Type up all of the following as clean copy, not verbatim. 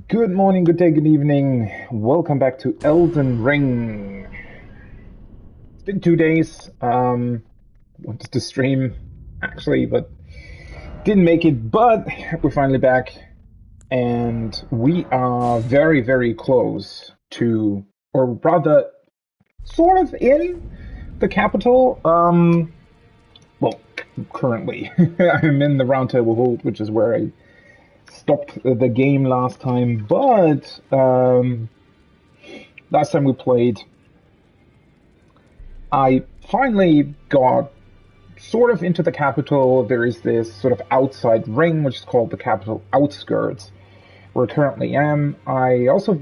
Good morning, good day, good evening. Welcome back to Elden Ring. It's been 2 days. Wanted to stream actually, but didn't make it. But we're finally back, and we are very, very close to, or rather, sort of in the capital. Well, currently I'm in the Round Table Hold, which is where I stopped the game last time, but last time we played, I finally got sort of into the capital. There is this sort of outside ring, which is called the capital outskirts, where I currently am. I also,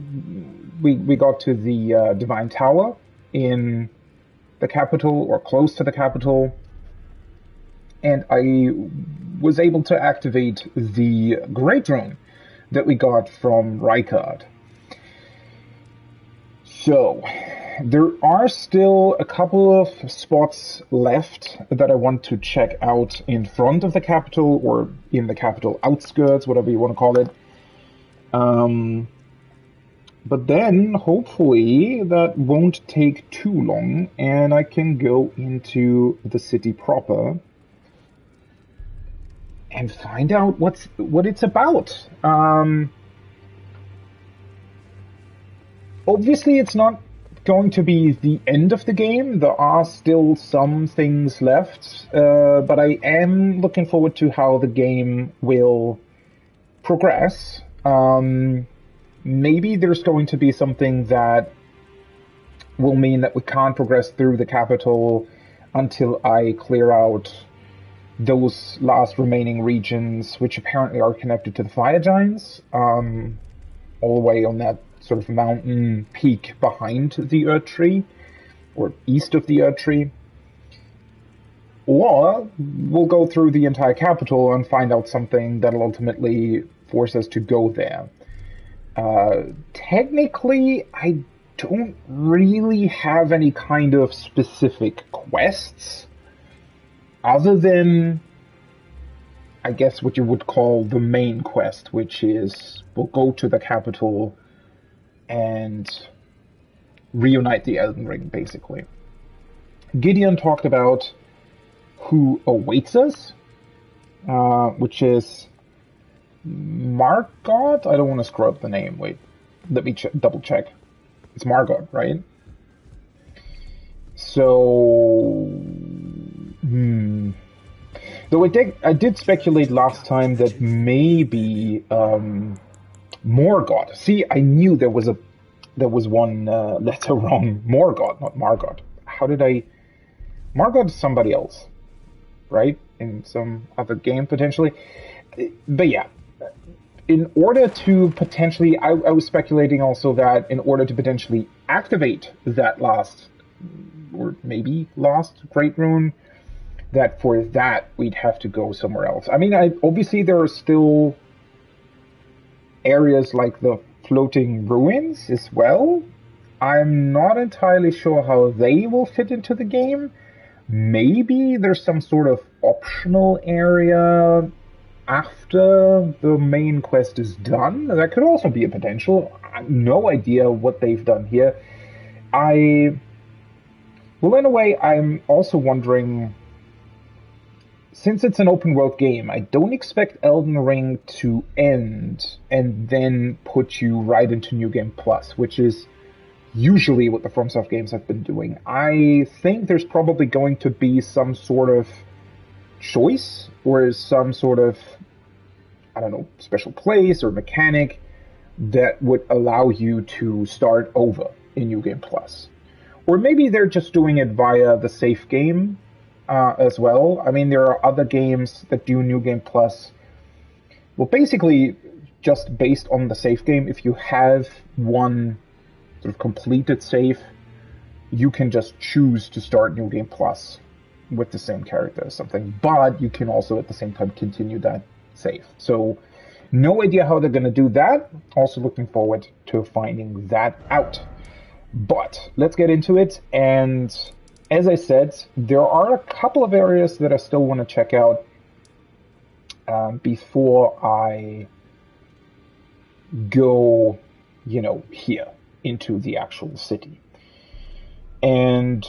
we got to the Divine Tower in the capital, or close to the capital, and I was able to activate the Great Rune that we got from Rykard. So, there are still a couple of spots left that I want to check out in front of the capital, or in the capital outskirts, whatever you want to call it. But then, hopefully, that won't take too long, and I can go into the city proper and find out what it's about. Obviously, it's not going to be the end of the game. There are still some things left, but I am looking forward to how the game will progress. Maybe there's going to be something that will mean that we can't progress through the capital until I clear out those last remaining regions, which apparently are connected to the fire giants, all the way on that sort of mountain peak behind the Earth Tree, or east of the Earth Tree. Or we'll go through the entire capital and find out something that'll ultimately force us to go there. Technically, I don't really have any kind of specific quests, other than, I guess, what you would call the main quest, which is we'll go to the capital and reunite the Elden Ring, basically. Gideon talked about who awaits us, which is Margot? I don't want to screw up the name. Wait, let me double check. It's Margot, right? So, though I did speculate last time that maybe Morgoth. See, I knew there was one letter wrong. Morgoth, not Margot. How did I? Margot is somebody else, right? In some other game potentially. But yeah, in order to potentially, I was speculating also that in order to potentially activate that last, or maybe last Great Rune, that for that we'd have to go somewhere else. I mean, obviously there are still areas like the floating ruins as well. I'm not entirely sure how they will fit into the game. Maybe there's some sort of optional area after the main quest is done. That could also be a potential. No idea what they've done here. Well, in a way, I'm also wondering, since it's an open world game, I don't expect Elden Ring to end and then put you right into New Game Plus, which is usually what the FromSoft games have been doing. I think there's probably going to be some sort of choice, or some sort of, I don't know, special place or mechanic that would allow you to start over in New Game Plus. Or maybe they're just doing it via the save game as well. I mean, there are other games that do New Game Plus. Well, basically, just based on the save game, if you have one sort of completed save, you can just choose to start New Game Plus with the same character or something. But you can also at the same time continue that save. So, no idea how they're going to do that. Also looking forward to finding that out. But let's get into it. And as I said, there are a couple of areas that I still want to check out before I go, here into the actual city. And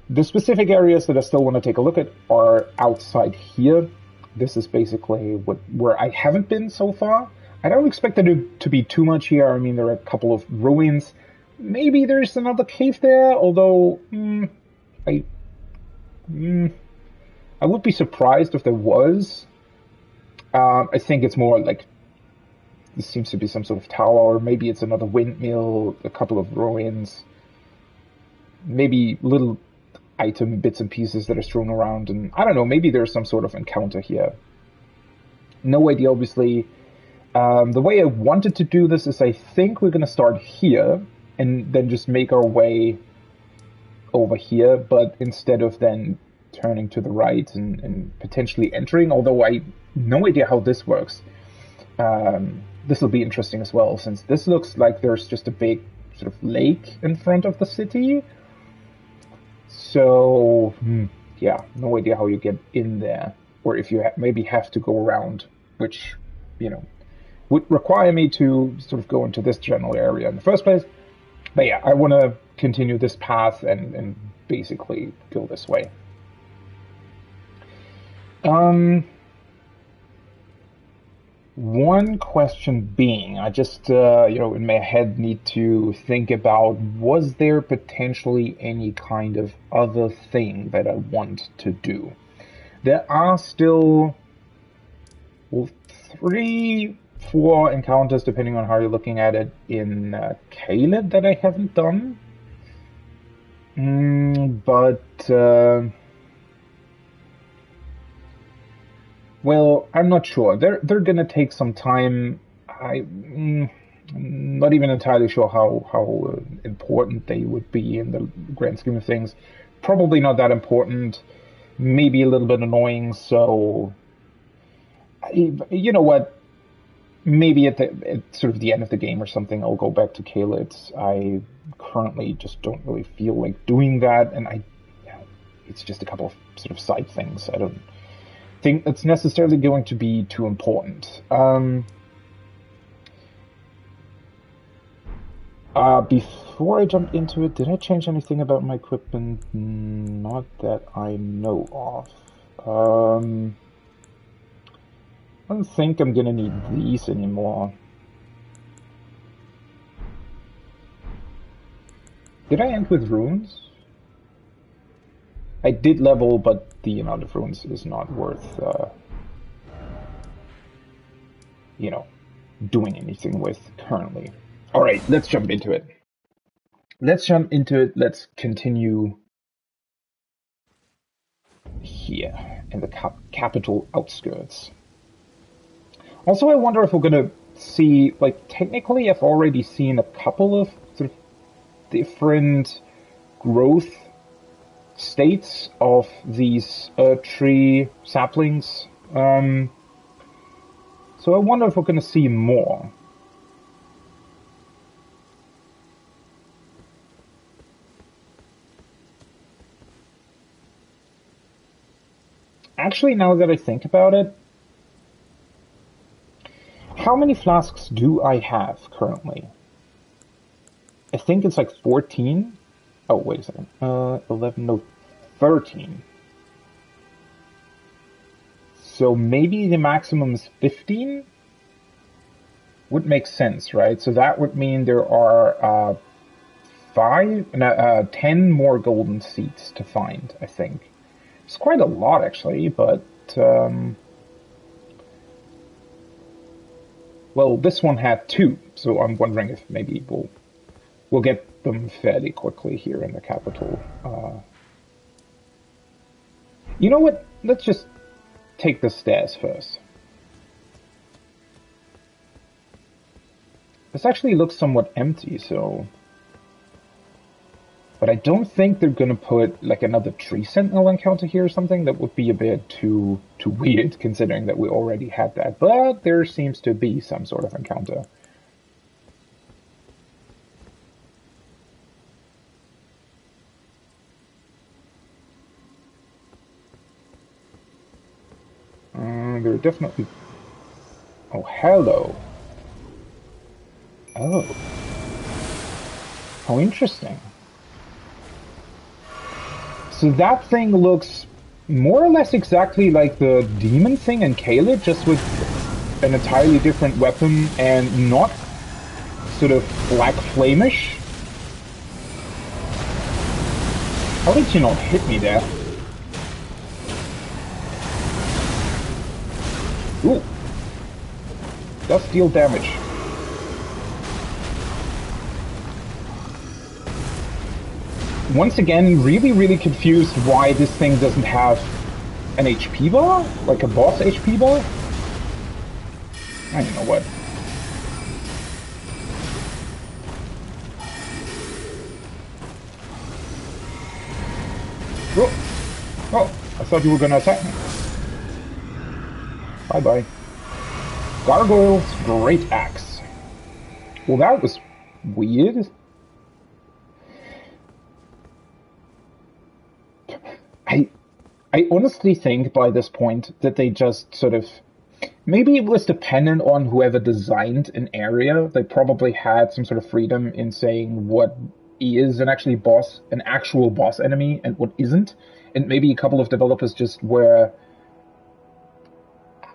the specific areas that I still want to take a look at are outside here. This is basically where I haven't been so far. I don't expect there to be too much here. I mean, there are a couple of ruins. Maybe there's another cave there, although I would be surprised if there was. I think it's more like this seems to be some sort of tower, or maybe it's another windmill, a couple of ruins, maybe little item bits and pieces that are strewn around, and I don't know, maybe there's some sort of encounter here. No idea, obviously. The way I wanted to do this is I think we're going to start here and then just make our way over here, but instead of then turning to the right and potentially entering, although I no idea how this works. This will be interesting as well, since this looks like there's just a big sort of lake in front of the city. So, yeah, no idea how you get in there, or if you maybe have to go around, which, would require me to sort of go into this general area in the first place. But yeah, I want to continue this path and basically go this way. One question being, I just, in my head need to think about, was there potentially any kind of other thing that I want to do? There are still 3, 4 encounters, depending on how you're looking at it, in Caleb that I haven't done. Well, I'm not sure. They're gonna take some time. I'm not even entirely sure how important they would be in the grand scheme of things. Probably not that important. Maybe a little bit annoying. So, you know what? Maybe at sort of the end of the game or something, I'll go back to Caelid. I currently just don't really feel like doing that, and it's just a couple of sort of side things. I don't think it's necessarily going to be too important. Before I jump into it, did I change anything about my equipment? Not that I know of. I don't think I'm gonna need these anymore. Did I end with runes? I did level, but the amount of runes is not worth, doing anything with currently. Alright, let's jump into it. Let's continue here in the capital outskirts. Also, I wonder if we're gonna see, technically I've already seen a couple of sort of different growth states of these tree saplings. So I wonder if we're going to see more. Actually, now that I think about it, how many flasks do I have currently? I think it's like 14. Oh, wait a second. 11, no, 13. So maybe the maximum is 15? Would make sense, right? So that would mean there are 10 more golden seeds to find, I think. It's quite a lot, actually, but... well, this one had 2, so I'm wondering if maybe we'll get them fairly quickly here in the capital. You know what? Let's just take the stairs first. This actually looks somewhat empty, so... But I don't think they're gonna put, another tree sentinel encounter here or something. That would be a bit too weird, considering that we already had that. But there seems to be some sort of encounter. There are definitely... Oh, hello. Oh. How interesting. So that thing looks more or less exactly like the demon thing in Caelid, just with an entirely different weapon and not sort of black flamish. How did you not hit me there? Ooh. Does deal damage. Once again, really confused why this thing doesn't have an HP bar? Like a boss HP bar? I don't know what. Oh, I thought you were gonna attack me. Bye-bye. Gargoyle's Great Axe. Well, that was weird. I honestly think by this point that they just sort of... Maybe it was dependent on whoever designed an area. They probably had some sort of freedom in saying what is an actual boss enemy and what isn't. And maybe a couple of developers just were,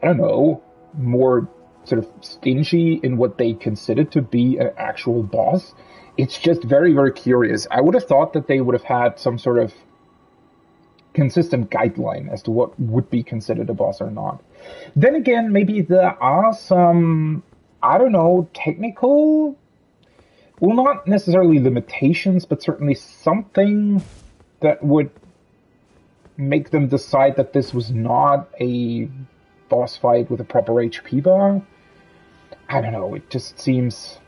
I don't know, more sort of stingy in what they considered to be an actual boss. It's just very curious. I would have thought that they would have had some sort of consistent guideline as to what would be considered a boss or not. Then again, maybe there are some, I don't know, technical, well, not necessarily limitations, but certainly something that would make them decide that this was not a boss fight with a proper HP bar. I don't know, it just seems...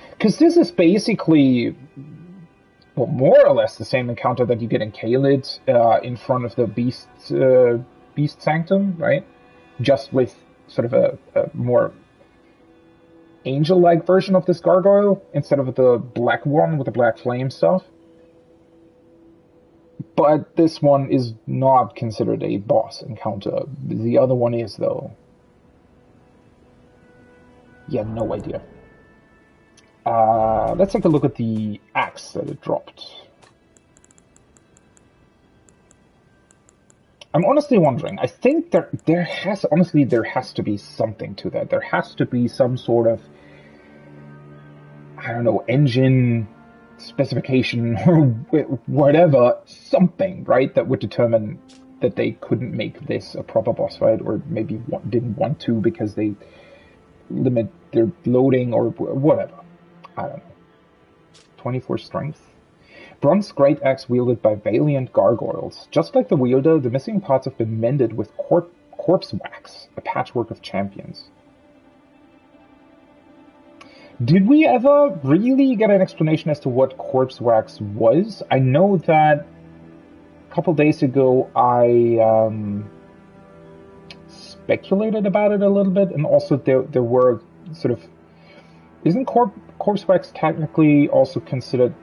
Because this is basically... well, more or less the same encounter that you get in Caelid in front of the Beast Sanctum, right? Just with sort of a more angel-like version of this gargoyle instead of the black one with the black flame stuff. But this one is not considered a boss encounter. The other one is, though. Yeah, no idea. Let's take a look at the axe that it dropped. I'm honestly wondering, I think there has to be something to that. There has to be some sort of, I don't know, engine specification or whatever, something, right, that would determine that they couldn't make this a proper boss fight, or maybe didn't want to because they limit their loading or whatever. I don't know. 24 strength. Bronze great axe wielded by valiant gargoyles. Just like the wielder, the missing parts have been mended with corpse wax, a patchwork of champions. Did we ever really get an explanation as to what corpse wax was? I know that a couple days ago I speculated about it a little bit, and also there were sort of... Isn't corpse wax technically also considered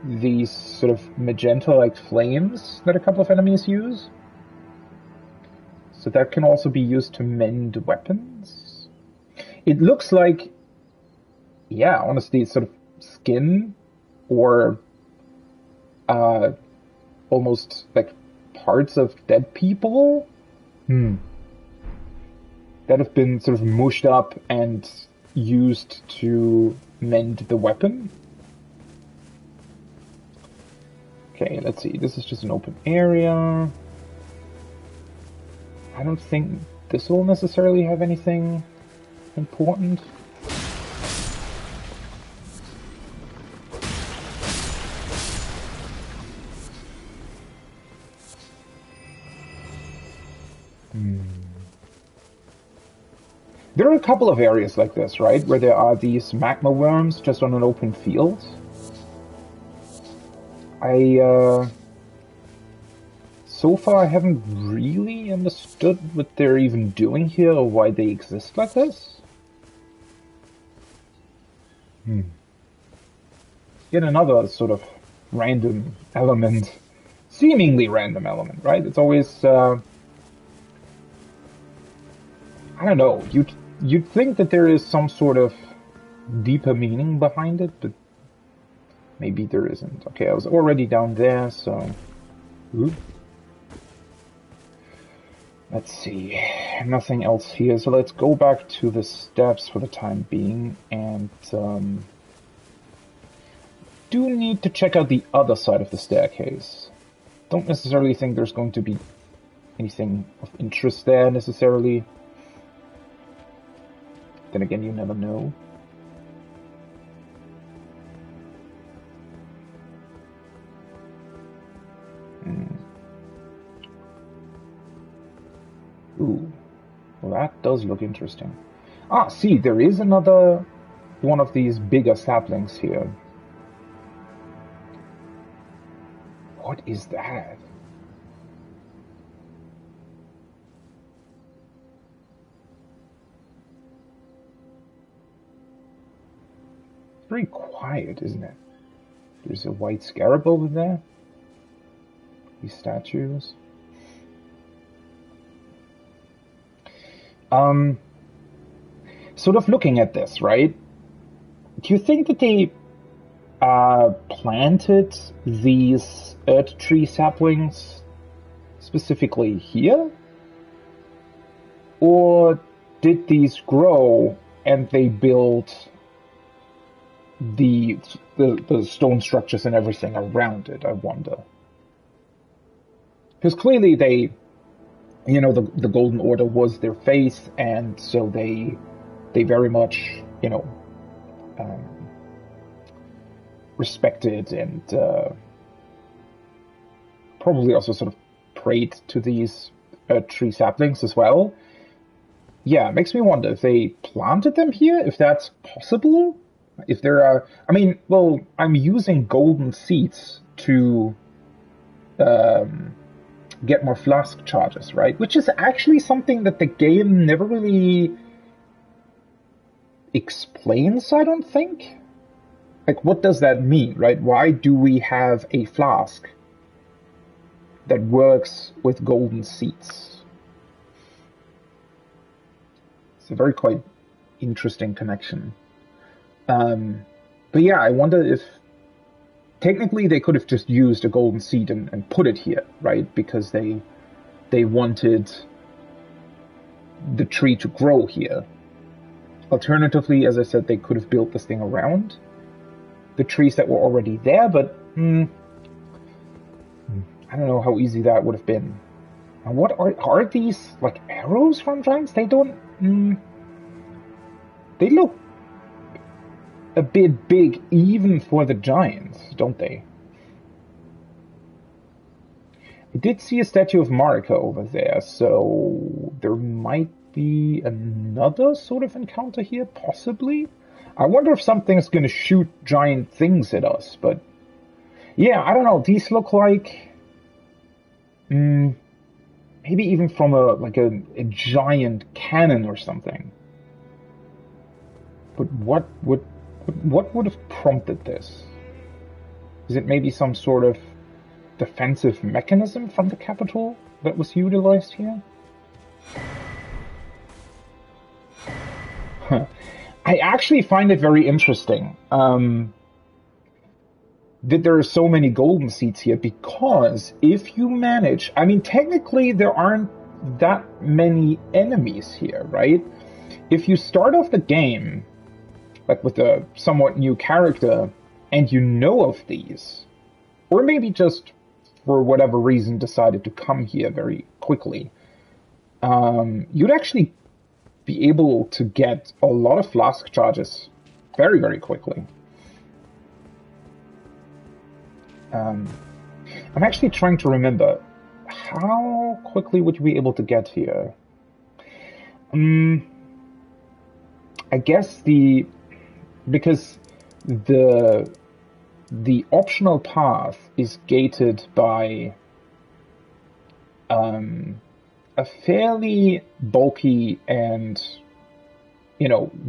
these sort of magenta-like flames that a couple of enemies use? So that can also be used to mend weapons? It looks like, yeah, honestly, it's sort of skin or almost like parts of dead people that have been sort of mushed up and used to mend the weapon. Okay, let's see. This is just an open area. I don't think this will necessarily have anything important. There are a couple of areas like this, right? Where there are these magma worms just on an open field. So far I haven't really understood what they're even doing here or why they exist like this. Yet another sort of random element. Seemingly random element, right? It's always, I don't know, you'd think that there is some sort of deeper meaning behind it, but maybe there isn't. Okay, I was already down there, so... Ooh. Let's see. Nothing else here, so let's go back to the steps for the time being, and do need to check out the other side of the staircase. Don't necessarily think there's going to be anything of interest there, necessarily. Then again, you never know. Ooh, well that does look interesting. Ah, see, there is another one of these bigger saplings here. What is that? It's very quiet, isn't it? There's a white scarab over there. These statues. Sort of looking at this, right? Do you think that they planted these earth tree saplings specifically here? Or did these grow and they built the stone structures and everything around it, I wonder? Because clearly they, you know, the Golden Order was their faith, and so they very much, you know, respected and probably also sort of prayed to these tree saplings as well. Yeah, it makes me wonder if they planted them here, if that's possible. If there are, I mean, well, I'm using golden seeds to get more flask charges, right? Which is actually something that the game never really explains, I don't think. Like, what does that mean, right? Why do we have a flask that works with golden seeds? It's a very quite interesting connection. But yeah, I wonder if technically they could have just used a golden seed and put it here, right? Because they wanted the tree to grow here. Alternatively, as I said, they could have built this thing around the trees that were already there, but I don't know how easy that would have been. And what are these, like, arrows from giants? They don't... they look a bit big even for the giants, don't they? I did see a statue of Marika over there, so there might be another sort of encounter here, possibly? I wonder if something's going to shoot giant things at us, but... yeah, I don't know, these look like... maybe even from a giant cannon or something. But what would have prompted this? Is it maybe some sort of defensive mechanism from the capital that was utilized here? I actually find it very interesting that there are so many golden seeds here, because if you manage... I mean, technically there aren't that many enemies here, right? If you start off the game like with a somewhat new character, and you know of these, or maybe just for whatever reason decided to come here very quickly, you'd actually be able to get a lot of flask charges very, very quickly. I'm actually trying to remember, how quickly would you be able to get here? I guess because the optional path is gated by a fairly bulky and,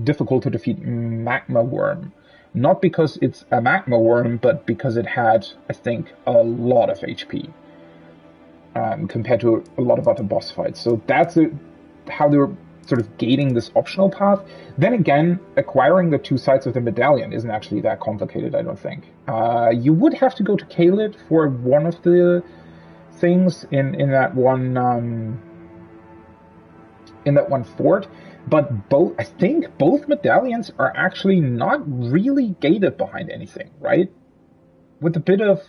difficult to defeat magma worm. Not because it's a magma worm, but because it had, I think, a lot of HP compared to a lot of other boss fights. So that's how they're sort of gating this optional path. Then again, acquiring the 2 sides of the medallion isn't actually that complicated, I don't think. You would have to go to Caelid for one of the things in that one fort, but I think both medallions are actually not really gated behind anything, right? With a bit of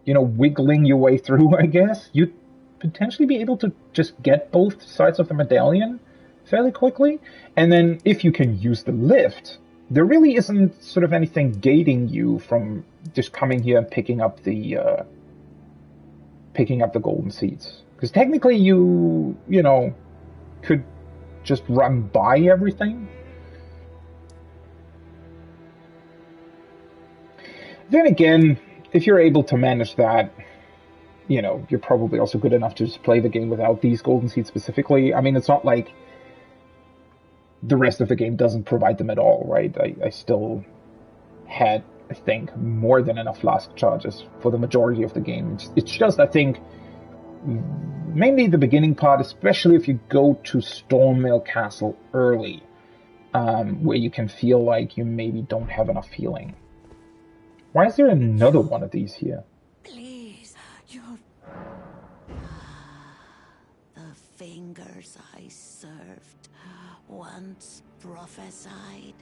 wiggling your way through, I guess, you'd potentially be able to just get both sides of the medallion fairly quickly. And then if you can use the lift, there really isn't sort of anything gating you from just coming here and picking up the golden seeds. Because technically you could just run by everything. Then again, if you're able to manage that, you're probably also good enough to just play the game without these golden seeds specifically. I mean, it's not like the rest of the game doesn't provide them at all, right? I still had, I think, more than enough flask charges for the majority of the game. It's just, I think, mainly the beginning part, especially if you go to Stormmill Castle early, where you can feel like you maybe don't have enough healing. Why is there another one of these here? Please, the fingers I served once prophesied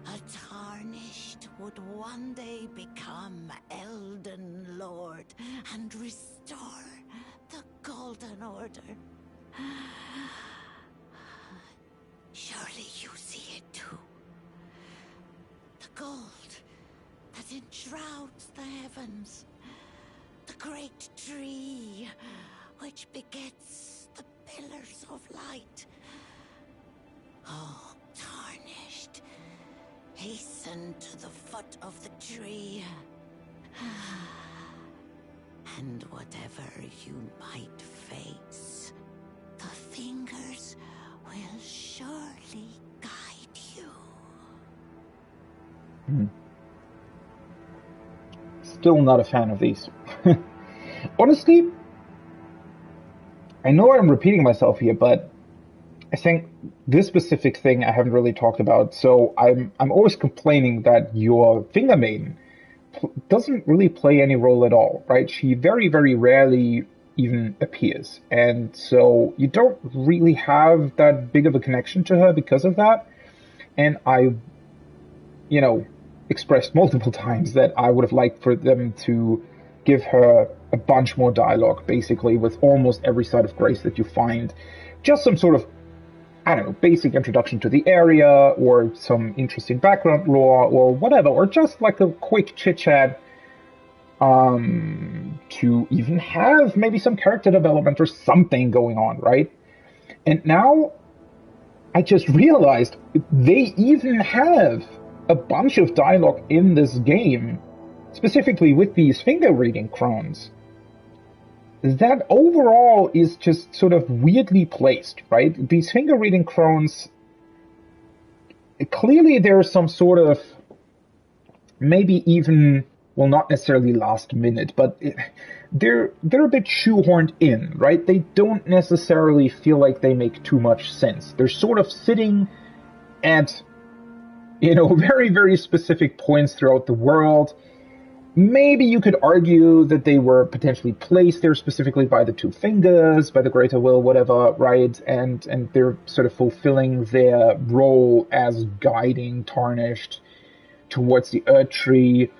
a tarnished would one day become Elden Lord and restore the Golden Order. Surely you see it too. The gold that enshrouds the heavens. The great tree which begets the pillars of light. Oh, tarnished, hasten to the foot of the tree. And whatever you might face, the fingers will surely guide you. Still not a fan of these. Honestly, I know I'm repeating myself here, but I think this specific thing I haven't really talked about. So I'm always complaining that your finger maiden doesn't really play any role at all, right? She very, very rarely even appears. And so you don't really have that big of a connection to her because of that. And I, expressed multiple times that I would have liked for them to give her a bunch more dialogue, basically, with almost every site of grace that you find. Just some sort of, basic introduction to the area, or some interesting background lore, or whatever, or just like a quick chit-chat, to even have maybe some character development or something going on, right? And now, I just realized they even have a bunch of dialogue in this game, specifically with these finger reading crones, that overall is just sort of weirdly placed, right? These finger reading crones, clearly there's some sort of, maybe even, well, not necessarily last minute, but they're a bit shoehorned in, right? They don't necessarily feel like they make too much sense. They're sort of sitting at, very, very specific points throughout the world. Maybe you could argue that they were potentially placed there specifically by the two fingers, by the greater will, whatever, right? And they're sort of fulfilling their role as guiding Tarnished towards the Earth Tree,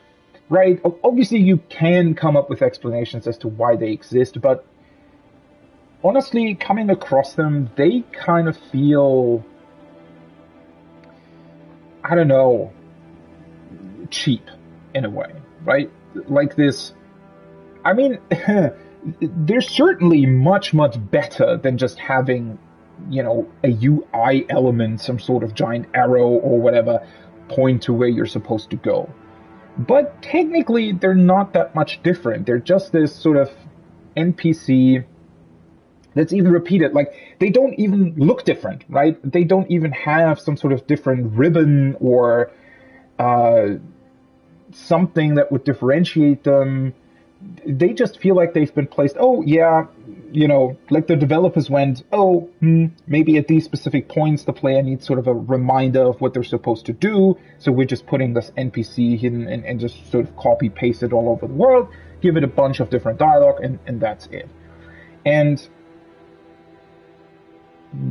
right? Obviously, you can come up with explanations as to why they exist, but honestly, coming across them, they kind of feel, I don't know, cheap in a way, right? Like this, I mean, they're certainly much, much better than just having, a UI element, some sort of giant arrow or whatever, point to where you're supposed to go. But technically, they're not that much different. They're just this sort of NPC that's even repeated. Like, they don't even look different, right? They don't even have some sort of different ribbon or something that would differentiate them. They just feel like they've been placed. Oh, yeah, you know, like the developers went, oh, maybe at these specific points the player needs sort of a reminder of what they're supposed to do, so we're just putting this NPC hidden and just sort of copy paste it all over the world, give it a bunch of different dialogue, and that's it. And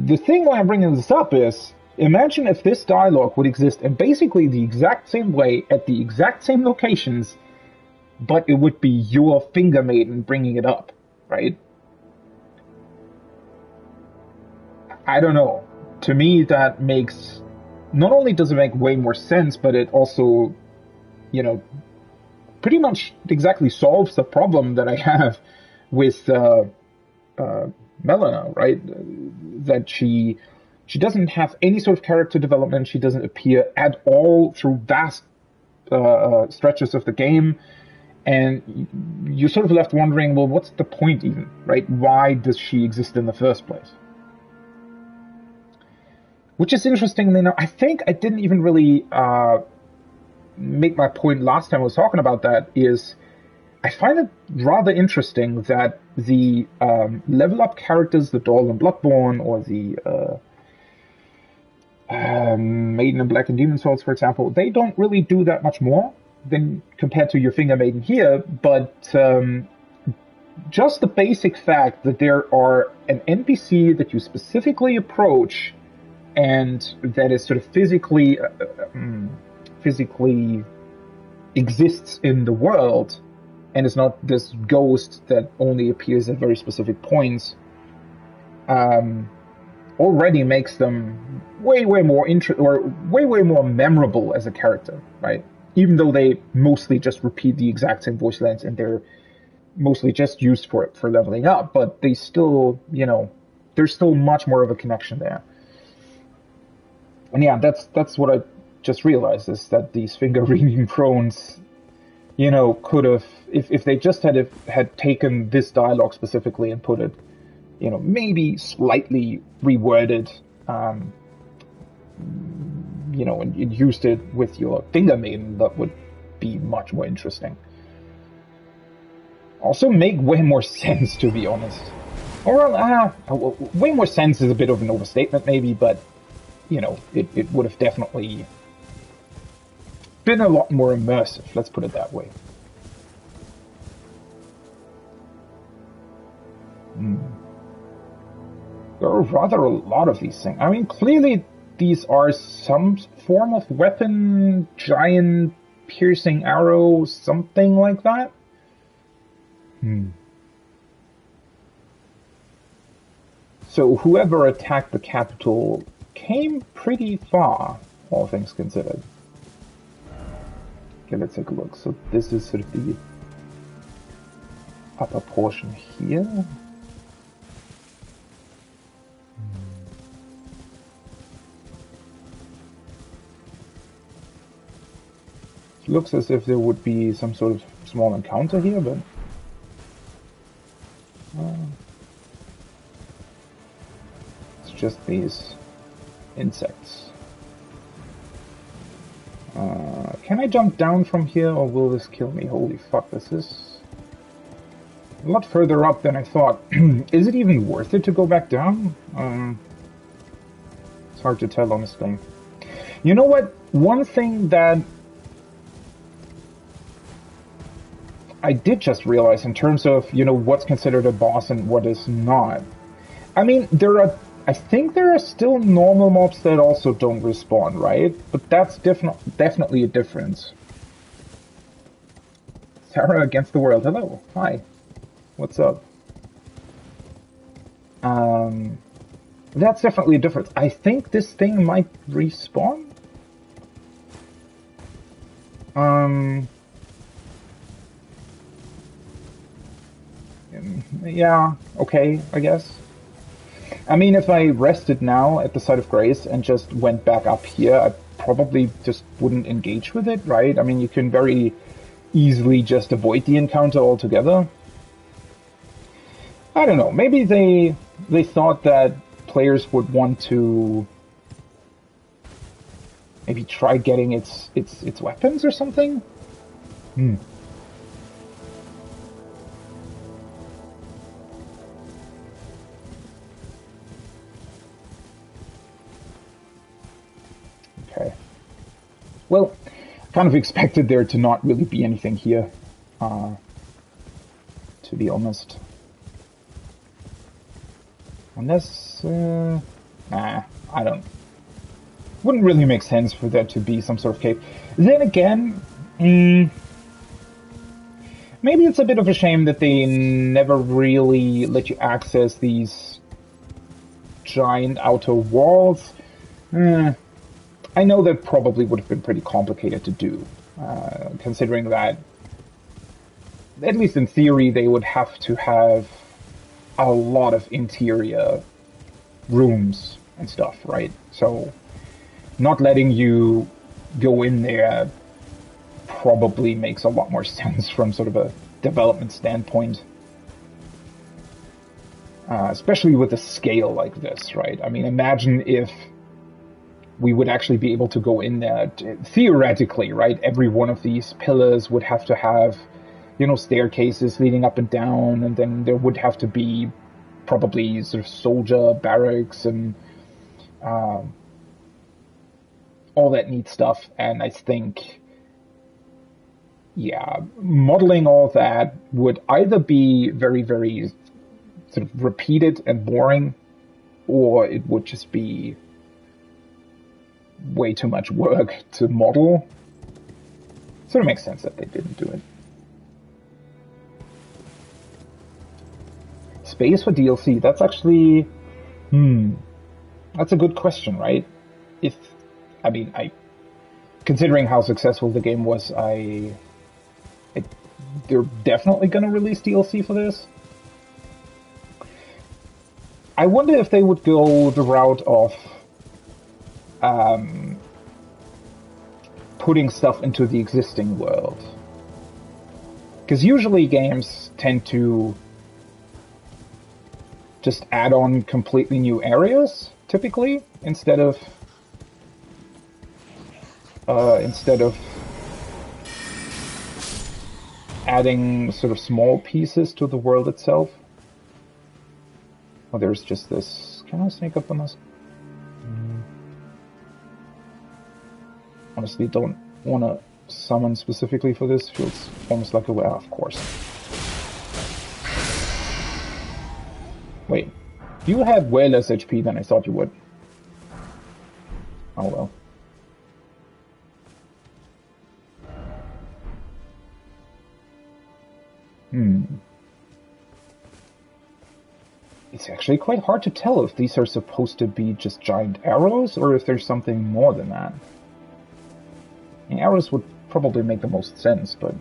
the thing why I'm bringing this up is, imagine if this dialogue would exist in basically the exact same way, at the exact same locations, but it would be your finger maiden bringing it up, right? I don't know. To me, that makes... Not only does it make way more sense, but it also, you know, pretty much exactly solves the problem that I have with Melina, right? That she doesn't have any sort of character development. She doesn't appear at all through vast stretches of the game. And you're sort of left wondering, well, what's the point even, right? Why does she exist in the first place? Which is interesting. I think I didn't even really make my point last time I was talking about that, is I find it rather interesting that the level up characters, the doll in Bloodborne, or the Maiden in Black and Demon Souls, for example, they don't really do that much more than compared to your Finger Maiden here, but just the basic fact that there are an NPC that you specifically approach and that is sort of physically exists in the world and is not this ghost that only appears at very specific points, already makes them way more way more memorable as a character, right? Even though they mostly just repeat the exact same voice lines and they're mostly just used for leveling up, but they still, you know, there's still much more of a connection there. And yeah, that's what I just realized, is that these finger reading drones, you know, could have, if they just had taken this dialogue specifically and put it, you know, maybe slightly reworded, you know, and used it with your Finger Maiden, that would be much more interesting. Also make way more sense, to be honest. Or, way more sense is a bit of an overstatement maybe, but, you know, it would have definitely been a lot more immersive, let's put it that way. There are rather a lot of these things. I mean, clearly these are some form of weapon, giant piercing arrow, something like that. So whoever attacked the capital came pretty far, all things considered. Okay, let's take a look. So this is sort of the upper portion here. It looks as if there would be some sort of small encounter here, but it's just these insects. Can I jump down from here, or will this kill me? Holy fuck, this is a lot further up than I thought. Is it even worth it to go back down? It's hard to tell, honestly. You know what? One thing that I did just realize in terms of, you know, what's considered a boss and what is not. I mean, I think there are still normal mobs that also don't respawn, right? But that's definitely a difference. Sarah against the world. Hello. Hi. What's up? That's definitely a difference. I think this thing might respawn. Yeah, okay, I guess. I mean, if I rested now at the site of grace and just went back up here, I probably just wouldn't engage with it, right? I mean, you can very easily just avoid the encounter altogether. I don't know, maybe they thought that players would want to maybe try getting its weapons or something? Well, kind of expected there to not really be anything here, to be honest. Unless, nah, I don't. Wouldn't really make sense for there to be some sort of cave. Then again, maybe it's a bit of a shame that they never really let you access these giant outer walls. I know that probably would have been pretty complicated to do, considering that, at least in theory, they would have to have a lot of interior rooms and stuff, right? So not letting you go in there probably makes a lot more sense from sort of a development standpoint. Especially with a scale like this, right? I mean, imagine if we would actually be able to go in there, theoretically, right? Every one of these pillars would have to have, staircases leading up and down, and then there would have to be probably sort of soldier barracks and all that neat stuff. And I think, yeah, modeling all that would either be very, very sort of repeated and boring, or it would just be way too much work to model. Sort of makes sense that they didn't do it. Space for DLC, that's actually, that's a good question, right? Considering how successful the game was, they're definitely gonna release DLC for this. I wonder if they would go the route of putting stuff into the existing world. Because usually games tend to just add on completely new areas, typically, instead of adding sort of small pieces to the world itself. Oh, there's just this. Can I sneak up on this? Honestly, don't want to summon specifically for this. Feels almost like a way. Of course. Wait, you had way less HP than I thought you would. Oh well. It's actually quite hard to tell if these are supposed to be just giant arrows or if there's something more than that. I mean, arrows would probably make the most sense, but...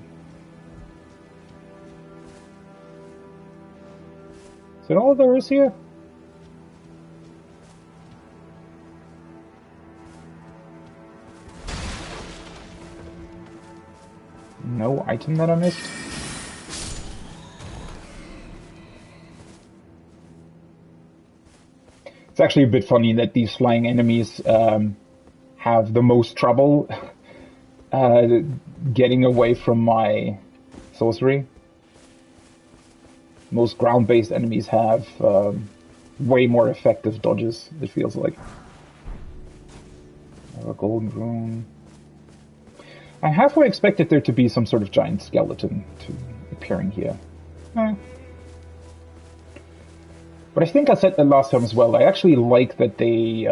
Is that all there is here? No item that I missed? It's actually a bit funny that these flying enemies have the most trouble getting away from my sorcery. Most ground-based enemies have way more effective dodges, it feels like. A golden rune. I halfway expected there to be some sort of giant skeleton appearing here. But I think I said that last time as well. I actually like that they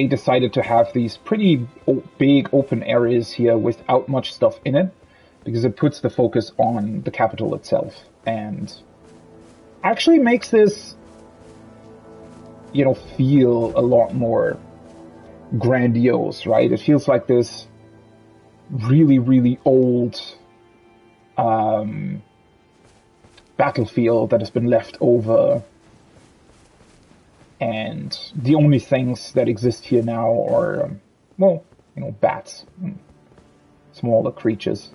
decided to have these pretty big open areas here without much stuff in it, because it puts the focus on the capital itself and actually makes this, feel a lot more grandiose, right? It feels like this really, really old battlefield that has been left over, and the only things that exist here now are, bats, smaller creatures,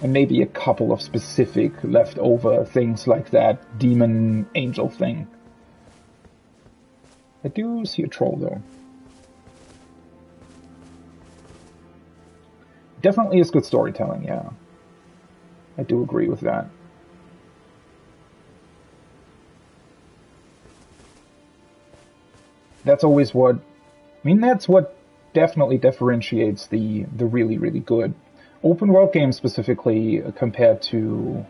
and maybe a couple of specific leftover things like that demon angel thing. I do see a troll though. Definitely is good storytelling, yeah. I do agree with that. that's always what... I mean, that's what definitely differentiates the really, really good open world games specifically compared to...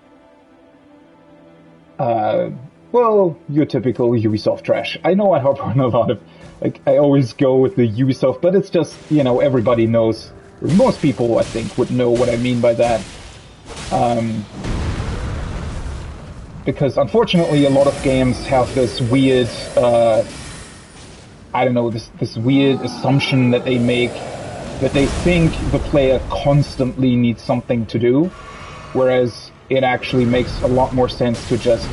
well, your typical Ubisoft trash. I know I hop on a lot of... Like, I always go with the Ubisoft, but it's just, you know, everybody knows... Most people, I think, would know what I mean by that. Because, unfortunately, a lot of games have this weird... I don't know, this weird assumption that they make, that they think the player constantly needs something to do, whereas it actually makes a lot more sense to just,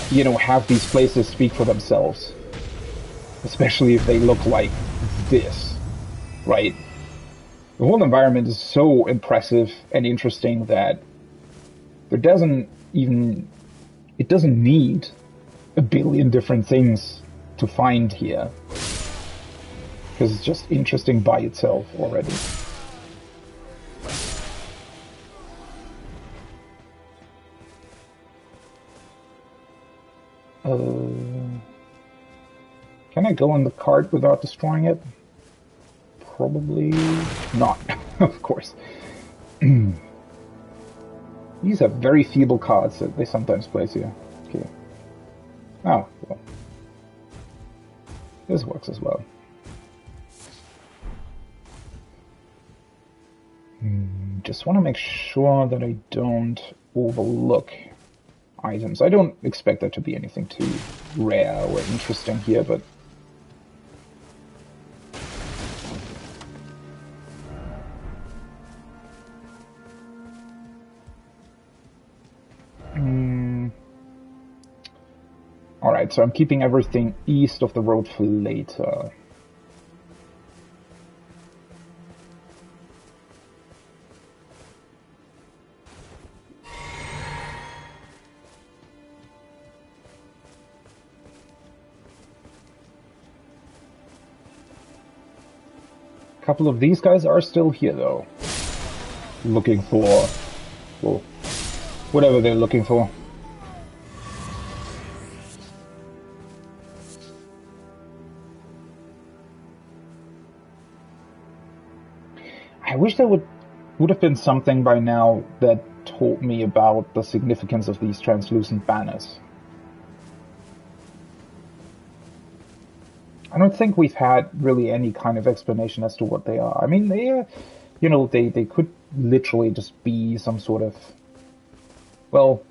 you know, have these places speak for themselves. Especially if they look like this, right? The whole environment is so impressive and interesting that it doesn't need a billion different things to find here. Because it's just interesting by itself already. Can I go on the cart without destroying it? Probably not, of course. These are very feeble cards that they sometimes place here. Okay. Oh, well. This works as well. Just want to make sure that I don't overlook items. I don't expect there to be anything too rare or interesting here, but... Alright, so I'm keeping everything east of the road for later. A couple of these guys are still here, though. Looking for... well, whatever they're looking for. I wish there would have been something by now that told me about the significance of these translucent banners. I don't think we've had really any kind of explanation as to what they are. I mean, they, you know, they could literally just be some sort of, well,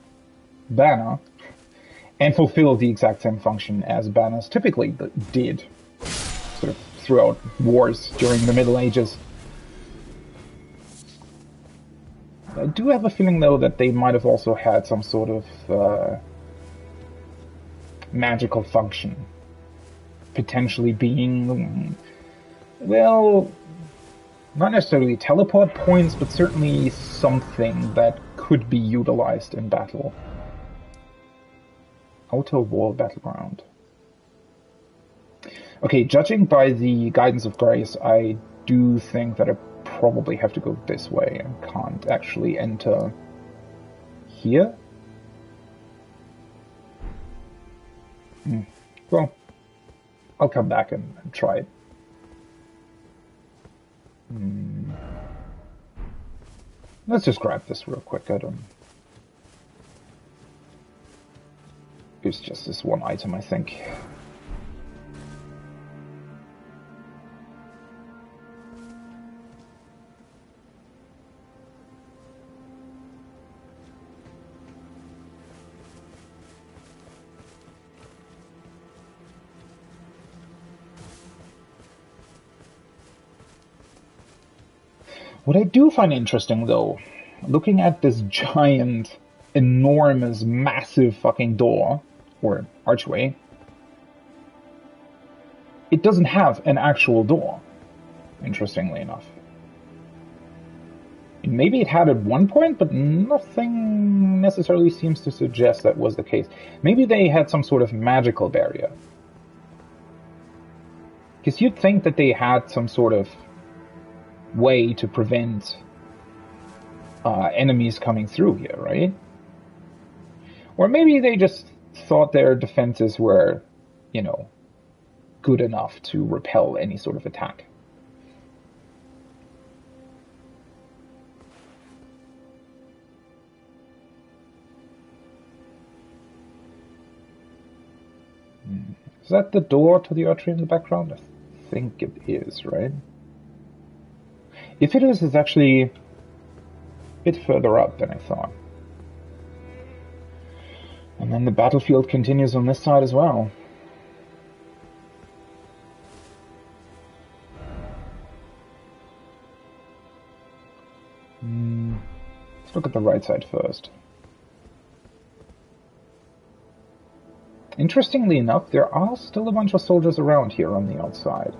banner, and fulfill the exact same function as banners typically did, sort of throughout wars during the Middle Ages. I do have a feeling, though, that they might have also had some sort of magical function. Potentially being, well, not necessarily teleport points, but certainly something that could be utilized in battle. Outer Wall Battleground. Okay, judging by the Guidance of Grace, I do think that I probably have to go this way and can't actually enter here. Well, I'll come back and try it. Let's just grab this real quick. I don't... It's just this one item, I think. What I do find interesting, though, looking at this giant, enormous, massive fucking door, or archway, it doesn't have an actual door, interestingly enough. Maybe it had at one point, but nothing necessarily seems to suggest that was the case. Maybe they had some sort of magical barrier. Because you'd think that they had some sort of way to prevent enemies coming through here, right? Or maybe they just thought their defenses were you know, good enough to repel any sort of attack. Is that the door to the archery in the background? I think it is, right? If it is, it's actually a bit further up than I thought. And then the battlefield continues on this side as well. Let's look at the right side first. Interestingly enough, there are still a bunch of soldiers around here on the outside.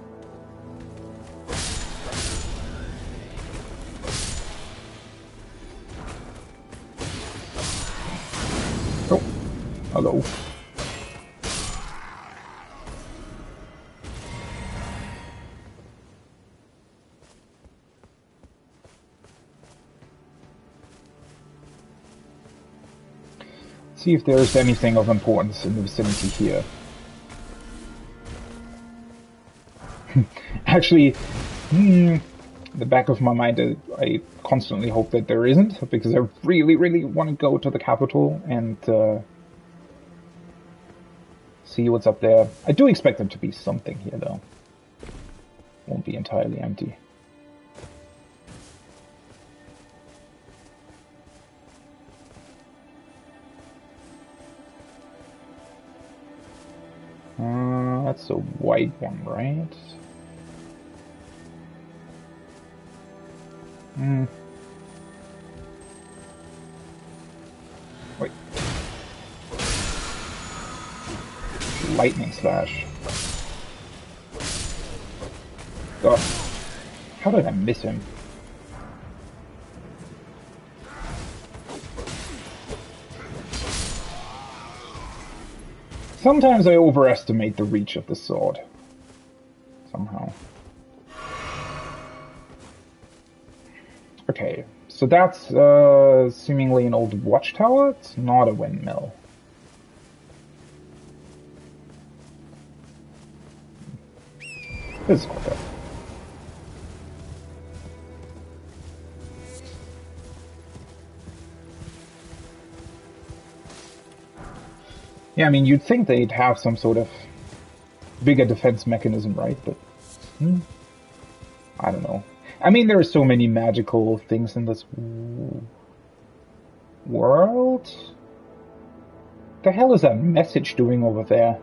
Oh, hello. See if there's anything of importance in the vicinity here. Actually, in the back of my mind, I constantly hope that there isn't, because I really, really want to go to the capital and see what's up there. I do expect there to be something here, though. Won't be entirely empty. That's a white one, right? Wait. Lightning slash. God. How did I miss him? Sometimes I overestimate the reach of the sword. Somehow. Okay, so that's seemingly an old watchtower. It's not a windmill. This is quicker. Yeah, I mean, you'd think they'd have some sort of bigger defense mechanism, right? But, I don't know. I mean, there are so many magical things in this world. The hell is that message doing over there?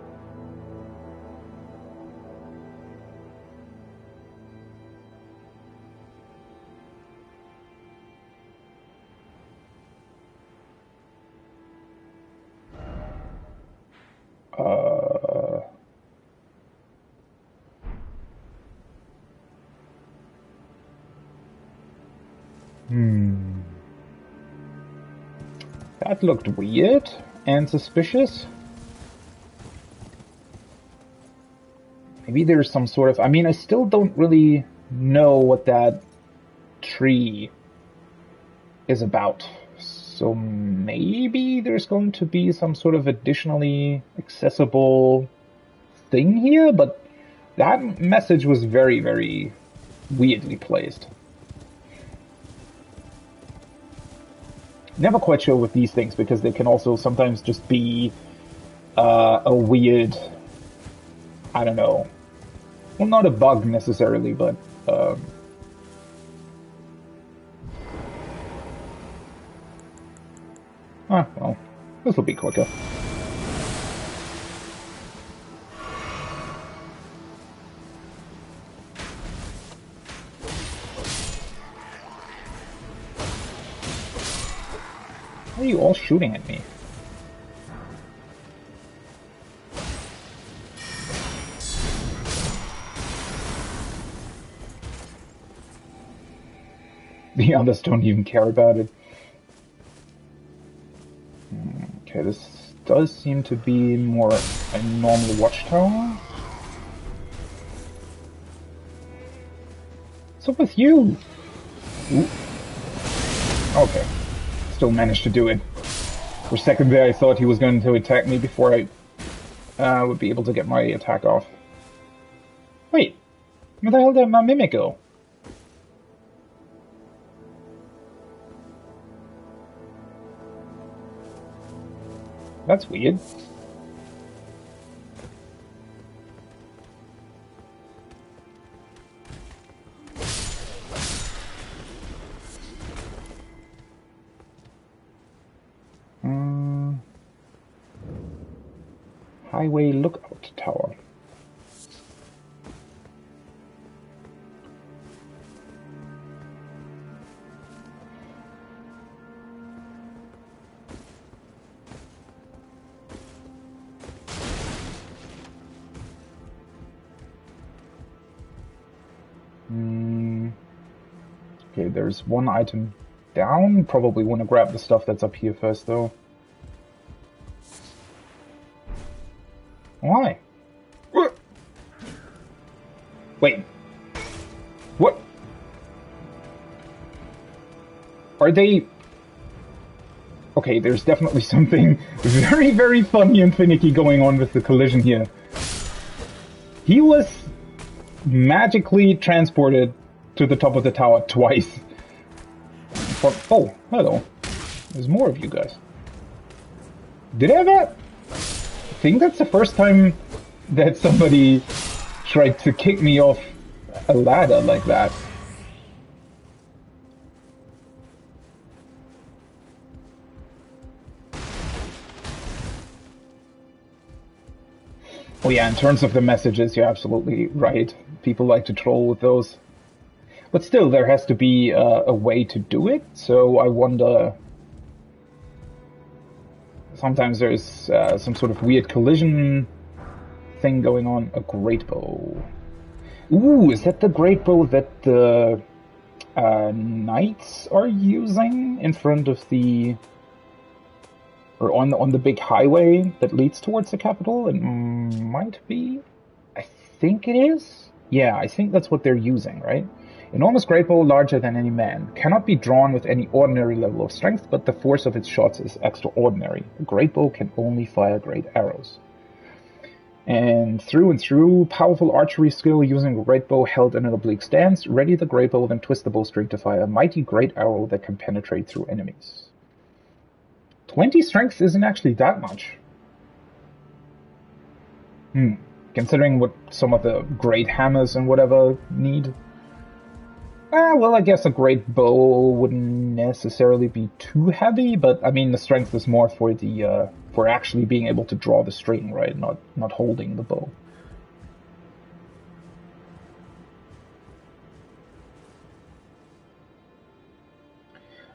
That looked weird and suspicious. Maybe there's some sort of... I mean, I still don't really know what that tree is about. So maybe there's going to be some sort of additionally accessible thing here, but that message was very, very weirdly placed. Never quite sure with these things, because they can also sometimes just be a weird, I don't know, well, not a bug necessarily, but well, this will be quicker. Why are you all shooting at me? The others don't even care about it. Okay, this does seem to be more a normal watchtower. What's up with you? Ooh. Okay. Still managed to do it. For a second there, I thought he was going to attack me before I I would be able to get my attack off. Wait, where the hell did my mimic go? That's weird. Highway Lookout Tower. Okay, there's one item down. Probably want to grab the stuff that's up here first, though. Why? Wait. What? Are they... Okay, there's definitely something very, very funny and finicky going on with the collision here. He was magically transported to the top of the tower twice. But, oh, hello. There's more of you guys. Did I ever... I think that's the first time that somebody tried to kick me off a ladder like that. Oh yeah, in terms of the messages, you're absolutely right. People like to troll with those. But still, there has to be a way to do it, so I wonder... Sometimes there's some sort of weird collision thing going on. A great bow. Ooh, is that the great bow that the knights are using in front of the... Or on the big highway that leads towards the capital? It might be. I think it is. Yeah, I think that's what they're using, right? Enormous great bow, larger than any man. Cannot be drawn with any ordinary level of strength, but the force of its shots is extraordinary. A great bow can only fire great arrows. And through, powerful archery skill using a great bow held in an oblique stance. Ready the great bow, then twist the bowstring to fire a mighty great arrow that can penetrate through enemies. 20 strength isn't actually that much. Considering what some of the great hammers and whatever need. Well, I guess a great bow wouldn't necessarily be too heavy, but I mean the strength is more for the for actually being able to draw the string, right? Not holding the bow.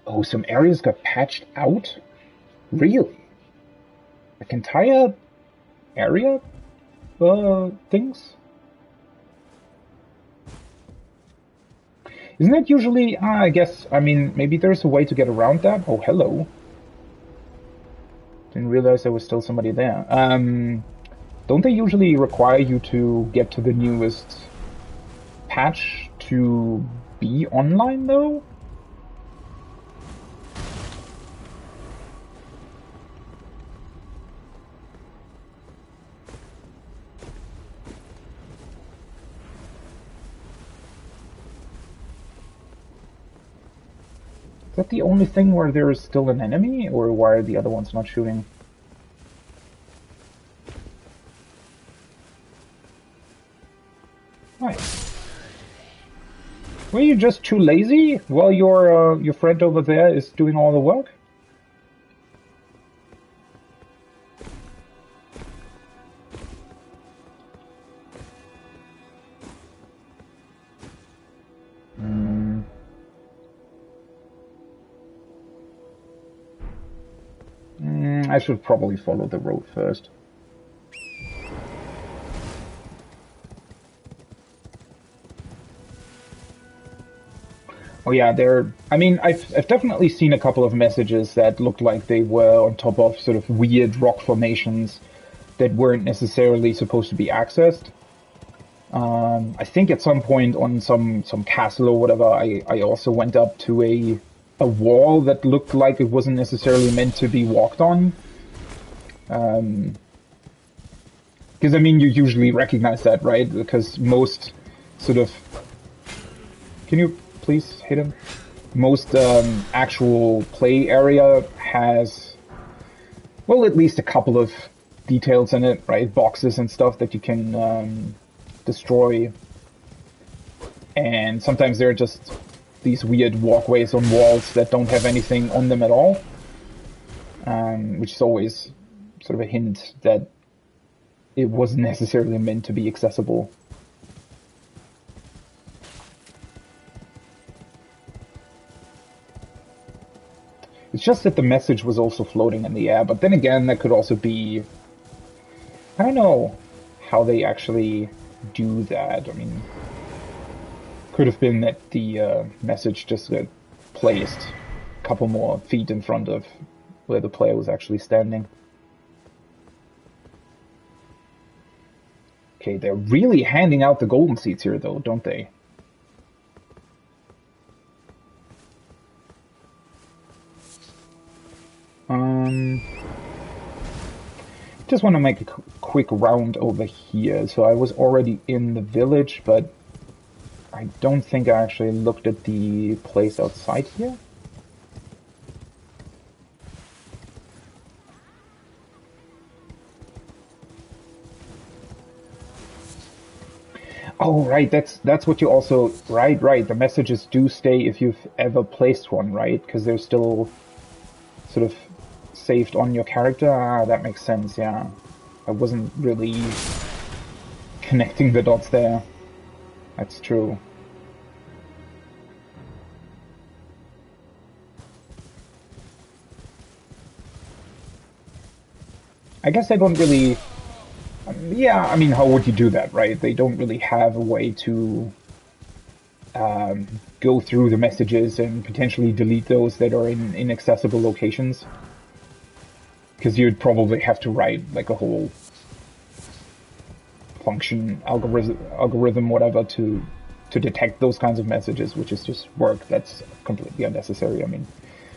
Oh, some areas got patched out? Really? Like entire area things? Isn't that usually... I guess, I mean, maybe there's a way to get around that? Oh, hello. Didn't realize there was still somebody there. Don't they usually require you to get to the newest patch to be online, though? Is that the only thing where there is still an enemy, or why are the other ones not shooting? Right. Were you just too lazy while your friend over there is doing all the work? I should probably follow the road first. Oh yeah, I mean, I've definitely seen a couple of messages that looked like they were on top of sort of weird rock formations that weren't necessarily supposed to be accessed. I think at some point on some castle or whatever, I also went up to a wall that looked like it wasn't necessarily meant to be walked on. Because, I mean, you usually recognize that, right? Because most sort of... Can you please hit him? Most actual play area has, well, at least a couple of details in it, right? Boxes and stuff that you can destroy. And sometimes there are just these weird walkways on walls that don't have anything on them at all. Which is always sort of a hint that it wasn't necessarily meant to be accessible. It's just that the message was also floating in the air, but then again, that could also be... I don't know how they actually do that. I mean, could have been that the message just got placed a couple more feet in front of where the player was actually standing. Okay, they're really handing out the golden seeds here, though, don't they? Just want to make a quick round over here. So I was already in the village, but I don't think I actually looked at the place outside here. Oh, right, that's what you also... Right, the messages do stay if you've ever placed one, right? Because they're still sort of saved on your character. Ah, that makes sense, yeah. I wasn't really connecting the dots there. That's true. I guess I don't really... Yeah, I mean, how would you do that, right? They don't really have a way to go through the messages and potentially delete those that are in inaccessible locations. Because you'd probably have to write like a whole function, algorithm, whatever, to detect those kinds of messages, which is just work that's completely unnecessary. I mean,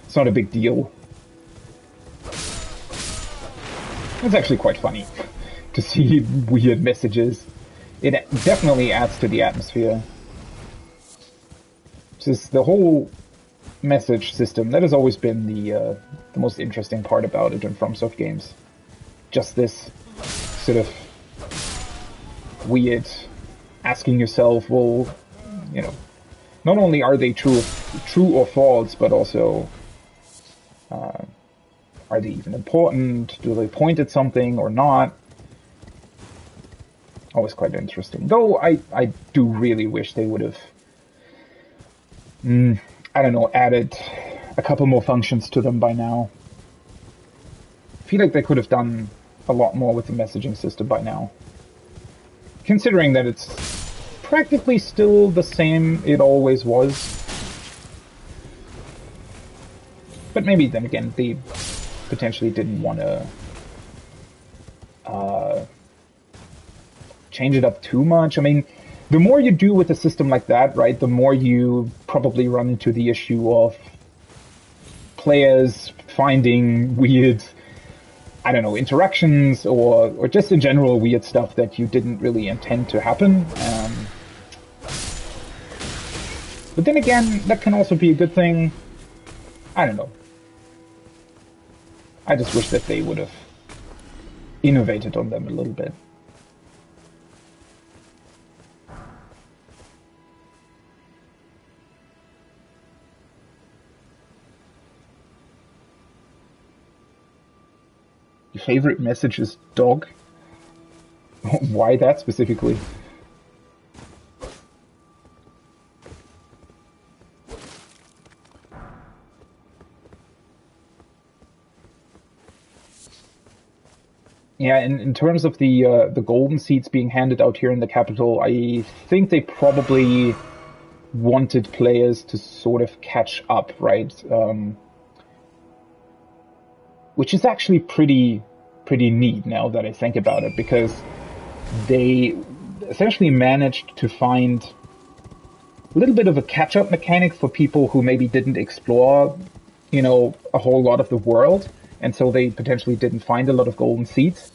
it's not a big deal. It's actually quite funny to see weird messages. It definitely adds to the atmosphere. Just the whole message system, that has always been the most interesting part about it in FromSoft games. Just this sort of weird asking yourself, well, you know, not only are they true or false, but also are they even important? Do they point at something or not? Always quite interesting. Though I do really wish they would have, I don't know, added a couple more functions to them by now. I feel like they could have done a lot more with the messaging system by now. Considering that it's practically still the same it always was. But maybe then again, they potentially didn't want to change it up too much. I mean, the more you do with a system like that, right, the more you probably run into the issue of players finding weird, I don't know, interactions or just in general weird stuff that you didn't really intend to happen. But then again, that can also be a good thing. I don't know. I just wish that they would have innovated on them a little bit. Your favorite message is dog? Why that specifically? Yeah, in terms of the golden seeds being handed out here in the capital, I think they probably wanted players to sort of catch up, right? Which is actually pretty neat now that I think about it, because they essentially managed to find a little bit of a catch-up mechanic for people who maybe didn't explore, you know, a whole lot of the world, and so they potentially didn't find a lot of golden seeds.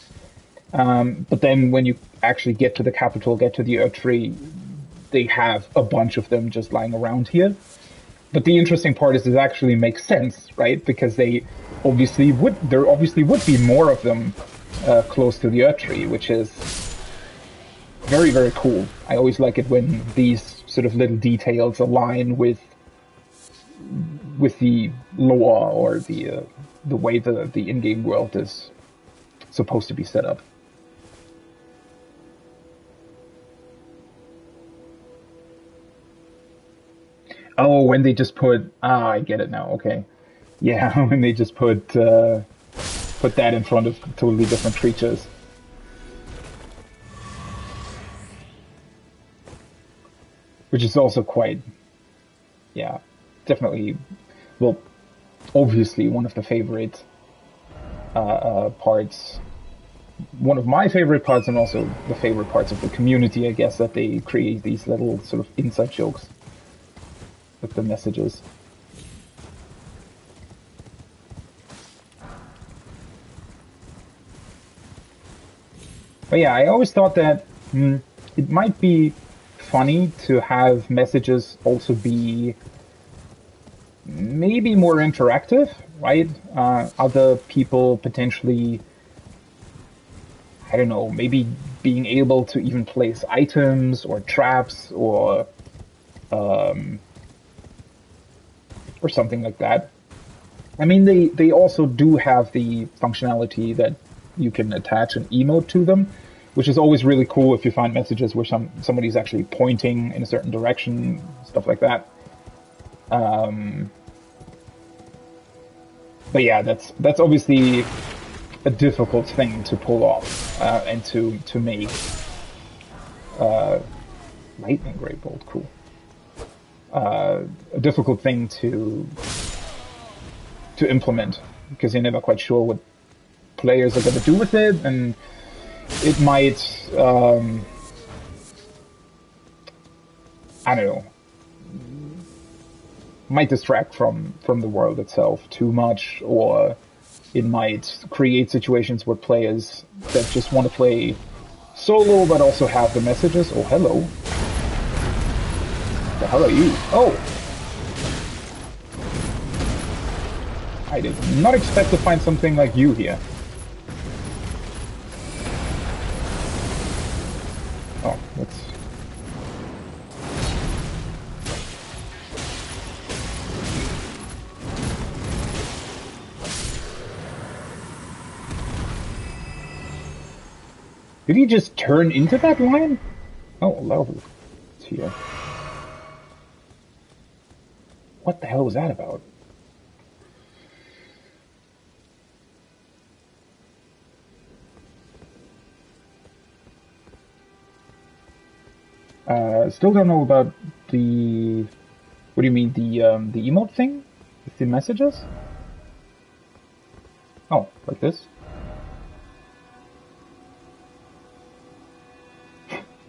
But then when you actually get to the capital, get to the Erdtree, they have a bunch of them just lying around here. But the interesting part is it actually makes sense, right? Because there obviously would be more of them close to the Erdtree, which is very, very cool. I always like it when these sort of little details align with the lore or the way the in-game world is supposed to be set up. Oh, when they just put I get it now. Okay, yeah, when they just put that in front of totally different creatures. Which is also quite, yeah, definitely, well, obviously one of the favorite parts, one of my favorite parts, and also the favorite parts of the community, I guess, that they create these little sort of inside jokes with the messages. But yeah, I always thought that it might be funny to have messages also be maybe more interactive, right? Other people potentially, I don't know, maybe being able to even place items or traps or something like that. I mean, they also do have the functionality that you can attach an emote to them, which is always really cool if you find messages where somebody's actually pointing in a certain direction, stuff like that. But yeah, that's obviously a difficult thing to pull off and to make. Lightning Ray Bolt, cool. A difficult thing to implement because you're never quite sure what players are going to do with it, and it might I don't know, might distract from the world itself too much, or it might create situations where players that just want to play solo but also have the messages. Oh, hello. The hell are you? Oh! I did not expect to find something like you here. Oh, let's... Did he just turn into that lion? Oh, lovely. It's here. What the hell was that about? Still don't know about the... What do you mean, the emote thing? With the messages? Oh, like this?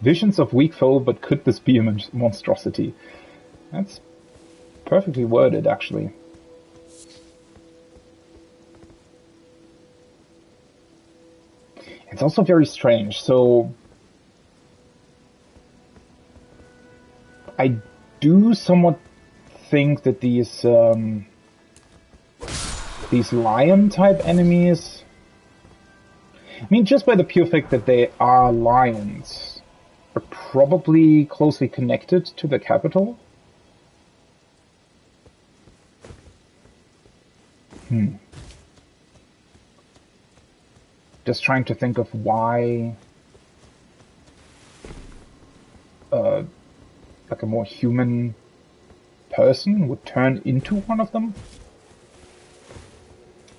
Visions of weak foe, but could this be a monstrosity? That's perfectly worded, actually. It's also very strange, so... I do somewhat think that these lion-type enemies... I mean, just by the pure fact that they are lions, are probably closely connected to the capital. Just trying to think of why... like a more human person would turn into one of them,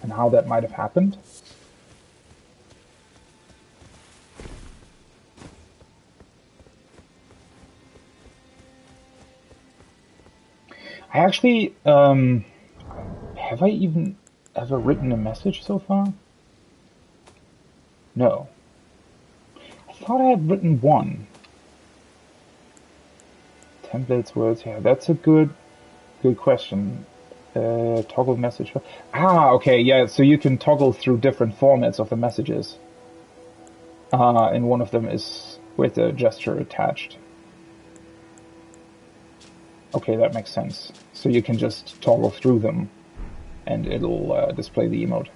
and how that might have happened. I actually, have I even ever written a message so far? No. I thought I had written one. Templates, words, yeah, that's a good question. Toggle message. Ah, okay, yeah, so you can toggle through different formats of the messages. and one of them is with a gesture attached. Okay, that makes sense. So you can just toggle through them, and it'll display the emote.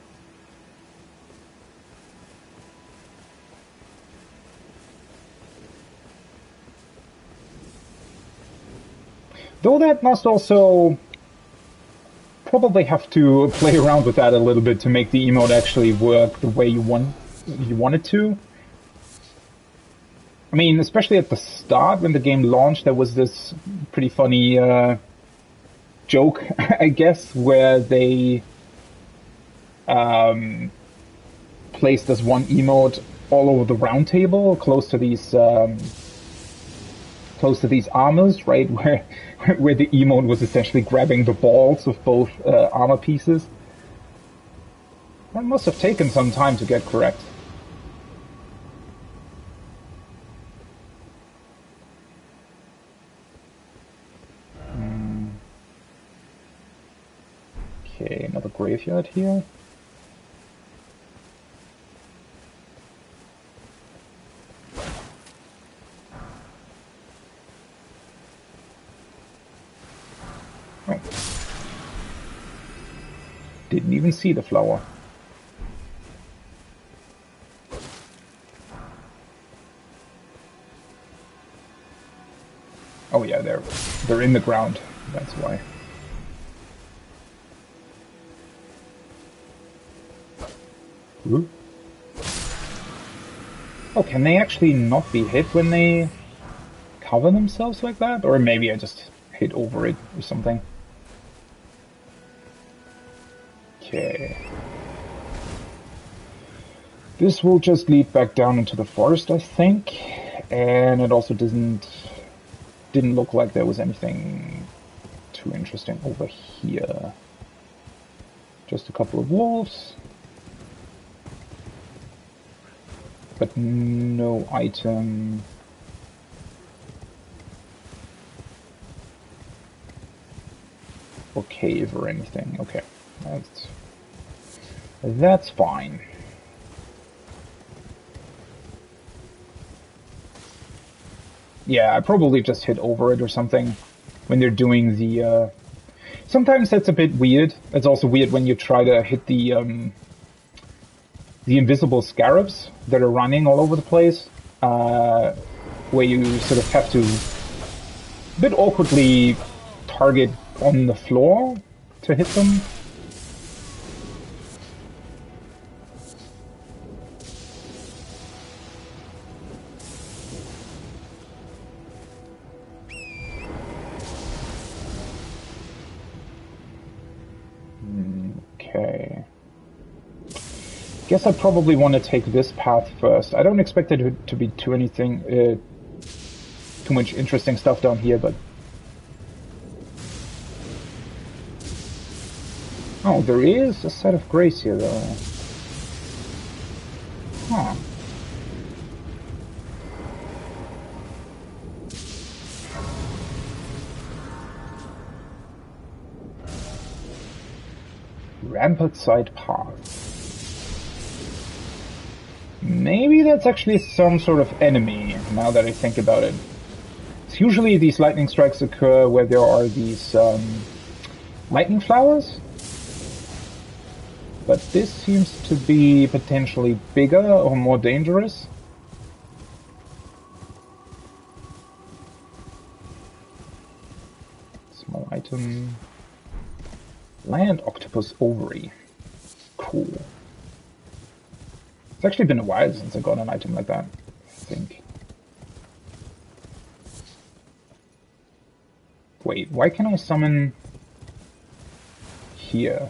Though that must also probably have to play around with that a little bit to make the emote actually work the way you want it to. I mean, especially at the start when the game launched, there was this pretty funny joke, I guess, where they placed this one emote all over the round table, close to these armors, right, where the emote was essentially grabbing the balls of both armor pieces. That must have taken some time to get correct. Okay, another graveyard here. Oh. Didn't even see the flower. Oh yeah, they're in the ground. That's why. Ooh. Oh, can they actually not be hit when they cover themselves like that? Or maybe I just hit over it or something. Okay. This will just lead back down into the forest, I think. And it also didn't look like there was anything too interesting over here. Just a couple of wolves. But no item. Or cave or anything. Okay. That's fine. Yeah, I probably just hit over it or something when they're doing the... Sometimes that's a bit weird. It's also weird when you try to hit the invisible scarabs that are running all over the place, where you sort of have to a bit awkwardly target on the floor to hit them. Okay. Guess I probably want to take this path first. I don't expect it to be too much interesting stuff down here, but... Oh, there is a set of grace here, though. Huh. Rampart side path. Maybe that's actually some sort of enemy, now that I think about it. It's usually these lightning strikes occur where there are these lightning flowers. But this seems to be potentially bigger or more dangerous. Small item. Land octopus ovary. Cool. It's actually been a while since I got an item like that, I think. Wait, why can I summon here?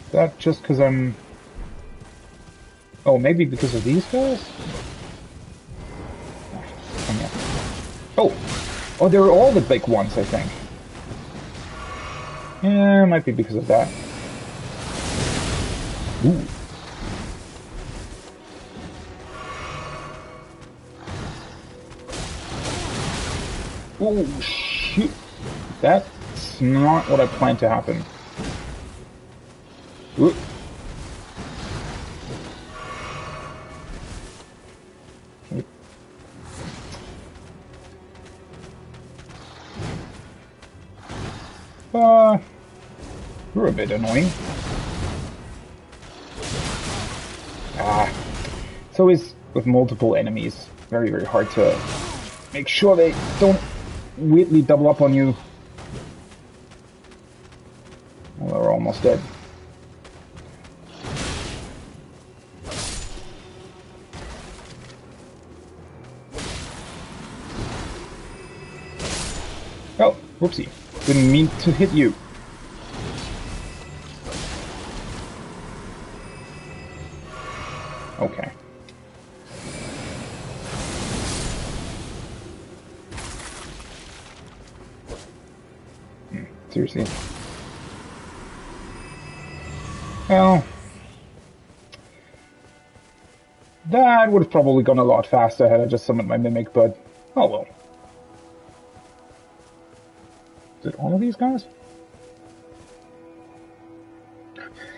Is that just because I'm... Oh, maybe because of these guys? Oh! Oh, they're all the big ones, I think. Yeah, it might be because of that. Ooh. Oh, shit. That's not what I planned to happen. Ooh. You're a bit annoying. It's always with multiple enemies very, very hard to make sure they don't weirdly double up on you. Well, we're almost dead. Oh, whoopsie. Didn't mean to hit you. Okay. Seriously. Well, that would have probably gone a lot faster had I just summoned my Mimic, but oh well. Is it all of these guys?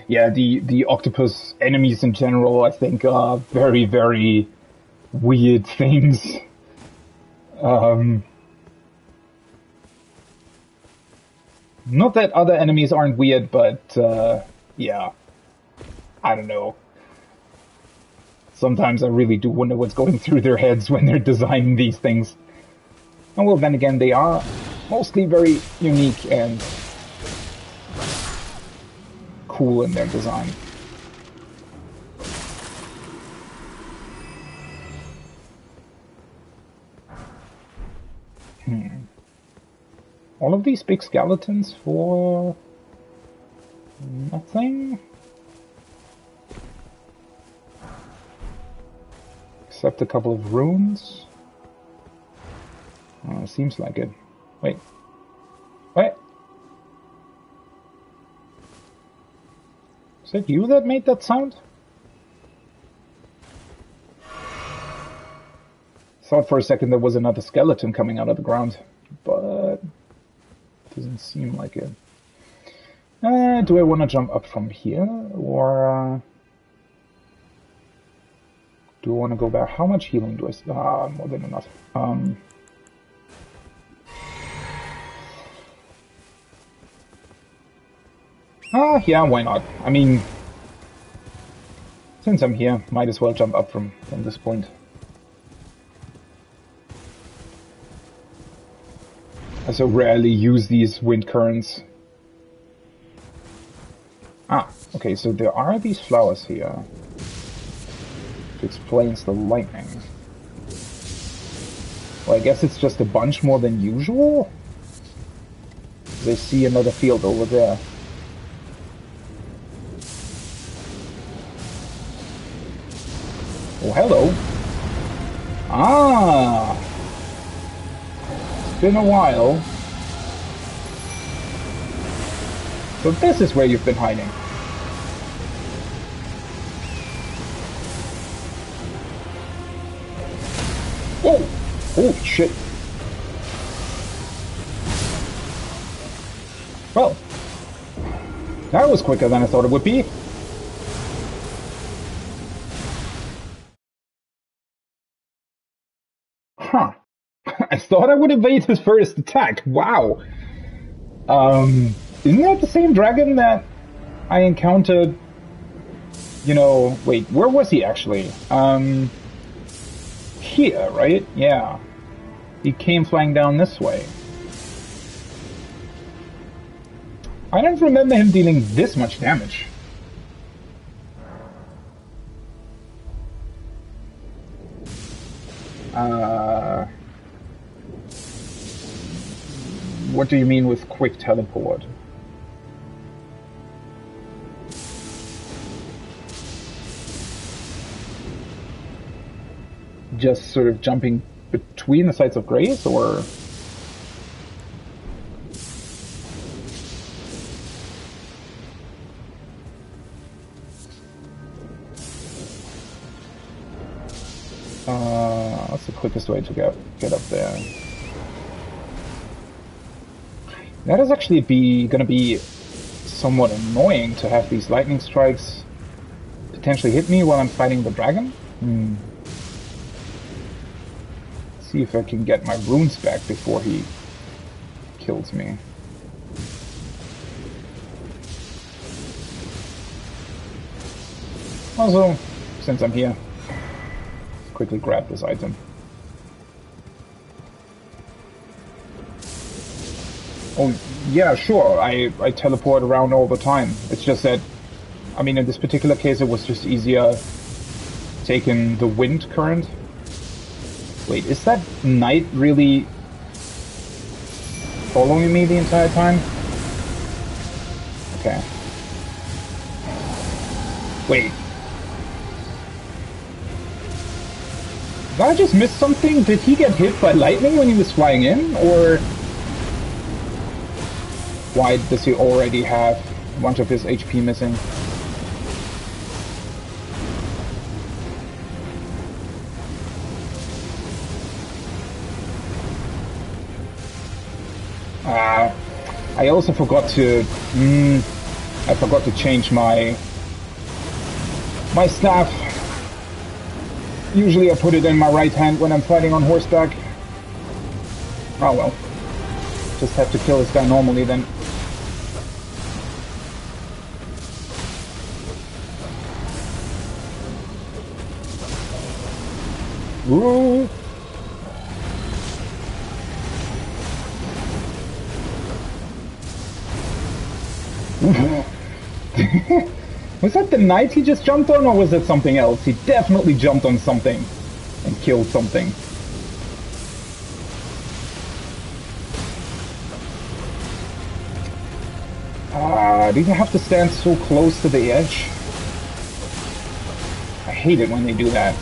Yeah, the octopus enemies in general, I think, are very, very weird things. Not that other enemies aren't weird, but, yeah. I don't know. Sometimes I really do wonder what's going through their heads when they're designing these things. And well, then again, they are mostly very unique and cool in their design. All of these big skeletons for nothing? Except a couple of runes? Seems like it. Wait. What? Is it you that made that sound? Thought for a second there was another skeleton coming out of the ground, but doesn't seem like it. Do I want to jump up from here, or do I want to go back? How much healing do I still? More than enough. Yeah, why not? I mean, since I'm here, might as well jump up from this point. I so rarely use these wind currents. Okay, so there are these flowers here. Which explains the lightning. Well, I guess it's just a bunch more than usual? They see another field over there. Oh, hello. It's been a while. So this is where you've been hiding. Whoa! Holy shit. Well, that was quicker than I thought it would be. Huh. I thought I would evade his first attack. Wow. Isn't that the same dragon that I encountered? You know, wait, where was he actually? Here, right? Yeah. He came flying down this way. I don't remember him dealing this much damage. What do you mean with quick teleport? Just sort of jumping between the sites of grace, or? What's the quickest way to get up there? That is actually gonna be somewhat annoying to have these lightning strikes potentially hit me while I'm fighting the dragon. See if I can get my runes back before he kills me. Also, since I'm here, let's quickly grab this item. Oh, yeah, sure, I teleport around all the time. It's just that, I mean, in this particular case, it was just easier taking the wind current. Wait, is that knight really following me the entire time? Okay. Wait. Did I just miss something? Did he get hit by lightning when he was flying in? Or why does he already have a bunch of his HP missing? I also forgot to... I forgot to change my staff. Usually I put it in my right hand when I'm fighting on horseback. Oh well. Just have to kill this guy normally then. Ooh. Was that the knight he just jumped on, or was it something else? He definitely jumped on something and killed something. Do you have to stand so close to the edge? I hate it when they do that.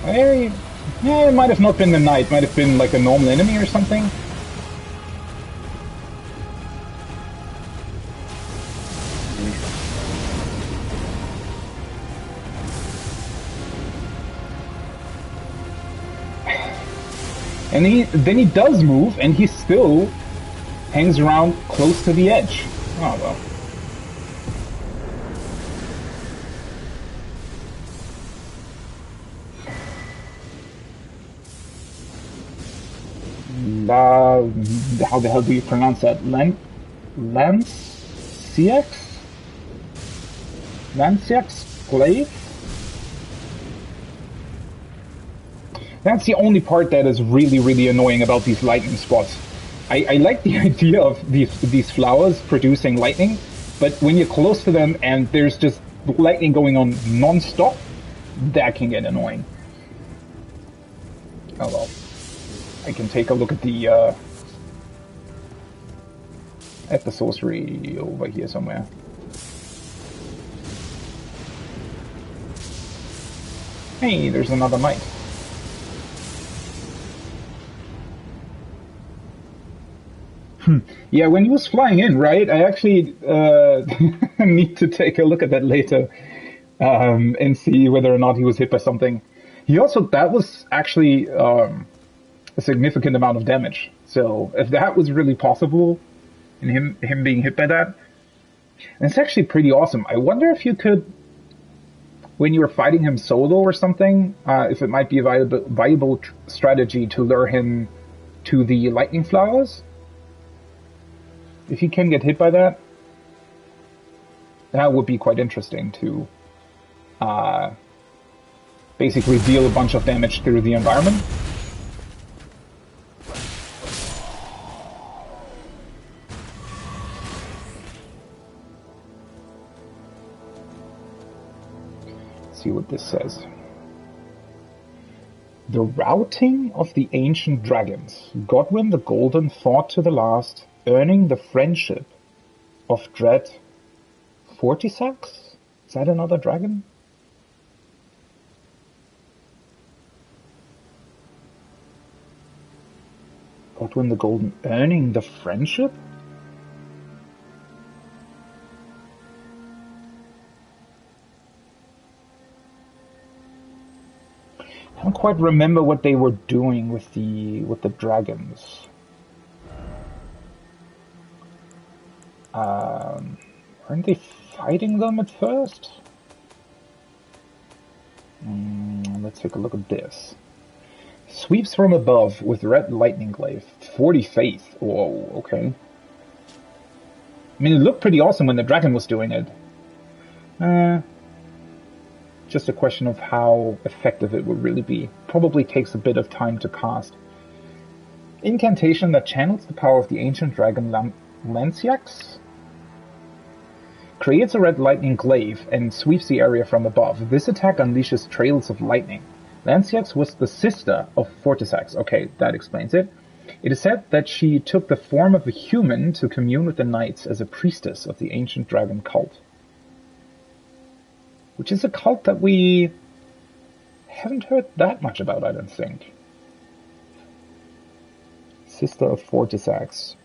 Yeah, it might have not been the knight, might have been like a normal enemy or something. And then he does move, and he still hangs around close to the edge. Oh well. How the hell do you pronounce that? Lanciax Glaive? That's the only part that is really, really annoying about these lightning spots. I like the idea of these flowers producing lightning, but when you're close to them and there's just lightning going on non-stop, that can get annoying. Oh well. I can take a look at the sorcery over here somewhere. Hey, there's another knight. Yeah, when he was flying in, right? I actually need to take a look at that later and see whether or not he was hit by something. That was actually a significant amount of damage. So if that was really possible, and him being hit by that, it's actually pretty awesome. I wonder if you could, when you were fighting him solo or something, if it might be a viable strategy to lure him to the lightning flowers. If he can get hit by that, that would be quite interesting to basically deal a bunch of damage through the environment. Let's see what this says. The routing of the ancient dragons. Godwyn the Golden fought to the last, earning the friendship of dread Fortisax? Is that another dragon? Godwyn the Golden earning the friendship? I don't quite remember what they were doing with the dragons. Weren't they fighting them at first? Let's take a look at this. Sweeps from above with red lightning glaive. 40 faith. Whoa, okay. mean, it looked pretty awesome when the dragon was doing it. Just a question of how effective it would really be. Probably takes a bit of time to cast. Incantation that channels the power of the ancient dragon Lanciax. Creates a red lightning glaive and sweeps the area from above. This attack unleashes trails of lightning. Lanciax was the sister of Fortisax. Okay, that explains it. It is said that she took the form of a human to commune with the knights as a priestess of the ancient dragon cult. Which is a cult that we haven't heard that much about, I don't think. Sister of Fortisax.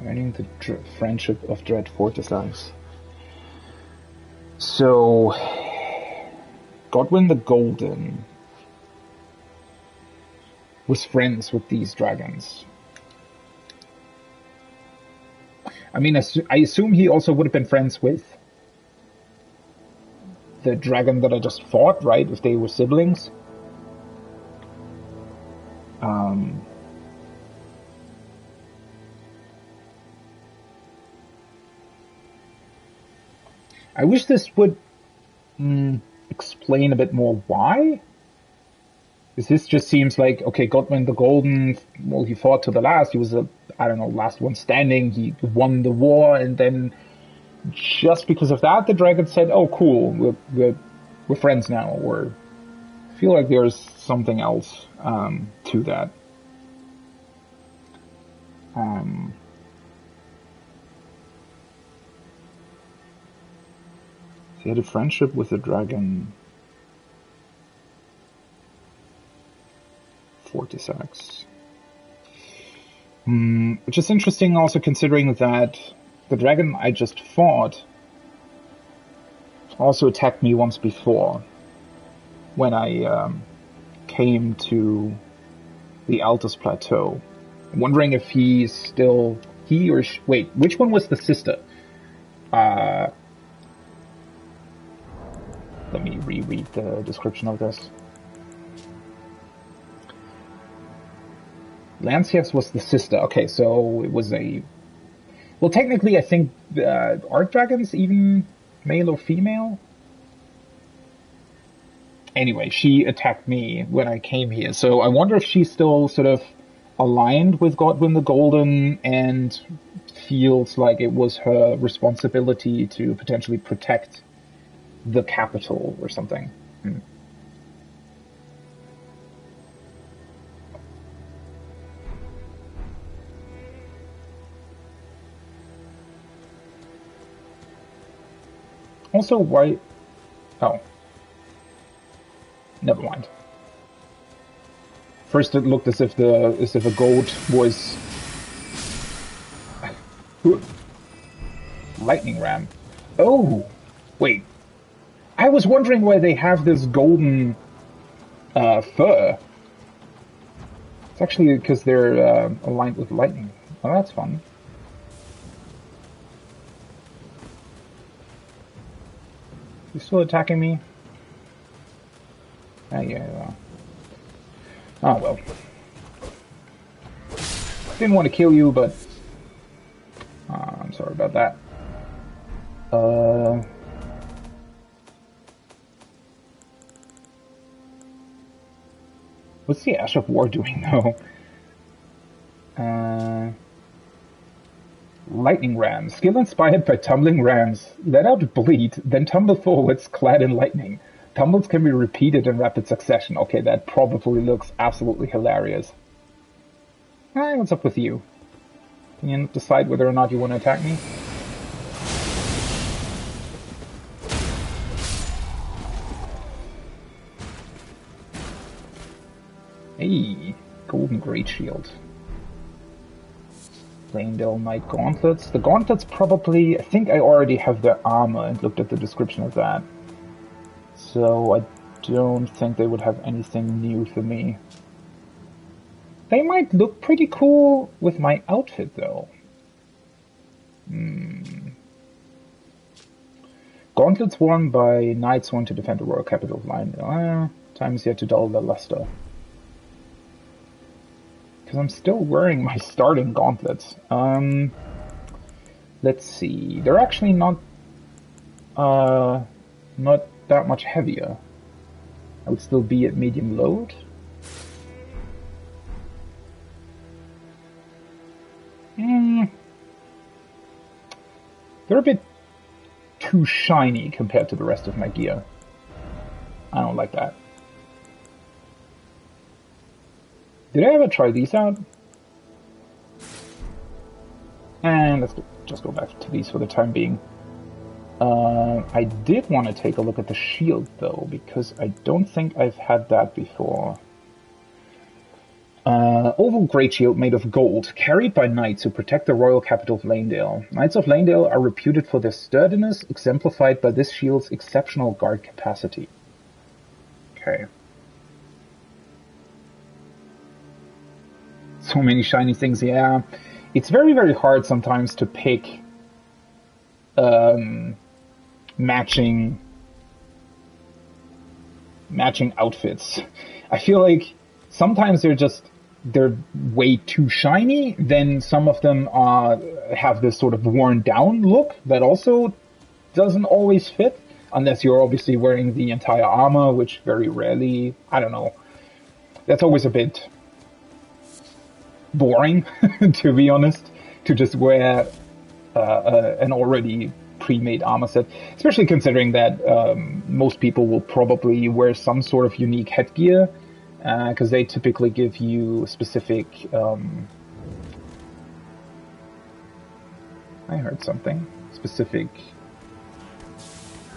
Earning the friendship of Dread Fortisax. So, Godwyn the Golden was friends with these dragons. I mean, I assume he also would have been friends with the dragon that I just fought, right? If they were siblings. I wish this would explain a bit more why. Because this just seems like, okay, Godwyn the Golden, well, he fought to the last. He was last one standing. He won the war, and then just because of that, the dragon said, "Oh, cool, we're friends now." Or I feel like there's something else to that. He had a friendship with the dragon Fortisax. Which is interesting also considering that the dragon I just fought also attacked me once before when I came to the Altus Plateau. I'm wondering if he or she, wait, which one was the sister? Let me reread the description of this. Lanciax was the sister. Okay, so it was a... Well, technically, I think are dragons even male or female? Anyway, she attacked me when I came here. So I wonder if she's still sort of aligned with Godwyn the Golden and feels like it was her responsibility to potentially protect the capital or something. Also, why... Oh. Never mind. First it looked as if a goat was... Lightning ram. Oh! Wait. I was wondering why they have this golden fur. It's actually because they're aligned with lightning. Oh, that's fun. You still attacking me? Oh, yeah. Oh, well. Didn't want to kill you, but... I'm sorry about that. What's the Ash of War doing, though? Lightning Ram. Skill inspired by tumbling rams. Let out bleed, then tumble forwards clad in lightning. Tumbles can be repeated in rapid succession. Okay, that probably looks absolutely hilarious. Alright, what's up with you? Can you decide whether or not you want to attack me? Hey, golden great shield. Leyndell Knight gauntlets. The gauntlets probably... I think I already have their armor and looked at the description of that. So I don't think they would have anything new for me. They might look pretty cool with my outfit, though. Gauntlets worn by knights want to defend the royal capital of Leyndell. Time is yet to dull the luster. Because I'm still wearing my starting gauntlets. Let's see. They're actually not that much heavier. I would still be at medium load. They're a bit too shiny compared to the rest of my gear. I don't like that. Did I ever try these out? And let's just go back to these for the time being. I did want to take a look at the shield, though, because I don't think I've had that before. Oval great shield made of gold, carried by knights who protect the royal capital of Leyndell. Knights of Leyndell are reputed for their sturdiness, exemplified by this shield's exceptional guard capacity. Okay. So many shiny things, yeah. It's very, very hard sometimes to pick matching outfits. I feel like sometimes they're way too shiny, then some of them have this sort of worn down look that also doesn't always fit, unless you're obviously wearing the entire armor, which very rarely, I don't know. That's always a bit boring, to be honest, to just wear an already pre-made armor set, especially considering that most people will probably wear some sort of unique headgear, because they typically give you specific... I heard something. Specific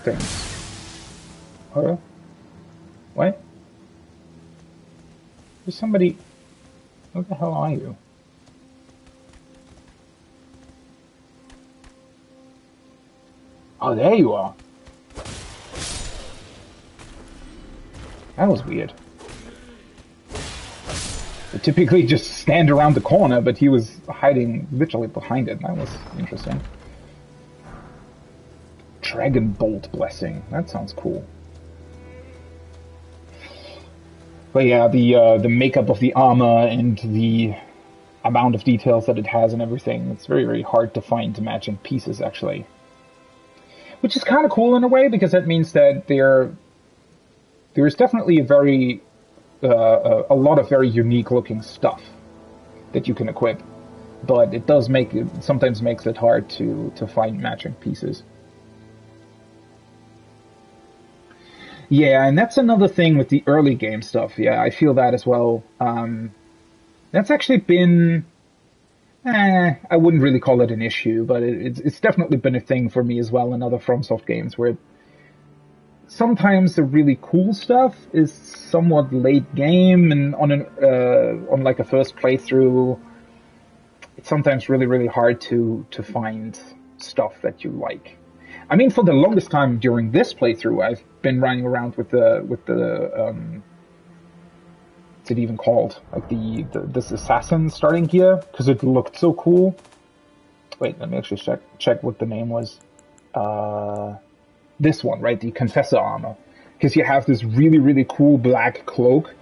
things. Hello? What? There's somebody... Where the hell are you? Oh, there you are. That was weird. They typically just stand around the corner, but he was hiding literally behind it. That was interesting. Dragon Bolt Blessing. That sounds cool. But yeah, the makeup of the armor and the amount of details that it has and everything, it's very, very hard to find matching pieces, actually. Which is kind of cool in a way, because that means that there's definitely a lot of very unique looking stuff that you can equip. But it does sometimes makes it hard to find matching pieces. Yeah, and that's another thing with the early game stuff. Yeah, I feel that as well. That's actually been... I wouldn't really call it an issue, but it's definitely been a thing for me as well in other FromSoft games, where sometimes the really cool stuff is somewhat late game, and on like a first playthrough, it's sometimes really, really hard to find stuff that you like. I mean, for the longest time during this playthrough, I've been running around with the what's it even called? Like this assassin starting gear, because it looked so cool. Wait, let me actually check what the name was. This one, right? The Confessor armor. Because you have this really, really cool black cloak.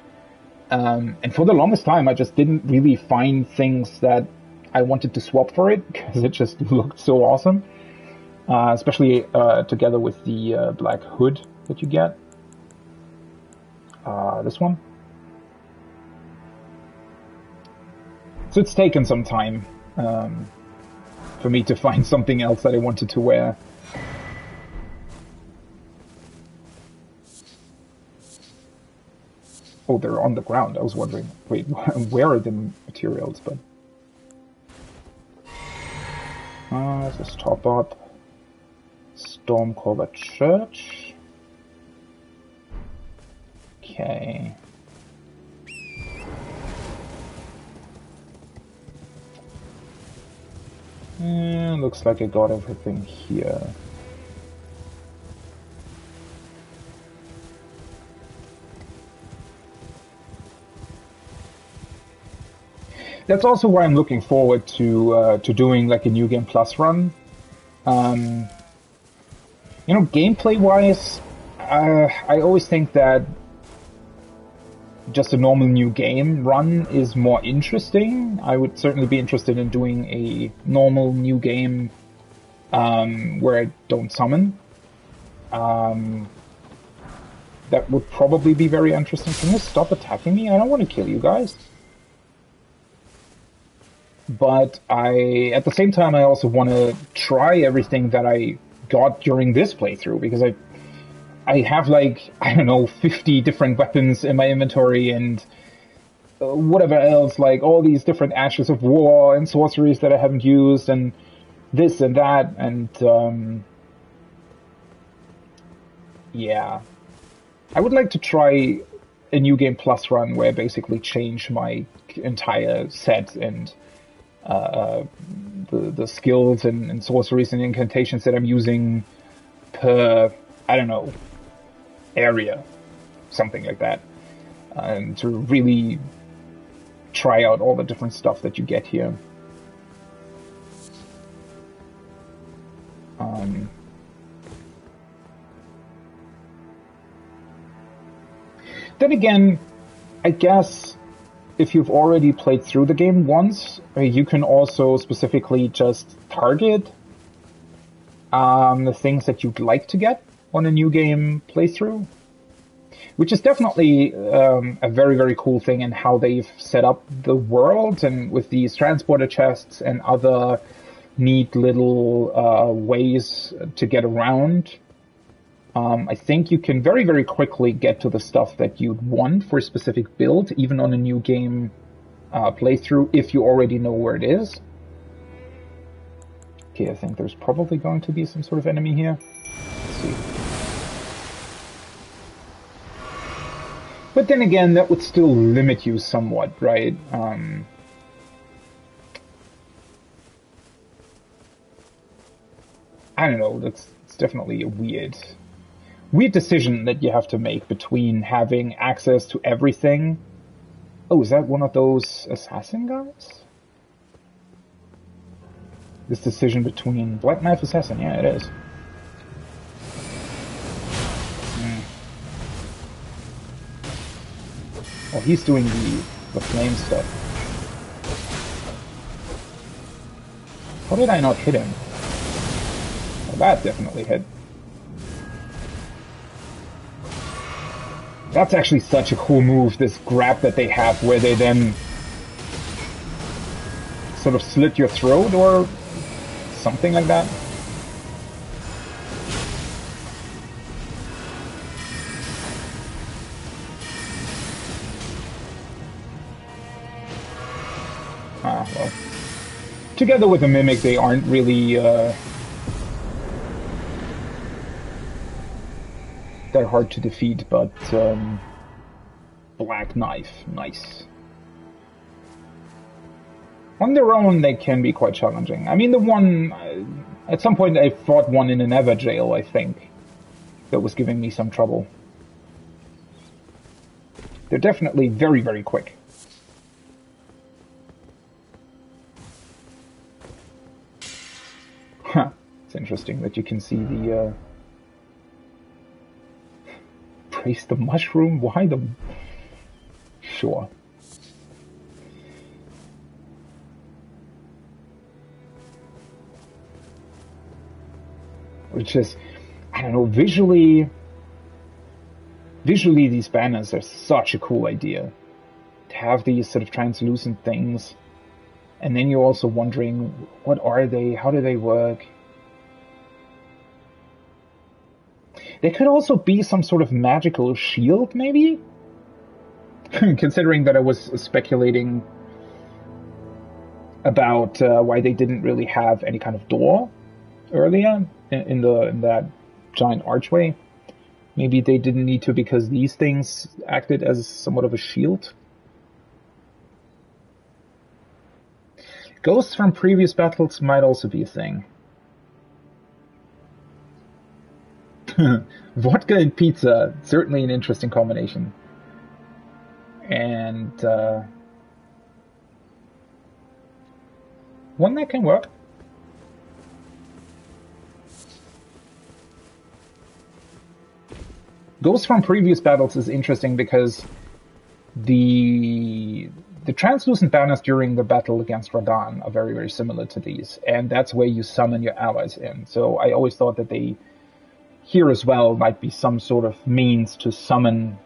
And for the longest time, I just didn't really find things that I wanted to swap for it, because it just looked so awesome. Especially together with the black hood that you get. This one. So it's taken some time for me to find something else that I wanted to wear. Oh, they're on the ground. I was wondering, wait, where are the materials? But let's just top up. Stormcaller Church. Okay. Looks like I got everything here. That's also why I'm looking forward to doing like a New Game Plus run. You know, gameplay-wise, I always think that just a normal new game run is more interesting. I would certainly be interested in doing a normal new game where I don't summon. That would probably be very interesting. Can you stop attacking me? I don't want to kill you guys. But at the same time, I also want to try everything that I got during this playthrough, because I have like, I don't know, 50 different weapons in my inventory and whatever else, like all these different ashes of war and sorceries that I haven't used and this and that, and yeah. I would like to try a New Game Plus run where I basically change my entire set and the skills and sorceries and incantations that I'm using per, I don't know, area, something like that, and to really try out all the different stuff that you get here. Then again, I guess if you've already played through the game once, you can also specifically just target the things that you'd like to get on a new game playthrough, which is definitely a very, very cool thing in how they've set up the world, and with these transporter chests and other neat little ways to get around. I think you can very, very quickly get to the stuff that you'd want for a specific build, even on a new game playthrough, if you already know where it is. Okay, I think there's probably going to be some sort of enemy here. Let's see. But then again, that would still limit you somewhat, right? I don't know, it's definitely a weird decision that you have to make between having access to everything. Oh, is that one of those assassin guys? This decision between Black Knife Assassin, yeah, it is. Well, he's doing the flame stuff. How did I not hit him? Well, that definitely hit. That's actually such a cool move, this grab that they have, where they then sort of slit your throat or something like that. Ah, well. Together with the Mimic, they aren't really that hard to defeat, but Black Knife, nice. On their own, they can be quite challenging. I mean, the one, at some point I fought one in an Ever jail, I think, that was giving me some trouble. They're definitely very, very quick. Huh. It's interesting that you can see the, Praise the mushroom? Why the... Sure. Which is, I don't know, visually these banners are such a cool idea. To have these sort of translucent things. And then you're also wondering, what are they? How do they work? They could also be some sort of magical shield, maybe? Considering that I was speculating about why they didn't really have any kind of door earlier in that giant archway. Maybe they didn't need to because these things acted as somewhat of a shield. Ghosts from previous battles might also be a thing. Vodka and pizza, certainly an interesting combination. And one that can work. Ghosts from previous battles is interesting because The translucent banners during the battle against Radahn are very, very similar to these, and that's where you summon your allies in. So I always thought that they here as well might be some sort of means to summon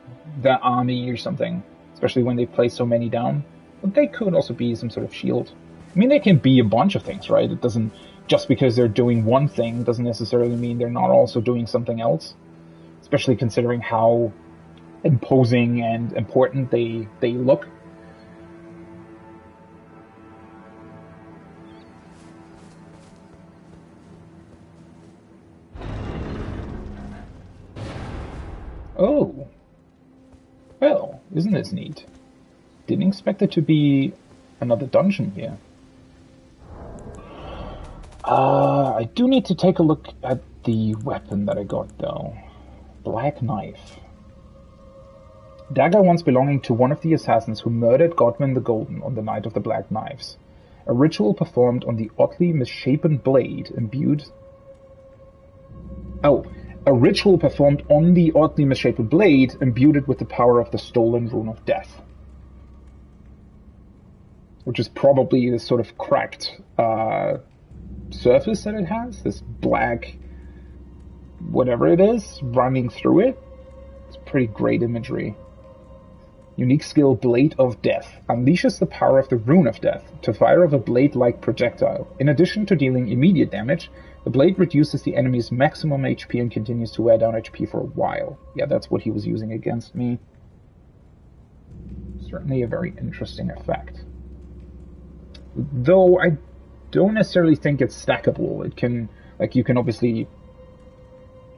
the army or something, especially when they place so many down. But they could also be some sort of shield. I mean, they can be a bunch of things, right? It doesn't, just because they're doing one thing doesn't necessarily mean they're not also doing something else, especially considering how imposing and important they look. Oh. Well, isn't this neat? Didn't expect there to be another dungeon here. I do need to take a look at the weapon that I got, though. Black Knife. Dagger once belonging to one of the assassins who murdered Godwin the Golden on the Night of the Black Knives. A ritual performed on the oddly misshapen blade imbued... Oh, a ritual performed on the oddly misshapen blade imbued it with the power of the stolen Rune of Death. Which is probably this sort of cracked surface that it has, this black whatever it is running through it. It's pretty great imagery. Unique skill, Blade of Death, unleashes the power of the Rune of Death to fire of a blade-like projectile. In addition to dealing immediate damage, the blade reduces the enemy's maximum HP and continues to wear down HP for a while. Yeah, that's what he was using against me. Certainly a very interesting effect. Though I don't necessarily think it's stackable. It can, like, you can obviously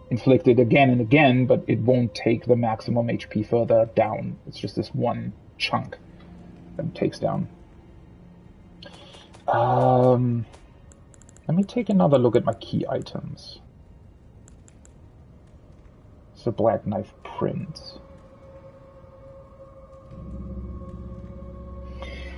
inflict it again and again, but it won't take the maximum HP further down. It's just this one chunk that it takes down. Let me take another look at my key items. It's a Black Knife print.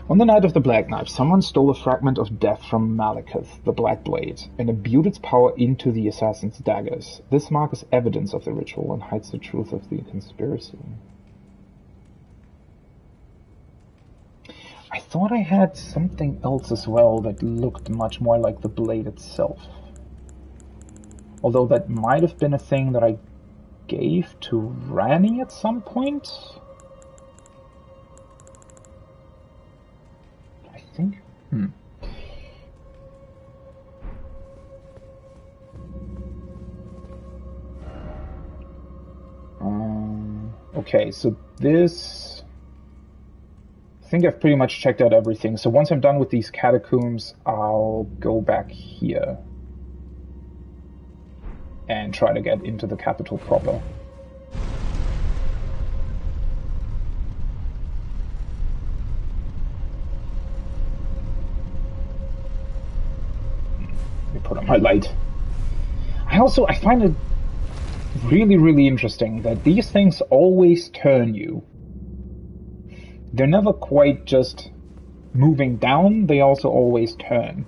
On the Night of the Black Knife, someone stole a fragment of death from Malekith, the Black Blade, and imbued its power into the assassin's daggers. This mark is evidence of the ritual and hides the truth of the conspiracy. I thought I had something else as well that looked much more like the blade itself. Although that might have been a thing that I gave to Ranni at some point. I think. Okay, so this... I think I've pretty much checked out everything. So once I'm done with these catacombs, I'll go back here and try to get into the capital proper. Let me put on my light. I find it really, really interesting that these things always turn you. They're never quite just moving down, they also always turn.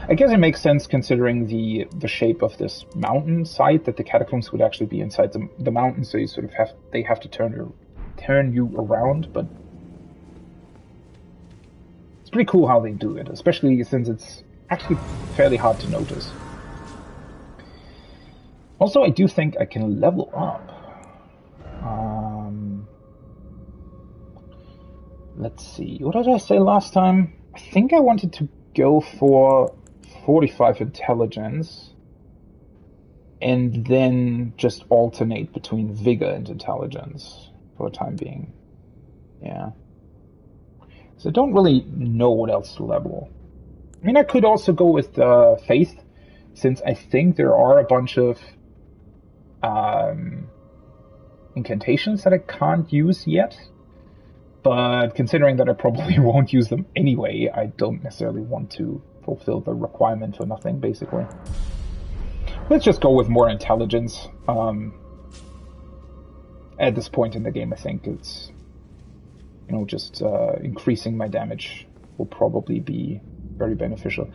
I guess it makes sense considering the shape of this mountain site, that the catacombs would actually be inside the mountain, so you sort of have to turn you around, but it's pretty cool how they do it, especially since it's actually fairly hard to notice. Also, I do think I can level up. Let's see, what did I say last time? I think I wanted to go for 45 intelligence and then just alternate between vigor and intelligence for the time being. Yeah. So I don't really know what else to level. I mean, I could also go with faith, since I think there are a bunch of incantations that I can't use yet. But considering that I probably won't use them anyway, I don't necessarily want to fulfill the requirement for nothing, basically. Let's just go with more intelligence. At this point in the game, I think it's, just increasing my damage will probably be very beneficial.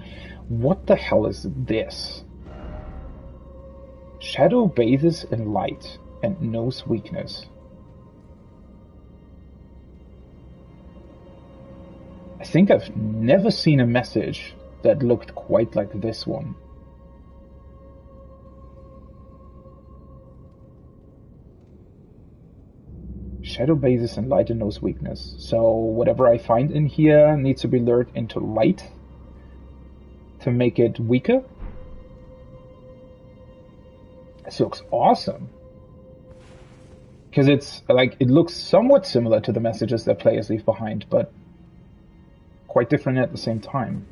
What the hell is this? Shadow bathes in light and knows weakness. I think I've never seen a message that looked quite like this one. Shadow bases and light in those weakness. So whatever I find in here needs to be lured into light to make it weaker. This looks awesome. Because it's like, it looks somewhat similar to the messages that players leave behind, but quite different at the same time.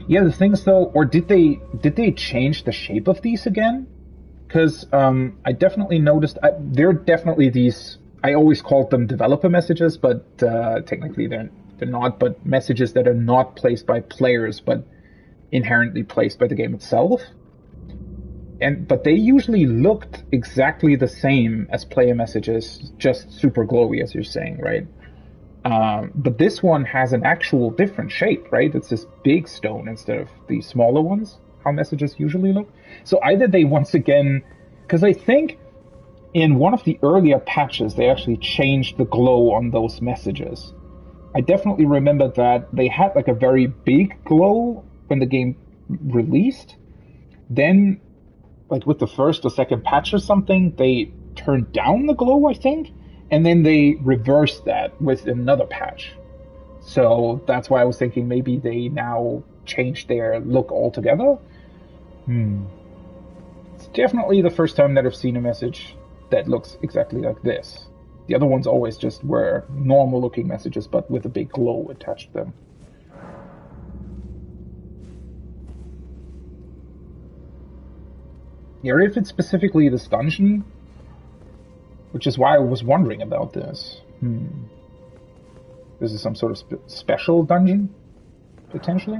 Yeah, the things though, or did they change the shape of these again? Because I definitely noticed there are definitely these. I always called them developer messages, but technically they're not. But messages that are not placed by players, but inherently placed by the game itself. But they usually looked exactly the same as player messages, just super glowy, as you're saying, right? But this one has an actual different shape, right? It's this big stone instead of the smaller ones, how messages usually look. So either they once again, because I think in one of the earlier patches, they actually changed the glow on those messages. I definitely remember that they had like a very big glow when the game released. Then, like with the first or second patch or something, they turned down the glow, I think. And then they reversed that with another patch. So that's why I was thinking maybe they now changed their look altogether. It's definitely the first time that I've seen a message that looks exactly like this. The other ones always just were normal looking messages, but with a big glow attached to them. Yeah, if it's specifically this dungeon, which is why I was wondering about this. This is some sort of special dungeon, potentially?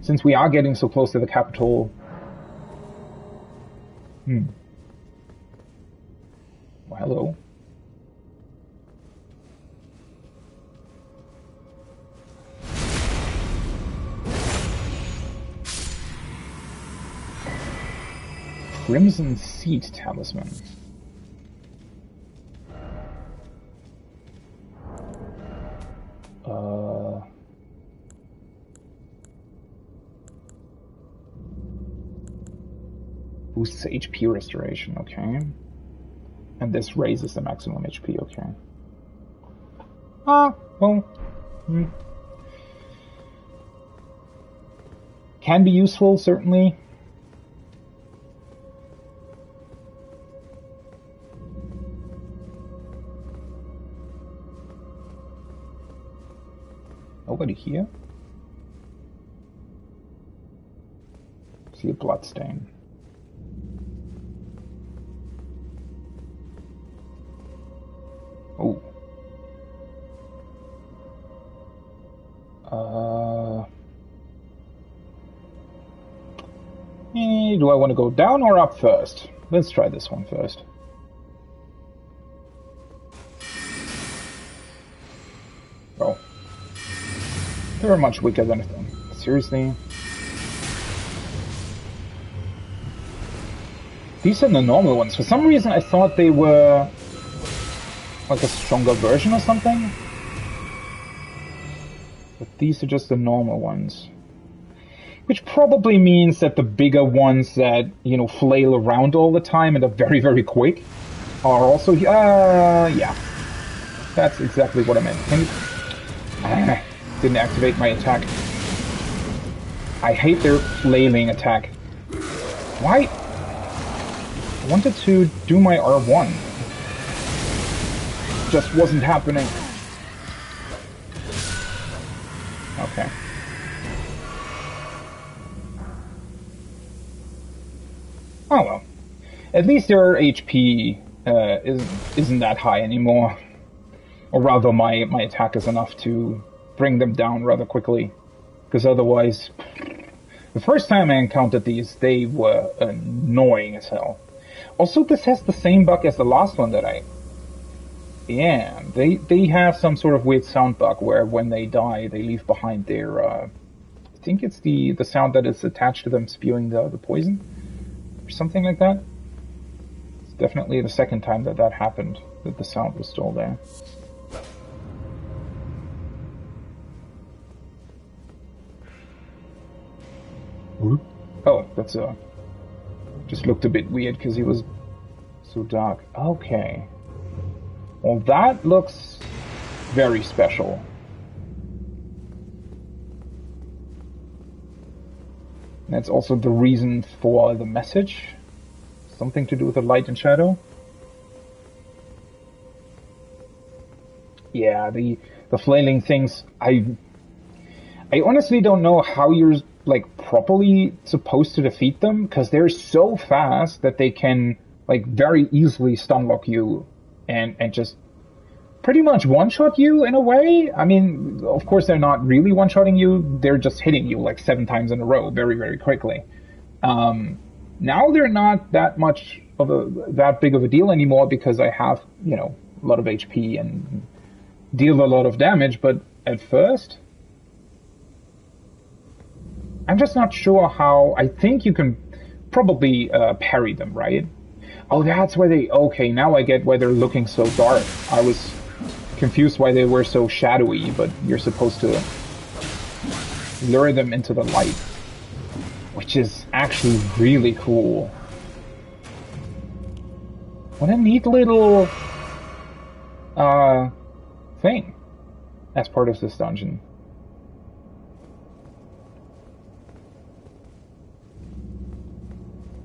Since we are getting so close to the capital. Well, hello. Crimson Seed Talisman. Boosts HP restoration, okay. And this raises the maximum HP, okay. Well. Can be useful, certainly. Nobody here? See a bloodstain. Oh. Do I want to go down or up first? Let's try this one first. Oh. They were much weaker than anything. Seriously? These are the normal ones. For some reason I thought they were like a stronger version or something. But these are just the normal ones. Which probably means that the bigger ones that, you know, flail around all the time and are very, very quick are also... yeah. That's exactly what I meant. Didn't activate my attack. I hate their flailing attack. Why? I wanted to do my R1. Just wasn't happening. Okay. Oh well. At least their HP isn't that high anymore. Or rather, my attack is enough to bring them down rather quickly. Because otherwise, the first time I encountered these, they were annoying as hell. Also, this has the same bug as the last one that I... Yeah, they have some sort of weird sound bug where when they die, they leave behind their... I think it's the sound that is attached to them spewing the poison. or something like that. It's definitely the second time that that happened, that the sound was still there. Oh, that's just looked a bit weird because he was so dark. Okay. Well, that looks very special. That's also the reason for the message. Something to do with the light and shadow. Yeah, the flailing things, I honestly don't know how you're like properly supposed to defeat them, because they're so fast that they can like very easily stun lock you and just pretty much one-shot you in a way. I mean, of course they're not really one-shotting you, they're just hitting you like 7 times in a row very, very quickly. Now they're not that much of that big of a deal anymore because I have, you know, a lot of HP and deal a lot of damage, but at first I'm just not sure how. I think you can probably parry them, right? Oh, that's why they... Okay, now I get why they're looking so dark. I was confused why they were so shadowy, but you're supposed to lure them into the light, which is actually really cool. What a neat little thing as part of this dungeon.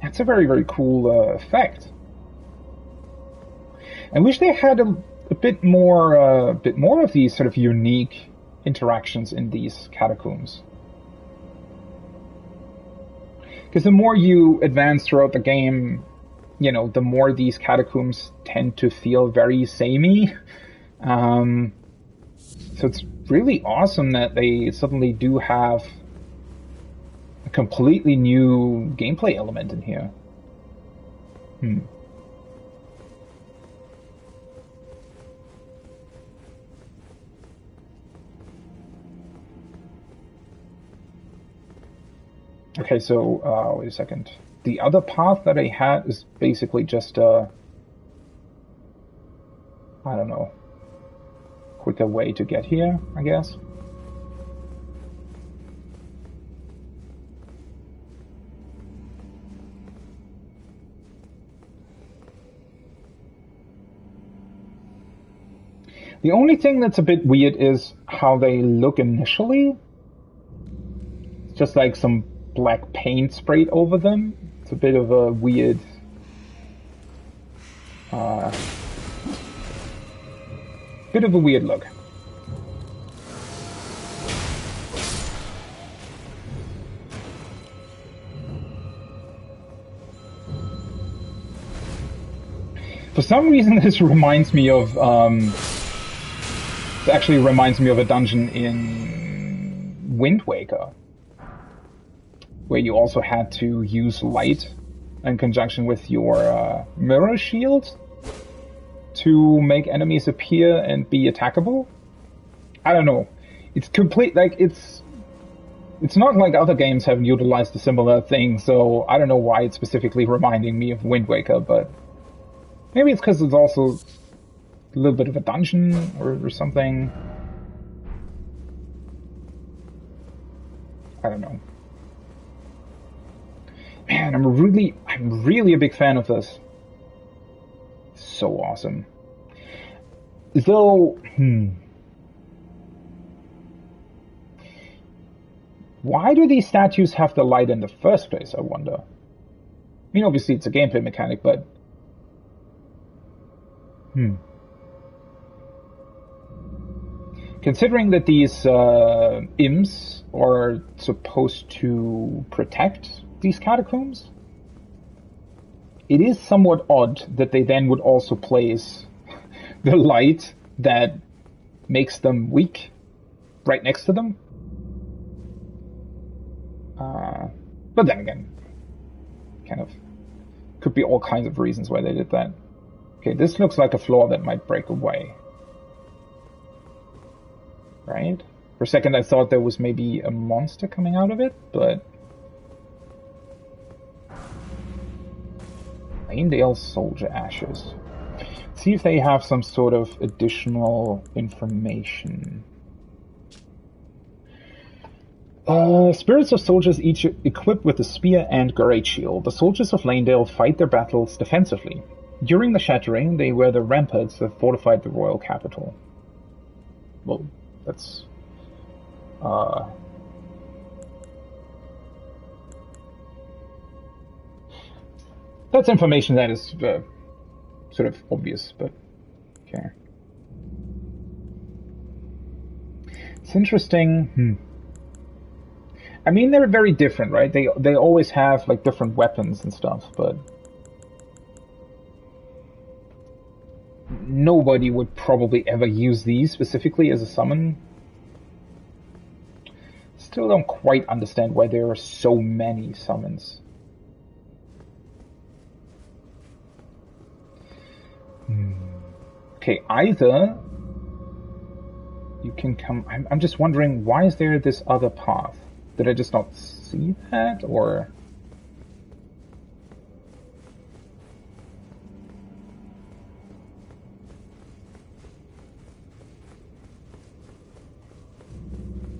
That's a very, very cool effect. I wish they had a bit more of these sort of unique interactions in these catacombs. Because the more you advance throughout the game, you know, the more these catacombs tend to feel very samey. So it's really awesome that they suddenly do have a completely new gameplay element in here. Okay, so, wait a second. The other path that I had is basically just, I don't know, quicker way to get here, I guess. The only thing that's a bit weird is how they look initially. It's just like some black paint sprayed over them. It's a bit of a weird... bit of a weird look. For some reason, this reminds me of... it actually reminds me of a dungeon in Wind Waker, where you also had to use light in conjunction with your mirror shield to make enemies appear and be attackable. I don't know. It's complete, like, it's not like other games have utilized a similar thing, so I don't know why it's specifically reminding me of Wind Waker, but maybe it's because it's also a little bit of a dungeon or something. I don't know. Man, I'm really a big fan of this. So awesome. Though, why do these statues have the light in the first place, I wonder? I mean, obviously it's a gameplay mechanic, but... Considering that these imps are supposed to protect these catacombs, it is somewhat odd that they then would also place the light that makes them weak right next to them. But then again, kind of could be all kinds of reasons why they did that. Okay, this looks like a floor that might break away. Right? For a second I thought there was maybe a monster coming out of it, but... Leyndell soldier ashes. See if they have some sort of additional information. Spirits of soldiers each equipped with a spear and great shield. The soldiers of Leyndell fight their battles defensively. During the shattering, they were the ramparts that fortified the royal capital. Well, that's... that's information that is sort of obvious, but okay. It's interesting. I mean, they're very different, right? They always have like different weapons and stuff, but nobody would probably ever use these specifically as a summon. Still don't quite understand why there are so many summons. Okay, either you can come... I'm just wondering, why is there this other path? Did I just not see that, or...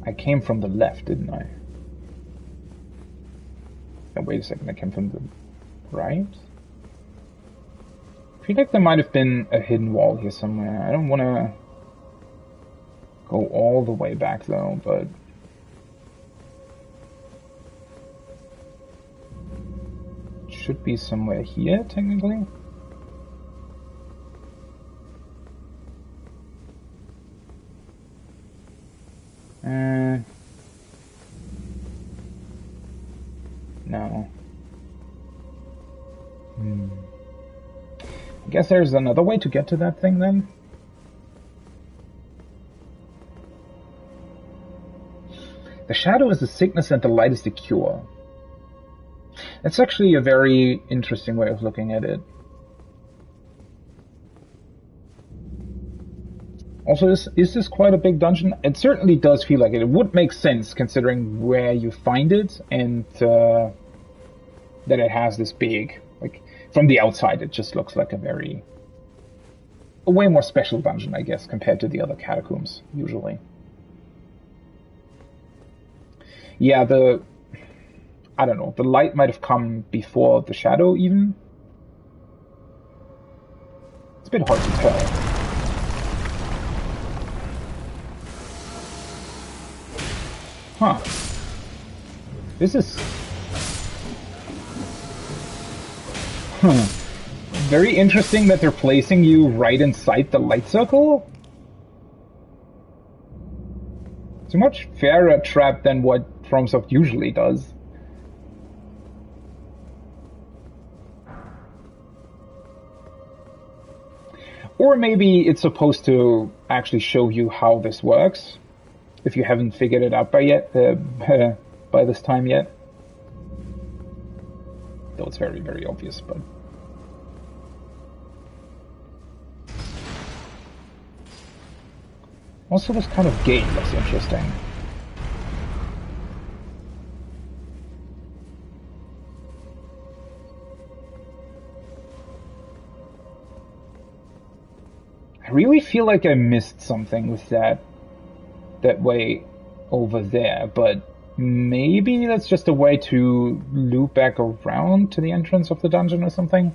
I came from the left, didn't I? Oh, wait a second, I came from the right? I feel like there might have been a hidden wall here somewhere. I don't want to go all the way back though, but... it should be somewhere here, technically. No. I guess there's another way to get to that thing then. The shadow is the sickness and the light is the cure. That's actually a very interesting way of looking at it. Also, is this quite a big dungeon? It certainly does feel like it. It would make sense considering where you find it and that it has this big... like, from the outside, it just looks like a way more special dungeon, I guess, compared to the other catacombs, usually. Yeah, I don't know, the light might have come before the shadow, even. It's a bit hard to tell. Huh. This is... very interesting that they're placing you right inside the light circle. It's a much fairer trap than what FromSoft usually does. Or maybe it's supposed to actually show you how this works, if you haven't figured it out by this time yet. Though it's very, very obvious, but... also, this kind of gate looks interesting. I really feel like I missed something with that way over there, but maybe that's just a way to loop back around to the entrance of the dungeon or something.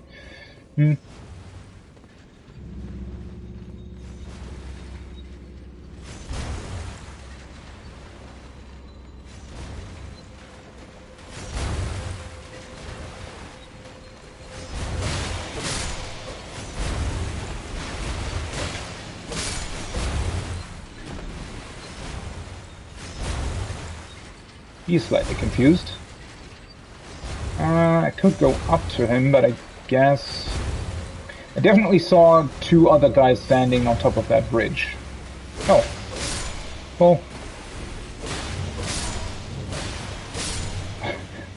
He's slightly confused. I could go up to him, but I guess... I definitely saw two other guys standing on top of that bridge. Oh. Well...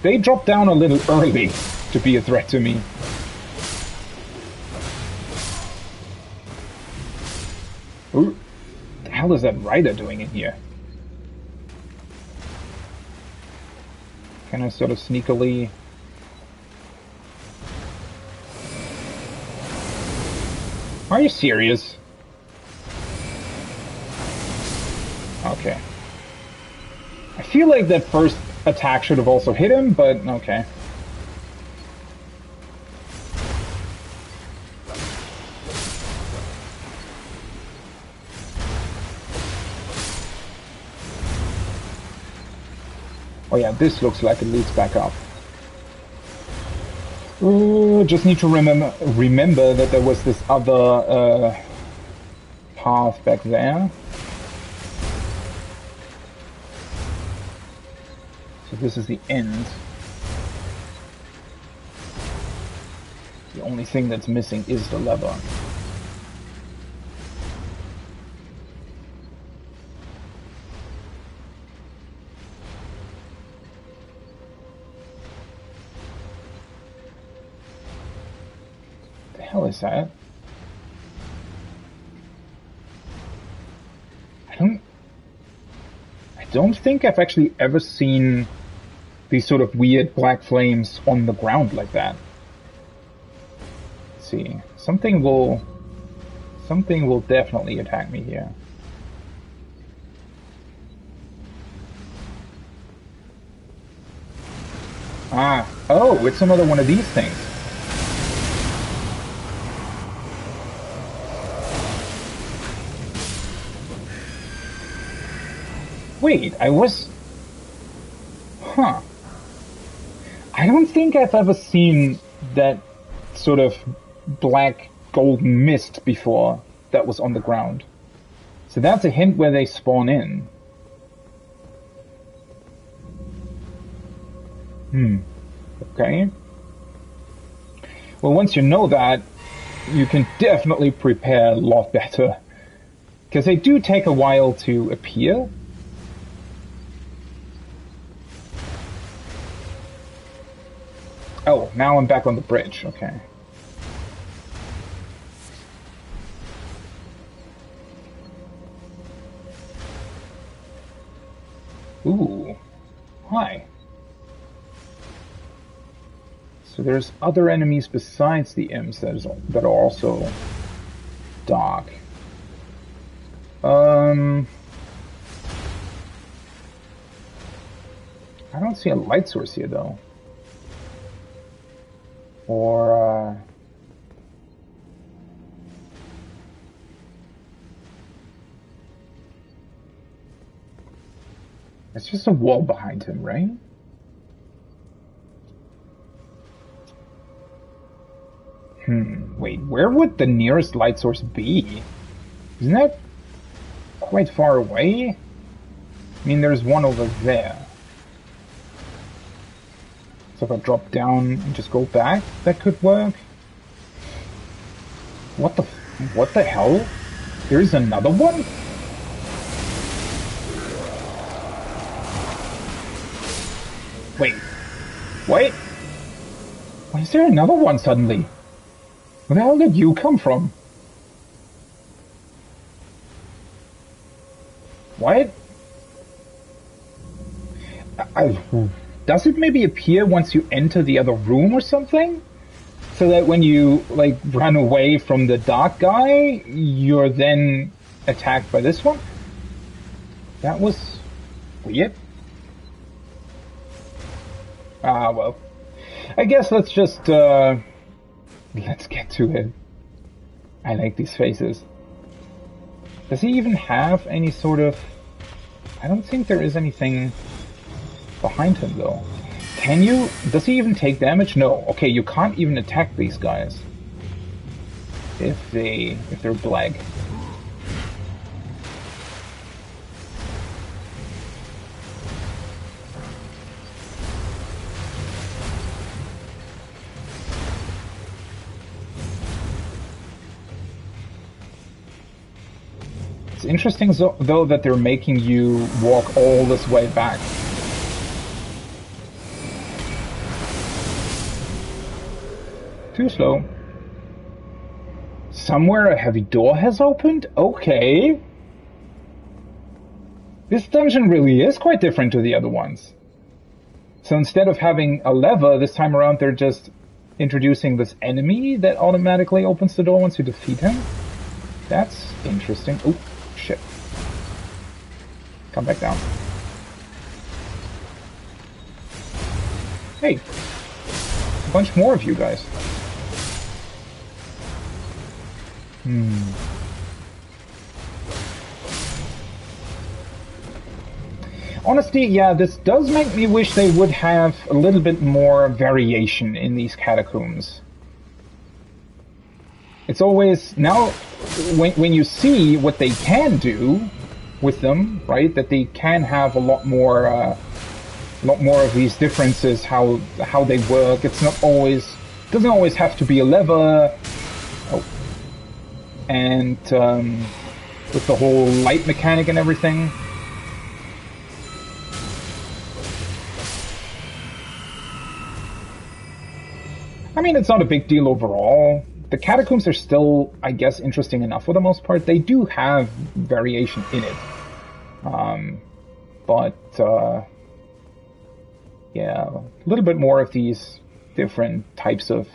they dropped down a little early to be a threat to me. Who the hell is that rider doing in here? Can I sort of sneakily... Are you serious? Okay. I feel like that first attack should have also hit him, but okay. Oh yeah, this looks like it leads back up. Just need to remember that there was this other path back there. So this is the end. The only thing that's missing is the lever. The hell is that? I don't think I've actually ever seen these sort of weird black flames on the ground like that. Let's see. Something will definitely attack me here. Oh, it's another one of these things. Wait, Huh. I don't think I've ever seen that sort of black golden mist before that was on the ground. So that's a hint where they spawn in. Okay. Well, once you know that, you can definitely prepare a lot better. Because they do take a while to appear. Oh, now I'm back on the bridge. Okay. Ooh. Hi. So there's other enemies besides the imps that are also dark. I don't see a light source here though. Or, it's just a wall behind him, right? Wait, where would the nearest light source be? Isn't that quite far away? I mean, there's one over there. So if I drop down and just go back, that could work. What the hell? There's another one? Wait. Wait. Why is there another one suddenly? Where the hell did you come from? What? Does it maybe appear once you enter the other room or something? So that when you, like, run away from the dark guy, you're then attacked by this one? That was weird. Well. I guess let's just, let's get to it. I like these faces. Does he even have any sort of... I don't think there is anything behind him, though. Can you... Does he even take damage? No. Okay, you can't even attack these guys. If they're black. It's interesting, though, that they're making you walk all this way back. Too slow. Somewhere a heavy door has opened? Okay. This dungeon really is quite different to the other ones. So instead of having a lever, this time around they're just introducing this enemy that automatically opens the door once you defeat him. That's interesting. Oh, shit. Come back down. Hey, a bunch more of you guys. Honestly, yeah, this does make me wish they would have a little bit more variation in these catacombs. It's always, now, when you see what they can do with them, right, that they can have a lot more of these differences, how they work. It's not always, doesn't always have to be a lever. Oh. And with the whole light mechanic and everything. I mean, it's not a big deal overall. The catacombs are still, I guess, interesting enough for the most part. They do have variation in it. Yeah, a little bit more of these different types of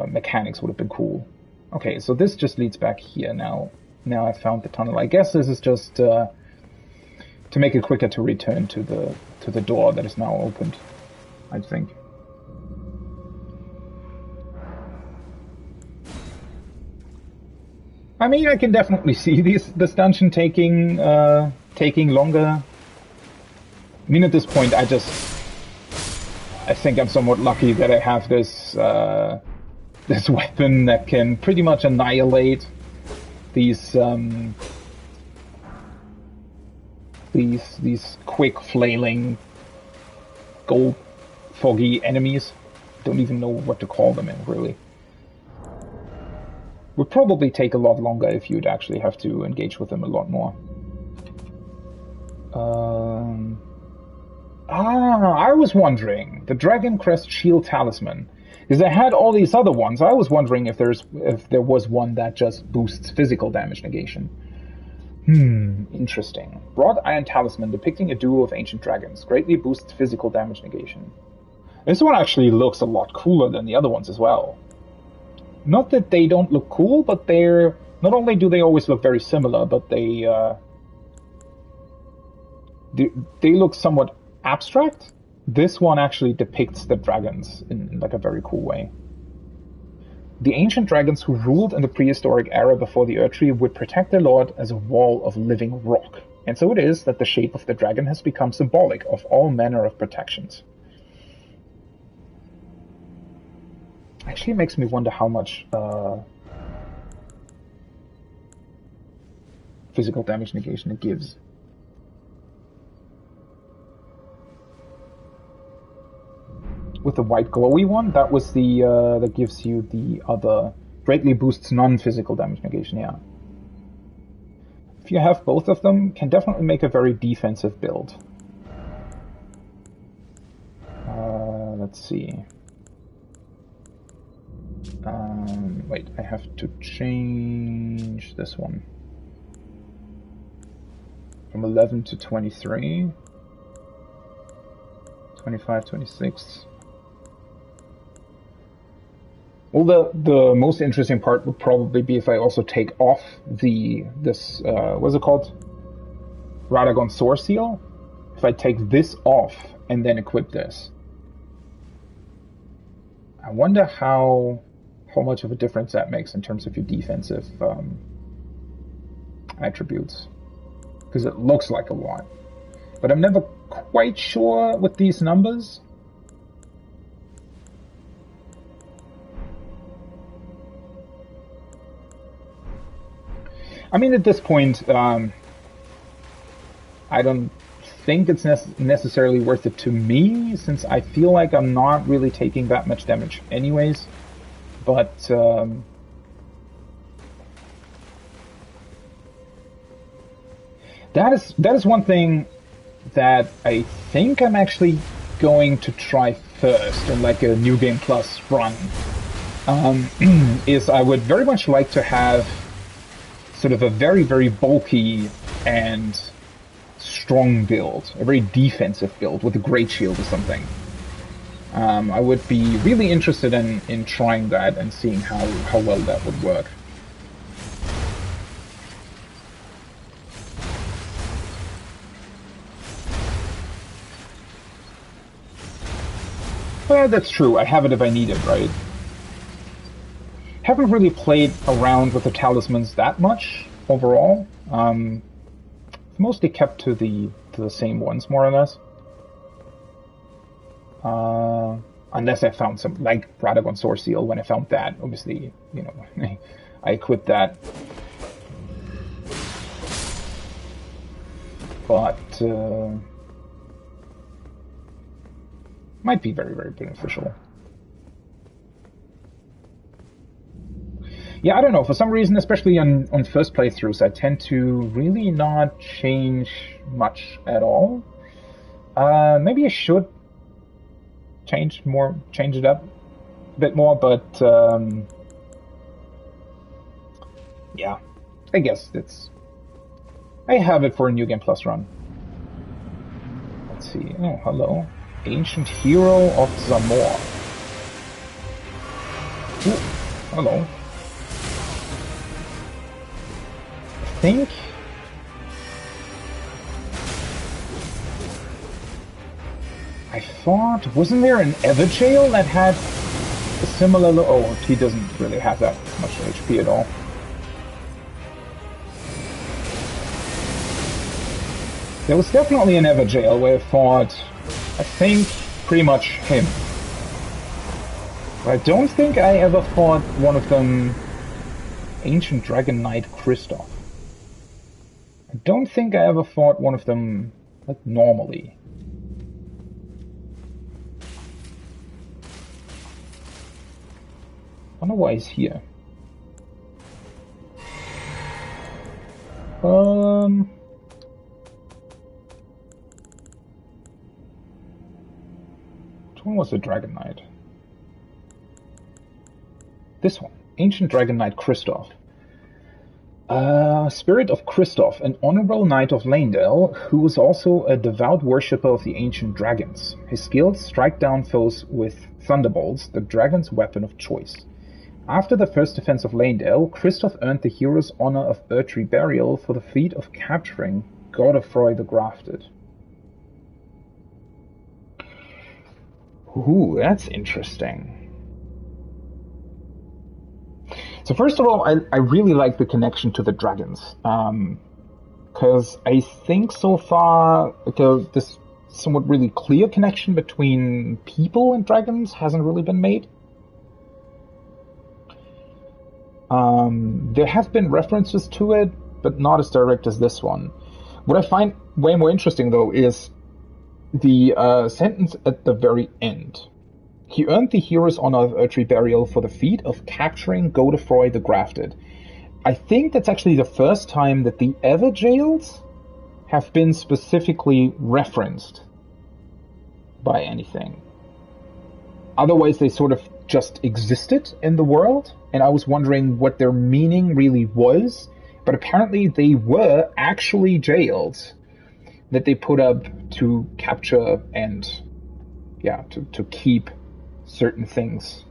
mechanics would have been cool. Okay, so this just leads back here now. Now I've found the tunnel. I guess this is just to make it quicker to return to the door that is now opened, I think. I mean, I can definitely see this dungeon taking longer. I mean, at this point, I think I'm somewhat lucky that I have this this weapon that can pretty much annihilate these quick flailing gold foggy enemies. Don't even know what to call them really. Would probably take a lot longer if you'd actually have to engage with them a lot more. I was wondering, the Dragon Crest Shield Talisman, because I had all these other ones. I was wondering if there was one that just boosts physical damage negation. Interesting. Broad Iron Talisman depicting a duo of ancient dragons. Greatly boosts physical damage negation. This one actually looks a lot cooler than the other ones as well. Not that they don't look cool, but they're... Not only do they always look very similar, but they look somewhat abstract. This one actually depicts the dragons in like a very cool way. The ancient dragons who ruled in the prehistoric era before the Erdtree would protect their lord as a wall of living rock. And so it is that the shape of the dragon has become symbolic of all manner of protections. Actually, it makes me wonder how much physical damage negation it gives. With the white glowy one, that was the that gives you the other greatly boosts non-physical damage negation. Yeah. If you have both of them, can definitely make a very defensive build. Let's see. Wait, I have to change this one from 11 to 23, 25, 26. Well, the most interesting part would probably be if I also take off this what's it called? Radagon Sword Seal. If I take this off and then equip this. I wonder how much of a difference that makes in terms of your defensive attributes. Because it looks like a lot. But I'm never quite sure with these numbers. I mean, at this point, I don't think it's necessarily worth it to me, since I feel like I'm not really taking that much damage anyways. But that is one thing that I think I'm actually going to try first in like a New Game Plus run. Is I would very much like to have sort of a very, very bulky and strong build, a very defensive build with a great shield or something. I would be really interested in trying that and seeing how well that would work. Well, that's true. I have it if I need it, right? Haven't really played around with the talismans that much overall. Mostly kept to the same ones, more or less. Unless I found some, like Radagon Sword Seal. When I found that, obviously, you know, I equipped that. But might be very, very beneficial. Yeah, I don't know. For some reason, especially on first playthroughs, I tend to really not change much at all. Maybe I should change it up a bit more, but yeah, I guess I have it for a New Game Plus run. Let's see. Oh, hello. Ancient Hero of Zamor. Ooh, hello. I think I thought, wasn't there an Everjail that had a similar oh, he doesn't really have that much HP at all. There was definitely an Everjail where I thought, I think pretty much him. But I don't think I ever fought one of them, Ancient Dragon Knight Kristoff. I don't think I ever fought one of them, like, normally. I wonder why he's here. Which one was the Dragon Knight? This one. Ancient Dragon Knight Kristoff. Spirit of Kristoff, an honorable knight of Leyndell, who was also a devout worshipper of the ancient dragons. His skills strike down foes with thunderbolts, the dragon's weapon of choice. After the first defense of Leyndell, Kristoff earned the hero's honor of Erdtree Burial for the feat of capturing Godofroy the Grafted. Ooh, that's interesting. So first of all, I really like the connection to the dragons, because I think so far this somewhat really clear connection between people and dragons hasn't really been made. There have been references to it, but not as direct as this one. What I find way more interesting, though, is the sentence at the very end. He earned the hero's honor of Erdtree Burial for the feat of capturing Godofroy the Grafted. I think that's actually the first time that the Everjails have been specifically referenced by anything. Otherwise, they sort of just existed in the world, and I was wondering what their meaning really was, but apparently they were actually jails that they put up to capture and, yeah, to keep certain things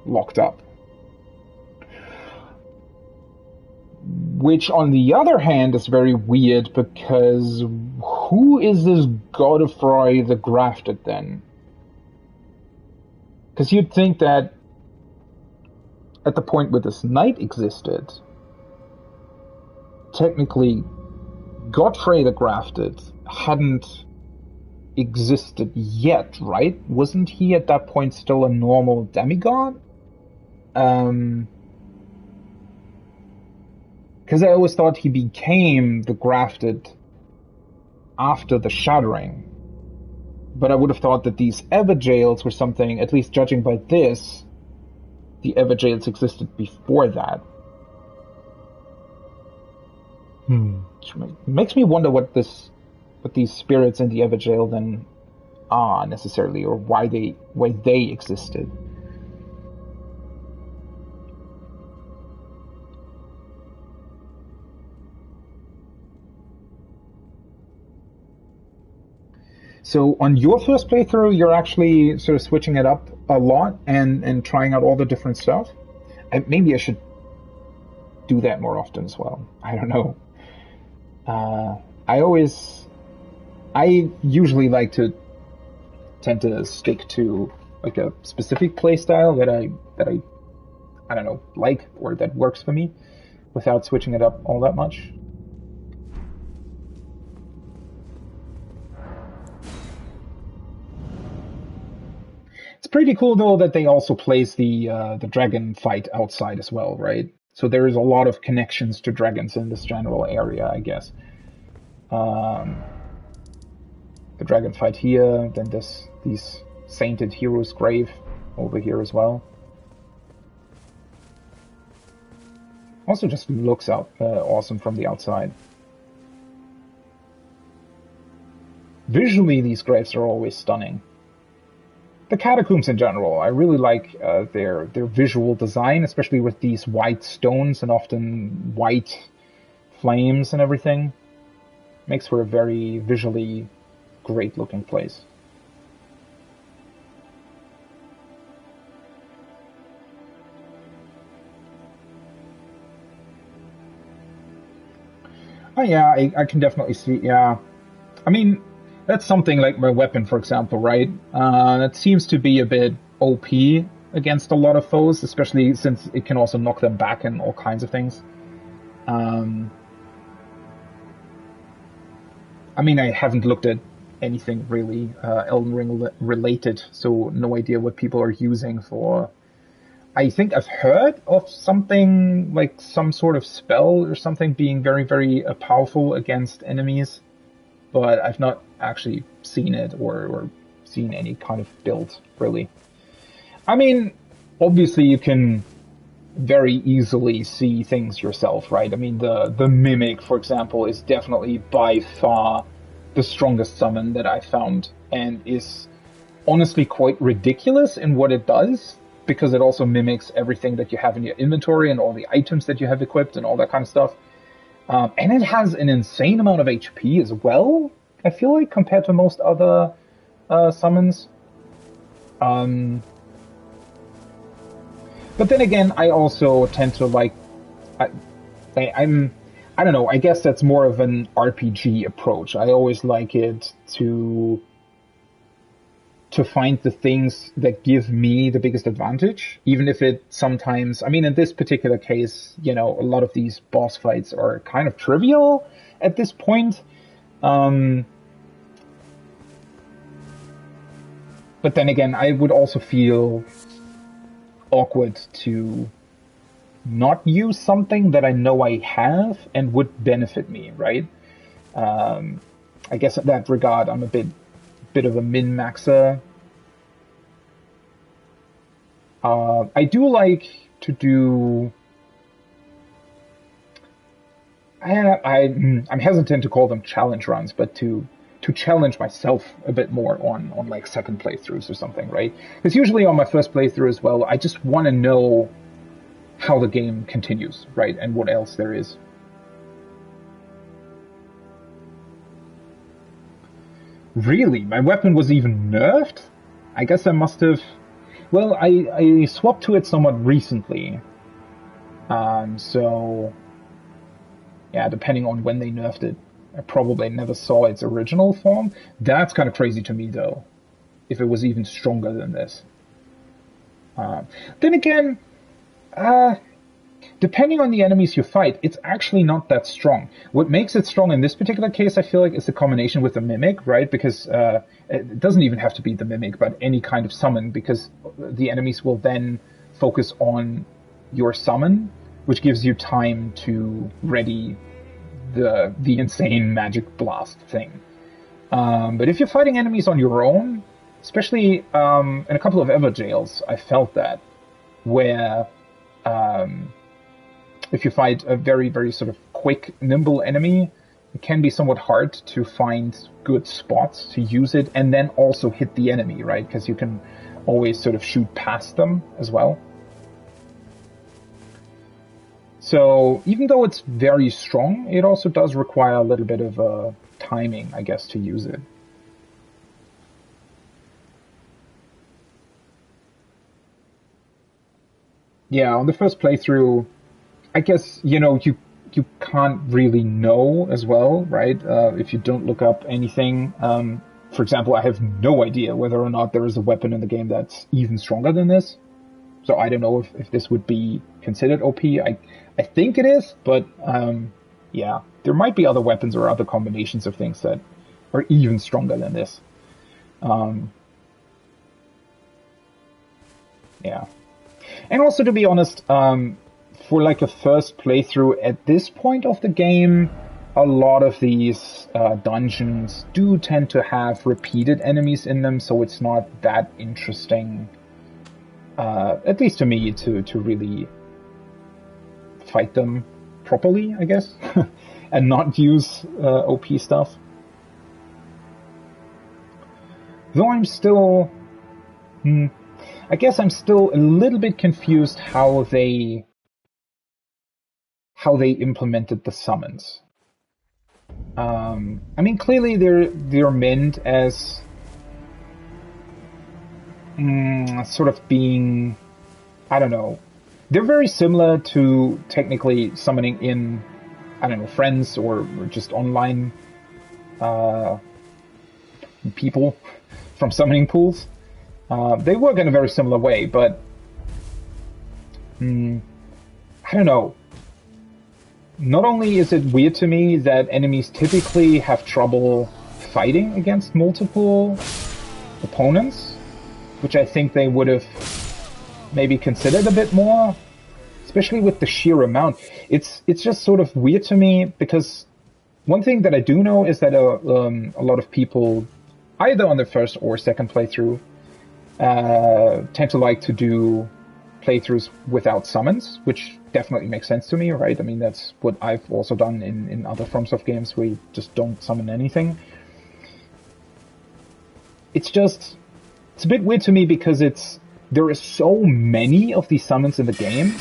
locked up. Which, on the other hand, is very weird, because who is this Godofroy the Grafted, then? Because you'd think that at the point where this knight existed, technically Godfrey the Grafted hadn't existed yet, right? Wasn't he at that point still a normal demigod? Because I always thought he became the Grafted after the Shattering. But I would have thought that these Everjails were something, at least judging by this, the Everjails existed before that. Which makes me wonder what these spirits in the Everjail then are necessarily, or why they existed. So on your first playthrough, you're actually sort of switching it up a lot and trying out all the different stuff. Maybe I should do that more often as well. I don't know. I usually tend to stick to like a specific play style that I don't know, like, or that works for me without switching it up all that much. It's pretty cool though that they also place the dragon fight outside as well, right? So there is a lot of connections to dragons in this general area, I guess. The dragon fight here, then these sainted heroes' grave over here as well. Also just looks awesome from the outside. Visually, these graves are always stunning. The catacombs in general, I really like their visual design, especially with these white stones and often white flames and everything. Makes for a very visually great looking place. Oh yeah, I can definitely see, yeah. I mean, that's something like my weapon, for example, right? That seems to be a bit OP against a lot of foes, especially since it can also knock them back and all kinds of things. I mean, I haven't looked at anything really Elden Ring related, so no idea what people are using for. I think I've heard of something like some sort of spell or something being very, very powerful against enemies, but I've not actually seen it or seen any kind of build, really. I mean, obviously you can very easily see things yourself, right? I mean, the Mimic, for example, is definitely by far the strongest summon that I found, and is honestly quite ridiculous in what it does, because it also mimics everything that you have in your inventory and all the items that you have equipped and all that kind of stuff. And it has an insane amount of HP as well, I feel like, compared to most other summons. But then again, I also tend to like... I don't know, I guess that's more of an RPG approach. I always like it to find the things that give me the biggest advantage, even if it sometimes, I mean, in this particular case, you know, a lot of these boss fights are kind of trivial at this point. But then again, I would also feel awkward to not use something that I know I have and would benefit me, right? I guess in that regard, I'm a bit of a min-maxer. I do like to do... I'm hesitant to call them challenge runs, but to challenge myself a bit more on like second playthroughs or something, right? Because usually on my first playthrough as well, I just want to know how the game continues, right? And what else there is. Really? My weapon was even nerfed? I guess I must have... Well, I swapped to it somewhat recently. So... Yeah, depending on when they nerfed it, I probably never saw its original form. That's kind of crazy to me, though. If it was even stronger than this. Then again... depending on the enemies you fight, it's actually not that strong. What makes it strong in this particular case, I feel like, is the combination with the Mimic, right? Because it doesn't even have to be the Mimic, but any kind of summon, because the enemies will then focus on your summon, which gives you time to ready the insane magic blast thing. But if you're fighting enemies on your own, especially in a couple of Ever Jails, I felt that, where... if you fight a very, very sort of quick, nimble enemy, it can be somewhat hard to find good spots to use it and then also hit the enemy, right? Because you can always sort of shoot past them as well. So even though it's very strong, it also does require a little bit of timing, I guess, to use it. Yeah, on the first playthrough, I guess, you can't really know as well, right? If you don't look up anything. For example, I have no idea whether or not there is a weapon in the game that's even stronger than this. So I don't know if this would be considered OP. I think it is, but yeah, there might be other weapons or other combinations of things that are even stronger than this. Yeah. And also, to be honest, for like a first playthrough at this point of the game, a lot of these dungeons do tend to have repeated enemies in them, so it's not that interesting, at least to me, to really fight them properly, I guess, and not use OP stuff. Though I'm still... I guess I'm still a little bit confused how they implemented the summons. I mean, clearly they're meant as sort of being, I don't know. They're very similar to technically summoning in, I don't know, friends or just online people from summoning pools. They work in a very similar way, but I don't know. Not only is it weird to me that enemies typically have trouble fighting against multiple opponents, which I think they would have maybe considered a bit more, especially with the sheer amount. It's just sort of weird to me, because one thing that I do know is that a lot of people, either on the first or second playthrough, tend to like to do playthroughs without summons, which definitely makes sense to me, right? I mean, that's what I've also done in other FromSoft games where you just don't summon anything. It's a bit weird to me because there are so many of these summons in the game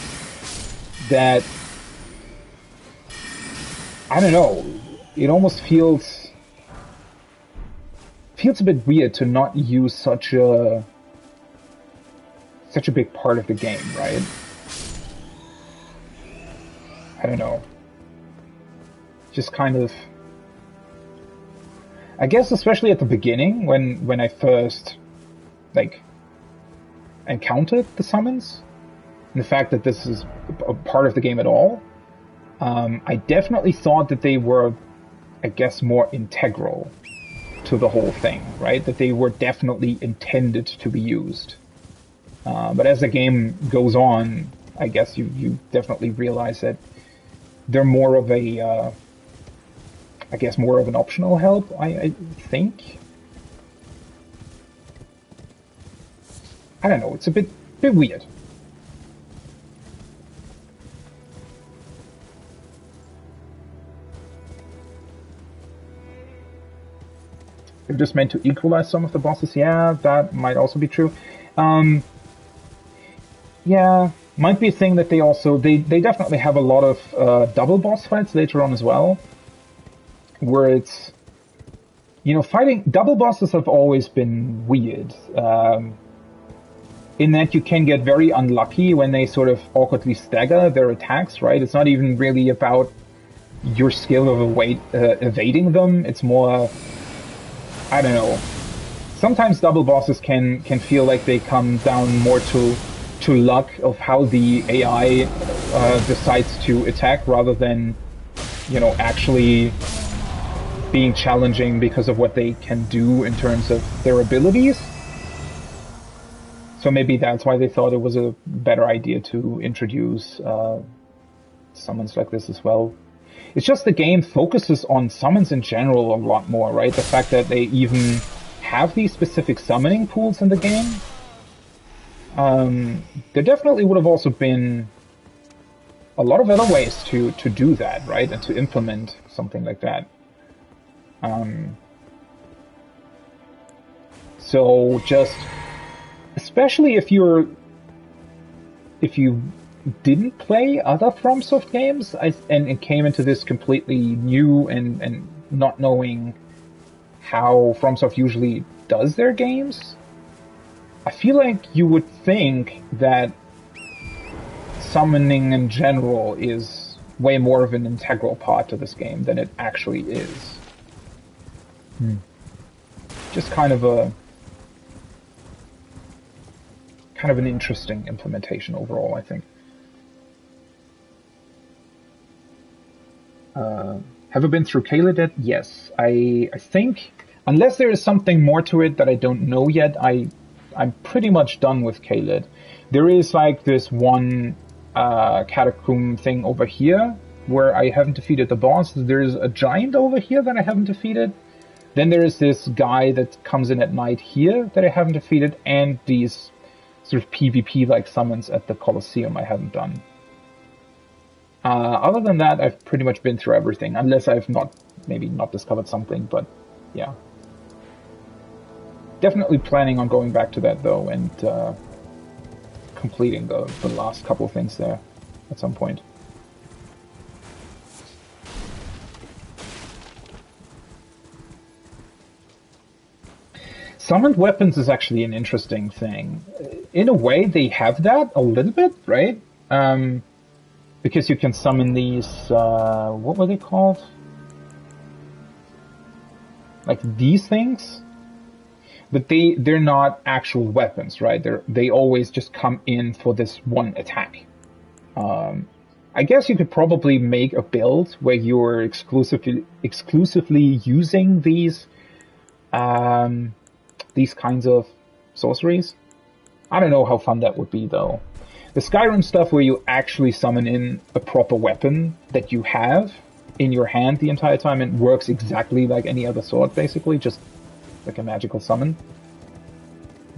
that, I don't know, it almost feels a bit weird to not use such a big part of the game, right? I don't know. Just kind of... I guess especially at the beginning, when I first, encountered the summons, and the fact that this is a part of the game at all, I definitely thought that they were, I guess, more integral to the whole thing, right? That they were definitely intended to be used. But as the game goes on, I guess you definitely realize that they're more of a, I guess, more of an optional help, I think. I don't know, it's a bit weird. They're just meant to equalize some of the bosses. Yeah, that might also be true. Yeah, might be a thing that they definitely have a lot of double boss fights later on as well, where it's, fighting double bosses have always been weird, in that you can get very unlucky when they sort of awkwardly stagger their attacks, right? It's not even really about your skill of evading them. It's more, I don't know. Sometimes double bosses can feel like they come down more to luck of how the AI decides to attack, rather than, actually being challenging because of what they can do in terms of their abilities. So maybe that's why they thought it was a better idea to introduce summons like this as well. It's just the game focuses on summons in general a lot more, right? The fact that they even have these specific summoning pools in the game. There definitely would have also been a lot of other ways to do that, right? And to implement something like that. So just, especially if you didn't play other FromSoft games and came into this completely new and not knowing how FromSoft usually does their games, I feel like you would think that summoning in general is way more of an integral part to this game than it actually is. Just kind of an interesting implementation overall, I think. Have I been through Caelid yet? Yes. I think, unless there is something more to it that I don't know yet, I'm pretty much done with Caelid. There is like this one catacomb thing over here where I haven't defeated the boss. There's a giant over here that I haven't defeated. Then there is this guy that comes in at night here that I haven't defeated, and these sort of PvP-like summons at the Colosseum I haven't done. Other than that, I've pretty much been through everything, unless I've maybe not discovered something, but yeah. Definitely planning on going back to that, though, and completing the last couple of things there at some point. Summoned weapons is actually an interesting thing. In a way, they have that a little bit, right? Because you can summon these, what were they called? Like these things? But they're not actual weapons, right? They always just come in for this one attack. I guess you could probably make a build where you're exclusively using these kinds of sorceries. I don't know how fun that would be, though. The Skyrim stuff where you actually summon in a proper weapon that you have in your hand the entire time and works exactly like any other sword, basically, just like a magical summon,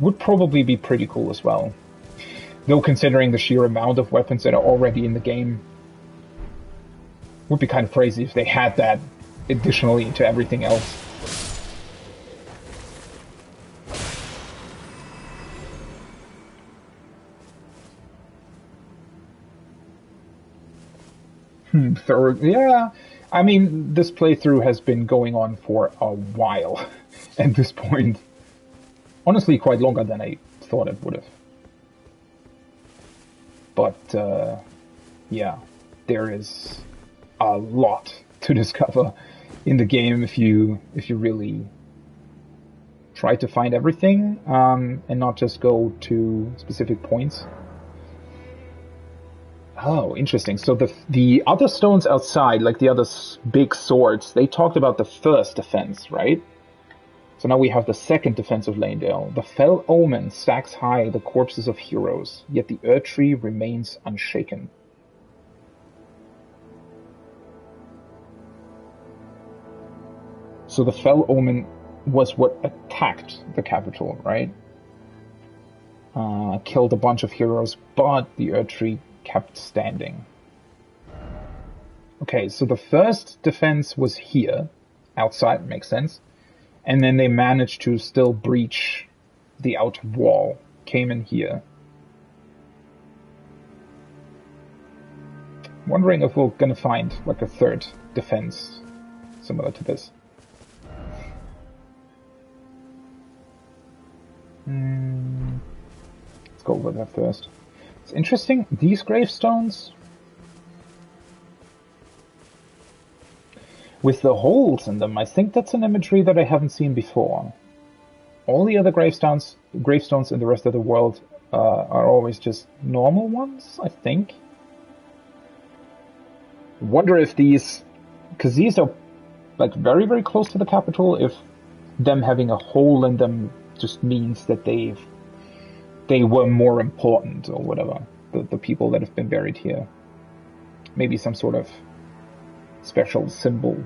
would probably be pretty cool as well. Though considering the sheer amount of weapons that are already in the game, would be kind of crazy if they had that additionally to everything else. Yeah, I mean, this playthrough has been going on for a while at this point. Honestly, quite longer than I thought it would have. But, yeah, there is a lot to discover in the game if you really try to find everything, and not just go to specific points. Oh, interesting. So the other stones outside, like the other big swords, they talked about the first defense, right? So now we have the second defense of Leyndell. The fell omen stacks high the corpses of heroes, yet the Earth Tree remains unshaken. So the fell omen was what attacked the capital, right? Killed a bunch of heroes, but the Earth Tree kept standing. Okay, so the first defense was here, outside, makes sense. And then they managed to still breach the outer wall, came in here. Wondering if we're gonna find like a third defense similar to this. Let's go over that first. It's interesting, these gravestones with the holes in them, I think that's an imagery that I haven't seen before. All the other gravestones in the rest of the world are always just normal ones, I think. Wonder if these, because these are like very, very close to the capital, if them having a hole in them just means that they were more important or whatever, the people that have been buried here. Maybe some sort of special symbol.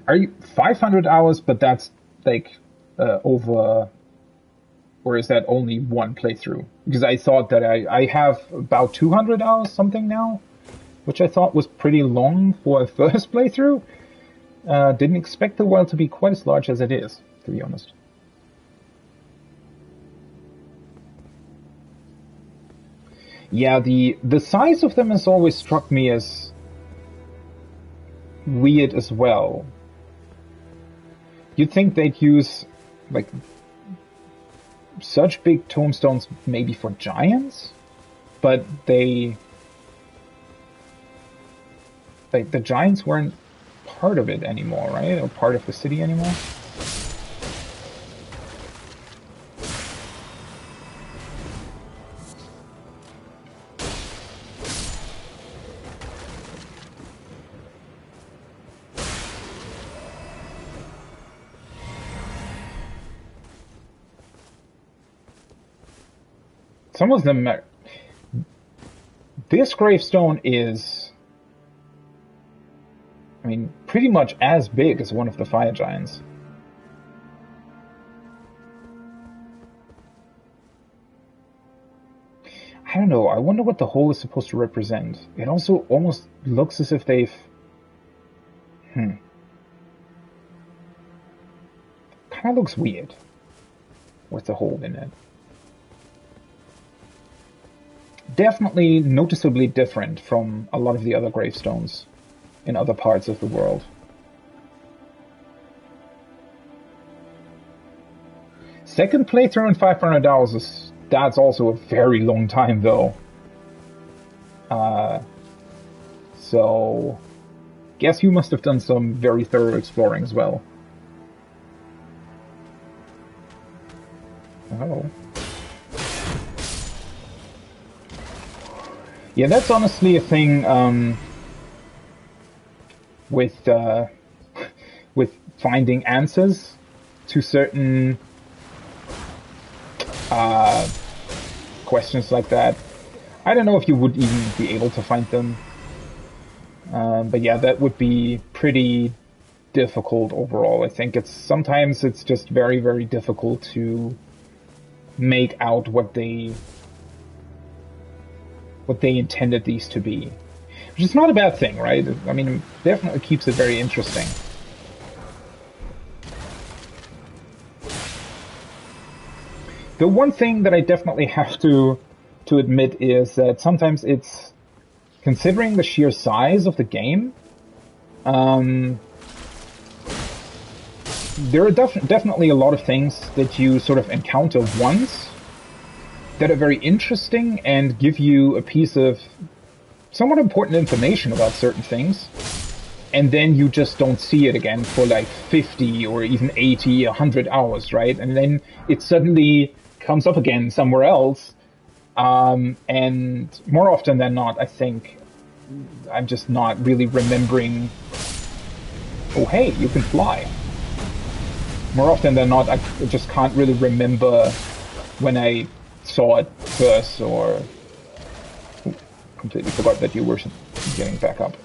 Are you 500 hours, but that's like over, or is that only one playthrough? Because I thought that I have about 200 hours something now, which I thought was pretty long for a first playthrough. Didn't expect the world to be quite as large as it is, to be honest. Yeah, the size of them has always struck me as weird as well. You'd think they'd use like such big tombstones maybe for giants, but the giants weren't part of it anymore, right? Or part of the city anymore. Some of them are... This gravestone is, I mean, pretty much as big as one of the fire giants. I don't know, I wonder what the hole is supposed to represent. It also almost looks as if they've... Kind of looks weird with the hole in it. Definitely noticeably different from a lot of the other gravestones in other parts of the world. Second playthrough in 500 hours is... That's also a very long time, though. So... Guess you must have done some very thorough exploring as well. Oh. Yeah, that's honestly a thing with finding answers to certain questions like that. I don't know if you would even be able to find them, but yeah, that would be pretty difficult overall. I think sometimes it's just very, very difficult to make out what they intended these to be. Which is not a bad thing, right? I mean, it definitely keeps it very interesting. The one thing that I definitely have to admit is that sometimes it's, considering the sheer size of the game, there are definitely a lot of things that you sort of encounter once that are very interesting and give you a piece of somewhat important information about certain things, and then you just don't see it again for like 50 or even 80, 100 hours, right? And then it suddenly comes up again somewhere else, and more often than not, I think I'm just not really remembering, oh hey, you can fly. More often than not, I just can't really remember when I saw it first, or completely forgot that you were getting back up.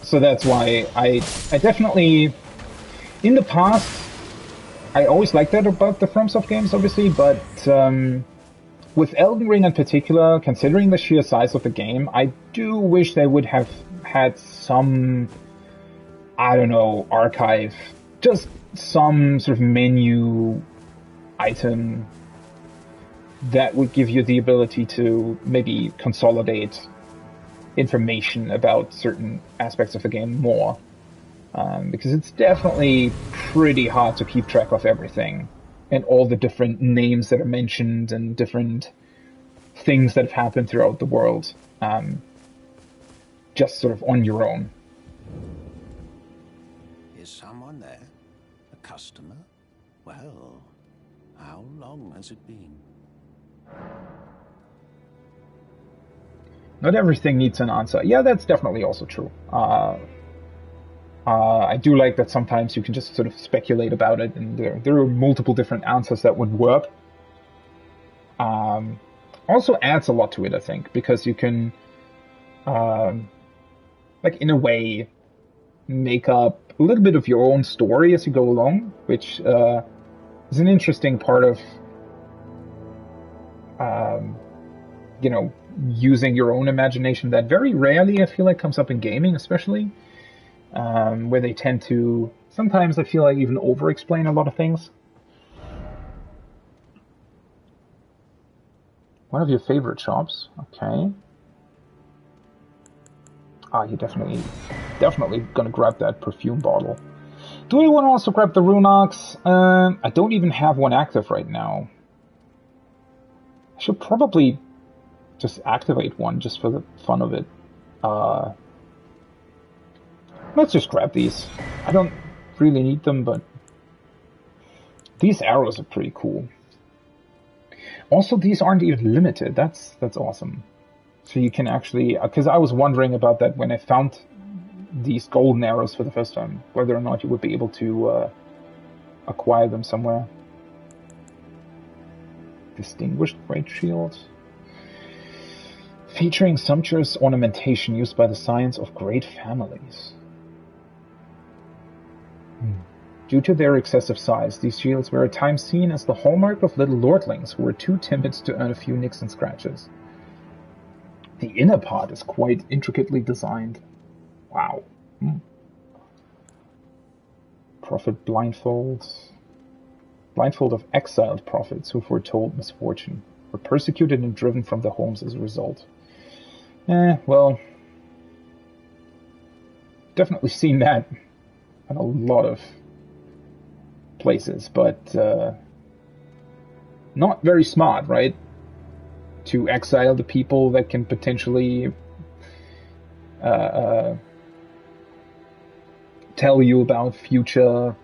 So that's why I definitely, in the past, I always liked that about the FromSoft games, obviously, but with Elden Ring in particular, considering the sheer size of the game, I do wish they would have had some, I don't know, archive, just some sort of menu item that would give you the ability to maybe consolidate information about certain aspects of the game more. Because it's definitely pretty hard to keep track of everything and all the different names that are mentioned and different things that have happened throughout the world, just sort of on your own. Is someone there? A customer? Well, how long has it been? Not everything needs an answer. Yeah, that's definitely also true. I do like that sometimes you can just sort of speculate about it, and there are multiple different answers that would work. Also adds a lot to it, I think, because you can, like, in a way, make up a little bit of your own story as you go along, which is an interesting part of, you know, using your own imagination that very rarely, I feel like, comes up in gaming, especially, where they tend to, sometimes I feel like, even over-explain a lot of things. One of your favorite shops, okay. Ah, you're definitely gonna grab that perfume bottle. Do I want to also grab the rune ox? I don't even have one active right now. I should probably just activate one just for the fun of it. Let's just grab these. I don't really need them, but these arrows are pretty cool. Also, these aren't even limited. That's awesome. So you can actually, because I was wondering about that when I found these golden arrows for the first time, whether or not you would be able to acquire them somewhere. Distinguished Great Shield. Featuring sumptuous ornamentation used by the science of great families. Due to their excessive size, these shields were at times seen as the hallmark of little lordlings who were too timid to earn a few nicks and scratches. The inner part is quite intricately designed. Wow. Prophet blindfolds. Blindfold of exiled prophets who foretold misfortune, were persecuted and driven from their homes as a result. Well, definitely seen that in a lot of places, but not very smart, right? To exile the people that can potentially tell you about future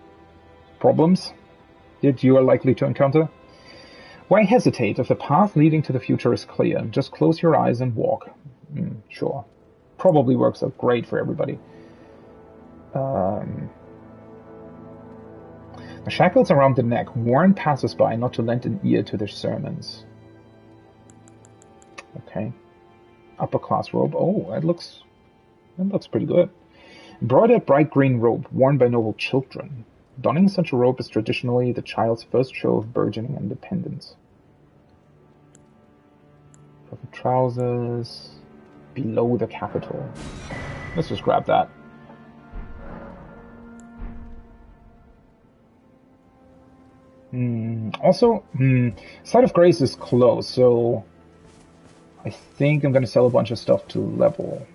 problems that you are likely to encounter. Why hesitate if the path leading to the future is clear? Just close your eyes and walk. Sure. Probably works out great for everybody. The shackles around the neck warn passers-by not to lend an ear to their sermons. Okay. Upper class robe. Oh, that looks pretty good. Embroidered bright green robe worn by noble children. Donning such a robe is traditionally the child's first show of burgeoning independence. Purple trousers. Below the capital. Let's just grab that. Also, Site of Grace is closed, so I think I'm going to sell a bunch of stuff to level.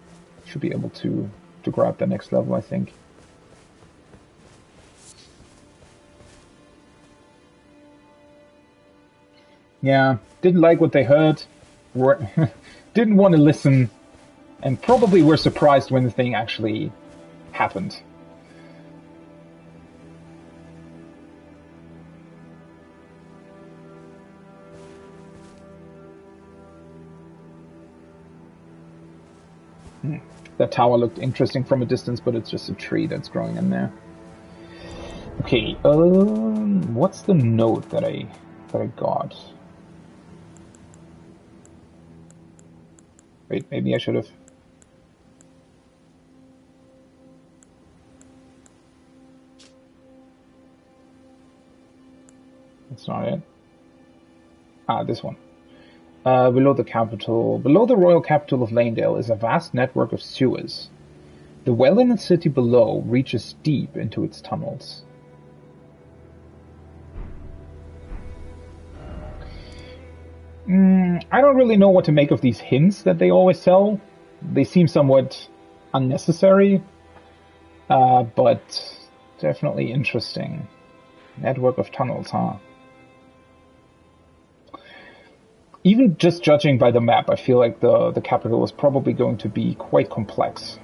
Should be able to grab the next level, I think. Yeah, didn't like what they heard, didn't want to listen, and probably were surprised when the thing actually happened. That tower looked interesting from a distance, but it's just a tree that's growing in there. Okay, what's the note that I got? Wait, maybe I should have. That's not it. Ah, this one. Below the royal capital of Leyndell is a vast network of sewers. The well in the city below reaches deep into its tunnels. I don't really know what to make of these hints that they always sell. They seem somewhat unnecessary, but definitely interesting. Network of tunnels, huh? Even just judging by the map, I feel like the capital is probably going to be quite complex.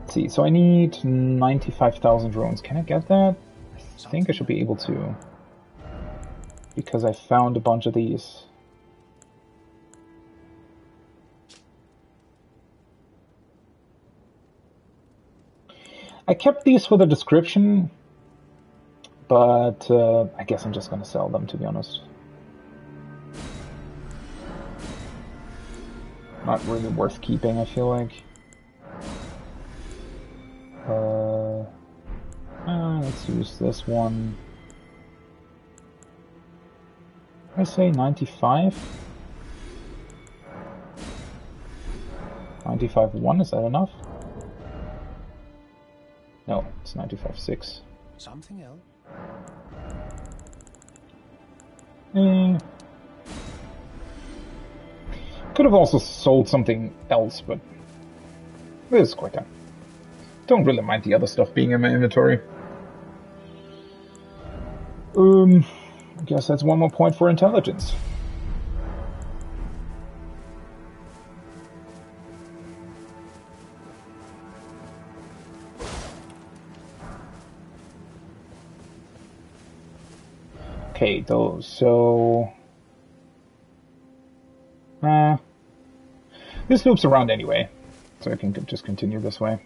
Let's see, so I need 95,000 runes. Can I get that? I think I should be able to. Because I found a bunch of these. I kept these for the description, but I guess I'm just going to sell them, to be honest. Not really worth keeping, I feel like. Let's use this one. I say 95? 95.1, is that enough? No, it's 95.6. Something else? Could have also sold something else, but this is quite done. Don't really mind the other stuff being in my inventory. I guess that's one more point for intelligence. Okay, though, so... this loops around anyway, so I can just continue this way.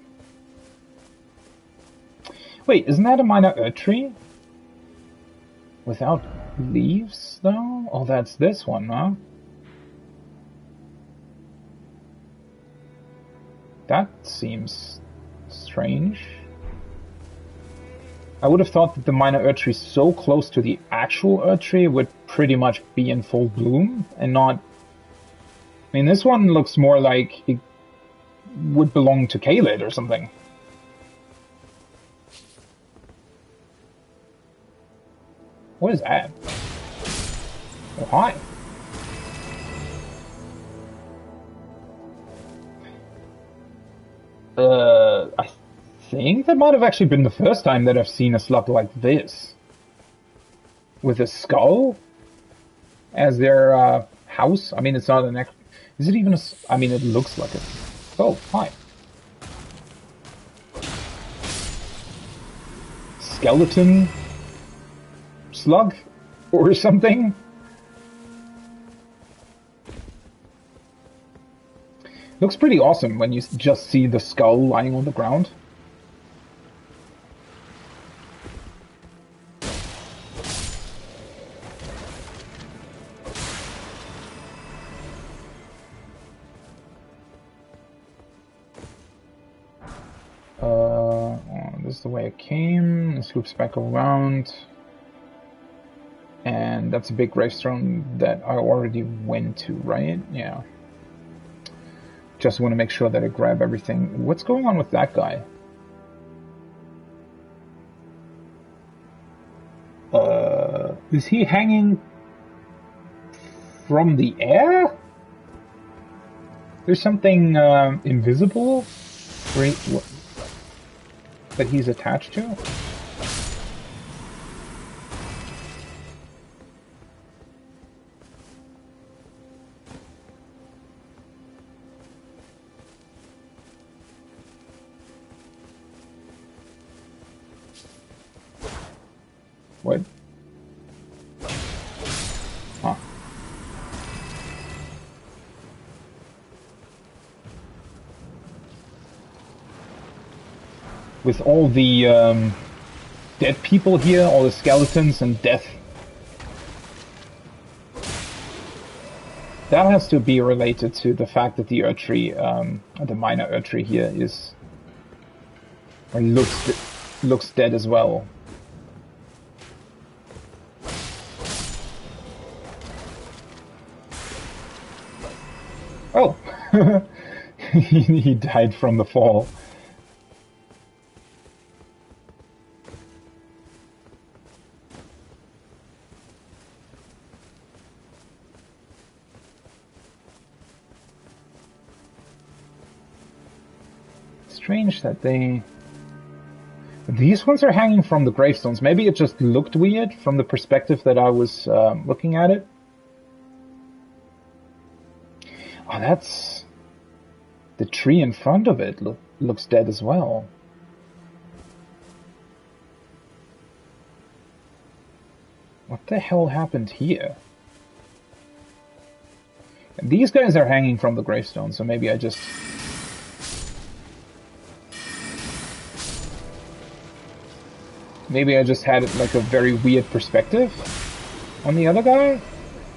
Wait, isn't that a minor earth tree? Without leaves, though? Oh, that's this one, huh? That seems strange. I would have thought that the minor earth tree so close to the actual earth tree would pretty much be in full bloom, and not... I mean, this one looks more like it would belong to Kaled or something. What is that? Oh, hi. I think that might have actually been the first time that I've seen a slug like this. With a skull as their house. I mean, it's not an... Is it even a... I mean, it looks like it. Oh, hi. Skeleton... slug? Or something? Looks pretty awesome when you just see the skull lying on the ground. This is the way it came. This loops back around. And that's a big gravestone that I already went to, right? Yeah. Just want to make sure that I grab everything. What's going on with that guy? Is he hanging from the air? There's something invisible that he's attached to? What? Huh. With all the dead people here, all the skeletons and death. That has to be related to the fact that the Earth Tree, the minor Earth Tree here is... or looks dead as well. Oh! He died from the fall. Strange that they... These ones are hanging from the gravestones. Maybe it just looked weird from the perspective that I was looking at it. Oh, that's... The tree in front of it looks dead as well. What the hell happened here? And these guys are hanging from the gravestone, so maybe I just... Maybe I just had like a very weird perspective on the other guy?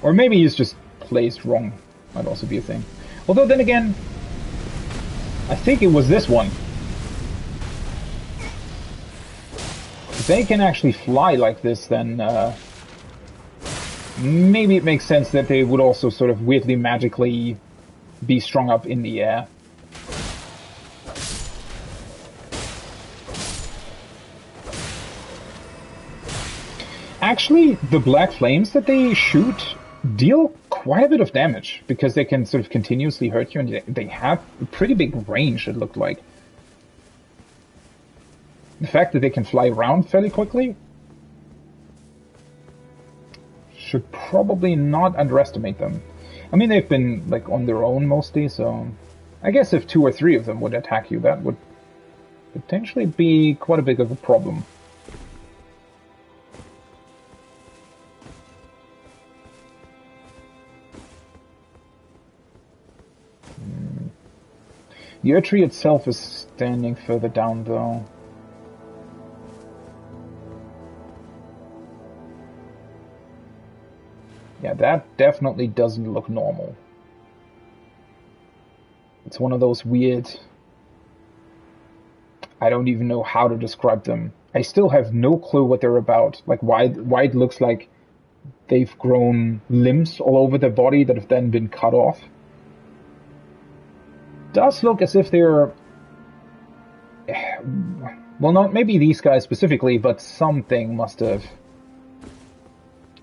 Or maybe he's just placed wrong. Might also be a thing. Although then again, I think it was this one. If they can actually fly like this, then maybe it makes sense that they would also sort of weirdly magically be strung up in the air. Actually, the black flames that they shoot deal quite a bit of damage, because they can sort of continuously hurt you, and they have a pretty big range, it looked like. The fact that they can fly around fairly quickly should probably not underestimate them. I mean, they've been, like, on their own mostly, so I guess if 2 or 3 of them would attack you, that would potentially be quite a big of a problem. The Earth Tree itself is standing further down, though. Yeah, that definitely doesn't look normal. It's one of those weird... I don't even know how to describe them. I still have no clue what they're about. Like, why it looks like they've grown limbs all over their body that have then been cut off. Does look as if they're... Well, not maybe these guys specifically, but something must have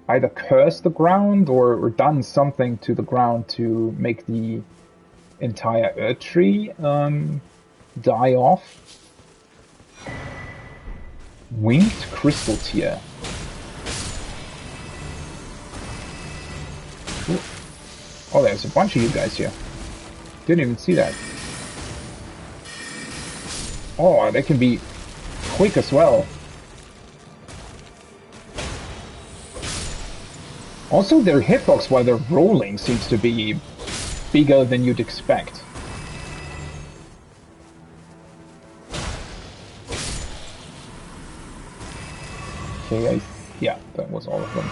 either cursed the ground or done something to the ground to make the entire Earth Tree die off. Winged crystal tier. Oh, there's a bunch of you guys here. Didn't even see that. Oh, they can be quick as well. Also, their hitbox while they're rolling seems to be bigger than you'd expect. Okay, yeah, that was all of them.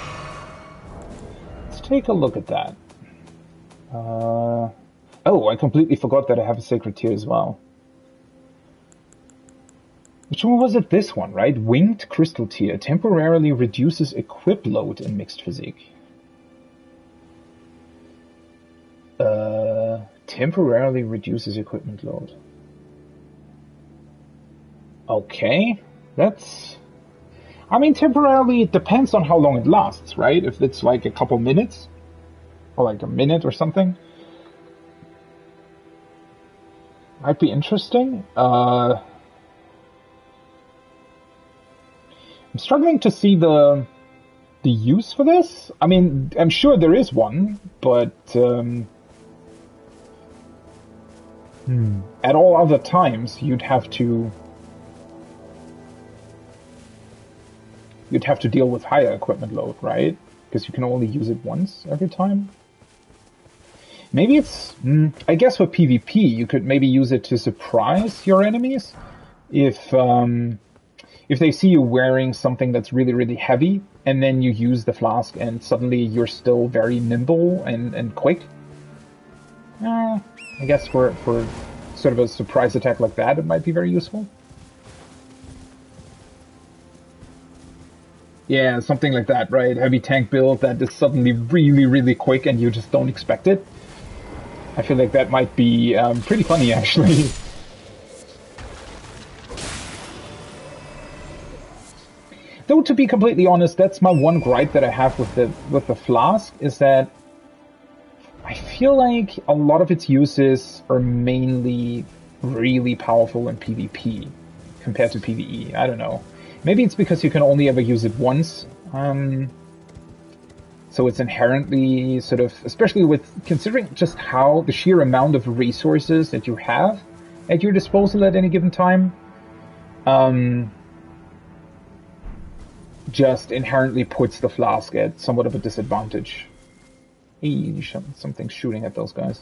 Let's take a look at that. Oh, I completely forgot that I have a sacred tier as well. Which one was it? This one, right? Winged crystal tier temporarily reduces equip load in mixed physique. Temporarily reduces equipment load. Okay, that's... I mean, temporarily, it depends on how long it lasts, right? If it's like a couple minutes, or like a minute or something, might be interesting. I'm struggling to see the use for this. I mean, I'm sure there is one, but at all other times you'd have to deal with higher equipment load, right? Because you can only use it once every time. Maybe it's... I guess for PvP, you could maybe use it to surprise your enemies. If they see you wearing something that's really, really heavy, and then you use the flask, and suddenly you're still very nimble and quick. I guess for sort of a surprise attack like that, it might be very useful. Yeah, something like that, right? Heavy tank build that is suddenly really, really quick and you just don't expect it. I feel like that might be pretty funny, actually. Though, to be completely honest, that's my one gripe that I have with the flask, is that I feel like a lot of its uses are mainly really powerful in PvP compared to PvE. I don't know. Maybe it's because you can only ever use it once. So it's inherently sort of, especially with considering just how the sheer amount of resources that you have at your disposal at any given time, just inherently puts the flask at somewhat of a disadvantage. Hey, something's shooting at those guys.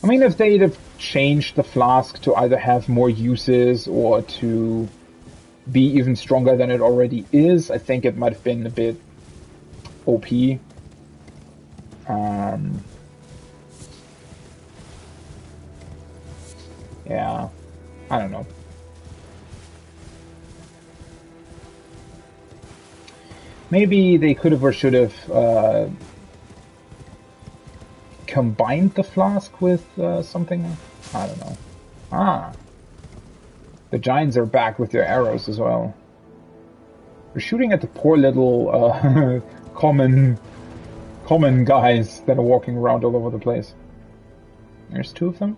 I mean, if they'd have changed the flask to either have more uses or to be even stronger than it already is, I think it might have been a bit OP. Yeah, I don't know. Maybe they could have or should have combined the flask with something. I don't know. The giants are back with their arrows as well. We're shooting at the poor little common guys that are walking around all over the place. There's two of them.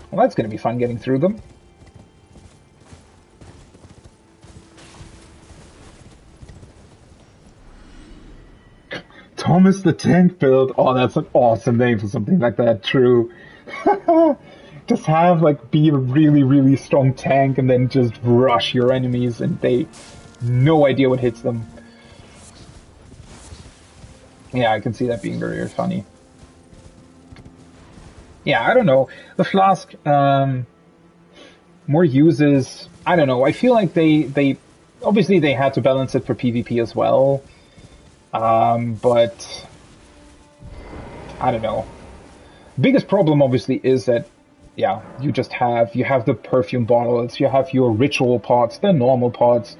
Well, that's going to be fun getting through them. Thomas the Tank Build. Oh, that's an awesome name for something like that. True. Just have, like, be a really, really strong tank and then just rush your enemies and they no idea what hits them. Yeah, I can see that being very, very funny. Yeah, I don't know. The Flask, more uses, I don't know. I feel like they obviously they had to balance it for PvP as well. But I don't know. Biggest problem obviously is that, yeah, you have the perfume bottles, you have your ritual pots, the normal pots.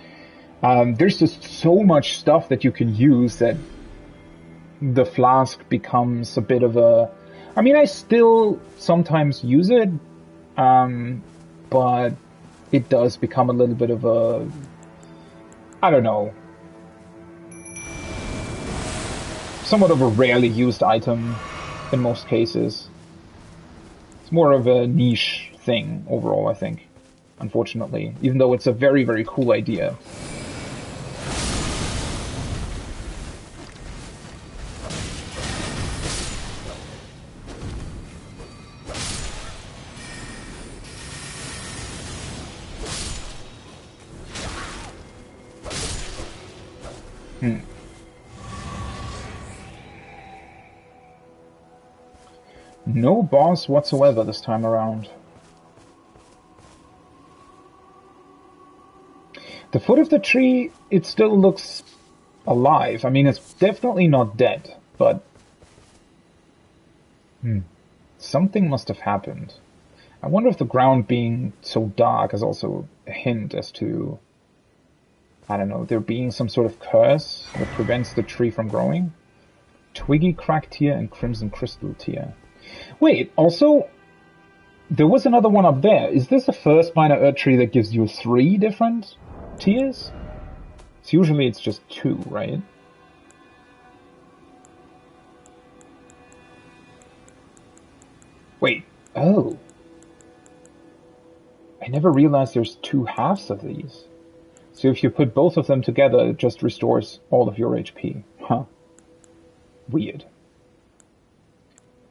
There's just so much stuff that you can use that the Flask becomes a bit of a... I mean, I still sometimes use it, but it does become a little bit of a... I don't know. Somewhat of a rarely used item in most cases. It's more of a niche thing overall, I think, unfortunately, even though it's a very, very cool idea. No boss whatsoever this time around. The foot of the tree, it still looks alive. I mean, it's definitely not dead, but... something must have happened. I wonder if the ground being so dark is also a hint as to... I don't know, there being some sort of curse that prevents the tree from growing? Twiggy cracked tear and crimson crystal tear. Wait, also, there was another one up there. Is this the first minor earth tree that gives you 3 different tiers? So usually it's just 2, right? Wait, oh. I never realized there's 2 halves of these. So if you put both of them together, it just restores all of your HP. Huh. Weird.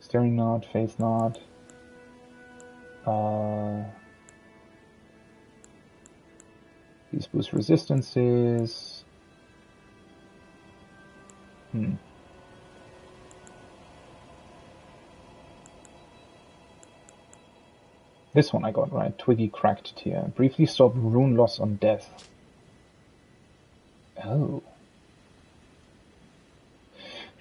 Staring knot, faith knot. These boost resistances. This one I got right. Twiggy cracked tear. Briefly stop rune loss on death. Oh.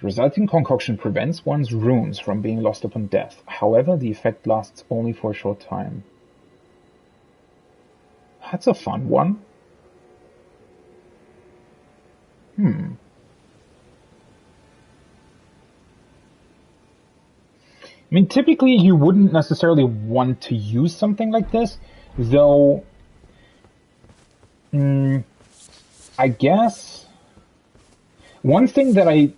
The resulting concoction prevents one's runes from being lost upon death. However, the effect lasts only for a short time. That's a fun one. I mean, typically you wouldn't necessarily want to use something like this, though I guess one thing that I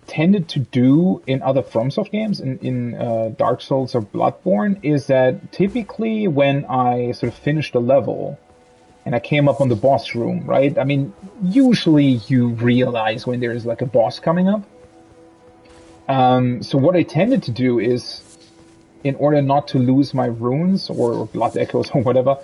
tended to do in other FromSoft games, in Dark Souls or Bloodborne, is that typically when I sort of finished a level and I came up on the boss room, right? I mean, usually you realize when there's like a boss coming up. So what I tended to do is, in order not to lose my runes or blood echoes or whatever,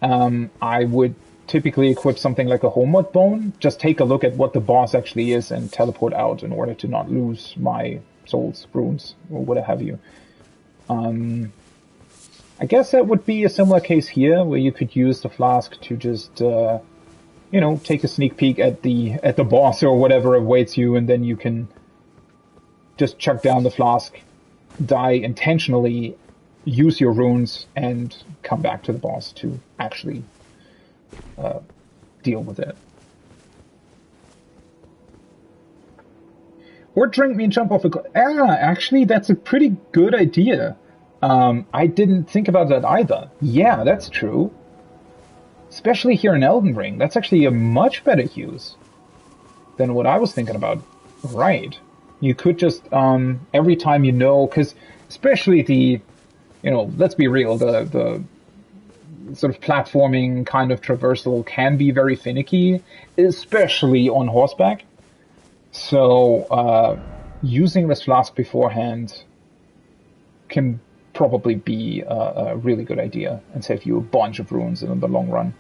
I would typically equip something like a homeward bone, just take a look at what the boss actually is and teleport out in order to not lose my souls, runes, or what have you. I guess that would be a similar case here, where you could use the flask to just, you know, take a sneak peek at the boss or whatever awaits you, and then you can just chuck down the flask, die intentionally, use your runes, and come back to the boss to actually deal with it. Or drink me and jump off a cliff. Actually, that's a pretty good idea. I didn't think about that either. Yeah, that's true. especially here in Elden Ring, that's actually a much better use than what I was thinking about. Right. You could just, every time you know, because especially the, let's be real, the sort of platforming kind of traversal can be very finicky, especially on horseback. So, using this flask beforehand can probably be a really good idea and save you a bunch of runes in the long run.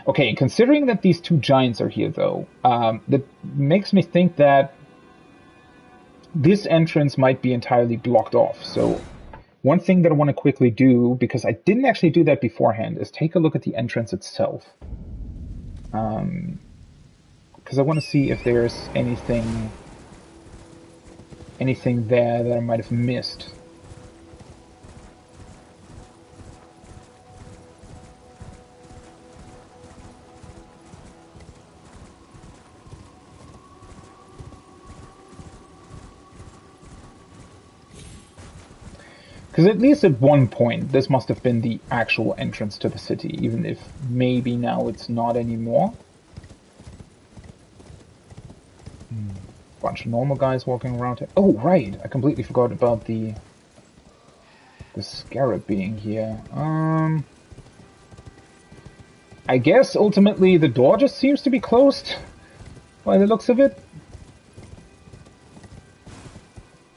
Okay, considering that these two giants are here, though, that makes me think that this entrance might be entirely blocked off. So one thing that I want to quickly do, because I didn't actually do that beforehand, is take a look at the entrance itself. Because I want to see if there's anything there that I might have missed. Because at least at one point, this must have been the actual entrance to the city, even if maybe now it's not anymore. Bunch of normal guys walking around here. Oh, right! I completely forgot about the scarab being here. I guess ultimately the door just seems to be closed by the looks of it.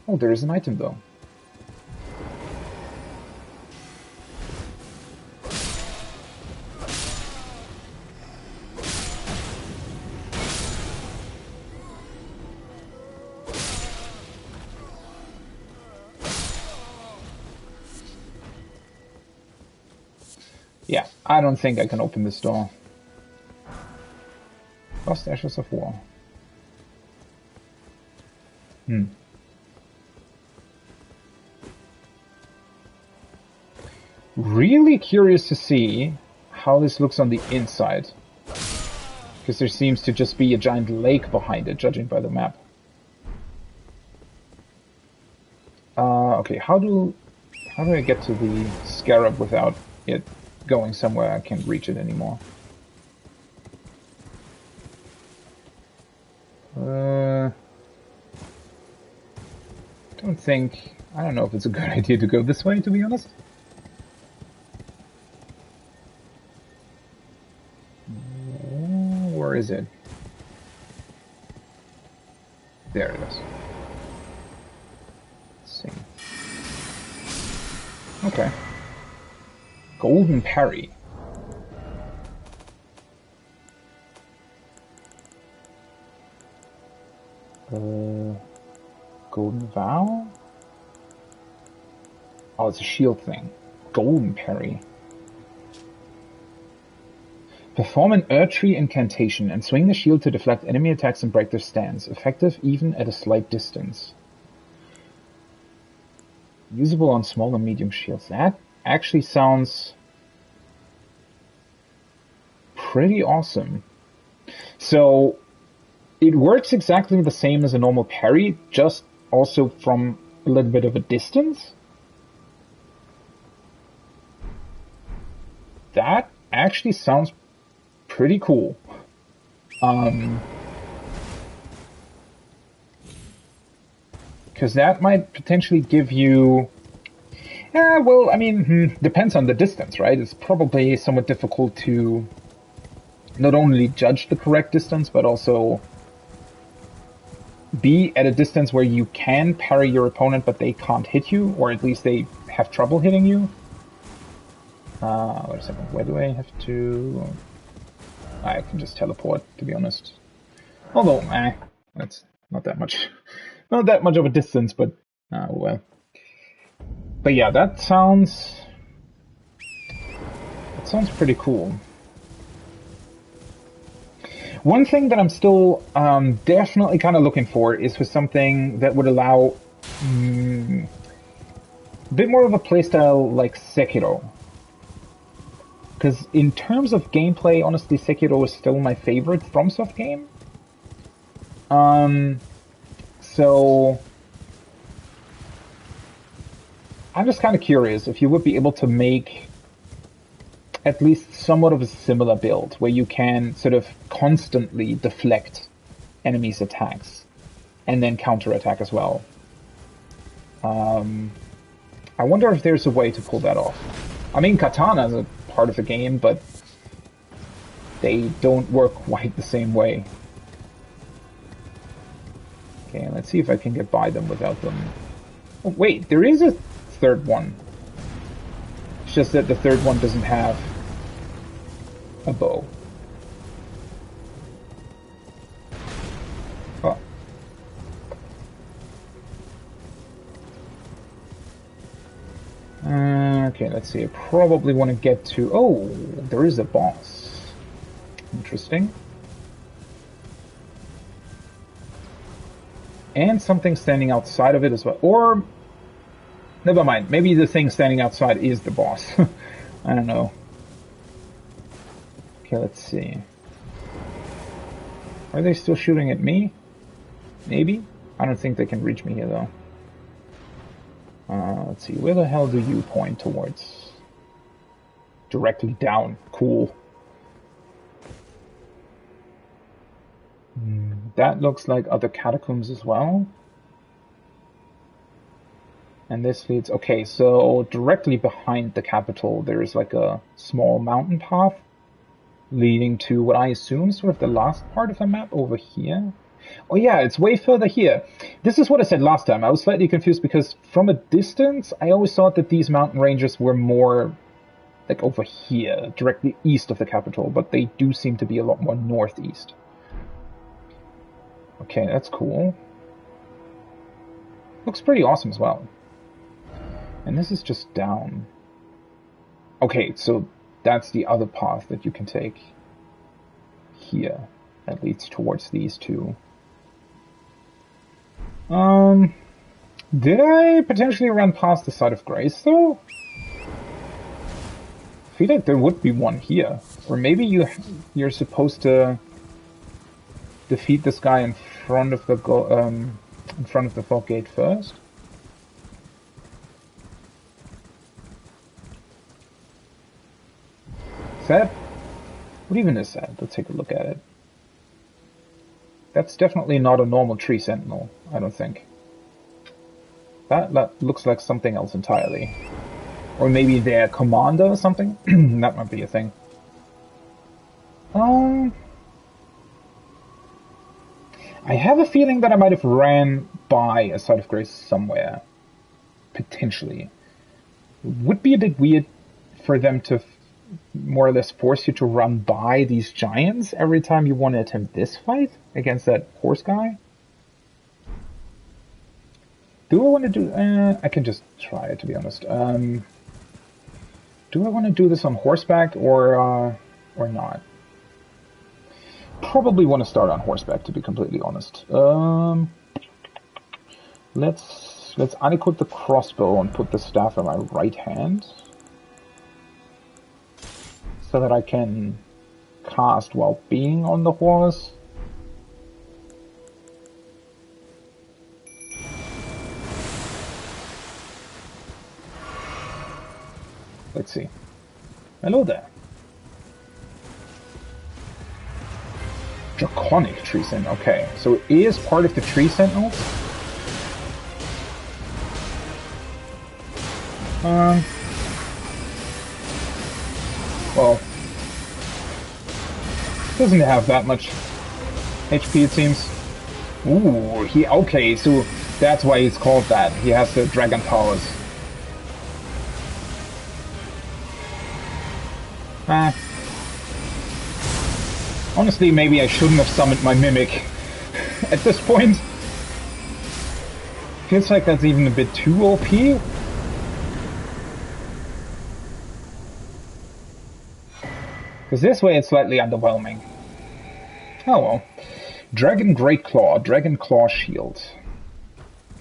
Oh, there is an item though. Yeah, I don't think I can open this door. Lost Ashes of War. Really curious to see how this looks on the inside. Because there seems to just be a giant lake behind it, judging by the map. Okay, how do I get to the scarab without it going somewhere I can't reach it anymore? I don't know if it's a good idea to go this way, to be honest. Where is it? There it is. Let's see. Okay. Golden Parry. Golden Vow? Oh, it's a shield thing. Golden Parry. Perform an Erdtree incantation and swing the shield to deflect enemy attacks and break their stance. Effective even at a slight distance. Usable on small and medium shields. That actually sounds pretty awesome. So it works exactly the same as a normal parry, just also from a little bit of a distance. That actually sounds pretty cool. Because that might potentially give you... well, I mean, depends on the distance, right? It's probably somewhat difficult to not only judge the correct distance, but also be at a distance where you can parry your opponent, but they can't hit you, or at least they have trouble hitting you. Wait a second, where do I have to... I can just teleport, to be honest. Although, that's not that much. Not that much of a distance, but well. But yeah, that sounds pretty cool. One thing that I'm still definitely kind of looking for is for something that would allow a bit more of a playstyle like Sekiro. Because in terms of gameplay, honestly, Sekiro is still my favorite FromSoft game. So I'm just kind of curious if you would be able to make at least somewhat of a similar build where you can sort of constantly deflect enemies' attacks and then counterattack as well. I wonder if there's a way to pull that off. I mean, katana is a part of the game, but they don't work quite the same way. Okay, let's see if I can get by them without them. Oh, wait, there is a third one. It's just that the third one doesn't have a bow. Oh. Okay, let's see. I probably want to get to... Oh, there is a boss. Interesting. And something standing outside of it as well. Or... Never mind. Maybe the thing standing outside is the boss. I don't know. Okay, let's see. Are they still shooting at me? Maybe? I don't think they can reach me here, though. Let's see. Where the hell do you point towards? Directly down. Cool. That looks like other catacombs as well. And this leads... Okay, so directly behind the capital, there's like a small mountain path leading to what I assume is sort of the last part of the map over here. Oh yeah, it's way further here. This is what I said last time. I was slightly confused because from a distance, I always thought that these mountain ranges were more like over here, directly east of the capital, but they do seem to be a lot more northeast. Okay, that's cool. Looks pretty awesome as well. And this is just down. Okay, so that's the other path that you can take here. That leads towards these two. Did I potentially run past the site of Grace, though? I feel like there would be one here. Or maybe you're supposed to defeat this guy in front of the fog gate first. Is that... What even is that? Let's take a look at it. That's definitely not a normal tree sentinel, I don't think. That looks like something else entirely. Or maybe their commander or something? That might be a thing. I have a feeling that I might have ran by a site of grace somewhere. Potentially. It would be a bit weird for them to more or less force you to run by these giants every time you want to attempt this fight against that horse guy. Do I want to do... I can just try it, to be honest. Do I want to do this on horseback or not? Probably want to start on horseback, to be completely honest. Let's unequip the crossbow and put the staff in my right hand, so that I can cast while being on the horse. Let's see. Hello there. Draconic Tree Sentinel. Okay, so it is part of the Tree Sentinels. Well, doesn't have that much HP, it seems. Ooh, okay, so that's why he's called that. He has the dragon powers. Honestly, maybe I shouldn't have summoned my Mimic at this point. Feels like that's even a bit too OP. Because this way it's slightly underwhelming. Oh well. Dragon Great Claw, Dragon Claw Shield.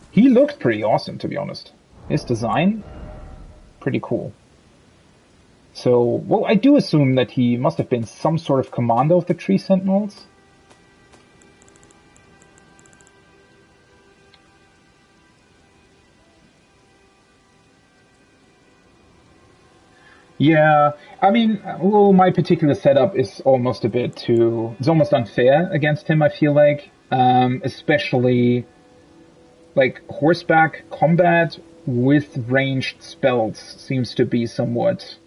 He looked pretty awesome, to be honest. His design, pretty cool. So, well, I do assume that he must have been some sort of commander of the Tree Sentinels. Yeah, I mean, well, my particular setup is almost a bit too. It's almost unfair against him, I feel like. Especially like horseback combat with ranged spells seems to be somewhat.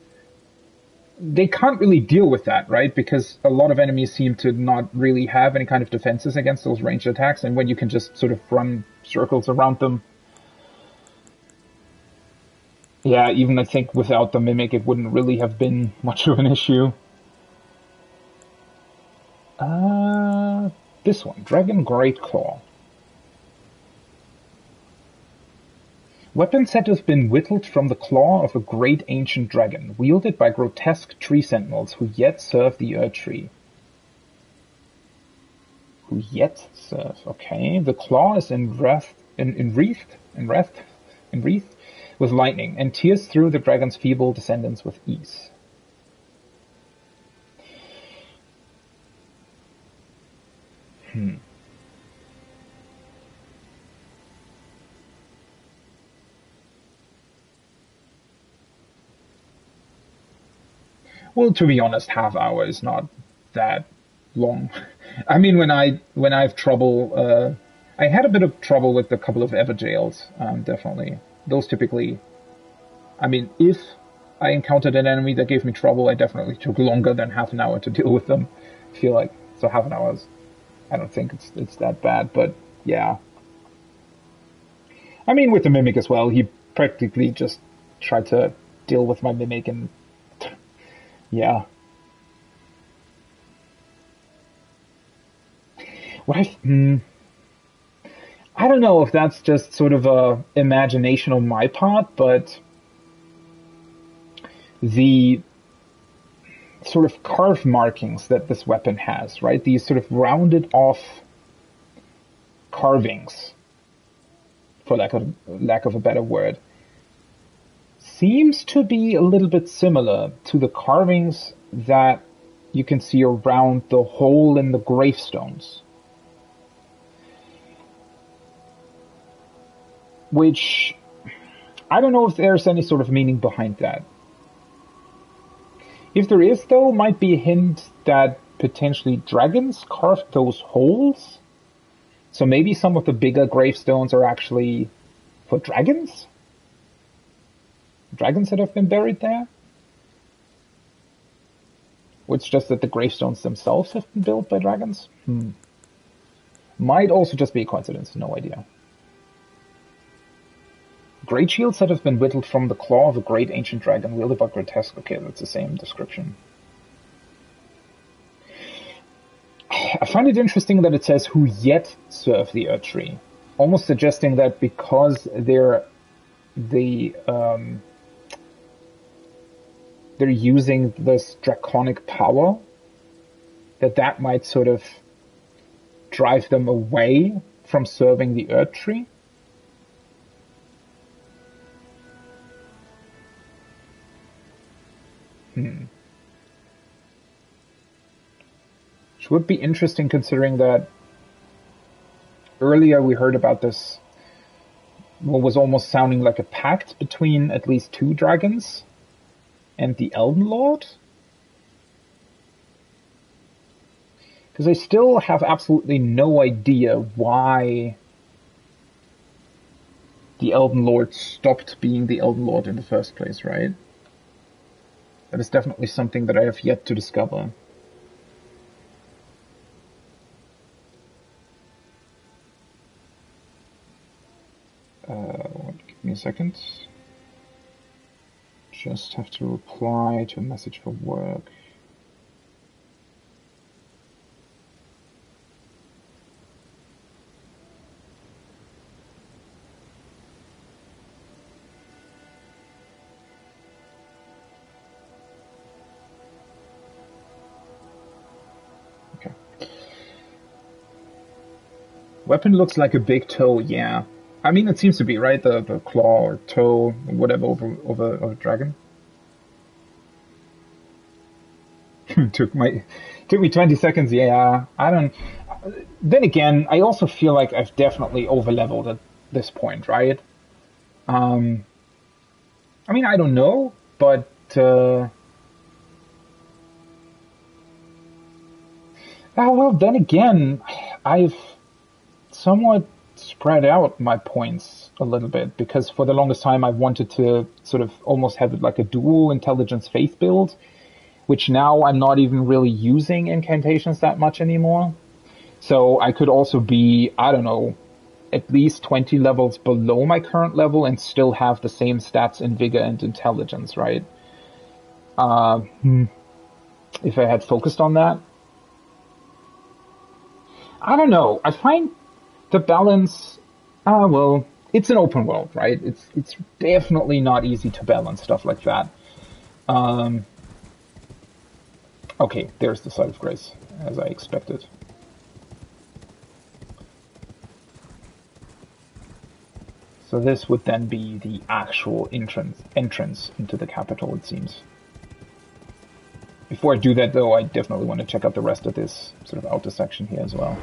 They can't really deal with that, right? Because a lot of enemies seem to not really have any kind of defenses against those ranged attacks, and when you can just sort of run circles around them. Yeah, even I think without the mimic, it wouldn't really have been much of an issue. Uh, this one, Dragon Great Claw. Weapons said to have been whittled from the claw of a great ancient dragon, wielded by grotesque tree sentinels who yet serve the Erd-tree. Who yet serve, okay. The claw is enwreathed with lightning, and tears through the dragon's feeble descendants with ease. Well, to be honest, half hour is not that long. I mean, when I have trouble, I had a bit of trouble with a couple of Everjails, definitely. Those typically, I mean, if I encountered an enemy that gave me trouble, I definitely took longer than half an hour to deal with them. I feel like, so half an hour is, I don't think it's that bad, but yeah. I mean, with the Mimic as well, he practically just tried to deal with my Mimic and yeah. I don't know if that's just sort of a imagination on my part, but the sort of carve markings that this weapon has, right? These sort of rounded off carvings, for lack of a better word, seems to be a little bit similar to the carvings that you can see around the hole in the gravestones. Which, I don't know if there's any sort of meaning behind that. If there is, though, might be a hint that potentially dragons carved those holes. So maybe some of the bigger gravestones are actually for dragons? Dragons that have been buried there? Or it's just that the gravestones themselves have been built by dragons? Might also just be a coincidence, no idea. Great shields that have been whittled from the claw of a great ancient dragon, wielded by grotesque. Okay, that's the same description. I find it interesting that it says who yet serve the Erd-tree, almost suggesting that because they're using this draconic power, that might sort of drive them away from serving the Erd-tree. Which would be interesting considering that earlier we heard about this, what was almost sounding like a pact between at least two dragons and the Elden Lord. Because I still have absolutely no idea why the Elden Lord stopped being the Elden Lord in the first place, right? That is definitely something that I have yet to discover. Give me a second. Just have to reply to a message for work. Okay. Weapon looks like a big toe, yeah. I mean, it seems to be, right? The claw or toe, whatever, over a dragon. took me 20 seconds, yeah. I don't... Then again, I also feel like I've definitely overleveled at this point, right? I mean, I don't know, but Oh, well, then again, I've somewhat spread out my points a little bit, because for the longest time I wanted to sort of almost have it like a dual intelligence faith build, which now I'm not even really using incantations that much anymore. So I could also be, I don't know, at least 20 levels below my current level and still have the same stats in vigor and intelligence, right? If I had focused on that. I don't know. I find the balance, well, it's an open world, right? It's definitely not easy to balance stuff like that. Okay, there's the Site of Grace, as I expected. So this would then be the actual entrance into the capital, it seems. Before I do that, though, I definitely want to check out the rest of this sort of outer section here as well.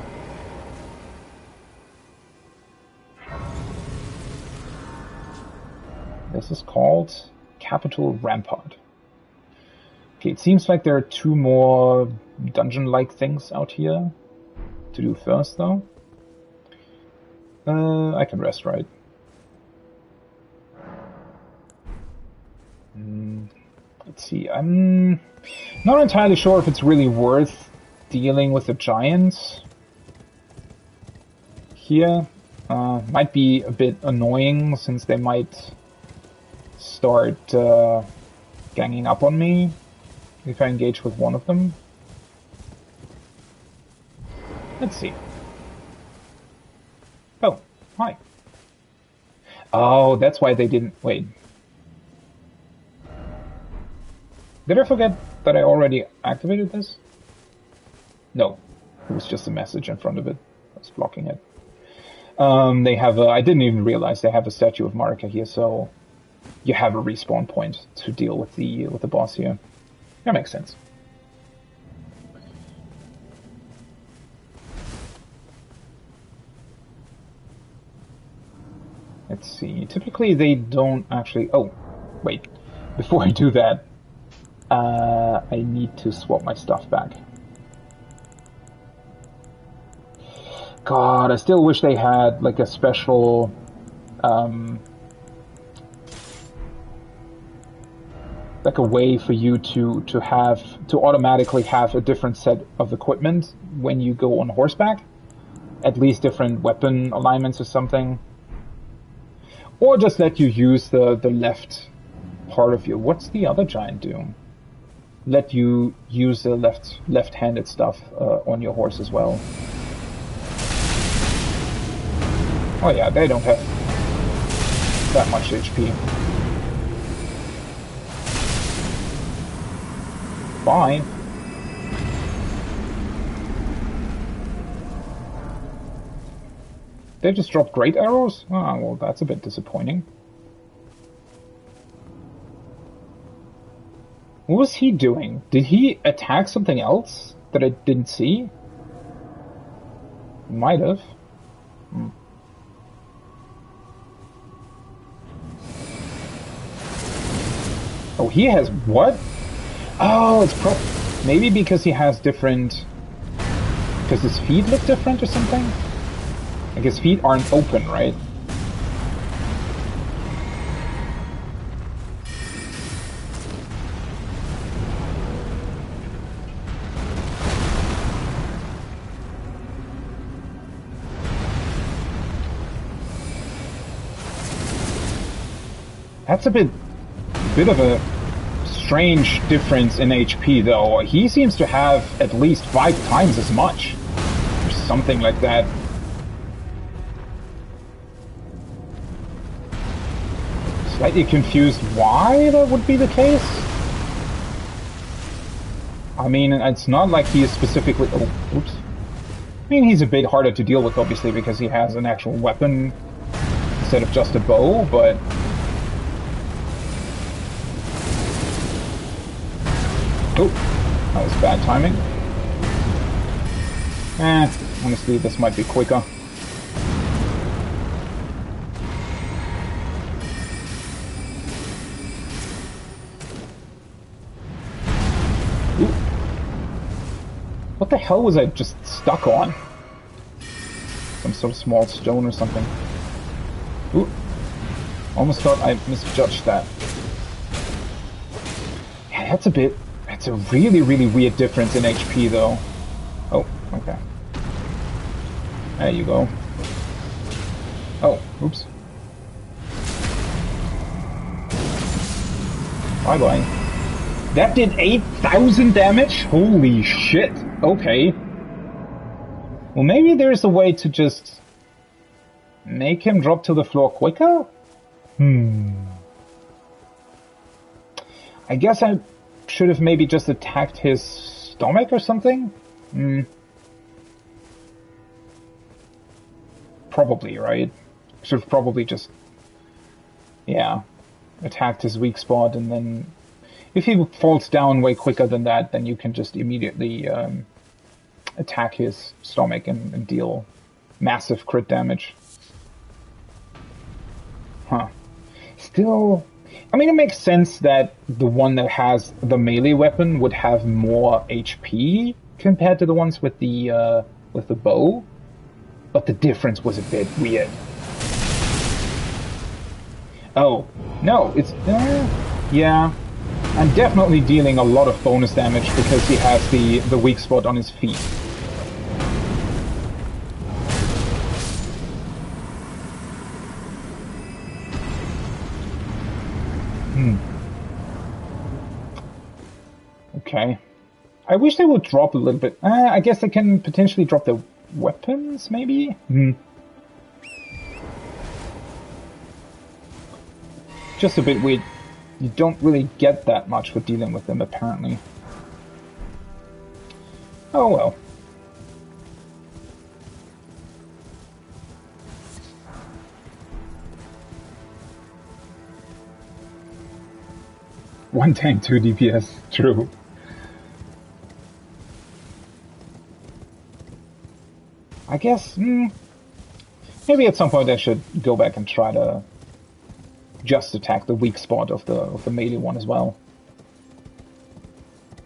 This is called Capital Rampart. Okay, it seems like there are 2 more dungeon-like things out here to do first, though. I can rest, right? Let's see, I'm not entirely sure if it's really worth dealing with the giants here. Might be a bit annoying, since they might start ganging up on me if I engage with one of them. Let's see. Oh, hi. Oh, that's why they didn't... Wait. Did I forget that I already activated this? No. It was just a message in front of it. I was blocking it. They have a... I didn't even realize they have a statue of Marika here, so... You have a respawn point to deal with the boss here. That makes sense. Let's see. Typically they don't actually... Oh, wait. Before I do that, I need to swap my stuff back. God, I still wish they had like a special... like a way for you to automatically have a different set of equipment when you go on horseback. At least different weapon alignments or something. Or just let you use the left part of you. What's the other giant do? Let you use the left-handed stuff on your horse as well. Oh yeah, they don't have that much HP. Bye. They just dropped great arrows? Ah, well, that's a bit disappointing. What was he doing? Did he attack something else that I didn't see? Might have. Oh, he has what? Oh, it's maybe because he has different... Because his feet look different or something? Like his feet aren't open, right? That's a bit of a strange difference in HP, though. He seems to have at least 5 times as much, or something like that. Slightly confused why that would be the case. I mean, it's not like he is specifically... Oh, oops. I mean, he's a bit harder to deal with, obviously, because he has an actual weapon instead of just a bow, but... Oh, that was bad timing. Honestly, this might be quicker. What the hell was I just stuck on? Some sort of small stone or something. Ooh. Almost thought I misjudged that. Yeah, that's a really, really weird difference in HP though. Oh, okay. There you go. Oh, oops. Bye-bye. That did 8,000 damage? Holy shit. Okay. Well, maybe there's a way to just make him drop to the floor quicker? I guess I should have maybe just attacked his stomach or something? Probably, right? Should have probably just, yeah, attacked his weak spot, and then if he falls down way quicker than that, then you can just immediately attack his stomach and deal massive crit damage. Huh. Still, I mean, it makes sense that the one that has the melee weapon would have more HP compared to the ones with the bow, but the difference was a bit weird. Oh, no, it's... yeah. I'm definitely dealing a lot of bonus damage because he has the weak spot on his feet. Okay. I wish they would drop a little bit. I guess they can potentially drop the weapons, maybe? Just a bit weird. You don't really get that much for dealing with them, apparently. Oh well. One tank, 2 DPS. True. I guess, maybe at some point I should go back and try to just attack the weak spot of the melee one as well.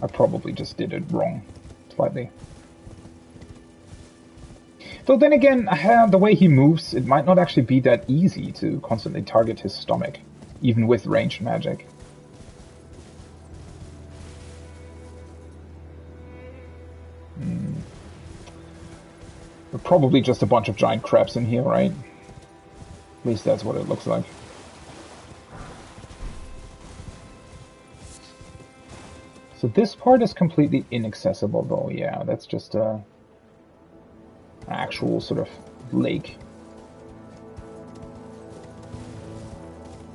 I probably just did it wrong, slightly. Though then again, the way he moves, it might not actually be that easy to constantly target his stomach, even with ranged magic. Probably just a bunch of giant crabs in here, right? At least that's what it looks like. So this part is completely inaccessible, though. Yeah, that's just an actual sort of lake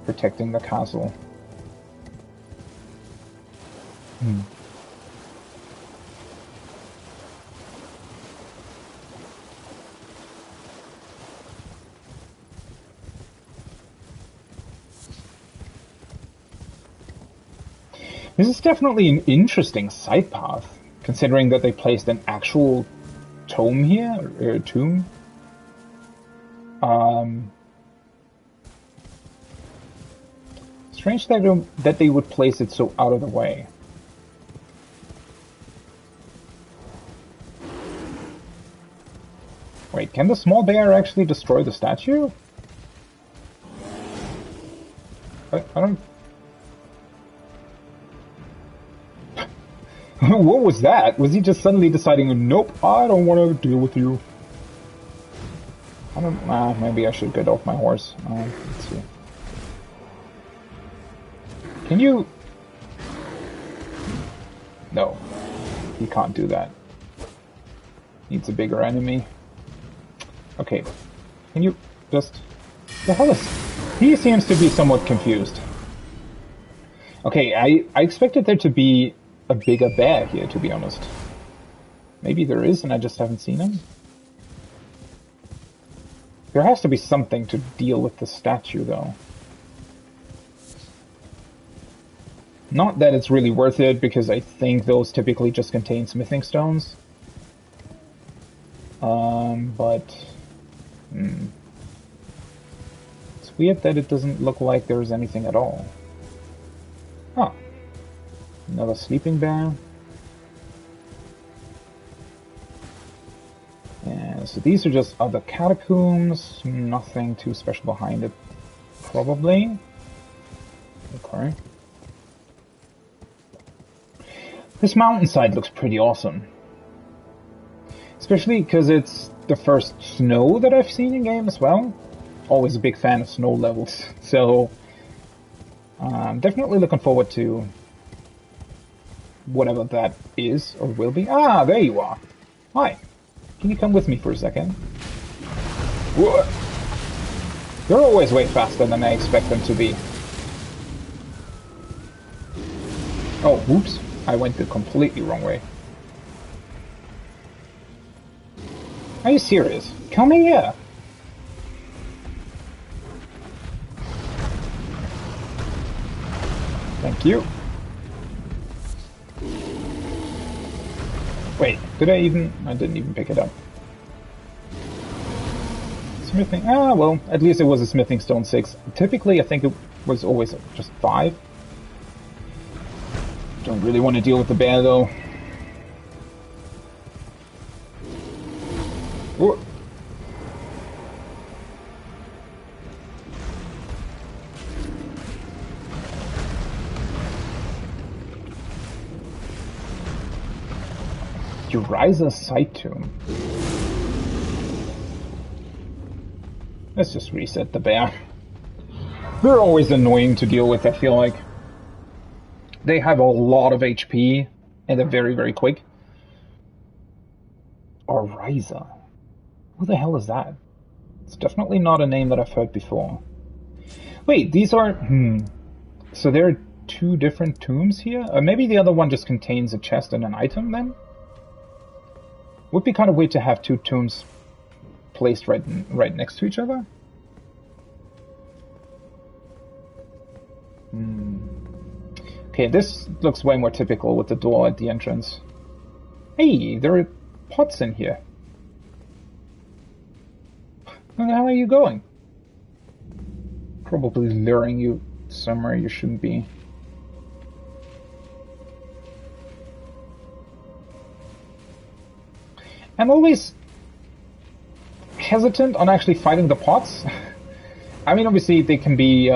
protecting the castle. This is definitely an interesting side path, considering that they placed an actual tome here, or tomb. Strange that they would place it so out of the way. Wait, can the small bear actually destroy the statue? I don't... What was that? Was he just suddenly deciding, nope, I don't want to deal with you? I don't... maybe I should get off my horse. Let's see. Can you... No. He can't do that. Needs a bigger enemy. Okay. Can you just... The hell is... He seems to be somewhat confused. Okay, I expected there to be a bigger bear here, to be honest. Maybe there is, and I just haven't seen him. There has to be something to deal with the statue, though. Not that it's really worth it, because I think those typically just contain smithing stones. But... It's weird that it doesn't look like there's anything at all. Huh. Another sleeping bear. so these are just other catacombs. Nothing too special behind it, probably. Okay. This mountainside looks pretty awesome. Especially because it's the first snow that I've seen in game as well. Always a big fan of snow levels, so I'm definitely looking forward to whatever that is or will be. Ah, there you are. Hi. Can you come with me for a second? Whoa. They're always way faster than I expect them to be. Oh, whoops. I went the completely wrong way. Are you serious? Come here! Thank you. Wait, did I even... I didn't even pick it up. Smithing... Ah, well, at least it was a smithing stone 6. Typically, I think it was always just 5. Don't really want to deal with the bear, though. Whoa. Uriza's Sight Tomb. Let's just reset the bear. They're always annoying to deal with, I feel like. They have a lot of HP, and they're very, very quick. Ariza. Who the hell is that? It's definitely not a name that I've heard before. Wait, these are... So there are 2 different tombs here? Maybe the other one just contains a chest and an item, then? Would be kind of weird to have 2 tombs placed right next to each other. Okay, this looks way more typical with the door at the entrance. Hey, there are pots in here. Where the hell are you going? Probably luring you somewhere you shouldn't be. I'm always hesitant on actually fighting the pots. I mean, obviously they can be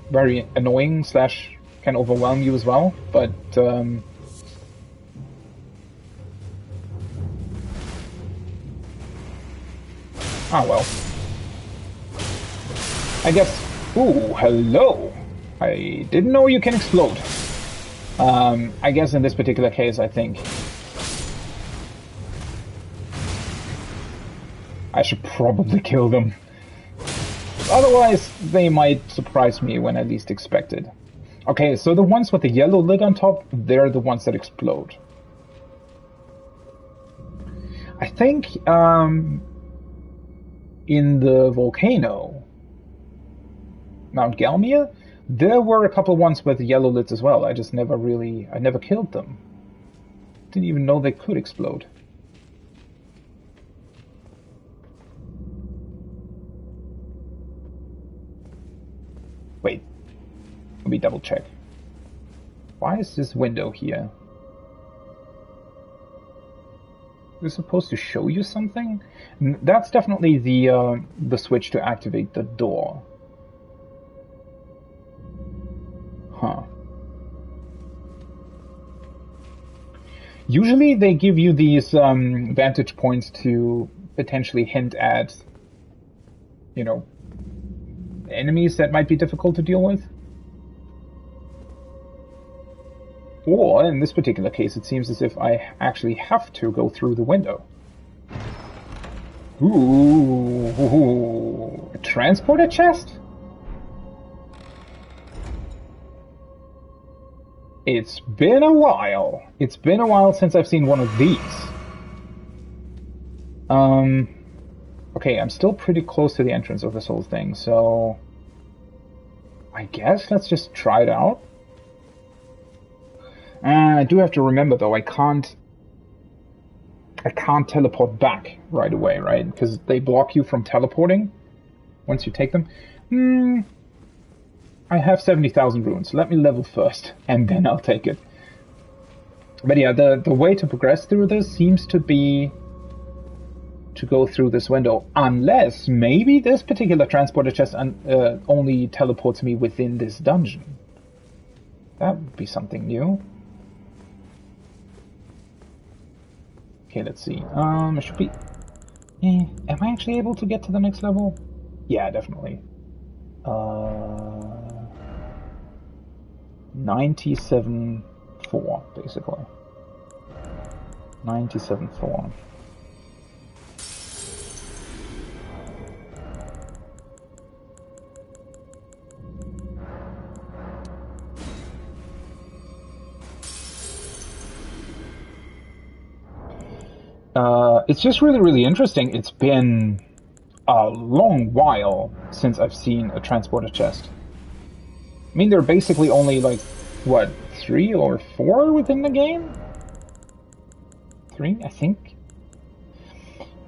very annoying / can overwhelm you as well, but ah well. I guess... Ooh, hello! I didn't know you can explode. I guess in this particular case, I think I should probably kill them. Otherwise, they might surprise me when I least expect it. Okay, so the ones with the yellow lid on top, they're the ones that explode. I think, in the volcano, Mount Galmia, there were a couple ones with yellow lids as well. I just never really... I never killed them. Didn't even know they could explode. Wait. Let me double check. Why is this window here? Is it supposed to show you something? That's definitely the switch to activate the door. Huh. Usually they give you these vantage points to potentially hint at, you know, enemies that might be difficult to deal with. Or, in this particular case, it seems as if I actually have to go through the window. Ooh, a transporter chest? It's been a while. It's been a while since I've seen one of these. Okay, I'm still pretty close to the entrance of this whole thing, so I guess let's just try it out. I do have to remember, though, I can't teleport back right away, right? Because they block you from teleporting once you take them. I have 70,000 runes. Let me level first, and then I'll take it. But yeah, the way to progress through this seems to be to go through this window, unless maybe this particular transporter chest only teleports me within this dungeon. That would be something new. Okay, let's see. It should be... am I actually able to get to the next level? Yeah, definitely. 97.4, basically. 97.4. It's just really, really interesting. It's been a long while since I've seen a transporter chest. I mean, there are basically only, like, what, 3 or 4 within the game? 3, I think?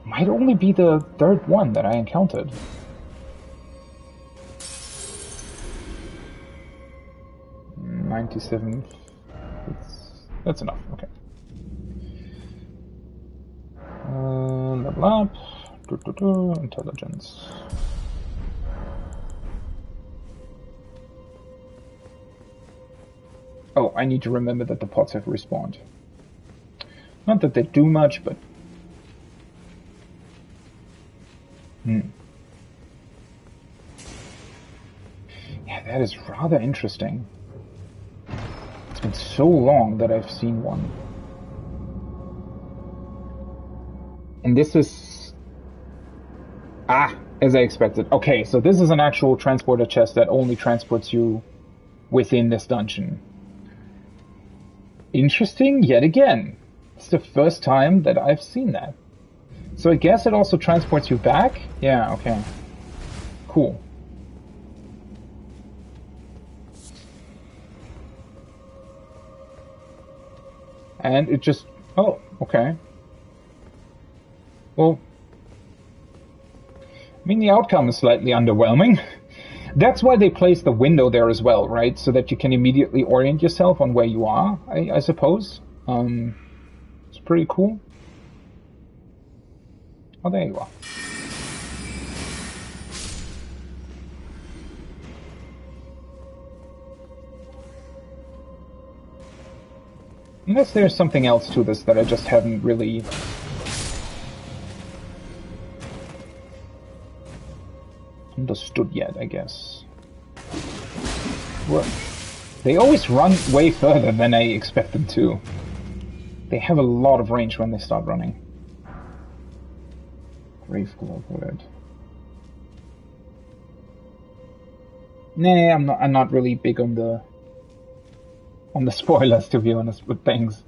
Might only be the 3rd one that I encountered. $97. That's enough, okay. Level up. Intelligence. Oh, I need to remember that the pots have respawned. Not that they do much, but... Yeah, that is rather interesting. It's been so long that I've seen one. And this is... as I expected. Okay, so this is an actual transporter chest that only transports you within this dungeon. Interesting, yet again. It's the first time that I've seen that. So I guess it also transports you back? Yeah, okay. Cool. And it just... oh, okay. Well... I mean, the outcome is slightly underwhelming. That's why they place the window there as well, right? So that you can immediately orient yourself on where you are, I suppose. It's pretty cool. Oh, there you are. Unless there's something else to this that I just haven't really... understood yet, I guess. Well, they always run way further than I expect them to. They have a lot of range when they start running. Graveglove word. Nah, I'm not really big on the spoilers, to be honest, with things.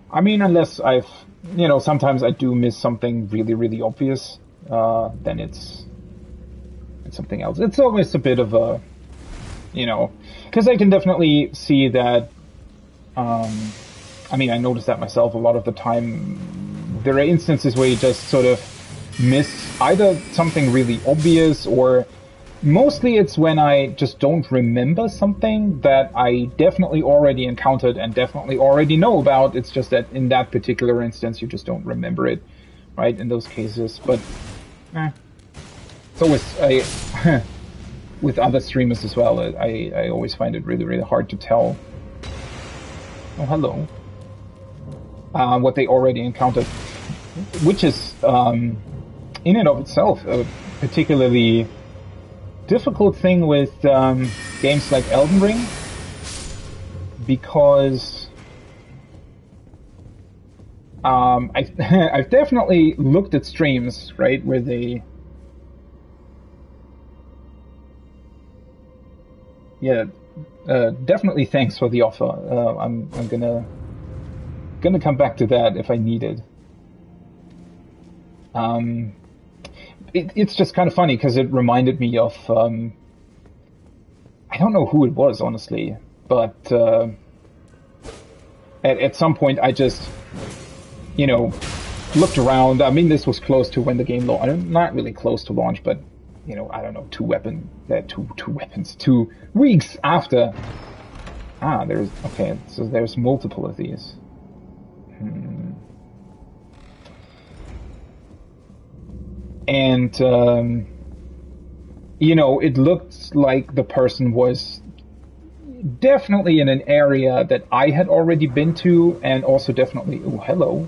I mean, unless I've, sometimes I do miss something really, really obvious, then it's something else. It's always a bit of a, because I can definitely see that, I mean, I notice that myself a lot of the time. There are instances where you just sort of miss either something really obvious, or mostly it's when I just don't remember something that I definitely already encountered and definitely already know about. It's just that in that particular instance, you just don't remember it, right, in those cases. But it's always, with other streamers as well, I always find it really, really hard to tell. Oh, hello. What they already encountered, which is, in and of itself, a particularly difficult thing with games like Elden Ring, because I've definitely looked at streams, right, where they definitely thanks for the offer. I'm gonna come back to that if I need it. it's just kind of funny because it reminded me of I don't know who it was, honestly, but at some point I just, looked around. I mean, this was close to when the game launched. Not really close to launch, but I don't know, 2 weeks after. So there's multiple of these. And it looked like the person was definitely in an area that I had already been to, and also definitely, oh, hello.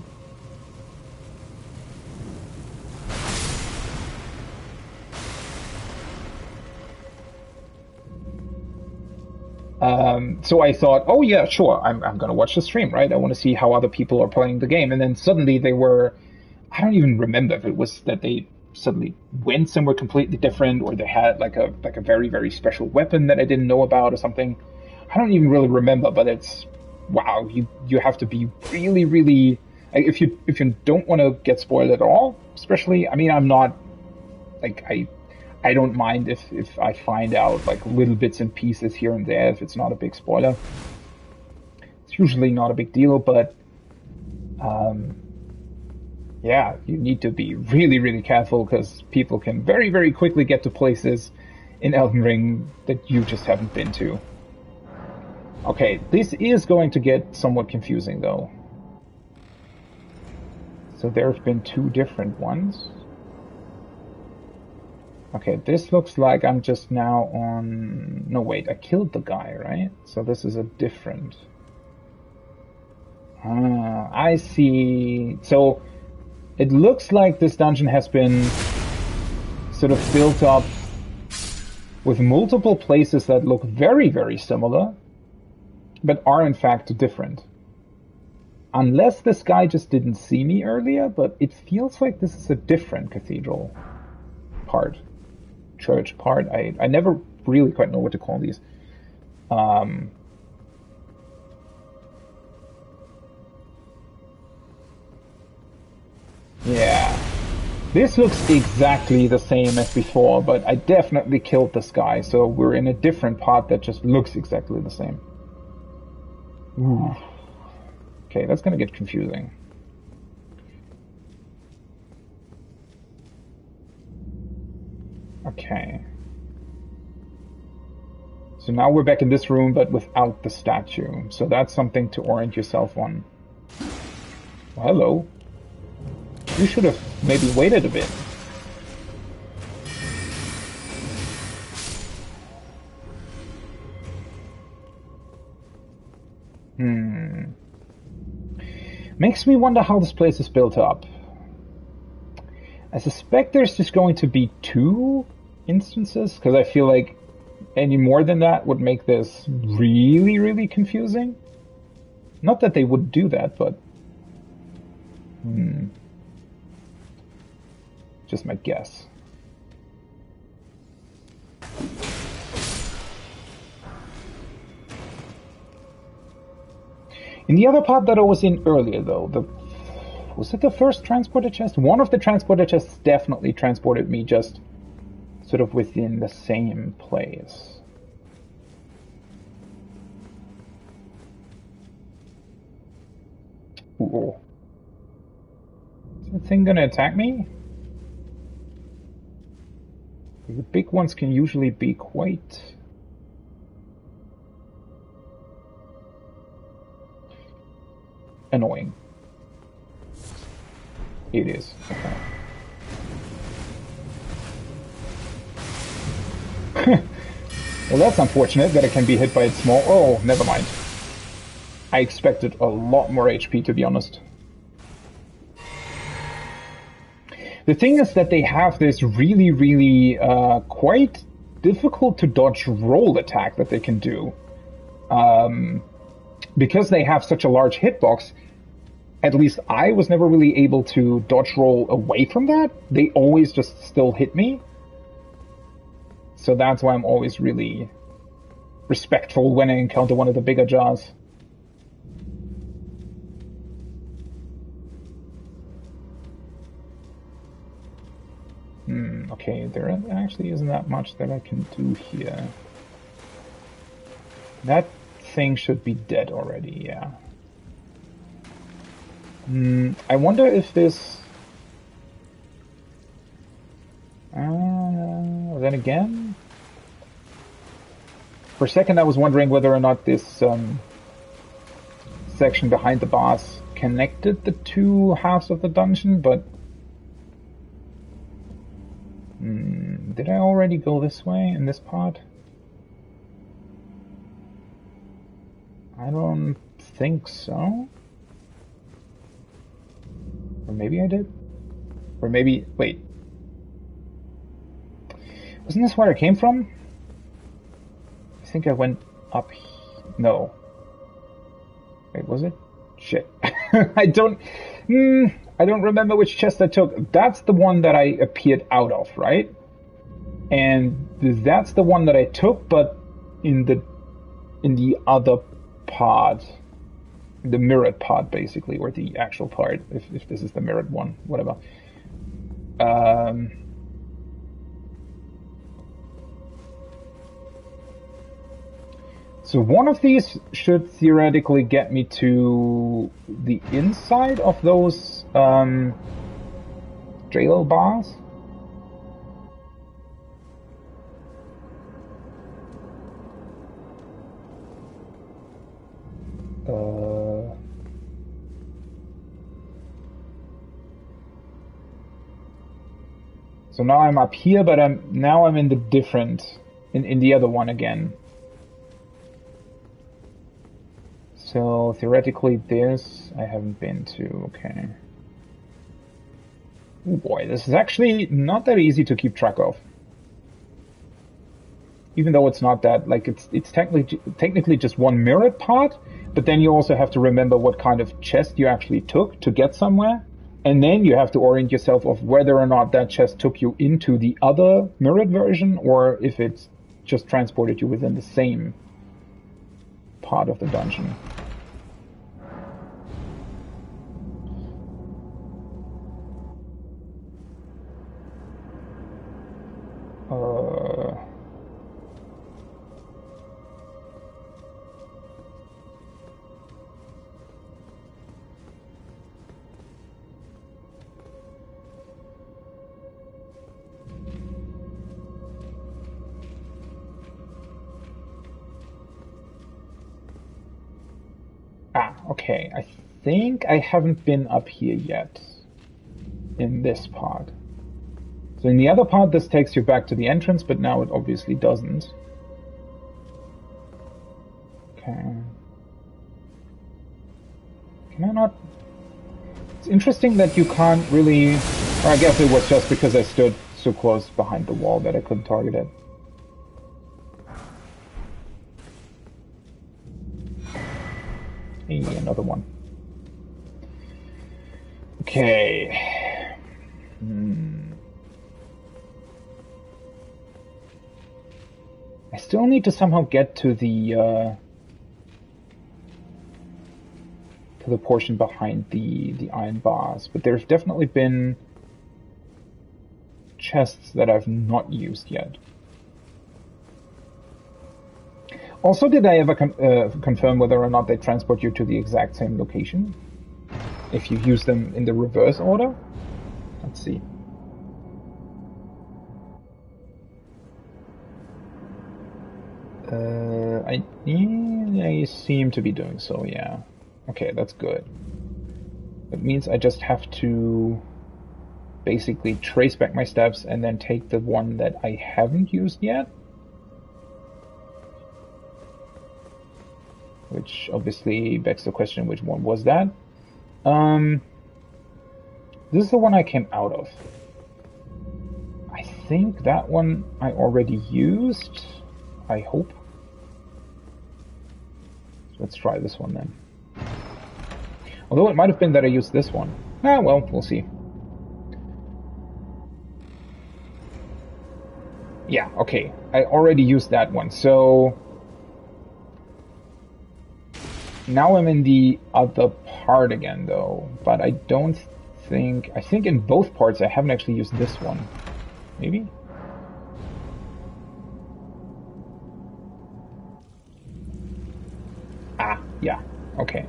So I thought, oh yeah, sure, I'm gonna watch the stream, right? I want to see how other people are playing the game. And then suddenly they were, I don't even remember if it was that they suddenly went somewhere completely different, or they had like a very, very special weapon that I didn't know about or something. I don't even really remember, but it's, wow, you have to be really, really, if you don't want to get spoiled at all, especially, I mean, I'm not, like, I don't mind if I find out like little bits and pieces here and there, if it's not a big spoiler. It's usually not a big deal, but yeah, you need to be really, really careful because people can very, very quickly get to places in Elden Ring that you just haven't been to. Okay, this is going to get somewhat confusing though. So there have been 2 different ones. Okay, this looks like I'm just now on... No, wait, I killed the guy, right? So this is a different... I see. So it looks like this dungeon has been sort of built up with multiple places that look very, very similar, but are in fact different. Unless this guy just didn't see me earlier, but it feels like this is a different cathedral part. Church part. I never really quite know what to call these. Yeah. This looks exactly the same as before, but I definitely killed this guy, so we're in a different part that just looks exactly the same. Ooh. Okay, that's gonna get confusing. Okay. So now we're back in this room, but without the statue. So that's something to orient yourself on. Well, hello. You should have maybe waited a bit. Makes me wonder how this place is built up. I suspect there's just going to be 2 instances, because I feel like any more than that would make this really, really confusing. Not that they would do that, but... Just my guess. In the other part that I was in earlier, though, was it the first transporter chest? One of the transporter chests definitely transported me just sort of within the same place. Ooh. Is the thing gonna attack me? The big ones can usually be quite... annoying. It is. Okay. Well, that's unfortunate that it can be hit by its small... Oh, never mind. I expected a lot more HP, to be honest. The thing is that they have this really, really quite difficult to dodge roll attack that they can do. Because they have such a large hitbox, at least I was never really able to dodge roll away from that. They always just still hit me. So that's why I'm always really respectful when I encounter one of the bigger jars. Okay, there actually isn't that much that I can do here. That thing should be dead already, yeah. I wonder if this... then again... For a second I was wondering whether or not this section behind the boss connected the two halves of the dungeon, but... did I already go this way in this part? I don't think so. Or maybe I did? Or maybe... wait. Wasn't this where I came from? I think I went up... no. Wait, was it? Shit. I don't remember which chest I took. That's the one that I appeared out of, right? And that's the one that I took, but in the other part. The mirrored part, basically, or the actual part, if this is the mirrored one, whatever. So one of these should theoretically get me to the inside of those jail bars. So now I'm up here, but I'm in the different, in the other one again. So theoretically this I haven't been to, okay. Oh boy, this is actually not that easy to keep track of. Even though it's not that, like, it's technically just one mirrored part, but then you also have to remember what kind of chest you actually took to get somewhere. And then you have to orient yourself of whether or not that chest took you into the other mirrored version, or if it's just transported you within the same part of the dungeon. Okay, I think I haven't been up here yet in this part. So in the other part, this takes you back to the entrance, but now it obviously doesn't. Okay. Can I not... It's interesting that you can't really... Or I guess it was just because I stood so close behind the wall that I couldn't target it. Hey, another one. Okay. I still need to somehow get to the portion behind the iron bars, but there's definitely been chests that I've not used yet. Also, did I ever confirm whether or not they transport you to the exact same location? If you use them in the reverse order? Let's see. I seem to be doing so, yeah. Okay, that's good. That means I just have to basically trace back my steps and then take the one that I haven't used yet. Which obviously begs the question, which one was that? This is the one I came out of. I think that one I already used. I hope. So let's try this one then. Although it might have been that I used this one. Ah, well, we'll see. Yeah, okay. I already used that one, so... Now I'm in the other part again, though. But I don't think... I think in both parts I haven't actually used this one. maybe? Ah, yeah, okay.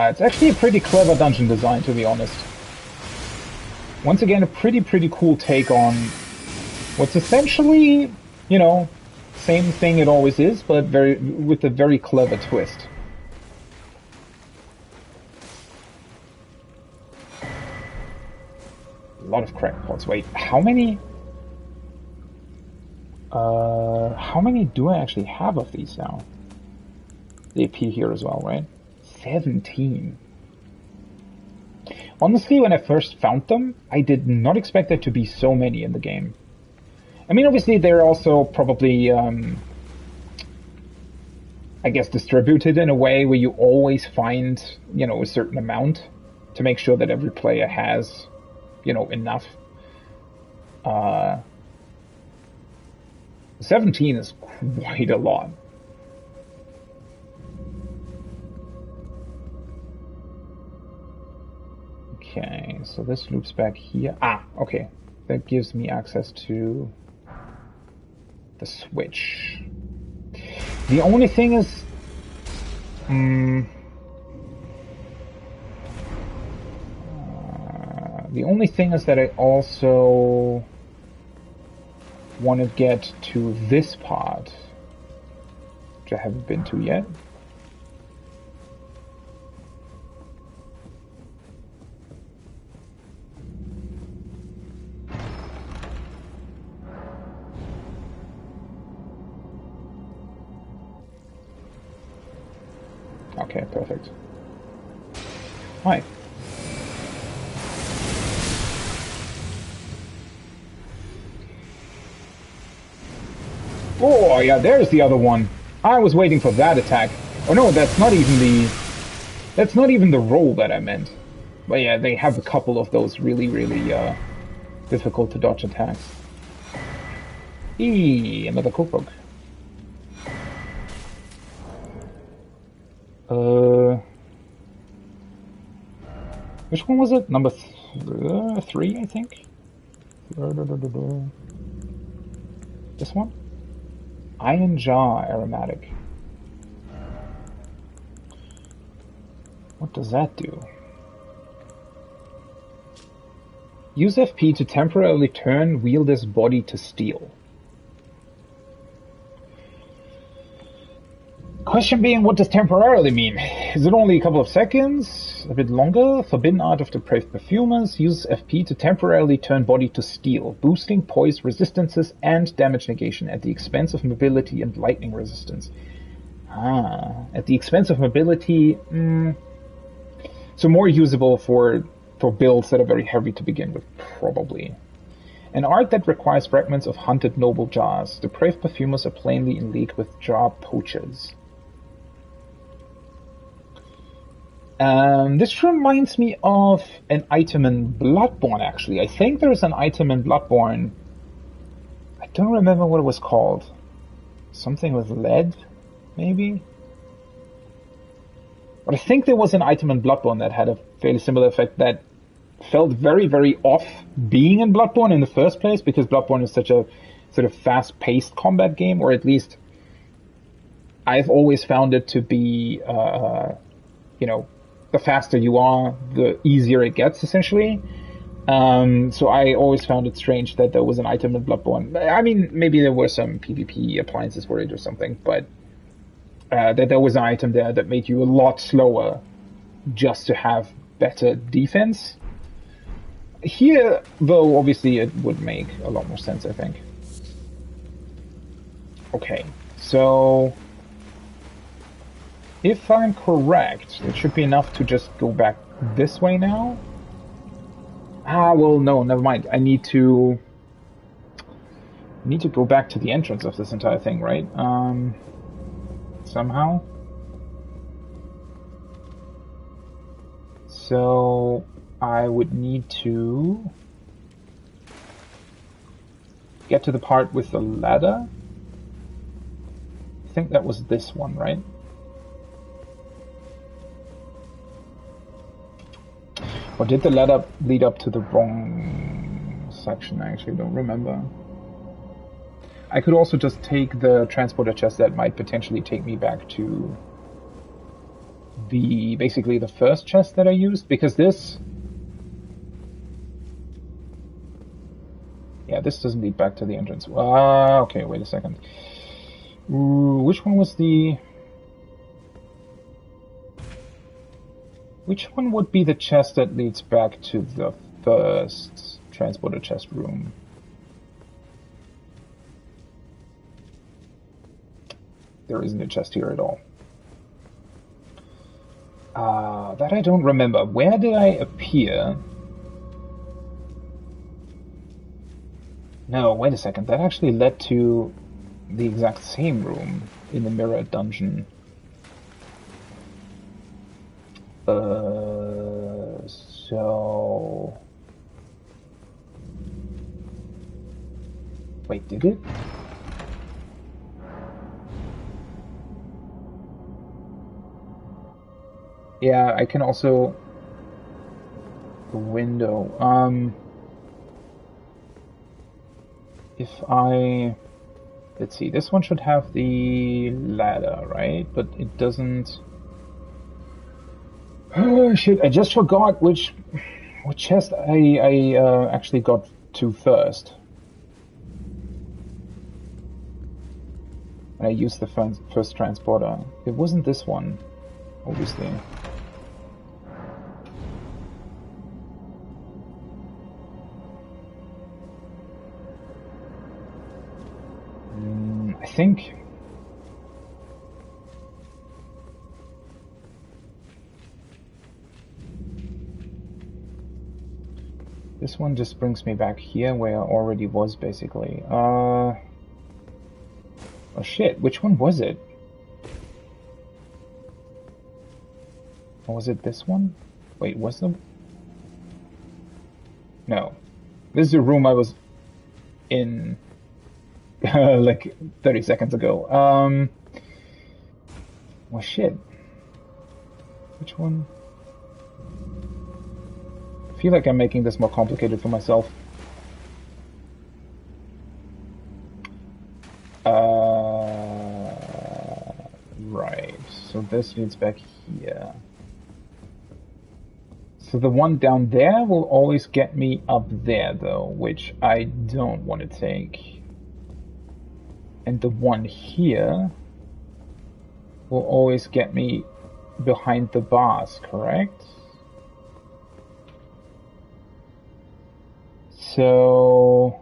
It's actually a pretty clever dungeon design, to be honest. Once again, a pretty cool take on what's essentially, you know, same thing it always is, but with a very clever twist. A lot of crackpots. Wait, how many do I actually have of these now? They appear here as well, right? 17. Honestly, when I first found them, I did not expect there to be so many in the game. I mean, obviously, they're also probably, I guess, distributed in a way where you always find, you know, a certain amount to make sure that every player has, you know, enough. 17 is quite a lot. Okay, so this loops back here. Ah, okay. That gives me access to the switch. The only thing is... the only thing is that I also want to get to this part, which I haven't been to yet. Okay, perfect. Hi. Oh, yeah, there's the other one. I was waiting for that attack. Oh no, that's not even the roll that I meant. But yeah, they have a couple of those really difficult to dodge attacks. Eee, another cookbook. Which one was it? Number 3, I think? This one? Iron Jar Aromatic. What does that do? Use FP to temporarily turn wielder's body to steel. Question being, what does temporarily mean? Is it only a couple of seconds? A bit longer? Forbidden Art of Depraved Perfumers. Use FP to temporarily turn body to steel, boosting poise resistances and damage negation at the expense of mobility and lightning resistance. Ah, at the expense of mobility... So more usable for builds that are very heavy to begin with, probably. An art that requires fragments of hunted noble jars. Depraved Perfumers are plainly in league with jar poachers. This reminds me of an item in Bloodborne, actually. I think there's an item in Bloodborne. I don't remember what it was called. Something with lead, maybe? But I think there was an item in Bloodborne that had a fairly similar effect that felt very off being in Bloodborne in the first place, because Bloodborne is such a sort of fast-paced combat game, or at least I've always found it to be, you know, the faster you are, the easier it gets, essentially. So I always found it strange that there was an item in Bloodborne. I mean, maybe there were some PvP appliances for it or something, but that there was an item there that made you a lot slower just to have better defense. Here, though, obviously it would make a lot more sense, I think. Okay, so... if I'm correct, it should be enough to just go back this way now. Ah, well, no, never mind. I need to go back to the entrance of this entire thing, right? Somehow. So I would need to get to the part with the ladder. I think that was this one, right? Or did the lead up to the wrong section? I actually don't remember. I could also just take the transporter chest that might potentially take me back to basically the first chest that I used, because this... Yeah, this doesn't lead back to the entrance. Okay, wait a second. Which one was the... Which one would be the chest that leads back to the first transporter chest room? There isn't a chest here at all. That I don't remember. Where did I appear? No, wait a second. That actually led to the exact same room in the mirror dungeon. So... Wait, did it? Yeah, I can also... The window. If I... Let's see, this one should have the ladder, right? But it doesn't... Oh shit, I just forgot which chest I actually got to first. When I used the first transporter. It wasn't this one, obviously. I think... This one just brings me back here where I already was, basically. Oh shit, which one was it? Or was it this one? Wait, was the... No. This is the room I was in... like 30 seconds ago. Well, shit. Which one? I feel like I'm making this more complicated for myself. Right. So this leads back here. So the one down there will always get me up there, though, which I don't want to take. And the one here will always get me behind the bars, correct? So...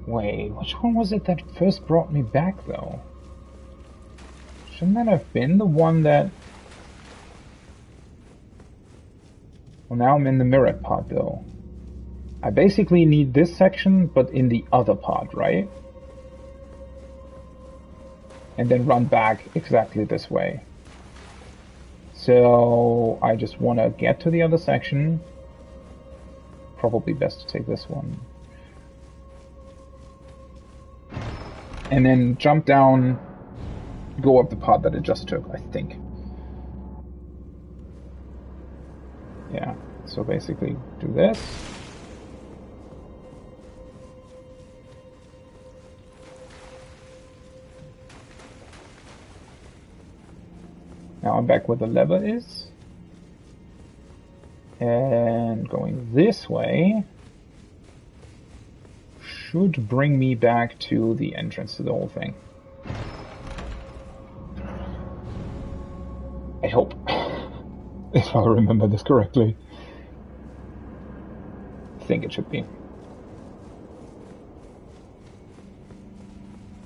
Wait, which one was it that first brought me back, though? Shouldn't that have been the one that... Well, now I'm in the mirror part, though. I basically need this section, but in the other part, right? And then run back exactly this way. So I just want to get to the other section. Probably best to take this one. And then jump down, go up the part that it just took, I think. Yeah, so basically do this. Now I'm back where the lever is. And going this way should bring me back to the entrance to the whole thing. I hope. If I remember this correctly. I think it should be.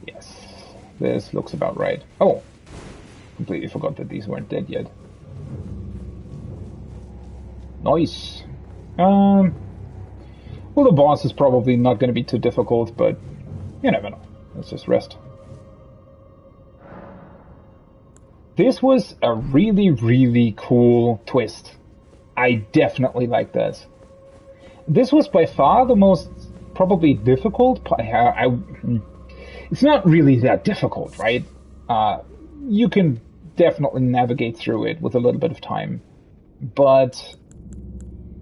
Yes. This looks about right. Oh! Completely forgot that these weren't dead yet. Nice. Well, the boss is probably not going to be too difficult, but you never know. Let's just rest. This was a really, really cool twist. I definitely like this. This was by far the most probably difficult. It's not really that difficult, right? You can definitely navigate through it with a little bit of time. But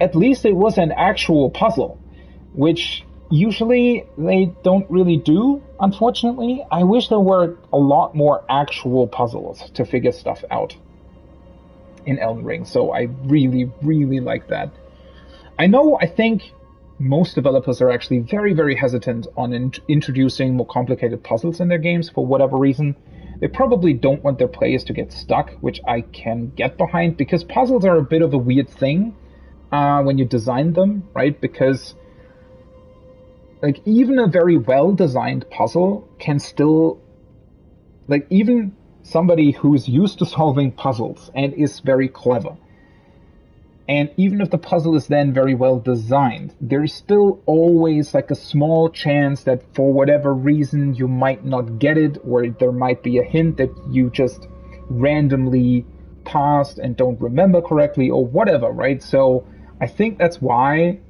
at least it was an actual puzzle, which usually they don't really do, unfortunately. I wish there were a lot more actual puzzles to figure stuff out in Elden Ring, so I really, really like that. I think most developers are actually very, very hesitant on introducing more complicated puzzles in their games for whatever reason. They probably don't want their players to get stuck, which I can get behind, because puzzles are a bit of a weird thing when you design them, right? Because like even a very well-designed puzzle can still, like even somebody who's used to solving puzzles and is very clever, and even if the puzzle is then very well designed, there's still always like a small chance that for whatever reason you might not get it, or there might be a hint that you just randomly passed and don't remember correctly or whatever, right? So I think that's why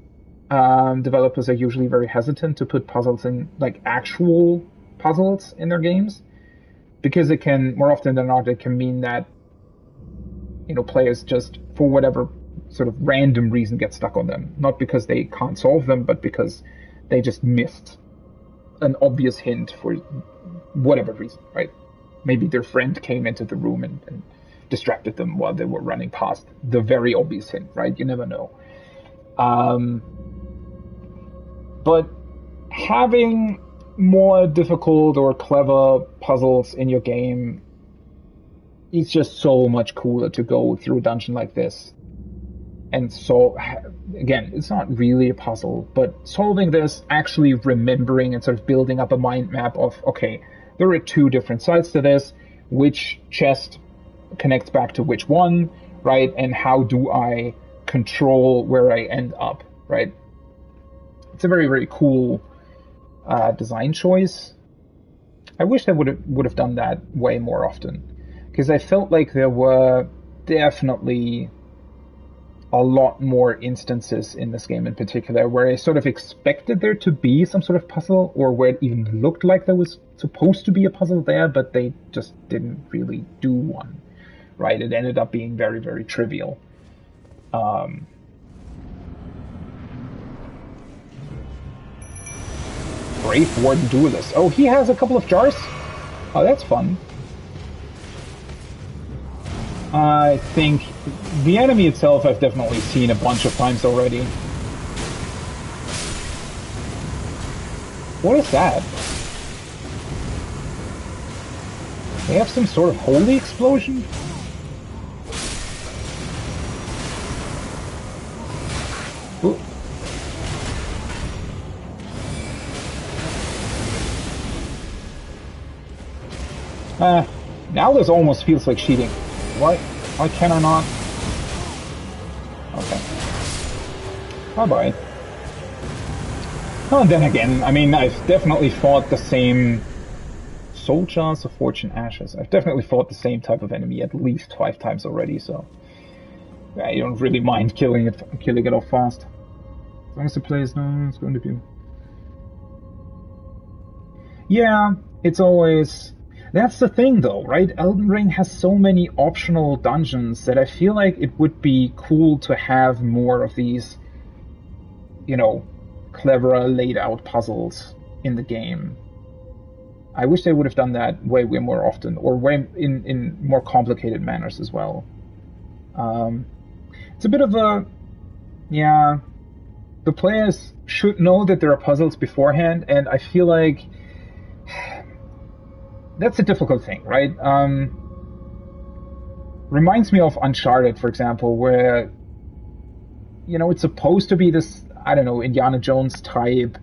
developers are usually very hesitant to put puzzles in, like actual puzzles in their games, because it can, more often than not, it can mean that, you know, players just, for whatever sort of random reason, get stuck on them. Not because they can't solve them, but because they just missed an obvious hint for whatever reason, right? Maybe their friend came into the room and distracted them while they were running past the very obvious hint, right? You never know. But having more difficult or clever puzzles in your game, it's just so much cooler to go through a dungeon like this. And so, again, it's not really a puzzle, but solving this, actually remembering and sort of building up a mind map of, okay, there are two different sides to this, which chest connects back to which one, right? And how do I control where I end up, right? It's a very, very cool design choice. I wish they would have done that way more often, because I felt like there were definitely a lot more instances in this game in particular where I sort of expected there to be some sort of puzzle, or where it even looked like there was supposed to be a puzzle there, but they just didn't really do one, right? It ended up being very, very trivial. Brave Warden Duelist. Oh, he has a couple of jars? Oh, that's fun. I think the enemy itself I've definitely seen a bunch of times already. What is that? They have some sort of holy explosion? Ooh. Now this almost feels like cheating. Why can I not? Okay. Bye-bye. Oh, and then again, I mean, I've definitely fought the same Soul Jars of Fortune Ashes. I've definitely fought the same type of enemy at least 5 times already, so I don't really mind killing it off fast. As long as the players know it's going to be. Yeah, it's always. That's the thing, though, right? Elden Ring has so many optional dungeons that I feel like it would be cool to have more of these, you know, cleverer laid out puzzles in the game. I wish they would have done that way, way more often, or way in more complicated manners as well. It's a bit of a, yeah, the players should know that there are puzzles beforehand, and I feel like that's a difficult thing, right? Reminds me of Uncharted, for example, where, you know, it's supposed to be this, I don't know, Indiana Jones type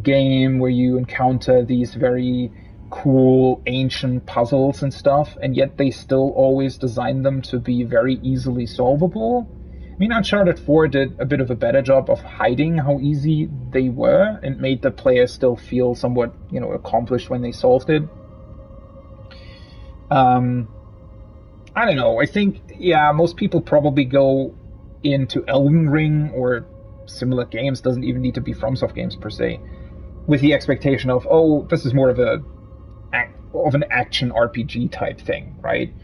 game where you encounter these very cool ancient puzzles and stuff, and yet they still always design them to be very easily solvable. I mean, Uncharted 4 did a bit of a better job of hiding how easy they were and made the player still feel somewhat, you know, accomplished when they solved it. I don't know. I think, yeah, most people probably go into Elden Ring or similar games, doesn't even need to be FromSoft games per se, with the expectation of, oh, this is more of an action RPG type thing, right?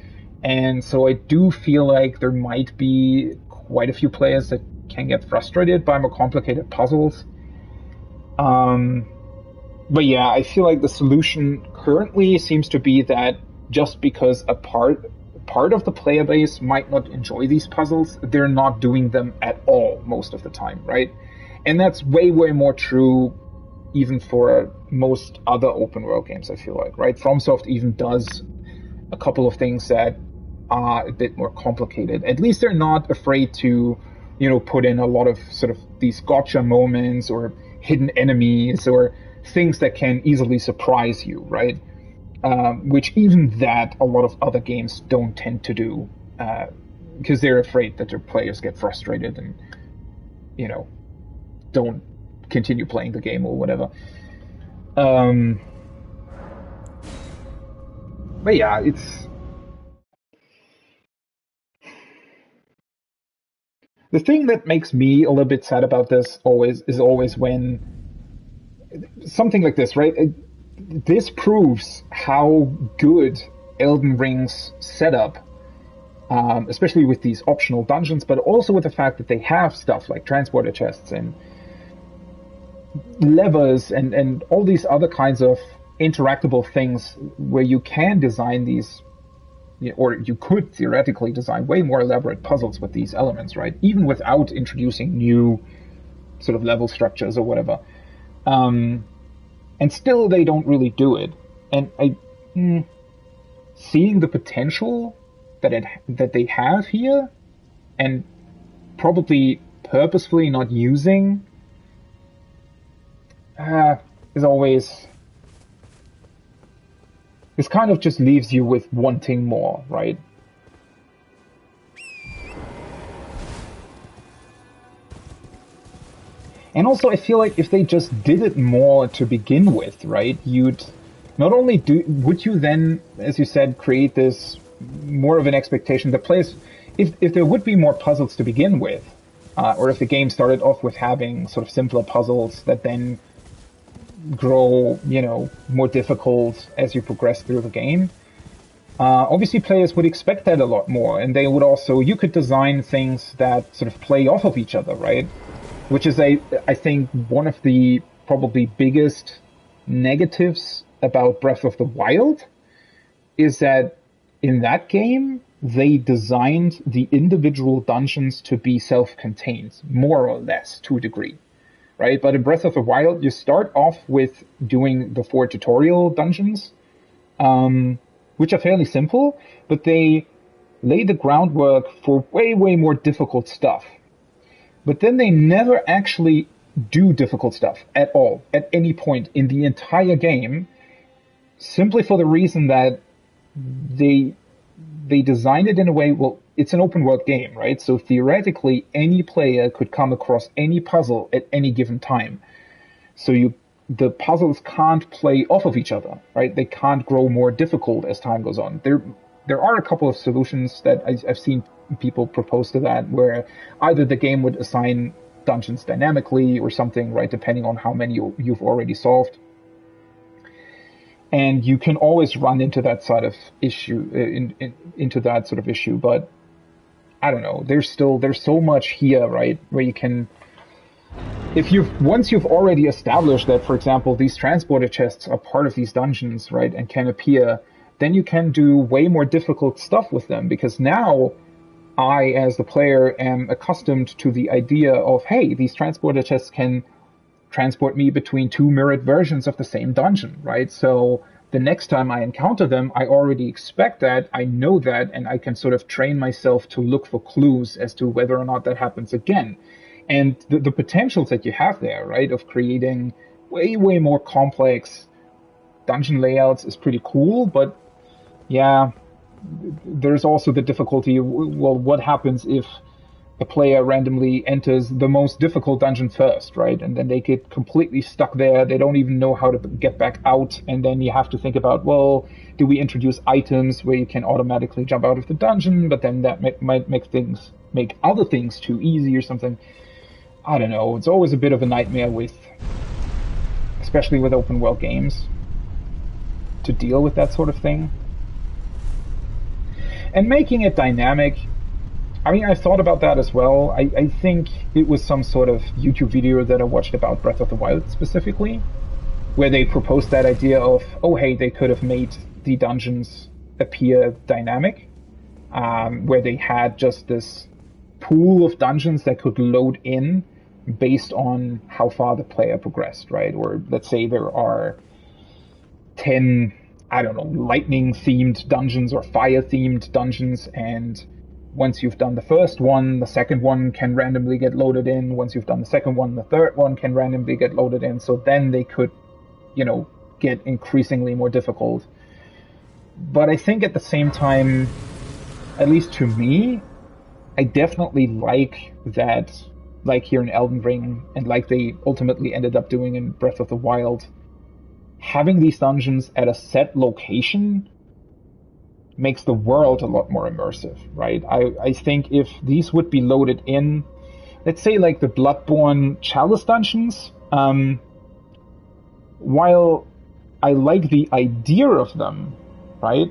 And so I do feel like there might be quite a few players that can get frustrated by more complicated puzzles. But yeah, I feel like the solution currently seems to be that just because a part of the player base might not enjoy these puzzles, they're not doing them at all most of the time, right? And that's way more true even for most other open world games, I feel like, right? FromSoft even does a couple of things that are a bit more complicated. At least they're not afraid to, put in a lot of sort of these gotcha moments or hidden enemies or things that can easily surprise you, right? Which even that a lot of other games don't tend to do, because they're afraid that their players get frustrated and, don't continue playing the game or whatever. But yeah, it's... The thing that makes me a little bit sad about this is always when something like this, right? This proves how good Elden Ring's setup, especially with these optional dungeons, but also with the fact that they have stuff like transporter chests and levers and all these other kinds of interactable things where you can design these, or you could theoretically design way more elaborate puzzles with these elements, right? Even without introducing new sort of level structures or whatever. And still they don't really do it. And seeing the potential that they have here, and probably purposefully not using, is always... This kind of just leaves you with wanting more, right? And also, I feel like if they just did it more to begin with, right, you'd not only would you then, as you said, create this more of an expectation that players, if there would be more puzzles to begin with, or if the game started off with having sort of simpler puzzles that then grow, more difficult as you progress through the game, obviously players would expect that a lot more, and they would also, you could design things that sort of play off of each other, right? Which is, I think, one of the probably biggest negatives about Breath of the Wild, is that in that game, they designed the individual dungeons to be self-contained, more or less, to a degree, right? But in Breath of the Wild, you start off with doing the 4 tutorial dungeons, which are fairly simple, but they lay the groundwork for way more difficult stuff. But then they never actually do difficult stuff at all, at any point in the entire game, simply for the reason that they designed it in a way, well, it's an open world game, right? So theoretically, any player could come across any puzzle at any given time. So the puzzles can't play off of each other, right? They can't grow more difficult as time goes on. There are a couple of solutions that I've seen people propose to that, where either the game would assign dungeons dynamically or something, right, depending on how many you've already solved. And you can always run into that sort of issue, into that sort of issue, but I don't know. There's so much here, right, where you can, once you've already established that, for example, these transporter chests are part of these dungeons, right, and can appear, then you can do way more difficult stuff with them, because now I, as the player, am accustomed to the idea of, hey, these transporter chests can transport me between 2 mirrored versions of the same dungeon, right? So the next time I encounter them, I already expect that, I know that, and I can sort of train myself to look for clues as to whether or not that happens again. And the potentials that you have there, right, of creating way more complex dungeon layouts is pretty cool, but yeah, there's also the difficulty, well, what happens if a player randomly enters the most difficult dungeon first, right? And then they get completely stuck there. They don't even know how to get back out. And then you have to think about, well, do we introduce items where you can automatically jump out of the dungeon, but then that might make other things too easy or something. I don't know. It's always a bit of a nightmare especially with open world games, to deal with that sort of thing. And making it dynamic, I mean, I thought about that as well. I think it was some sort of YouTube video that I watched about Breath of the Wild specifically, where they proposed that idea of, oh, hey, they could have made the dungeons appear dynamic, where they had just this pool of dungeons that could load in based on how far the player progressed, right? Or let's say there are 10, I don't know, lightning-themed dungeons or fire-themed dungeons, and once you've done the first one, the second one can randomly get loaded in. Once you've done the second one, the third one can randomly get loaded in. So then they could, get increasingly more difficult. But I think at the same time, at least to me, I definitely like that, like here in Elden Ring, and like they ultimately ended up doing in Breath of the Wild, having these dungeons at a set location makes the world a lot more immersive, right? I think if these would be loaded in, let's say like the Bloodborne Chalice dungeons, while I like the idea of them, right,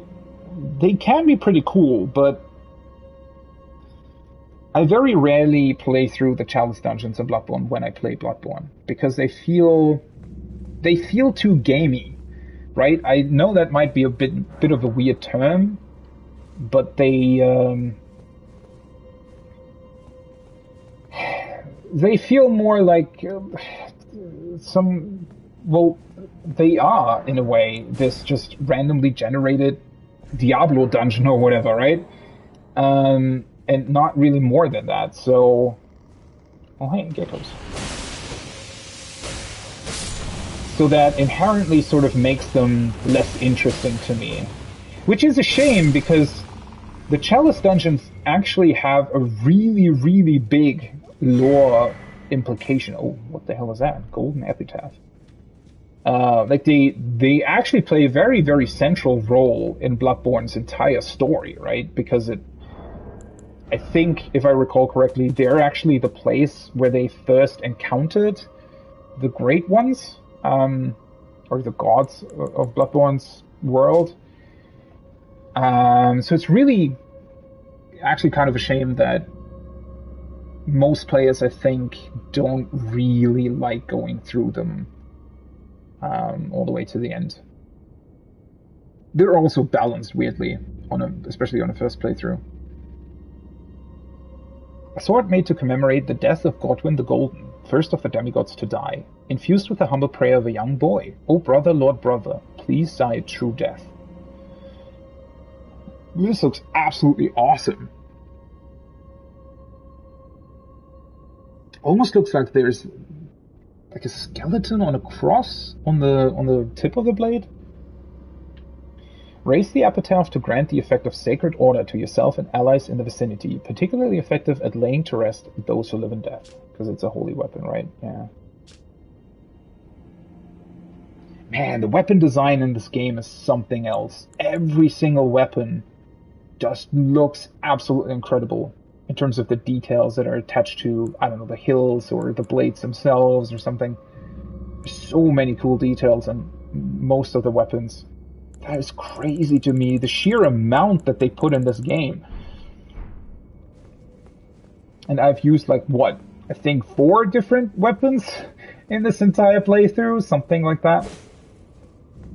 they can be pretty cool, but I very rarely play through the Chalice dungeons in Bloodborne when I play Bloodborne, because they feel too gamey, right? I know that might be a bit of a weird term, but they feel more like they are, in a way, this just randomly generated Diablo dungeon or whatever, right? And not really more than that. So, oh hey, geckos. So that inherently sort of makes them less interesting to me. Which is a shame, because the Chalice dungeons actually have a really, really big lore implication. Oh, what the hell is that? Golden Epitaph. They actually play a very, very central role in Bloodborne's entire story, right? Because I think, if I recall correctly, they're actually the place where they first encountered the Great Ones, or the gods of Bloodborne's world. So it's really actually kind of a shame that most players, I think, don't really like going through them all the way to the end. They're also balanced weirdly, especially on a first playthrough. A sword made to commemorate the death of Godwyn the Golden, first of the demigods to die, infused with the humble prayer of a young boy. O brother, Lord brother, please die a true death. This looks absolutely awesome. Almost looks like there's like a skeleton on a cross on the tip of the blade. Raise the epitaph to grant the effect of sacred order to yourself and allies in the vicinity, particularly effective at laying to rest those who live in death. Because it's a holy weapon, right? Yeah. Man, the weapon design in this game is something else. Every single weapon just looks absolutely incredible in terms of the details that are attached to, I don't know, the hills or the blades themselves or something. There's so many cool details on most of the weapons. That is crazy to me, the sheer amount that they put in this game. And I've used I think 4 different weapons in this entire playthrough, something like that.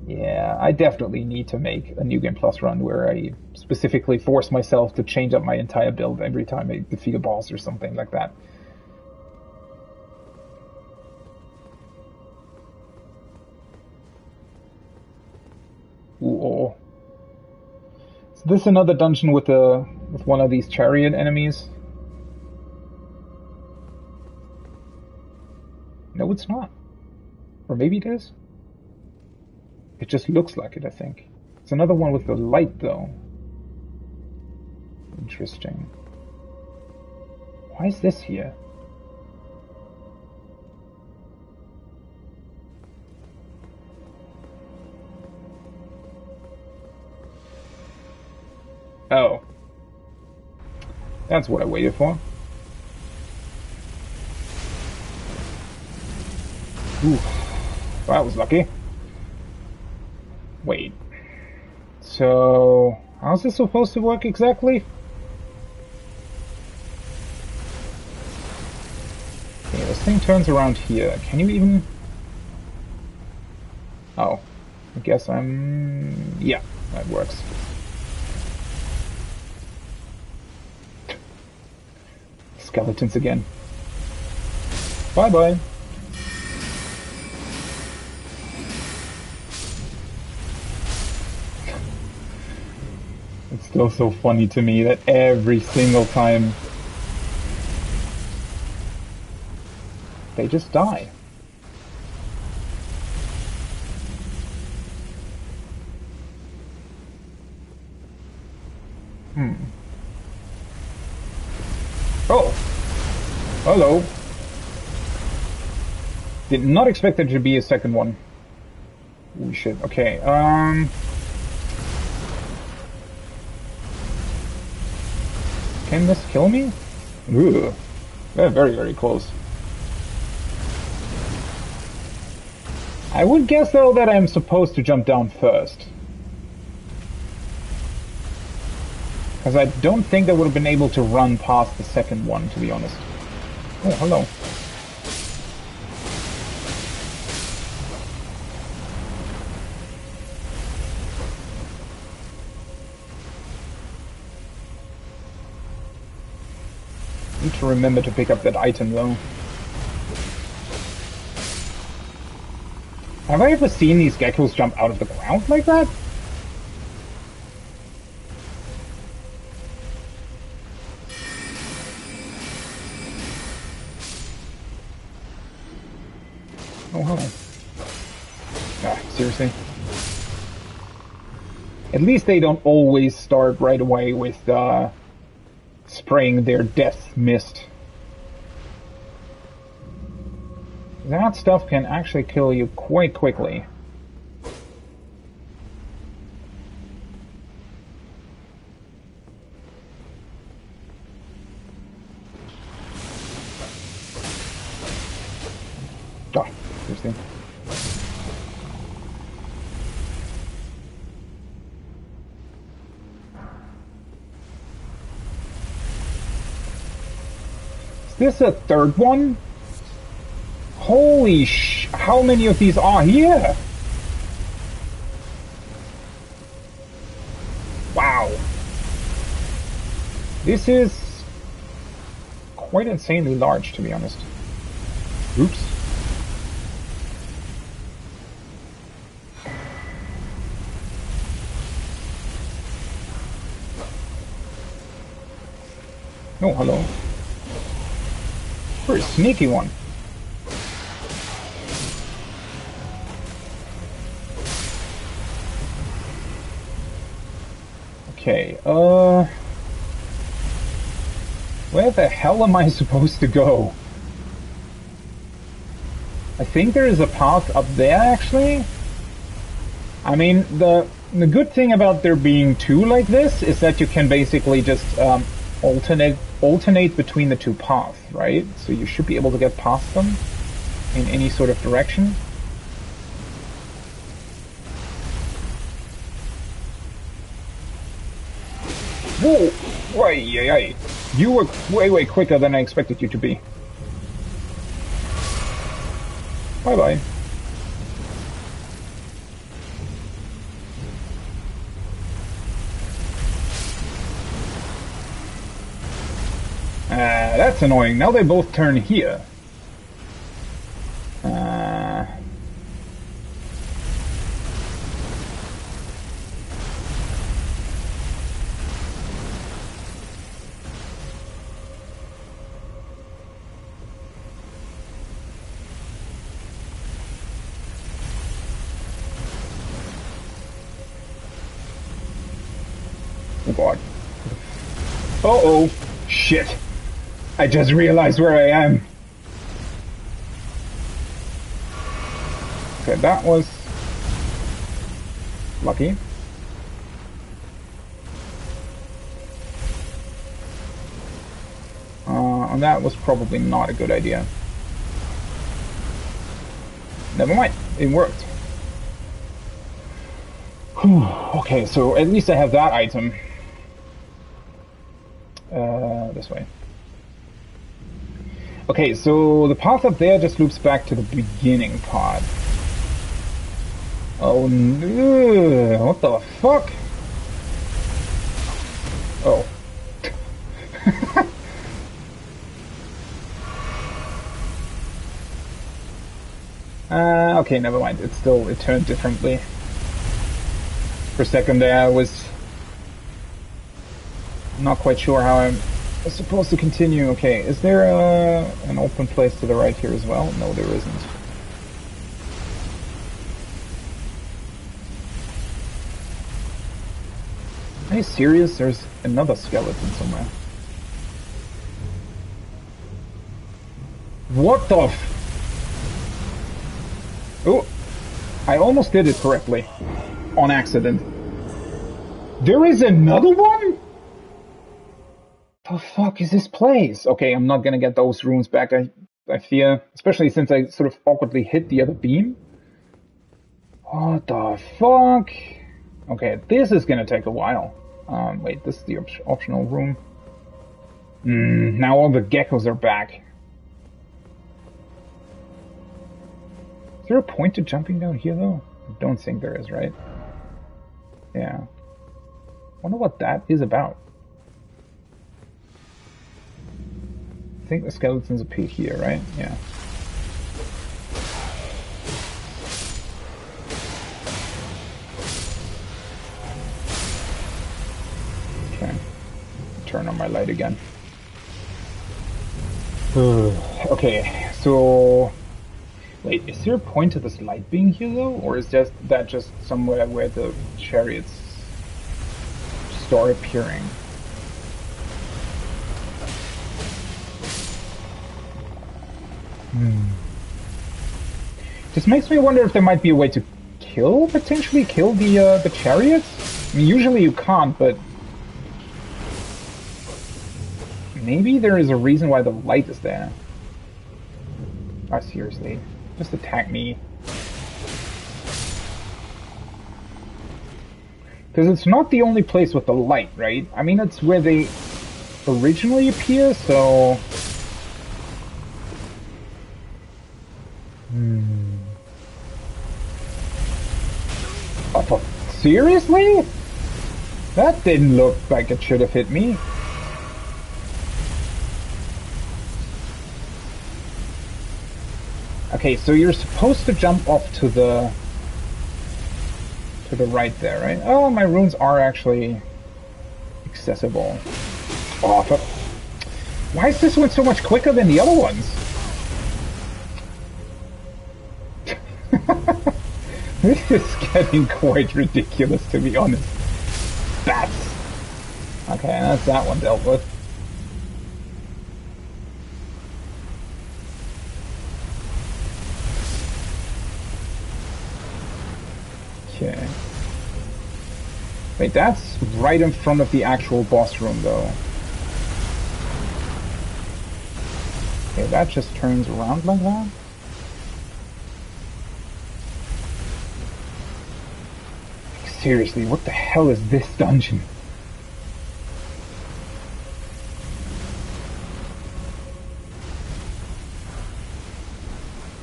Yeah, I definitely need to make a New Game Plus run where I specifically force myself to change up my entire build every time I defeat a boss or something like that. Ooh. Is this another dungeon with one of these chariot enemies? No, it's not. Or maybe it is. It just looks like it, I think. It's another one with the light, though. Interesting. Why is this here? Oh. That's what I waited for. Ooh. That was lucky. Wait. So, How's this supposed to work exactly? Okay, this thing turns around here. Can you even... Oh. I guess I'm... Yeah, that works. Skeletons again. Bye-bye. It's still so funny to me that every single time they just die. Oh! Hello. Did not expect there to be a second one. Holy shit. Okay, can this kill me? Ooh. They're very, very close. I would guess, though, that I'm supposed to jump down first. Because I don't think I would have been able to run past the second one, to be honest. Oh, hello. Need to remember to pick up that item, though. Have I ever seen these geckos jump out of the ground like that? Oh, hello. Ah, seriously? At least they don't always start right away with, spraying their death mist. That stuff can actually kill you quite quickly. Ah, seriously. Is this a third one? Holy how many of these are here? Wow. This is quite insanely large, to be honest. Oops. Oh, hello. Pretty sneaky one. Okay, where the hell am I supposed to go? I think there is a path up there, actually. I mean, the good thing about there being two like this is that you can basically just alternate between the two paths, right? So you should be able to get past them in any sort of direction. Whoa! Wait. You were way quicker than I expected you to be. Bye-bye. That's annoying. Now they both turn here. Oh god. Uh-oh. Shit. I just realized where I am. Okay, that was lucky. And that was probably not a good idea. Never mind, it worked. Whew. Okay, so at least I have that item. This way. Okay, so the path up there just loops back to the beginning part. Oh no! What the fuck? Oh. Okay, never mind. It turned differently. For a second there, I was not quite sure how I'm supposed to continue. Okay, is there an open place to the right here as well? No, there isn't. Are you serious? There's another skeleton somewhere. What the f... Oh, I almost did it correctly. On accident. There is another one? The fuck is this place? Okay, I'm not gonna get those runes back, I fear. Especially since I sort of awkwardly hit the other beam. What the fuck? Okay, this is gonna take a while. Wait, this is the optional room. Now all the geckos are back. Is there a point to jumping down here, though? I don't think there is, right? Yeah. Wonder what that is about. I think the skeletons appear here, right? Yeah. Okay. Turn on my light again. Okay, so... Wait, is there a point to this light being here, though? Or is that just somewhere where the chariots start appearing? This makes me wonder if there might be a way to potentially kill the chariots? I mean, usually you can't, but... Maybe there is a reason why the light is there. Oh, seriously. Just attack me. Because it's not the only place with the light, right? I mean, it's where they originally appear, so... Oh, seriously? That didn't look like it should have hit me. Okay, so you're supposed to jump off to the right there, right? Oh, my runes are actually accessible. Oh, but why is this one so much quicker than the other ones? This is getting quite ridiculous, to be honest. Bats. Okay, that's that one dealt with. Okay. Wait, that's right in front of the actual boss room, though. Okay, that just turns around like that? Seriously, what the hell is this dungeon?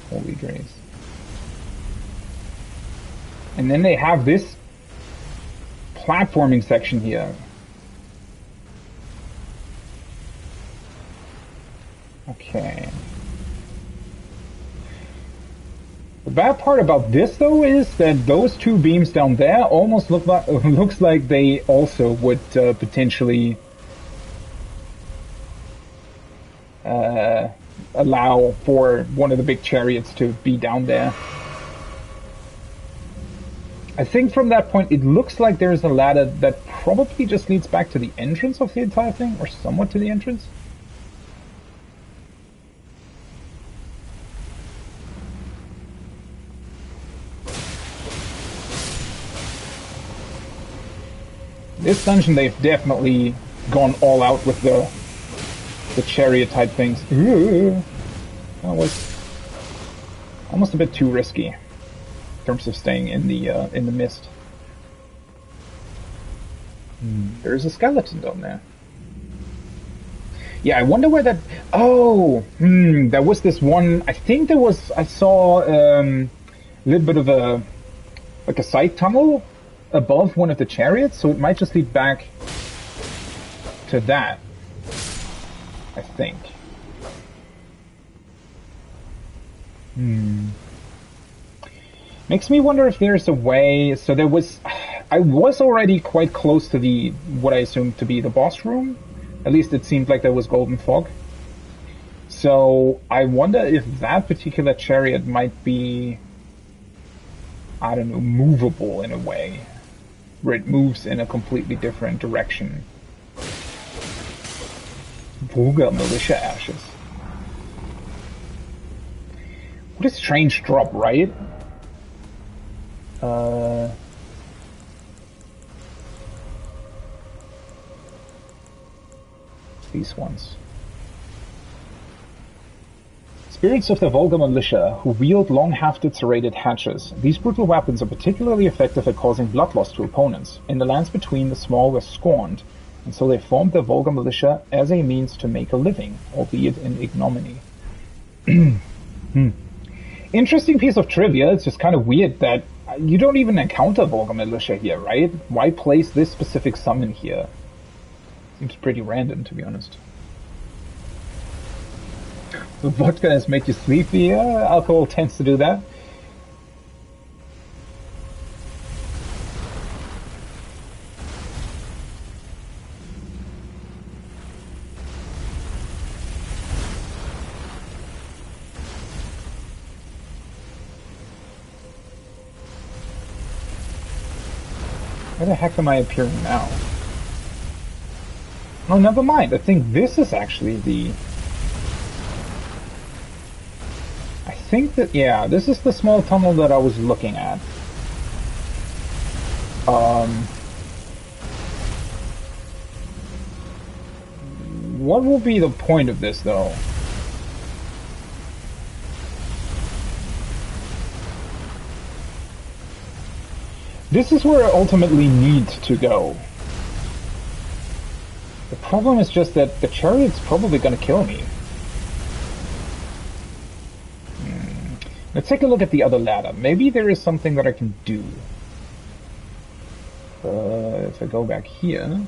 Holy grace. And then they have this platforming section here. Okay. The bad part about this, though, is that those two beams down there almost looks like they also would potentially allow for one of the big chariots to be down there. I think from that point it looks like there's a ladder that probably just leads back to the entrance of the entire thing, or somewhat to the entrance. This dungeon, they've definitely gone all out with the chariot type things. Ooh, that was almost a bit too risky in terms of staying in the mist. There's a skeleton down there. Yeah, I wonder where that... Oh! There was this one... I think there was... I saw a little bit of a... like a side tunnel above one of the chariots, so it might just lead back to that. I think. Makes me wonder if there's a way... So there was... I was already quite close to the... what I assumed to be the boss room. At least it seemed like there was golden fog. So I wonder if that particular chariot might be... I don't know, movable in a way. Where it moves in a completely different direction. Vulgar militia ashes. What a strange drop, right? These ones. Spirits of the Volga militia, who wield long-hafted serrated hatchets. These brutal weapons are particularly effective at causing blood loss to opponents. In the lands between, the small were scorned, and so they formed the Volga militia as a means to make a living, albeit in ignominy. Interesting piece of trivia. It's just kind of weird that you don't even encounter Volga militia here, right? Why place this specific summon here? Seems pretty random, to be honest. The vodka has made you sleepy. Alcohol tends to do that. Where the heck am I appearing now? Oh, never mind. I think this is actually the... I think that, yeah, this is the small tunnel that I was looking at. What will be the point of this, though? This is where I ultimately need to go. The problem is just that the chariot's probably gonna kill me. Let's take a look at the other ladder. Maybe there is something that I can do. If I go back here...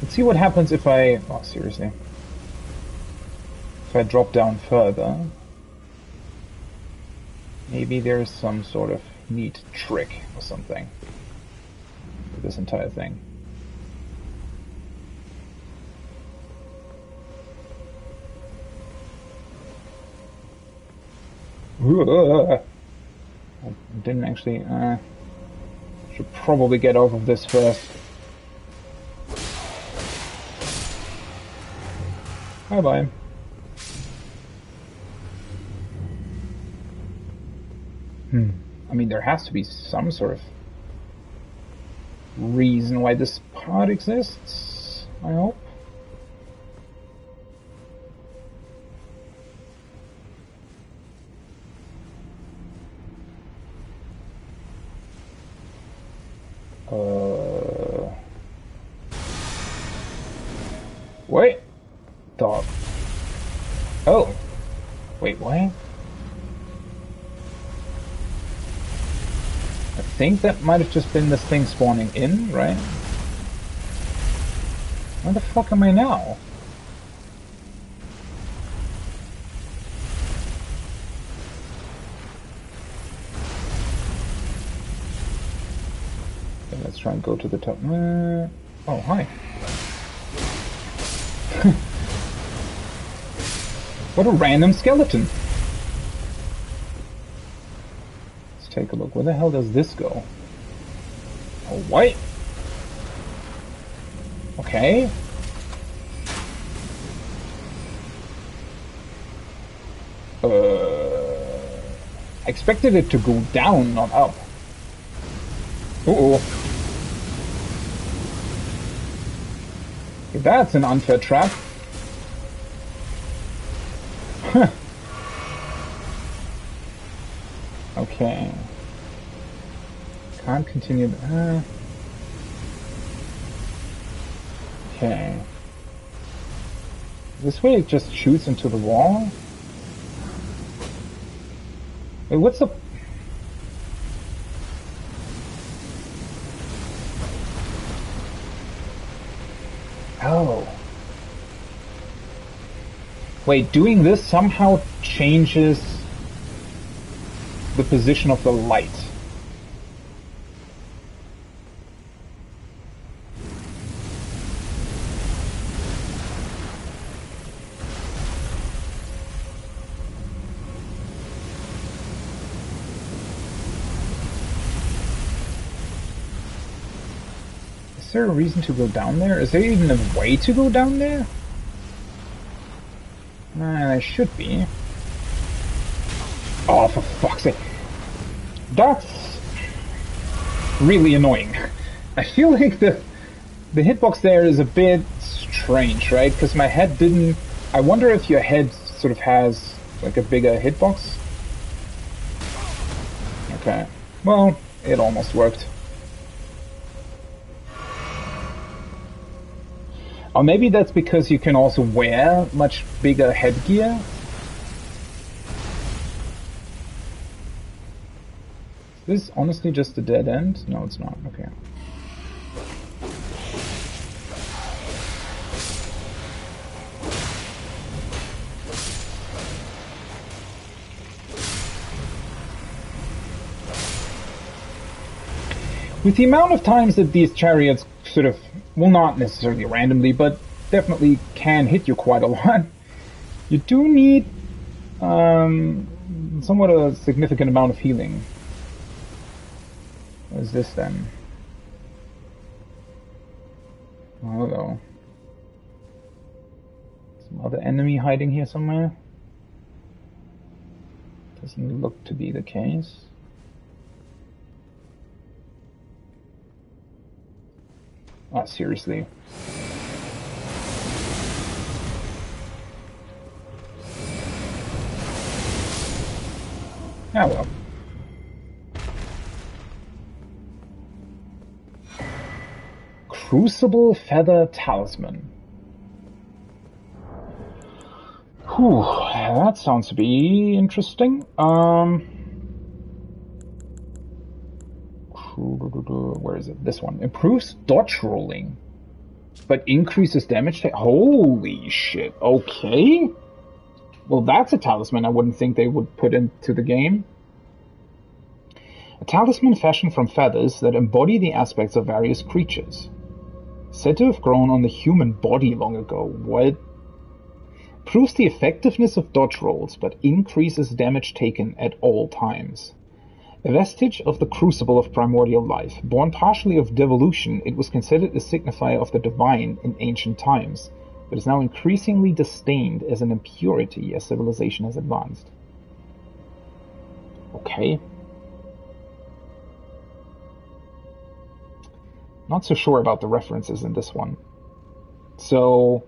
Let's see what happens if I... Oh, seriously. If I drop down further... Maybe there's some sort of neat trick or something with this entire thing. I didn't actually... should probably get off of this first. Bye-bye. I mean, there has to be some sort of reason why this pod exists, I hope. Wait. Dog. Oh. Wait, what? I think that might have just been this thing spawning in, right? Where the fuck am I now? Okay, let's try and go to the top. Oh, hi. What a random skeleton. Let's take a look. Where the hell does this go? Oh, what? Okay. I expected it to go down, not up. Uh-oh. Okay, that's an unfair trap. Okay. Can't continue. Okay. This way it just shoots into the wall? Wait, what's the... Oh. Wait, doing this somehow changes the position of the light. Is there a reason to go down there? Is there even a way to go down there? There should be. Oh, for fuck's sake. That's really annoying. I feel like the hitbox there is a bit strange, right? Because my head didn't... I wonder if your head sort of has like a bigger hitbox. Okay. Well, it almost worked. Or maybe that's because you can also wear much bigger headgear. Is this honestly just a dead end? No, it's not. Okay. With the amount of times that these chariots sort of, well, not necessarily randomly, but definitely can hit you quite a lot, you do need somewhat a significant amount of healing. What is this then? Oh, hello. Some other enemy hiding here somewhere? Doesn't look to be the case. Oh, seriously. Ah, well. Crucible Feather Talisman. Whew, that sounds to be interesting. Where is it? This one. Improves dodge rolling, but increases damage. Holy shit. Okay. Well, that's a talisman I wouldn't think they would put into the game. A talisman fashioned from feathers that embody the aspects of various creatures. Said to have grown on the human body long ago. What? Proves the effectiveness of dodge rolls, but increases damage taken at all times. A vestige of the crucible of primordial life, born partially of devolution, it was considered a signifier of the divine in ancient times, but is now increasingly disdained as an impurity as civilization has advanced. Okay. Not so sure about the references in this one. So...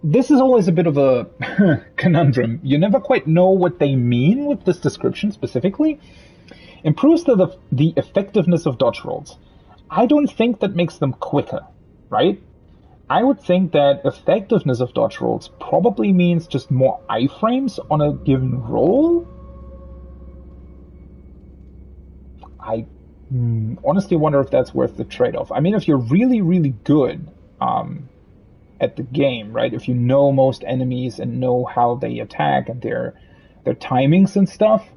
This is always a bit of a conundrum. You never quite know what they mean with this description specifically. Improves the effectiveness of dodge rolls. I don't think that makes them quicker, right? I would think that effectiveness of dodge rolls probably means just more iframes on a given roll. I honestly wonder if that's worth the trade-off. I mean, if you're really, really good at the game, right? If you know most enemies and know how they attack and their timings and stuff,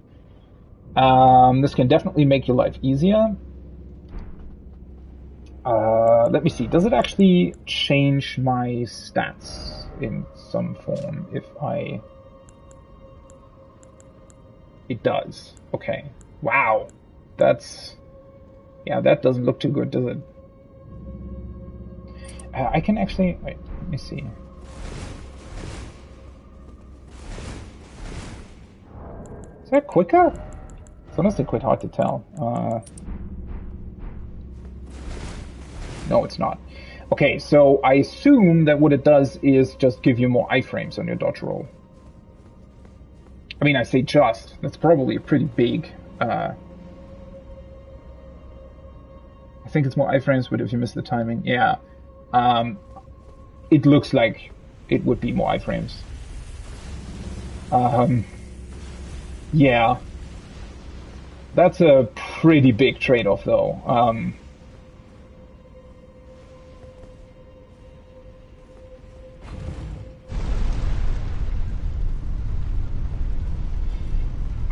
this can definitely make your life easier. Let me see. Does it actually change my stats in some form if I... It does. Okay. Wow. That's... Yeah, that doesn't look too good, does it? I can actually... Wait, let me see. Is that quicker? honestly quite hard to tell. No, it's not. Okay, so I assume that what it does is just give you more iframes on your dodge roll. I mean, I say just. That's probably a pretty big... I think it's more iframes, but if you miss the timing, yeah. It looks like it would be more iframes. Yeah. That's a pretty big trade-off, though.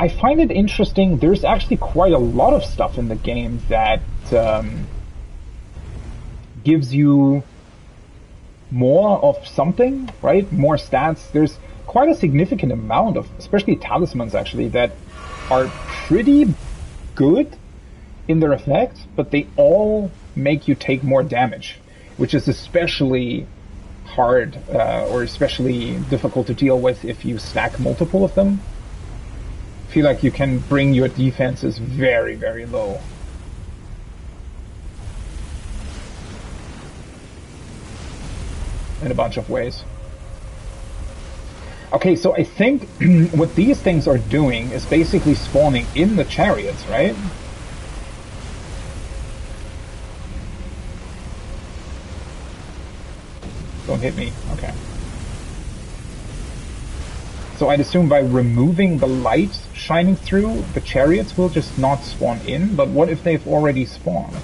I find it interesting. There's actually quite a lot of stuff in the game that gives you more of something, right? More stats. There's quite a significant amount of, especially talismans actually, that are pretty good in their effect, but they all make you take more damage, which is especially hard or especially difficult to deal with if you stack multiple of them. I feel like you can bring your defenses very, very low. In a bunch of ways. Okay, so I think what these things are doing is basically spawning in the chariots, right? Don't hit me. Okay. So I'd assume by removing the light shining through, the chariots will just not spawn in, but what if they've already spawned?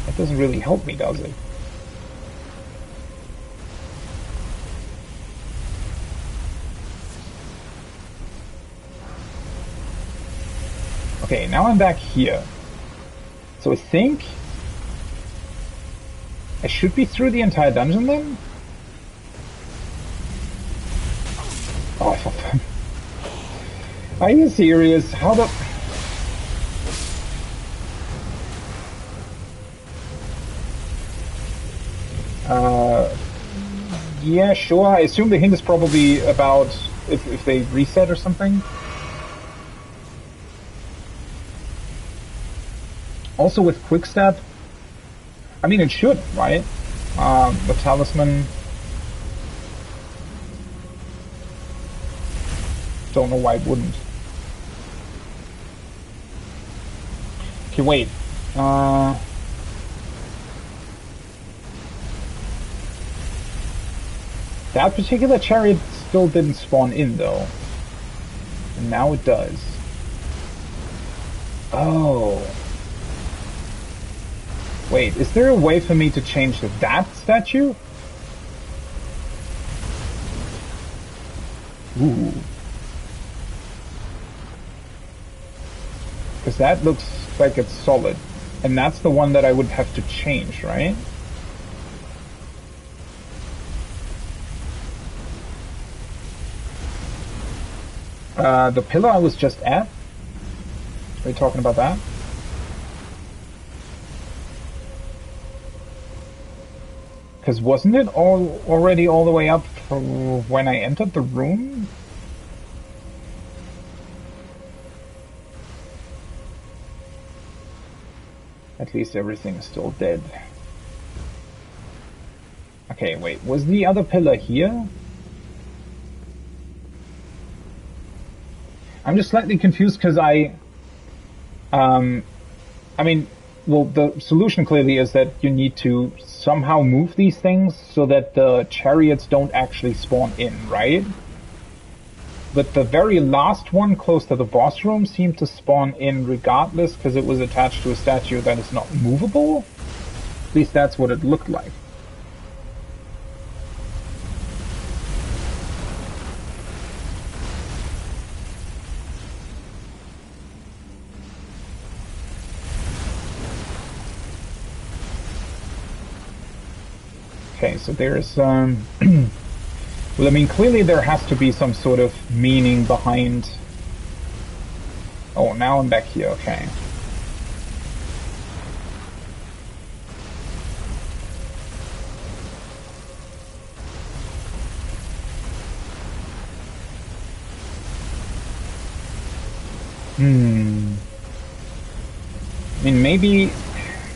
That doesn't really help me, does it? Okay, now I'm back here. So I think I should be through the entire dungeon then? Oh, are you serious? How the... Yeah, sure. I assume the hint is probably about if they reset or something. Also with Quickstep, I mean it should, right? The talisman. Don't know why it wouldn't. Okay, wait. That particular chariot still didn't spawn in though. And now it does. Oh. Wait, is there a way for me to change that statue? Ooh. Because that looks like it's solid. And that's the one that I would have to change, right? The pillar I was just at? Are you talking about that? Because wasn't it already all the way up from when I entered the room? At least everything is still dead. Okay, wait, was the other pillar here? I'm just slightly confused because I mean, well, the solution clearly is that you need to somehow move these things so that the chariots don't actually spawn in, right? But the very last one close to the boss room seemed to spawn in regardless because it was attached to a statue that is not movable. At least that's what it looked like. Okay, so there's, well, I mean, clearly there has to be some sort of meaning behind... Oh, now I'm back here, okay. Hmm. I mean, maybe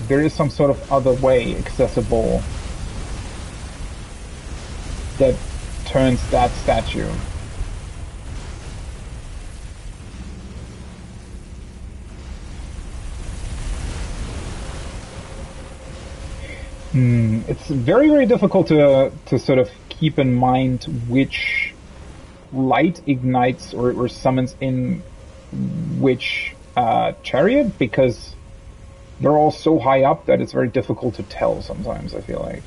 there is some sort of other way accessible that turns that statue. It's very, very difficult to sort of keep in mind which light ignites or summons in which chariot, because they're all so high up that it's very difficult to tell sometimes, I feel like.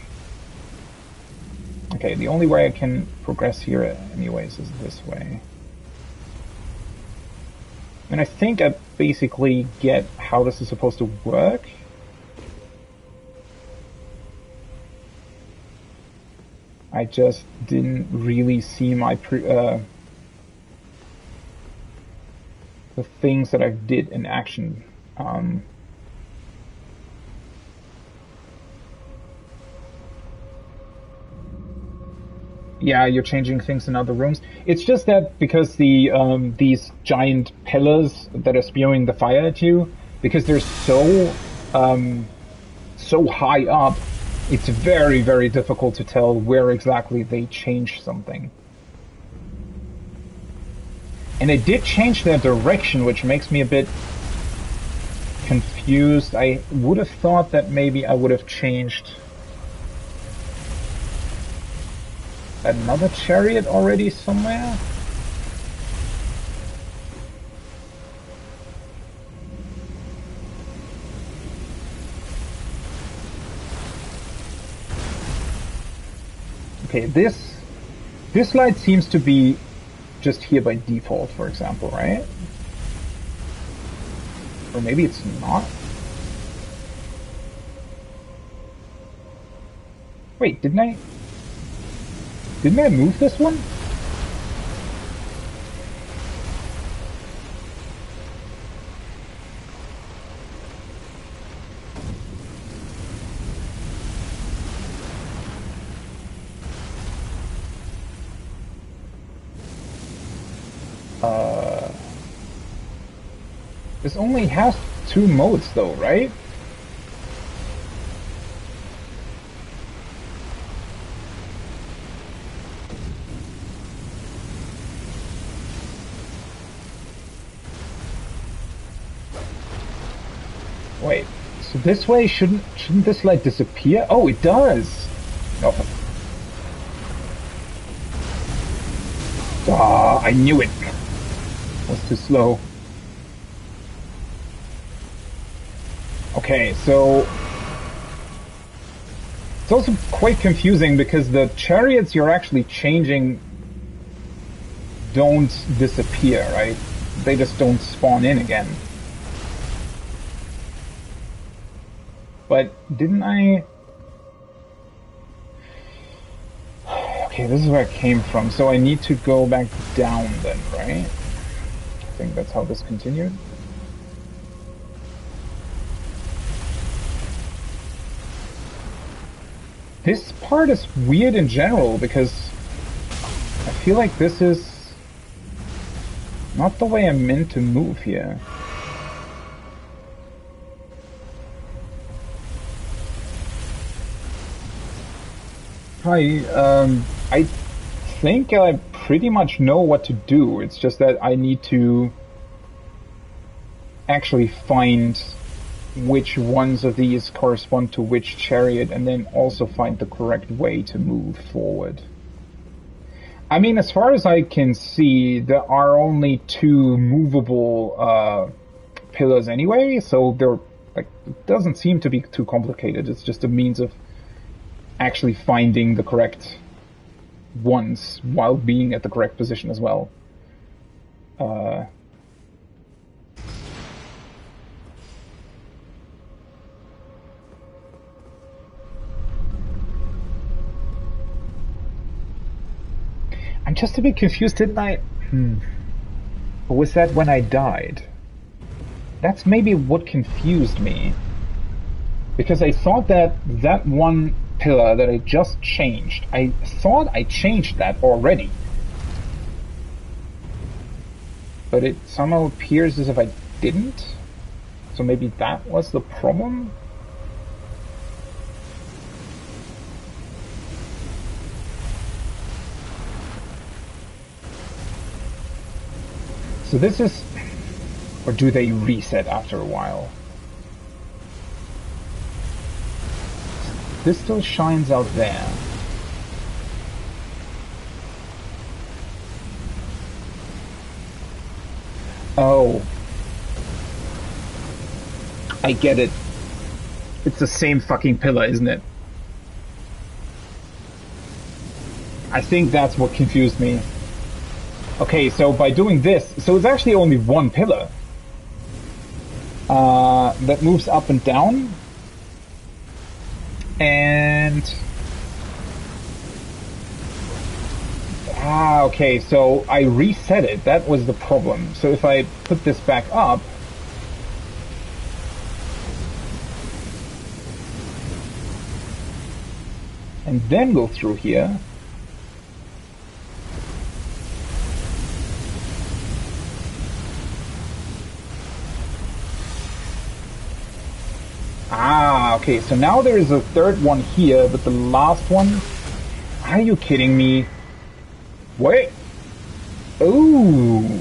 Okay, the only way I can progress here anyways is this way. And I think I basically get how this is supposed to work. I just didn't really see my the things that I did in action. Yeah, you're changing things in other rooms. It's just that because the these giant pillars that are spewing the fire at you, because they're so so high up, it's very, very difficult to tell where exactly they changed something. And it did change their direction, which makes me a bit confused. I would have thought that maybe I would have changed another chariot already somewhere. Okay, this light seems to be just here by default, for example, right? Or maybe it's not. Wait, didn't I move this one? This only has 2 modes though, right? Wait, so this way shouldn't this light disappear? Oh, it does! Oh. Ah, I knew it! It was too slow. Okay, so it's also quite confusing because the chariots you're actually changing don't disappear, right? They just don't spawn in again. But didn't I... Okay, this is where I came from, so I need to go back down then, right? I think that's how this continued. This part is weird in general because I feel like this is not the way I'm meant to move here. Hi, I think I pretty much know what to do. It's just that I need to actually find which ones of these correspond to which chariot, and then also find the correct way to move forward. I mean, as far as I can see, there are only 2 movable pillars anyway, so they're like, it doesn't seem to be too complicated. It's just a means of actually finding the correct ones while being at the correct position as well. I'm just a bit confused, didn't I? Or was that when I died? That's maybe what confused me. Because I thought that that one pillar that I just changed, I thought I changed that already. but it somehow appears as if I didn't. So maybe that was the problem? So this is... Or do they reset after a while? This still shines out there. Oh. I get it. It's the same fucking pillar, isn't it? I think that's what confused me. Okay, so by doing this, so it's actually only one pillar that moves up and down, and okay, so I reset it. That was the problem. So if I put this back up, and then go through here, okay, so now there is a third one here, but the last one... Are you kidding me? Wait. Ooh.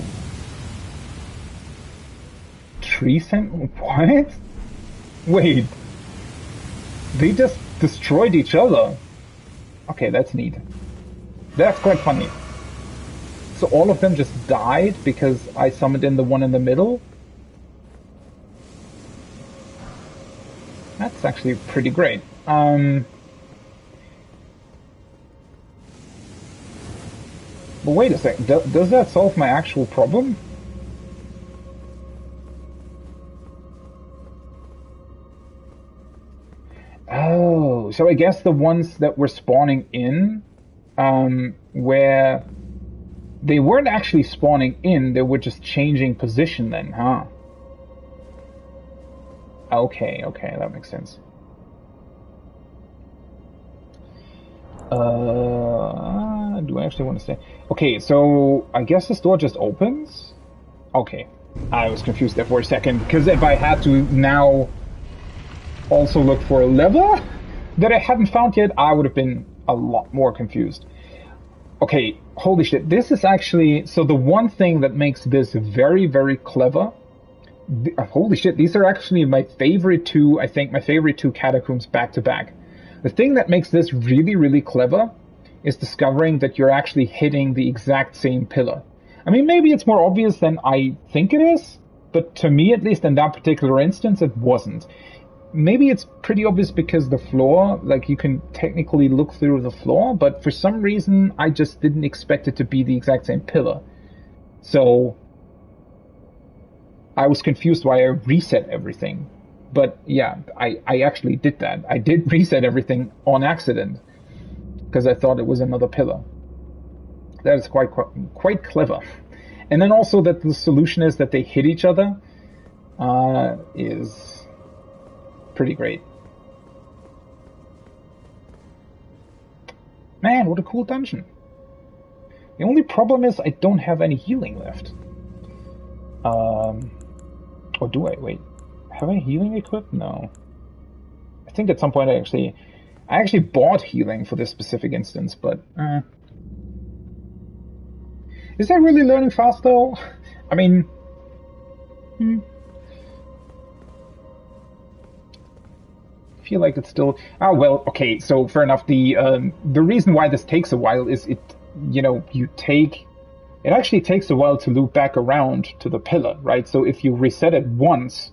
Tree cent... What? Wait. They just destroyed each other. Okay, that's neat. That's quite funny. So all of them just died because I summoned in the one in the middle? That's actually pretty great. But wait a second, does that solve my actual problem? Oh, so I guess the ones that were spawning in, where they weren't actually spawning in, they were just changing position then, huh? Okay, that makes sense. Do I actually want to stay? Okay, so I guess this door just opens? Okay, I was confused there for a second, because if I had to now also look for a lever that I hadn't found yet, I would have been a lot more confused. Okay, holy shit, this is actually... So the one thing that makes this very, very clever... Holy shit, these are actually my favorite two, I think my favorite two catacombs back to back. The thing that makes this really, really clever is discovering that you're actually hitting the exact same pillar. I mean, maybe it's more obvious than I think it is, but to me, at least in that particular instance, it wasn't. Maybe it's pretty obvious because the floor, like you can technically look through the floor, but for some reason, I just didn't expect it to be the exact same pillar. So I was confused why I reset everything. But yeah, I actually did that. I did reset everything on accident because I thought it was another pillar. That is quite clever. And then also that the solution is that they hit each other is pretty great. Man, what a cool dungeon. The only problem is I don't have any healing left. Or do I? Wait. Have I healing equipped? No. I think at some point I actually bought healing for this specific instance, but is that really learning fast though? I mean, I feel like it's still... Oh, well, okay, so fair enough. The reason why this takes a while is it actually takes a while to loop back around to the pillar, right? So if you reset it once,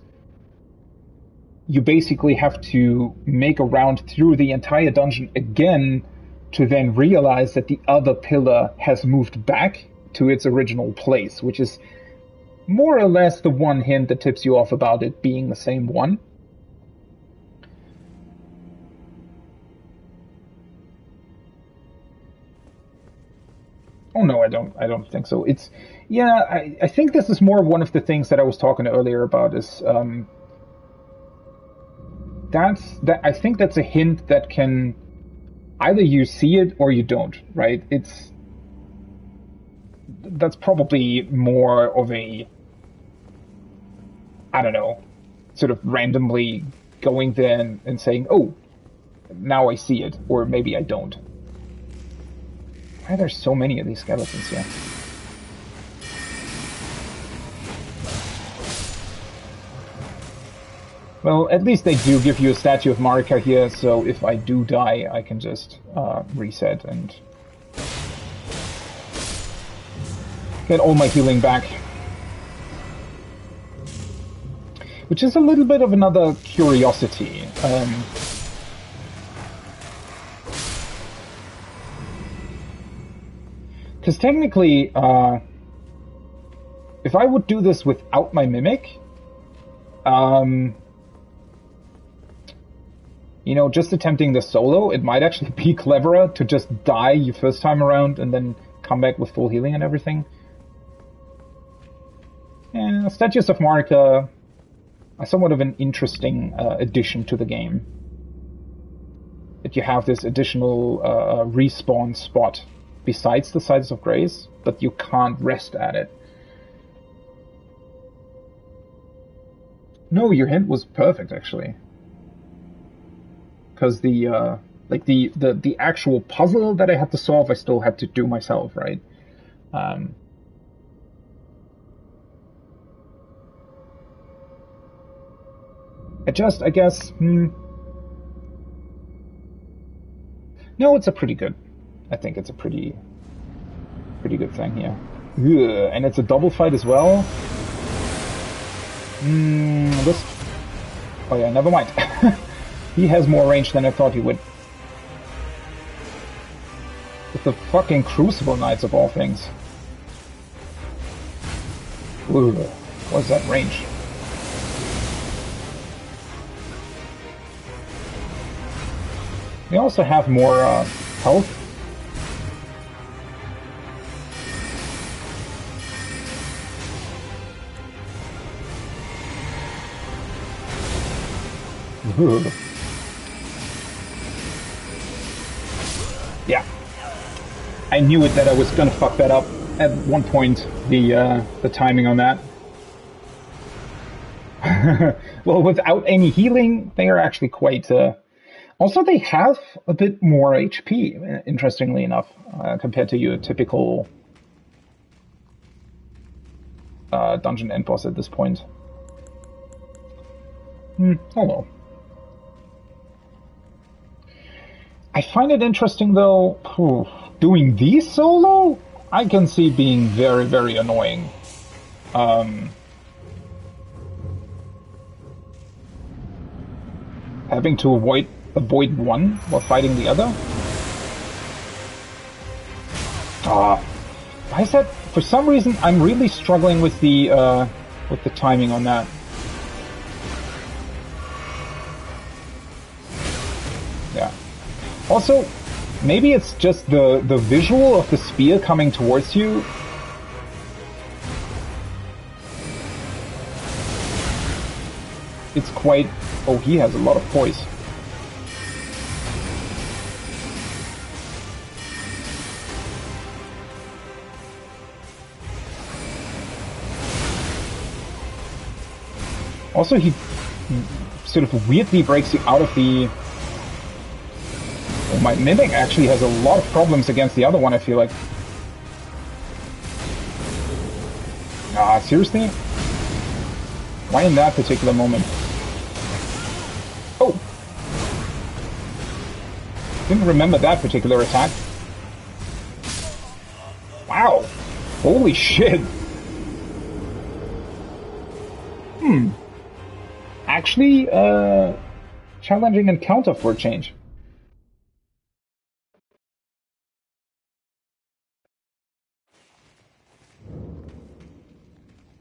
you basically have to make a round through the entire dungeon again to then realize that the other pillar has moved back to its original place, which is more or less the one hint that tips you off about it being the same one. Oh no, I don't think so. It's... Yeah, I think this is more one of the things that I was talking earlier about is... I think that's a hint that can... Either you see it or you don't, right? It's... that's probably more of a, I don't know, sort of randomly going there and saying, oh, now I see it, or maybe I don't. Why are there so many of these skeletons here? Well, at least they do give you a statue of Marika here, so if I do die, I can just reset and get all my healing back. Which is a little bit of another curiosity. Because technically, if I would do this without my Mimic, you know, just attempting the solo, it might actually be cleverer to just die your first time around and then come back with full healing and everything. Yeah, Statues of Marika are somewhat of an interesting addition to the game. That you have this additional respawn spot besides the Sites of Grace, but you can't rest at it. No, your hint was perfect, actually. Because the like the actual puzzle that I had to solve, I still had to do myself, right? I guess. No, it's a pretty good. I think it's a pretty good thing here. Ugh, and it's a double fight as well. This. Oh yeah, never mind. He has more range than I thought he would. With the fucking Crucible Knights of all things. Ooh, what's that range? They also have more health. Ooh. Yeah, I knew it that I was gonna fuck that up at one point. The timing on that. Well, without any healing, they are actually quite. Also, they have a bit more HP, interestingly enough, compared to your typical dungeon end boss at this point. Oh well. I find it interesting, though, doing these solo, I can see being very, very annoying. Having to avoid one while fighting the other. Why is that? For some reason, I'm really struggling with the timing on that. Yeah. Also, maybe it's just the visual of the spear coming towards you. It's quite... Oh, he has a lot of poise. Also, he sort of weirdly breaks you out of the... Oh, my Mimic actually has a lot of problems against the other one, I feel like. Seriously? Why in that particular moment? Oh! Didn't remember that particular attack. Wow! Holy shit! Actually, challenging encounter for a change.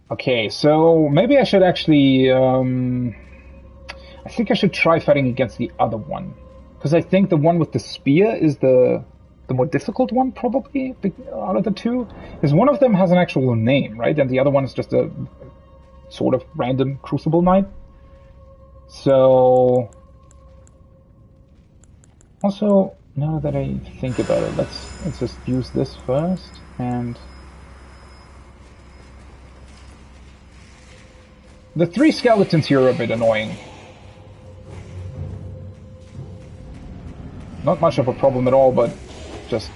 Okay, so maybe I should actually... I think I should try fighting against the other one. Because I think the one with the spear is the more difficult one, probably, out of the two. Because one of them has an actual name, right? And the other one is just a sort of random Crucible Knight. So... Also, now that I think about it, let's just use this first, and... The 3 skeletons here are a bit annoying. Not much of a problem at all, but just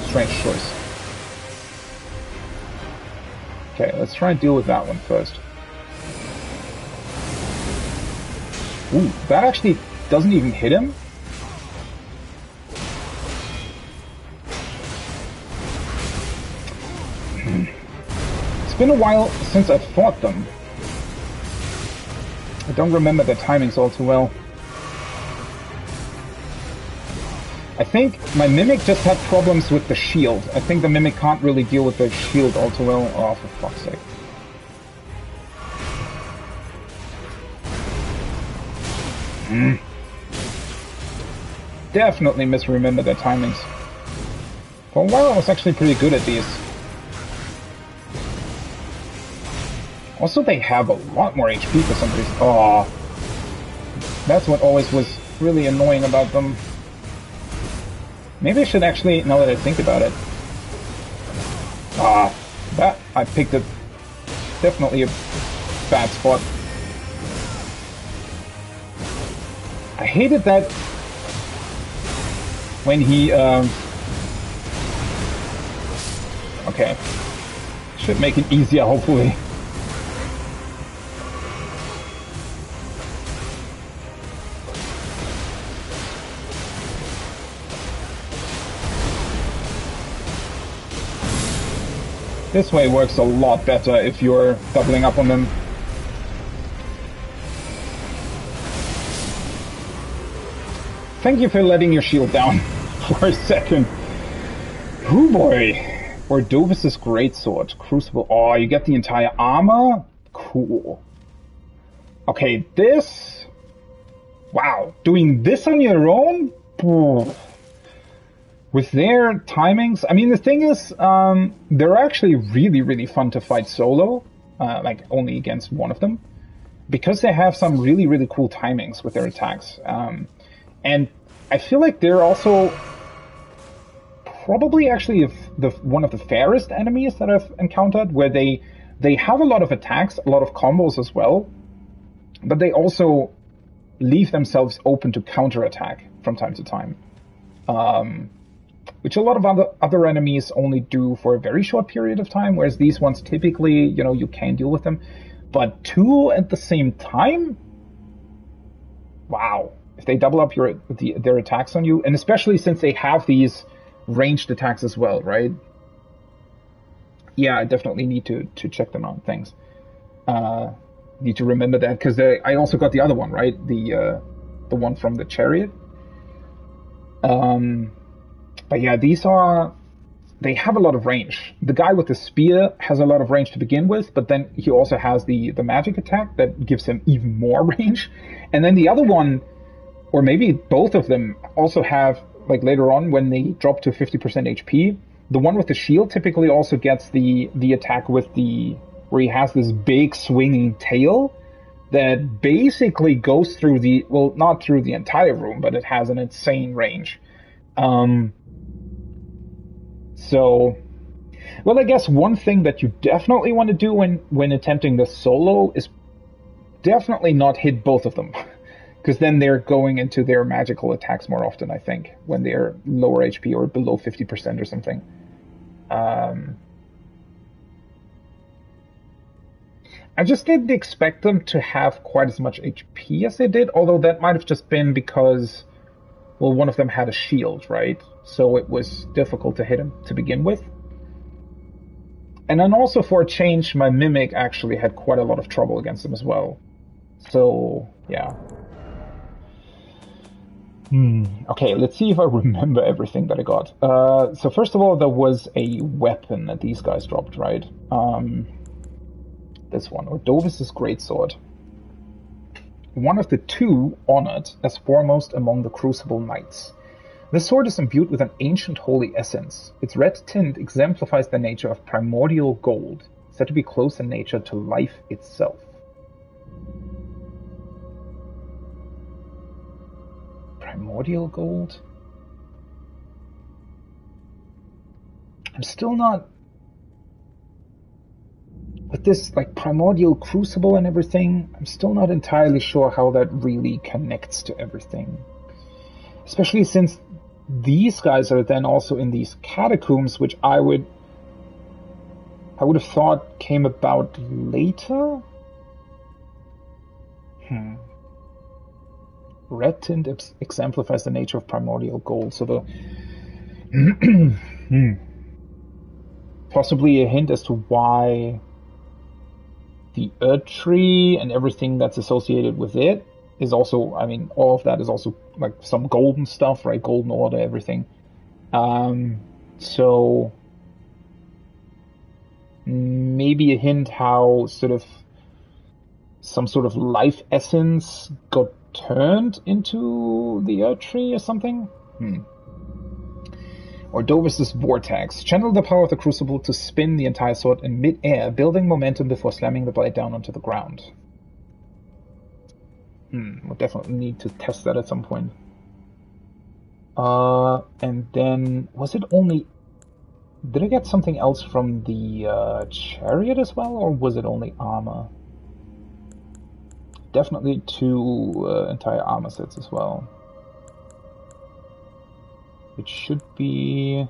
strange choice. Okay, let's try and deal with that one first. Ooh, that actually doesn't even hit him? It's been a while since I've fought them. I don't remember the timings all too well. I think my Mimic just had problems with the shield. I think the Mimic can't really deal with the shield all too well. Oh, for fuck's sake. Definitely misremember their timings. For a while I was actually pretty good at these. Also, they have a lot more HP for some reason. Oh, that's what always was really annoying about them. Maybe I should actually, now that I think about it... Ah, that, I picked it. Definitely a bad spot. I hated that when he, Okay. Should make it easier, hopefully. This way works a lot better if you're doubling up on them. Thank you for letting your shield down for a second. Hoo boy. Ordovis's Greatsword. Crucible. Oh, you get the entire armor? Cool. Okay, this... Wow. Doing this on your own? With their timings... I mean, the thing is, they're actually really, really fun to fight solo. Like, only against one of them. Because they have some really, really cool timings with their attacks. And I feel like they're also probably actually one of the fairest enemies that I've encountered, where they have a lot of attacks, a lot of combos as well, but they also leave themselves open to counterattack from time to time. Which a lot of other enemies only do for a very short period of time, whereas these ones typically, you know, you can deal with them. But 2 at the same time? Wow. If they double up their attacks on you, and especially since they have these ranged attacks as well, right? Yeah, I definitely need to check them out. Thanks. Need to remember that, because I also got the other one, right? The one from the chariot. But yeah, they have a lot of range. The guy with the spear has a lot of range to begin with, but then he also has the magic attack that gives him even more range. And then the other one, or maybe both of them, also have, like later on when they drop to 50% HP, the one with the shield typically also gets the attack with where he has this big swinging tail that basically goes through well, not through the entire room, but it has an insane range. So, well, I guess one thing that you definitely want to do when attempting this solo is definitely not hit both of them. Because then they're going into their magical attacks more often, I think, when they're lower HP or below 50% or something. I just didn't expect them to have quite as much HP as they did, although that might have just been because, well, one of them had a shield, right? So it was difficult to hit him to begin with. And then also for a change, my Mimic actually had quite a lot of trouble against them as well. So, yeah. Okay, let's see if I remember everything that I got. So first of all, there was a weapon that these guys dropped, right? This one, Ordovis's Greatsword. One of the 2 honored as foremost among the Crucible Knights. This sword is imbued with an ancient holy essence. Its red tint exemplifies the nature of primordial gold, said to be close in nature to life itself. Primordial gold? I'm still not... with this like primordial crucible and everything, I'm still not entirely sure how that really connects to everything. Especially since these guys are then also in these catacombs, which I would have thought came about later. Red tint exemplifies the nature of primordial gold. So the possibly a hint as to why the Earth Tree and everything that's associated with it is also, I mean, all of that is also like some golden stuff, right? Golden order, everything. So maybe a hint how some sort of life essence got turned into the Earth Tree or something? Ordovis's Vortex. Channel the power of the Crucible to spin the entire sword in mid-air, building momentum before slamming the blade down onto the ground. We'll definitely need to test that at some point. And then, was it only... Did I get something else from the chariot as well, or was it only armor? Definitely 2 entire armor sets as well. It should be...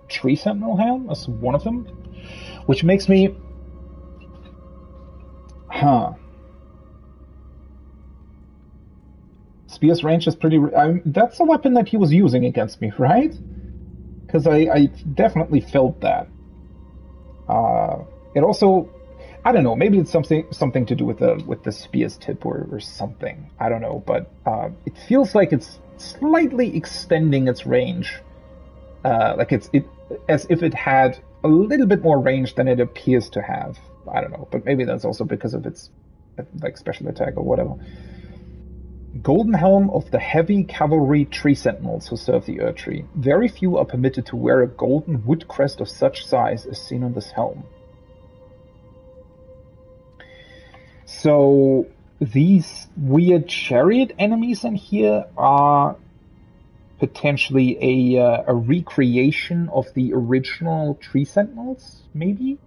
Tree Sentinel Helm as one of them, which makes me... Spear's range is pretty... that's a weapon that he was using against me, right? Because I definitely felt that. It also... I don't know, maybe it's something to do with the spear's tip or something. I don't know, but it feels like it's slightly extending its range. Like it as if it had a little bit more range than it appears to have. I don't know, but maybe that's also because of its like special attack or whatever. Golden Helm of the Heavy Cavalry Tree Sentinels who serve the Earth Tree. Very few are permitted to wear a golden wood crest of such size as seen on this helm. So these weird chariot enemies in here are potentially a recreation of the original Tree Sentinels, maybe?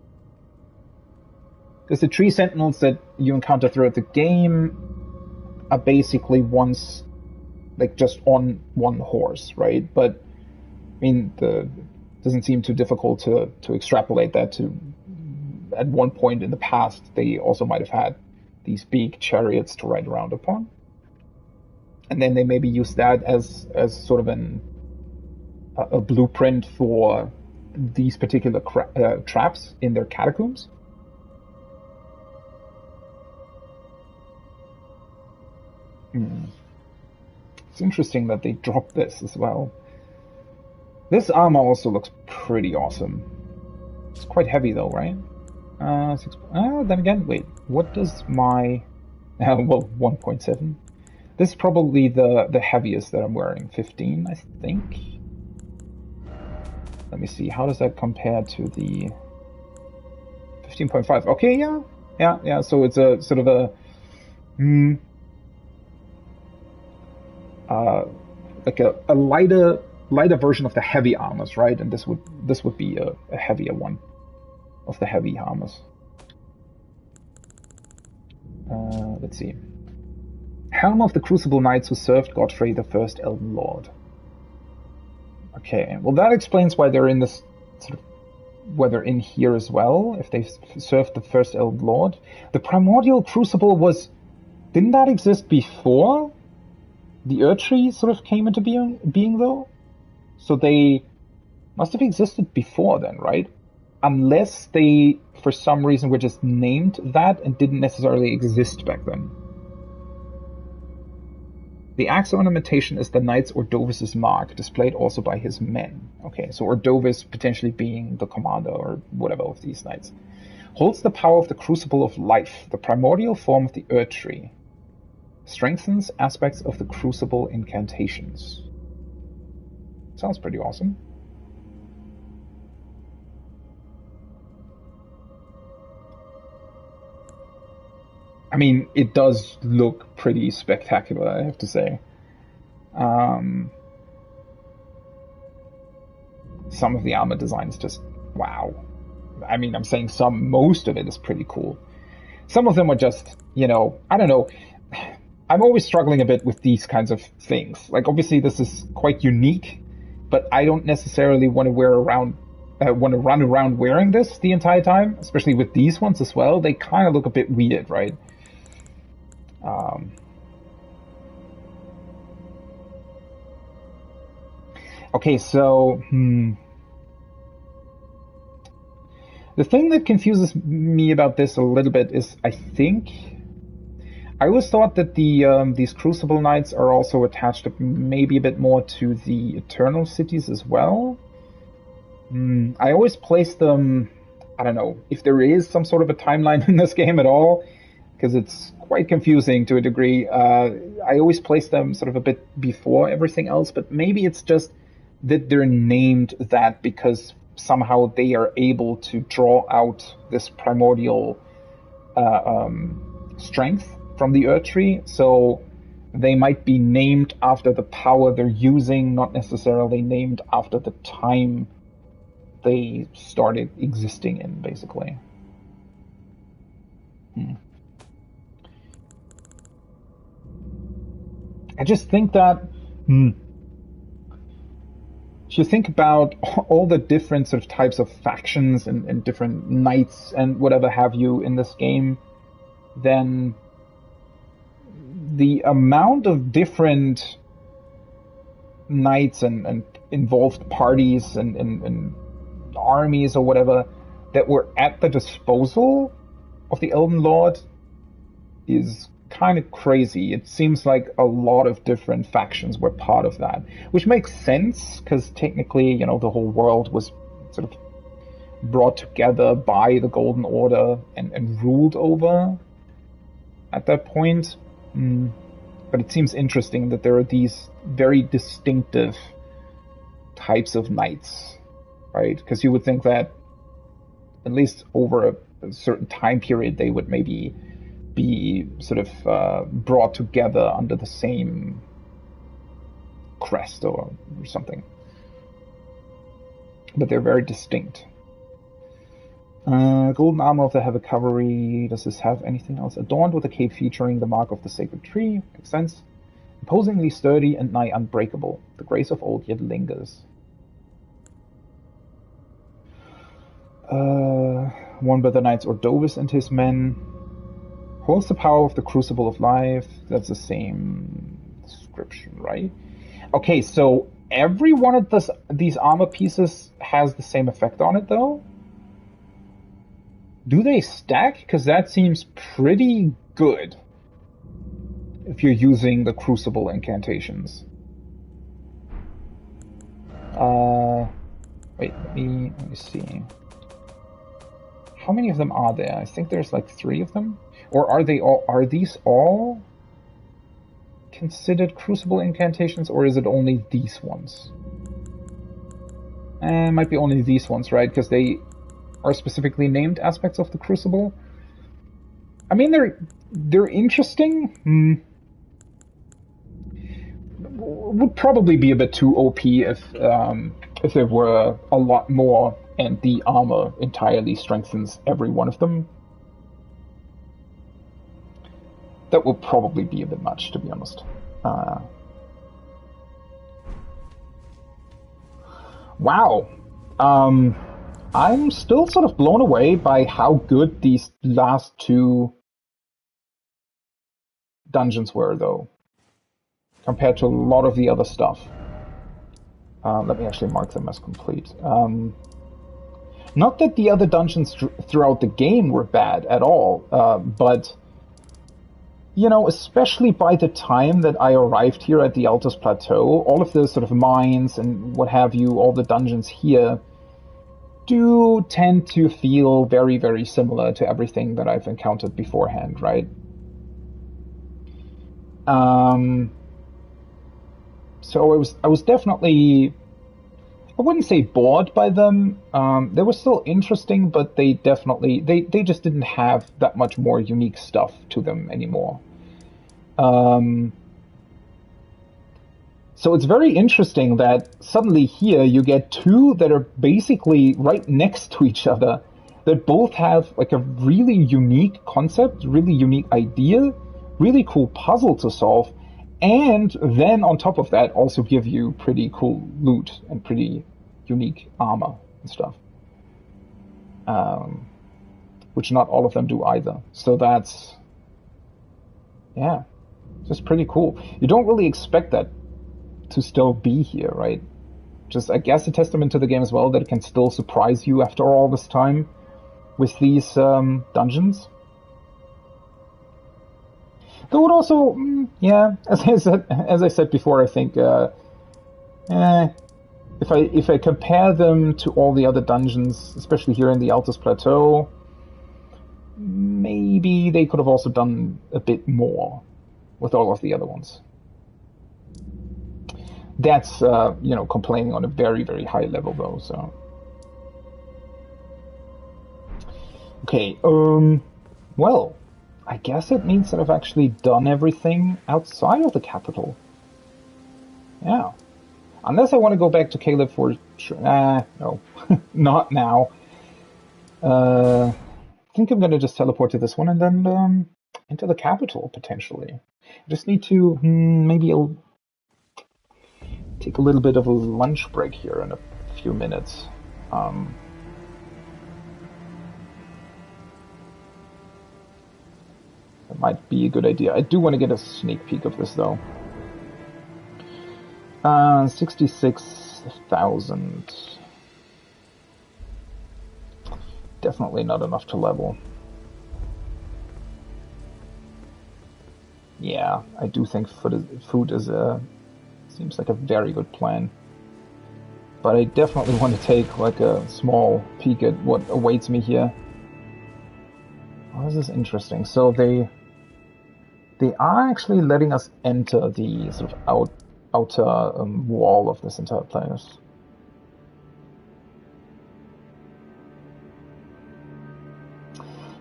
Because the Tree Sentinels that you encounter throughout the game are basically once, like, just on one horse, right? But, I mean, doesn't seem too difficult to extrapolate that to, at one point in the past, they also might have had these big chariots to ride around upon. And then they maybe use that as sort of a blueprint for these particular traps in their catacombs. It's interesting that they dropped this as well. This armor also looks pretty awesome. It's quite heavy though, right? Then again, wait, what does my... well, 1.7. This is probably the heaviest that I'm wearing. 15, I think. Let me see, how does that compare to the 15.5? Okay, yeah, so it's a sort of a... like a lighter version of the heavy armors, right? And this would be a heavier one of the heavy armors. Let's see. Helm of the Crucible Knights who served Godfrey the First Elden Lord. Okay, well that explains why they're in this sort of, why they're in here as well, if they served the First Elden Lord. The Primordial Crucible didn't that exist before the Earth Tree sort of came into being though? So they must have existed before then, right? Unless they, for some reason, were just named that and didn't necessarily exist back then. The axe ornamentation is the knight's Ordovis's mark, displayed also by his men. Okay, so Ordovis potentially being the commander or whatever of these knights. Holds the power of the Crucible of Life, the primordial form of the Earth Tree. Strengthens aspects of the Crucible incantations. Sounds pretty awesome. I mean, it does look pretty spectacular, I have to say. some of the armor design is just wow. I mean, I'm saying most of it is pretty cool. Some of them are just, I don't know. I'm always struggling a bit with these kinds of things. Like, obviously, this is quite unique, but I don't necessarily want to run around wearing this the entire time, especially with these ones as well. They kind of look a bit weird, right? Okay, so, the thing that confuses me about this a little bit is, I always thought that these Crucible Knights are also attached maybe a bit more to the Eternal Cities as well. I always place them, I don't know, if there is some sort of a timeline in this game at all, because it's quite confusing to a degree. I always place them sort of a bit before everything else, but maybe it's just that they're named that because somehow they are able to draw out this primordial strength from the Earth Tree, so they might be named after the power they're using, not necessarily named after the time they started existing in, basically. I just think that if you think about all the different sort of types of factions and different knights and whatever have you in this game, then the amount of different knights and involved parties and armies or whatever that were at the disposal of the Elden Lord is kind of crazy. It seems like a lot of different factions were part of that, which makes sense because technically, the whole world was sort of brought together by the Golden Order and ruled over at that point. But it seems interesting that there are these very distinctive types of knights, right? Because you would think that at least over a certain time period they would maybe be sort of brought together under the same crest or something. But they're very distinct. Golden armor of the heavy cavalry. Does this have anything else? Adorned with a cape featuring the mark of the sacred tree. Makes sense. Imposingly sturdy and nigh unbreakable. The grace of old yet lingers. Won by the knights Ordovis and his men. Holds the power of the crucible of life. That's the same description, right? Okay, so every one of these armor pieces has the same effect on it, though? Do they stack? Because that seems pretty good if you're using the crucible incantations. Wait, let me see. How many of them are there? I think there's like 3 of them. Or are these all considered crucible incantations, or is it only these ones? It might be only these ones, right? Because they are specifically named aspects of the crucible. I mean, they're interesting. Would probably be a bit too OP if there were a lot more and the armor entirely strengthens every one of them. That would probably be a bit much, to be honest. Wow. I'm still sort of blown away by how good these last 2 dungeons were, though, compared to a lot of the other stuff. Let me actually mark them as complete. Not that the other dungeons throughout the game were bad at all, but especially by the time that I arrived here at the Altus Plateau, all of the sort of mines and what have you, all the dungeons here, do tend to feel very, very similar to everything that I've encountered beforehand, right? So I was definitely, I wouldn't say bored by them. They were still interesting, but they definitely, they just didn't have that much more unique stuff to them anymore. So it's very interesting that suddenly here you get two that are basically right next to each other, that both have like a really unique concept, really unique idea, really cool puzzle to solve, and then on top of that also give you pretty cool loot and pretty unique armor and stuff. Which not all of them do either. So that's, yeah, just pretty cool. You don't really expect that to still be here, right? Just, I guess, a testament to the game as well, that it can still surprise you after all this time with these dungeons. Though it also, yeah, as I said before, I think if I compare them to all the other dungeons, especially here in the Altus Plateau, maybe they could have also done a bit more with all of the other ones. That's complaining on a very, very high level though. So okay, well, I guess it means that I've actually done everything outside of the capital. Yeah. Unless I want to go back to Caleb for sure. No. Not now. I think I'm going to just teleport to this one and then into the capital, potentially. I just need to... maybe I'll take a little bit of a lunch break here in a few minutes. That might be a good idea. I do want to get a sneak peek of this, though. 66,000. Definitely not enough to level. Yeah, I do think food is seems like a very good plan. But I definitely want to take like a small peek at what awaits me here. Oh, this is interesting. So they are actually letting us enter the sort of outer wall of this entire place.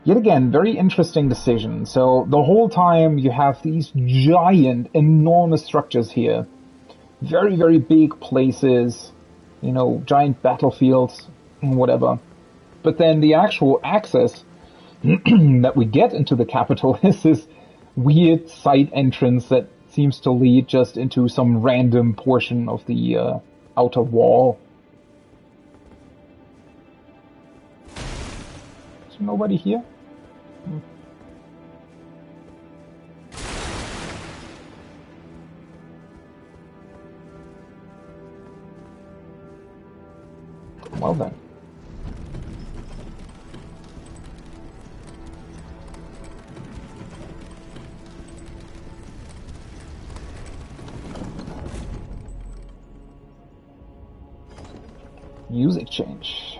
Yet again, very interesting decision. So the whole time you have these giant, enormous structures here. Very, very big places, giant battlefields and whatever. But then the actual access that we get into the capital is this weird side entrance that seems to lead just into some random portion of the outer wall. Is nobody here? Well then. Music change.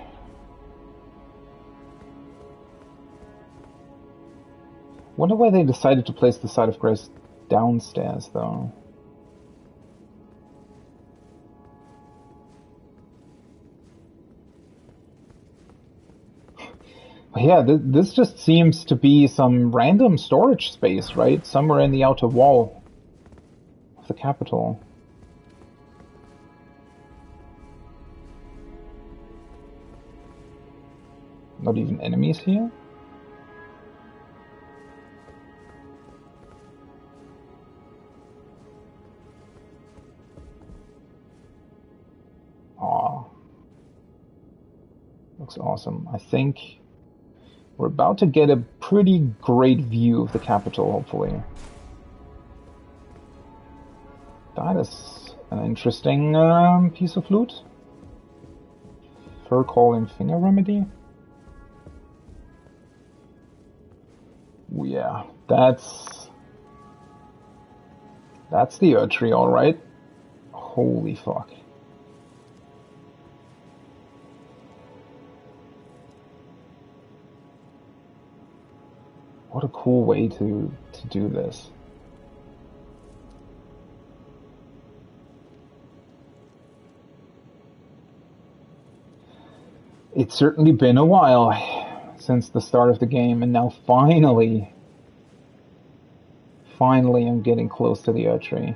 Wonder why they decided to place the Side of Grace downstairs, though. Yeah, this just seems to be some random storage space, right? Somewhere in the outer wall of the capital. Not even enemies here? Aw. Looks awesome. I think we're about to get a pretty great view of the capital, hopefully. That is an interesting piece of loot. Fur calling finger remedy. Yeah, that's the Erdtree, alright. Holy fuck. What a cool way to do this. It's certainly been a while since the start of the game, and now finally I'm getting close to the Erdtree.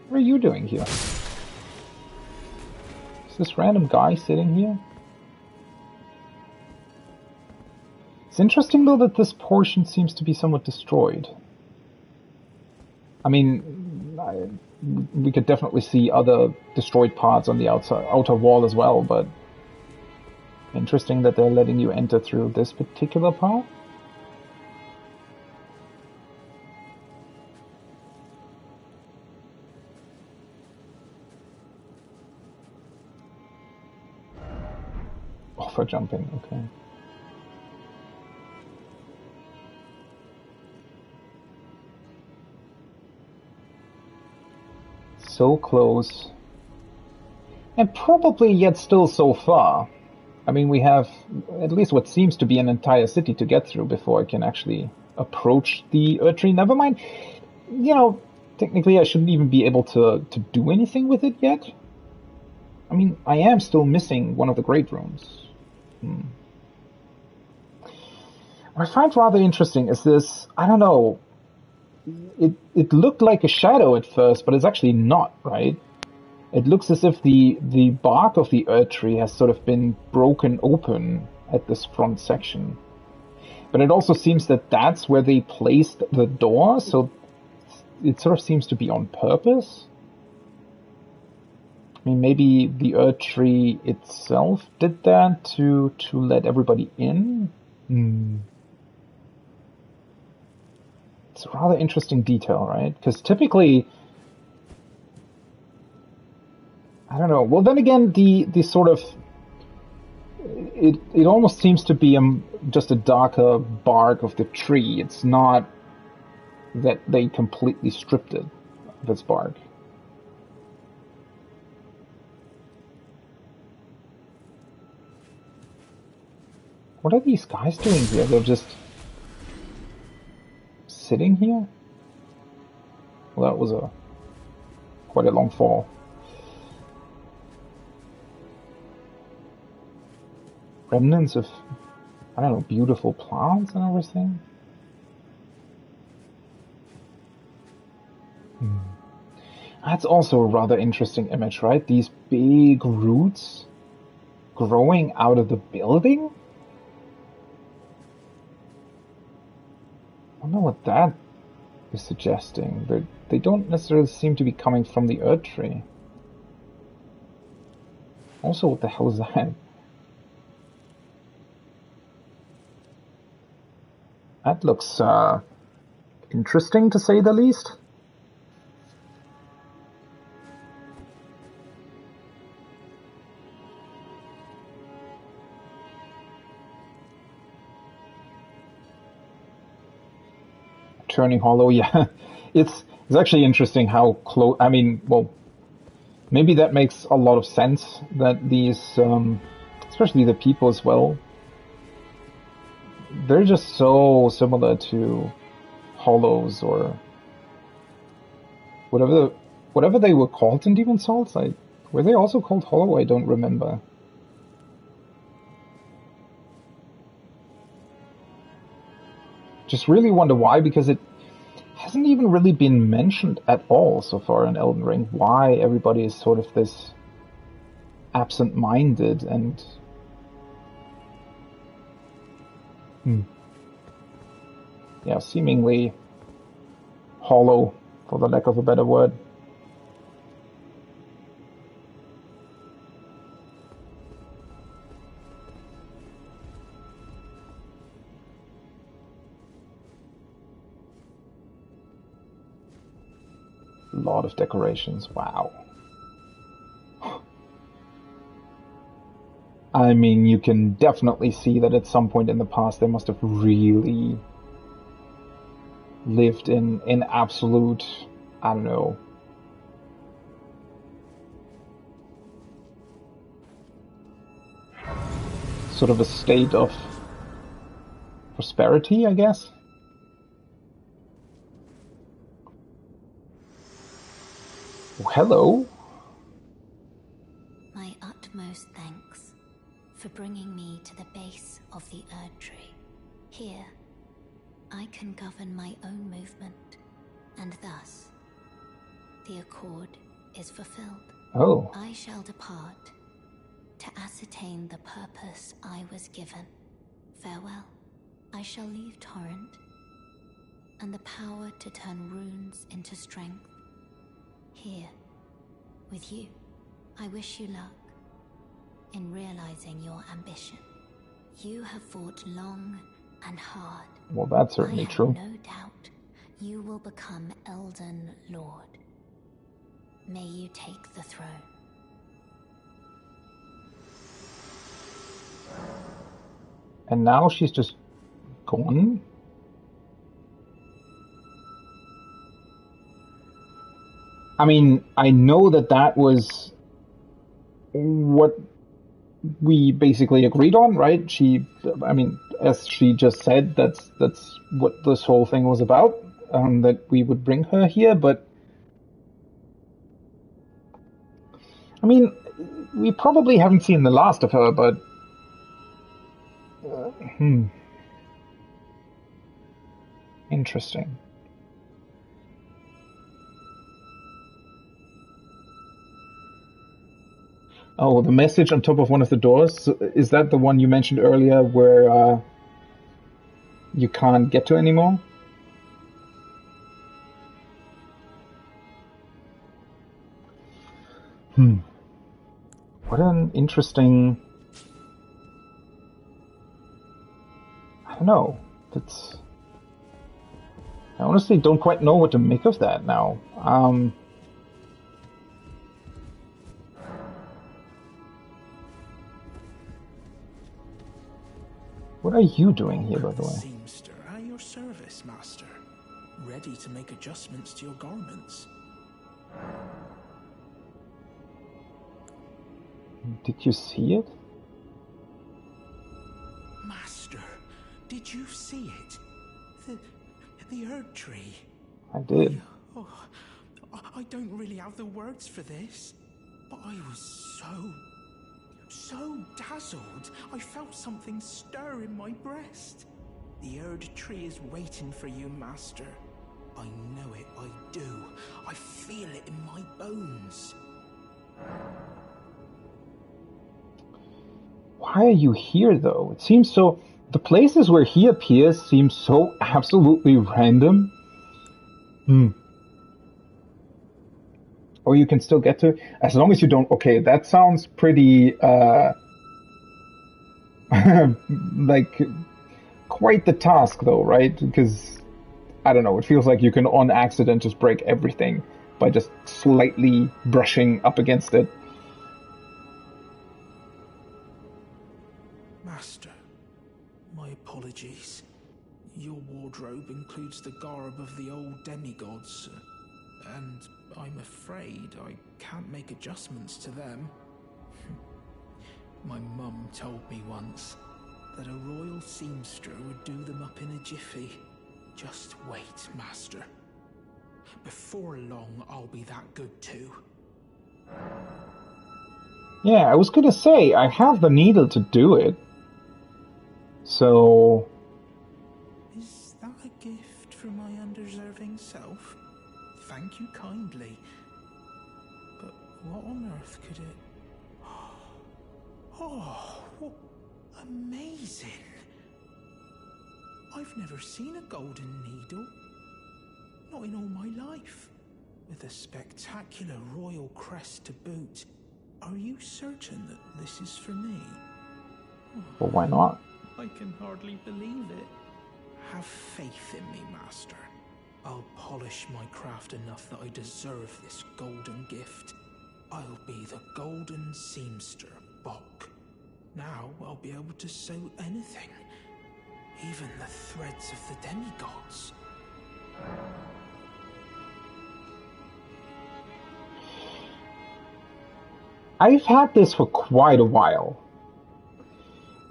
What are you doing here? Is this random guy sitting here? It's interesting though that this portion seems to be somewhat destroyed. I mean, we could definitely see other destroyed parts on the outer wall as well, but interesting that they're letting you enter through this particular part. Oh, for jumping, okay. So close. And probably yet still so far. I mean, we have at least what seems to be an entire city to get through before I can actually approach the Erdtree. Never mind, you know, technically I shouldn't even be able to do anything with it yet. I mean, I am still missing one of the Great Runes. What I find rather interesting is this, I don't know, it looked like a shadow at first, but it's actually not, right? It looks as if the bark of the Erdtree has sort of been broken open at this front section. But it also seems that that's where they placed the door, so it sort of seems to be on purpose. I mean, maybe the Erdtree itself did that to let everybody in? It's a rather interesting detail, right? Because typically, I don't know. Well, then again, the sort of it almost seems to be just a darker bark of the tree. It's not that they completely stripped it of its bark. What are these guys doing here? They're just sitting here? Well, that was quite a long fall. Remnants of, I don't know, beautiful plants and everything. That's also a rather interesting image, right? These big roots growing out of the building? I don't know what that is suggesting. They don't necessarily seem to be coming from the Erdtree. Also, what the hell is that? That looks interesting, to say the least. Turning hollow, yeah. It's actually interesting how close. I mean, well, maybe that makes a lot of sense that these, especially the people as well, they're just so similar to hollows or whatever they were called in Demon Souls. Were they also called hollow? I don't remember. Just really wonder why, because it hasn't even really been mentioned at all so far in Elden Ring, why everybody is sort of this absent-minded and yeah, seemingly hollow, for the lack of a better word. A lot of decorations, wow. I mean, you can definitely see that at some point in the past they must have really lived in absolute, I don't know, sort of a state of prosperity, I guess. Oh, hello. My utmost thanks for bringing me to the base of the Erdtree. Here, I can govern my own movement, and thus the accord is fulfilled. Oh. I shall depart to ascertain the purpose I was given. Farewell. I shall leave Torrent and the power to turn runes into strength. Here, with you, I wish you luck in realizing your ambition. You have fought long and hard. Well, that's certainly true. I have no doubt you will become Elden Lord. May you take the throne. And now she's just gone? I mean, I know that that was what we basically agreed on, right? I mean, as she just said, that's what this whole thing was about, that we would bring her here, but I mean, we probably haven't seen the last of her, but interesting. Oh, the message on top of one of the doors, is that the one you mentioned earlier where you can't get to anymore? What an interesting... I don't know. I honestly don't quite know what to make of that now. What are you doing here, by the way? Seamster, at your service, master. Ready to make adjustments to your garments. Did you see it? Master, did you see it? The Erd Tree. I did. Oh, I don't really have the words for this, but I was so dazzled. I felt something stir in my breast. The Erd Tree is waiting for you, master. I know it, I do. I feel it in my bones. Why are you here, though? It seems so... The places where he appears seem so absolutely random. Or you can still get to... As long as you don't... Okay, that sounds pretty... like... Quite the task, though, right? Because... I don't know, it feels like you can on accident just break everything by just slightly brushing up against it. Master, my apologies. Your wardrobe includes the garb of the old demigods, and I'm afraid I can't make adjustments to them. My mum told me once that a royal seamster would do them up in a jiffy. Just wait, master. Before long, I'll be that good too. Yeah, I was gonna say, I have the needle to do it. So... Is that a gift from my undeserving self? Thank you kindly. But what on earth could it... Oh, amazing! I've never seen a golden needle. Not in all my life. With a spectacular royal crest to boot. Are you certain that this is for me? Well, why not? I can hardly believe it. Have faith in me, master. I'll polish my craft enough that I deserve this golden gift. I'll be the golden seamster, Bok. Now I'll be able to sew anything. Even the threads of the demigods. I've had this for quite a while.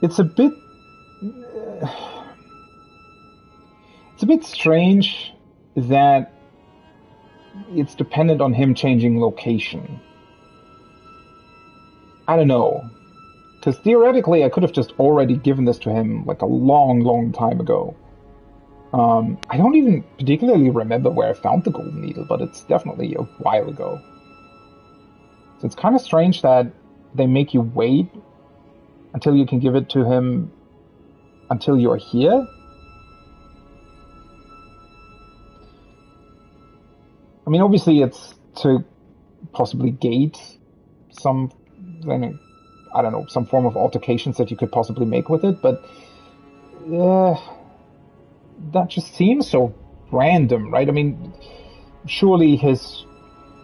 It's a bit... It's a bit strange that it's dependent on him changing location. I don't know. Because theoretically, I could have just already given this to him like a long, long time ago. I don't even particularly remember where I found the golden needle, but it's definitely a while ago. So it's kind of strange that they make you wait until you can give it to him until you're here. I mean, obviously it's to possibly gate some, I don't know, some form of altercations that you could possibly make with it, but that just seems so random, right? I mean, surely his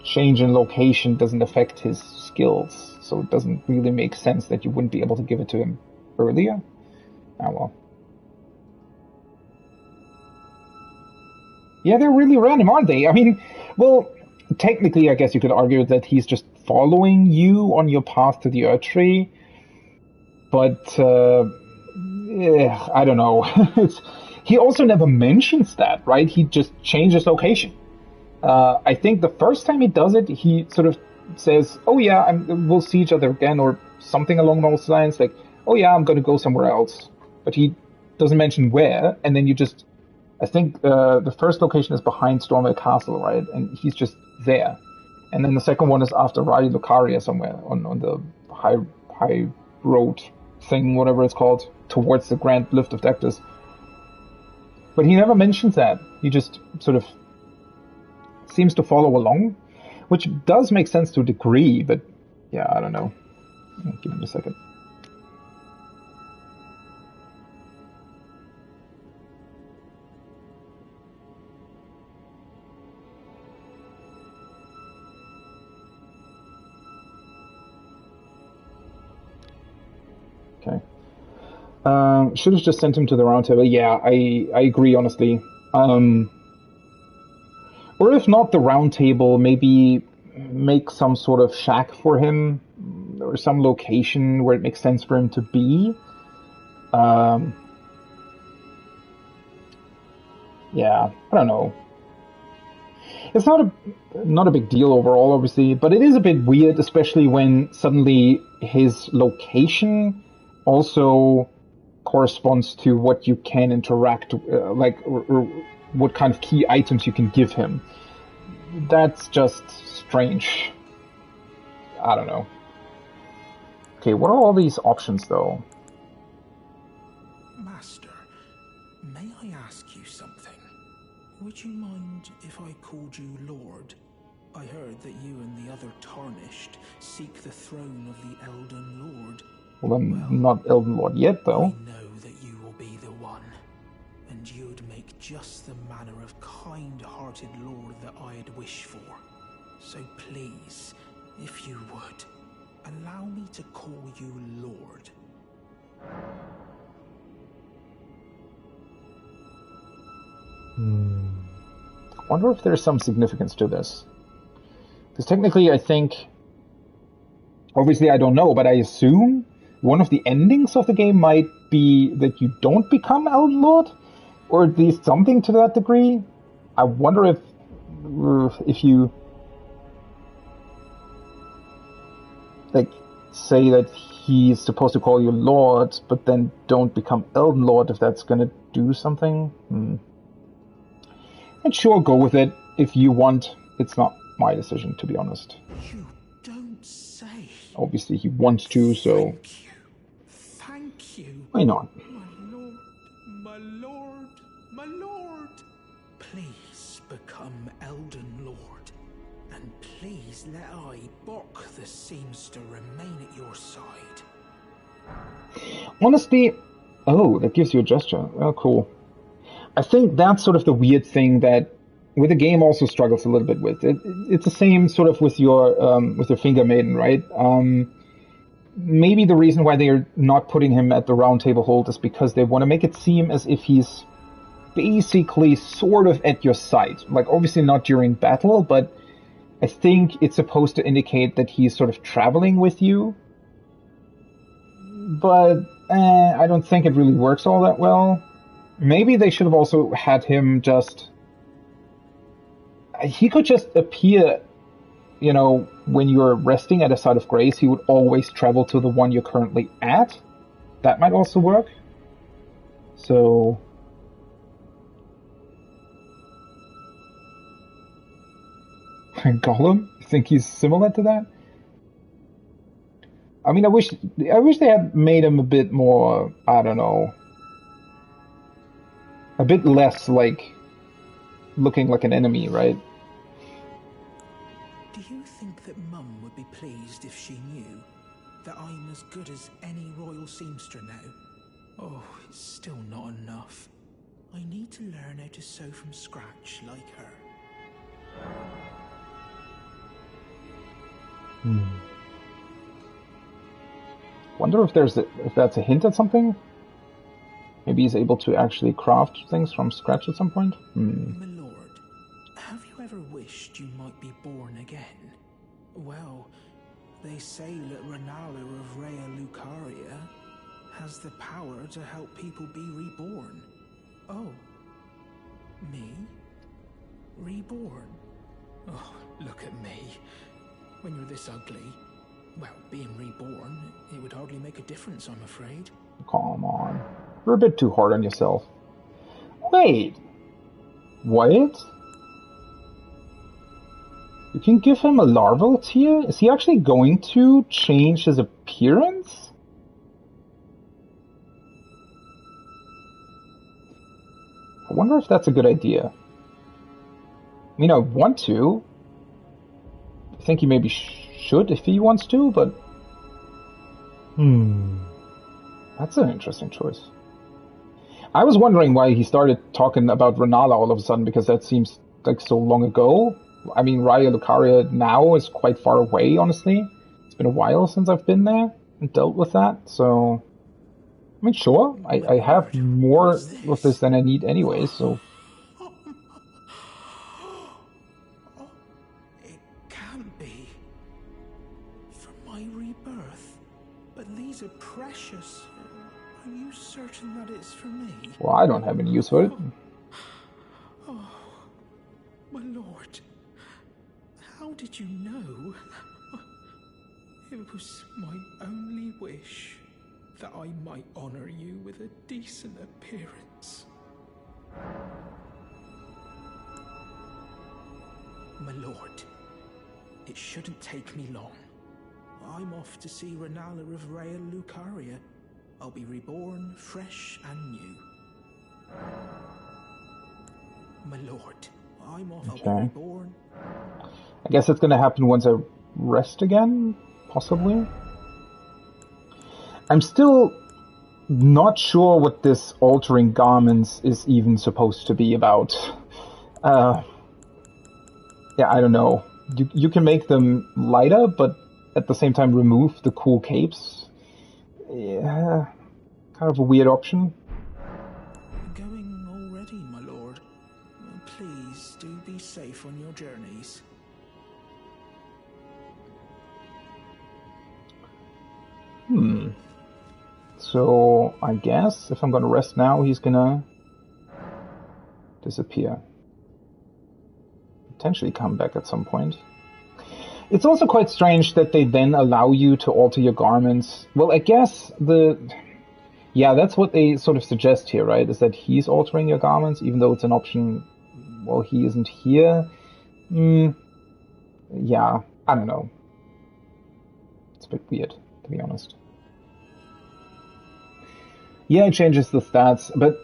change in location doesn't affect his skills, so it doesn't really make sense that you wouldn't be able to give it to him earlier. Ah, well. Yeah, they're really random, aren't they? I mean, well, technically, I guess you could argue that he's just following you on your path to the Earth Tree, but I don't know. He also never mentions that, right? He just changes location. I think the first time he does it, he sort of says, "Oh yeah, we'll see each other again," or something along those lines, like, "Oh yeah, I'm going to go somewhere else," but he doesn't mention where, and then you just. I think the first location is behind Stormvale Castle, right? And he's just there. And then the second one is after Radi Lucaria somewhere on the high road thing, whatever it's called, towards the Grand Lift of Dectus. But he never mentions that. He just sort of seems to follow along, which does make sense to a degree, but yeah, I don't know. Give me a second. Okay. Should have just sent him to the round table. Yeah, I agree, honestly. Or if not the round table, maybe make some sort of shack for him, or some location where it makes sense for him to be. Yeah, I don't know. It's not a big deal overall, obviously, but it is a bit weird, especially when suddenly his location also corresponds to what you can interact, or what kind of key items you can give him. That's just strange. I don't know. Okay, what are all these options, though? Master, may I ask you something? Would you mind if I called you Lord? I heard that you and the other Tarnished seek the throne of the Elden Lord. Well, I'm not Elden Lord yet, though. I know that you will be the one, and you'd make just the manner of kind-hearted Lord that I'd wish for. So please, if you would, allow me to call you Lord. I wonder if there's some significance to this. Because technically, I think... Obviously, I don't know, but I assume one of the endings of the game might be that you don't become Elden Lord, or at least something to that degree. I wonder if you say that he's supposed to call you Lord, but then don't become Elden Lord, if that's gonna do something. And sure, go with it if you want. It's not my decision, to be honest. You don't say. Obviously, he wants to, so... Thank you. Why not? My lord, my lord, my lord. Please become Elden Lord, and please let I, Bok the Seamster, remain at your side. Honestly, that gives you a gesture. Oh, cool. I think that's sort of the weird thing that with the game also struggles a little bit with. It's the same sort of with your Finger Maiden, right? Maybe the reason why they're not putting him at the round table hold is because they want to make it seem as if he's basically sort of at your side. Like, obviously not during battle, but I think it's supposed to indicate that he's sort of traveling with you. But I don't think it really works all that well. Maybe they should have also had him just... He could just appear, when you're resting at a site of grace, he would always travel to the one you're currently at. That might also work. So... Gollum? You think he's similar to that? I mean, I wish they had made him a bit more, I don't know, a bit less like looking like an enemy, right? Do you think that Mum would be pleased if she knew that I'm as good as any royal seamster now? Oh, it's still not enough. I need to learn how to sew from scratch like her. Wonder if if that's a hint at something? Maybe he's able to actually craft things from scratch at some point? My lord, have you ever wished you might be born again? Well, they say that Renala of Rhea Lucaria has the power to help people be reborn. Oh, me? Reborn? Oh, look at me. When you're this ugly, well, being reborn, it would hardly make a difference, I'm afraid. Come on. You're a bit too hard on yourself. Wait. What? You can give him a larval tear? Is he actually going to change his appearance? I wonder if that's a good idea. I mean, I want to. I think he maybe should if he wants to, but... That's an interesting choice. I was wondering why he started talking about Renala all of a sudden, because that seems like so long ago. I mean, Rhea Lucaria now is quite far away, honestly. It's been a while since I've been there and dealt with that, so... I mean, sure, I have more of this than I need anyway, so... It can't be. From my rebirth. But these are precious. Are you certain that it's for me? Well, I don't have any use for it. Oh, my lord. How did you know? It was my only wish that I might honor you with a decent appearance. My lord, it shouldn't take me long. I'm off to see Renala of Rhea Lucaria. I'll be reborn, fresh and new. My lord, I'm off. Okay. I'll be reborn. I guess it's gonna happen once I rest again, possibly. I'm still not sure what this altering garments is even supposed to be about. Yeah, I don't know. You can make them lighter, but at the same time remove the cool capes. Yeah, kind of a weird option. Going already, my lord. Please do be safe on your journeys. So, I guess if I'm gonna rest now, he's gonna disappear. Potentially come back at some point. It's also quite strange that they then allow you to alter your garments. Well, I guess yeah, that's what they sort of suggest here, right? Is that he's altering your garments, even though it's an option while he isn't here. Yeah, I don't know. It's a bit weird, to be honest. Yeah, it changes the stats, but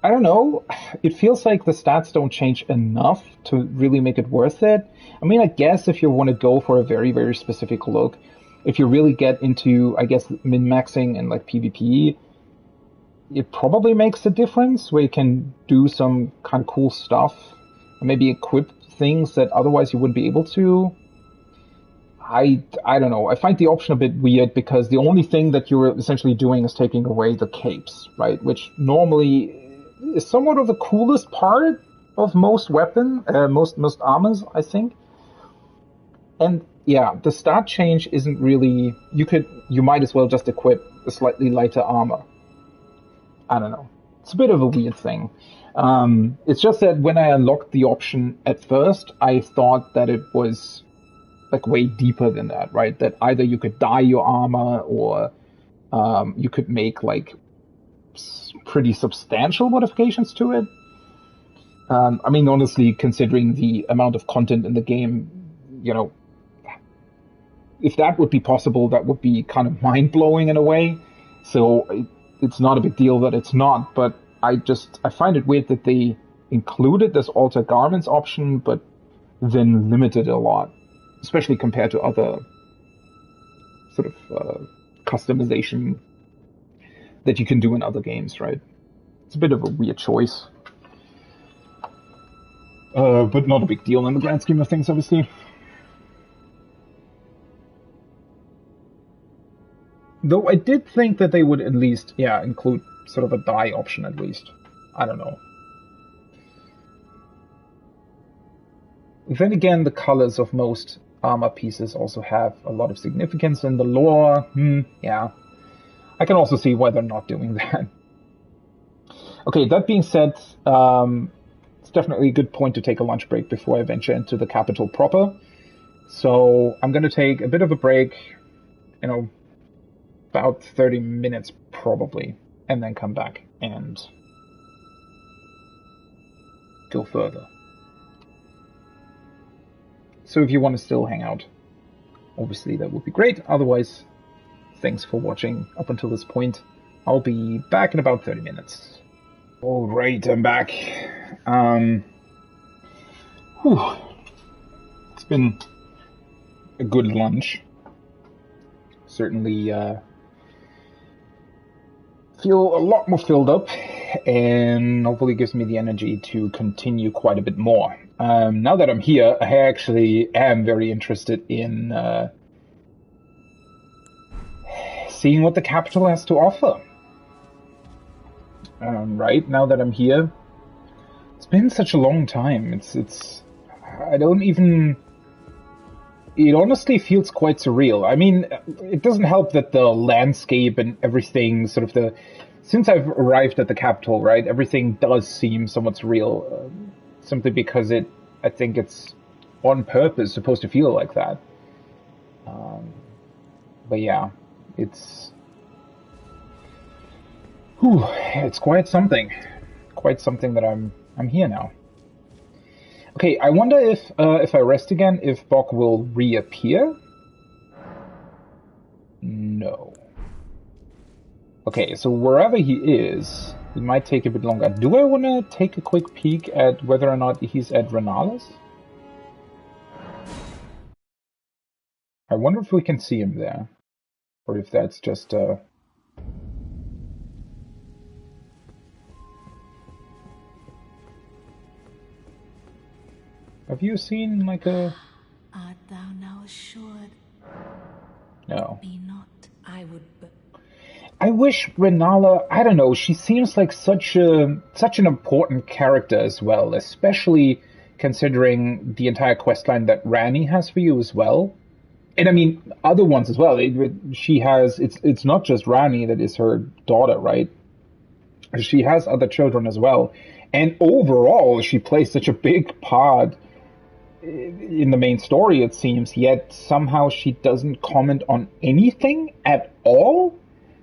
I don't know. It feels like the stats don't change enough to really make it worth it. I mean, I guess if you want to go for a very, very specific look, if you really get into, I guess, min-maxing and like PvP, it probably makes a difference where you can do some kind of cool stuff and maybe equip things that otherwise you wouldn't be able to. I don't know. I find the option a bit weird because the only thing that you're essentially doing is taking away the capes, right? Which normally is somewhat of the coolest part of most most armors, I think. And yeah, the stat change isn't really... You might as well just equip a slightly lighter armor. I don't know. It's a bit of a weird thing. It's just that when I unlocked the option at first, I thought that it was like way deeper than that, right? That either you could dye your armor or you could make like pretty substantial modifications to it. I mean, honestly, considering the amount of content in the game, you know, if that would be possible, that would be kind of mind-blowing in a way. So it's not a big deal that it's not, but I find it weird that they included this alter garments option, but then limited it a lot, especially compared to other sort of customization that you can do in other games, right? It's a bit of a weird choice. But not a big deal in the grand scheme of things, obviously. Though I did think that they would at least, include sort of a dye option at least. I don't know. Then again, the colors of most armor pieces also have a lot of significance in the lore. Yeah. I can also see why they're not doing that. Okay, that being said, it's definitely a good point to take a lunch break before I venture into the capital proper. So I'm going to take a bit of a break, about 30 minutes probably, and then come back and go further. So if you want to still hang out, obviously that would be great. Otherwise, thanks for watching up until this point. I'll be back in about 30 minutes. Alright, I'm back. It's been a good lunch. Certainly feel a lot more filled up, and hopefully gives me the energy to continue quite a bit more. Now that I'm here, I actually am very interested in seeing what the capital has to offer. Right, now that I'm here, it's been such a long time. I don't even... It honestly feels quite surreal. I mean, it doesn't help that the landscape and everything, sort of since I've arrived at the capital, right, everything does seem somewhat surreal, simply because I think it's on purpose supposed to feel like that. But yeah, it's quite something that I'm here now. Okay, I wonder if I rest again, if Bok will reappear? No. Okay, so wherever he is, it might take a bit longer. Do I want to take a quick peek at whether or not he's at Renala's? I wonder if we can see him there. Or if that's just Have you seen, like, a... Art thou now assured? No. Be not, I would... I wish Renala, I don't know, she seems like such an important character as well, especially considering the entire questline that Rani has for you as well. And I mean, other ones as well. She has, it's not just Rani that is her daughter, right? She has other children as well. And overall, she plays such a big part in the main story, it seems, yet somehow she doesn't comment on anything at all.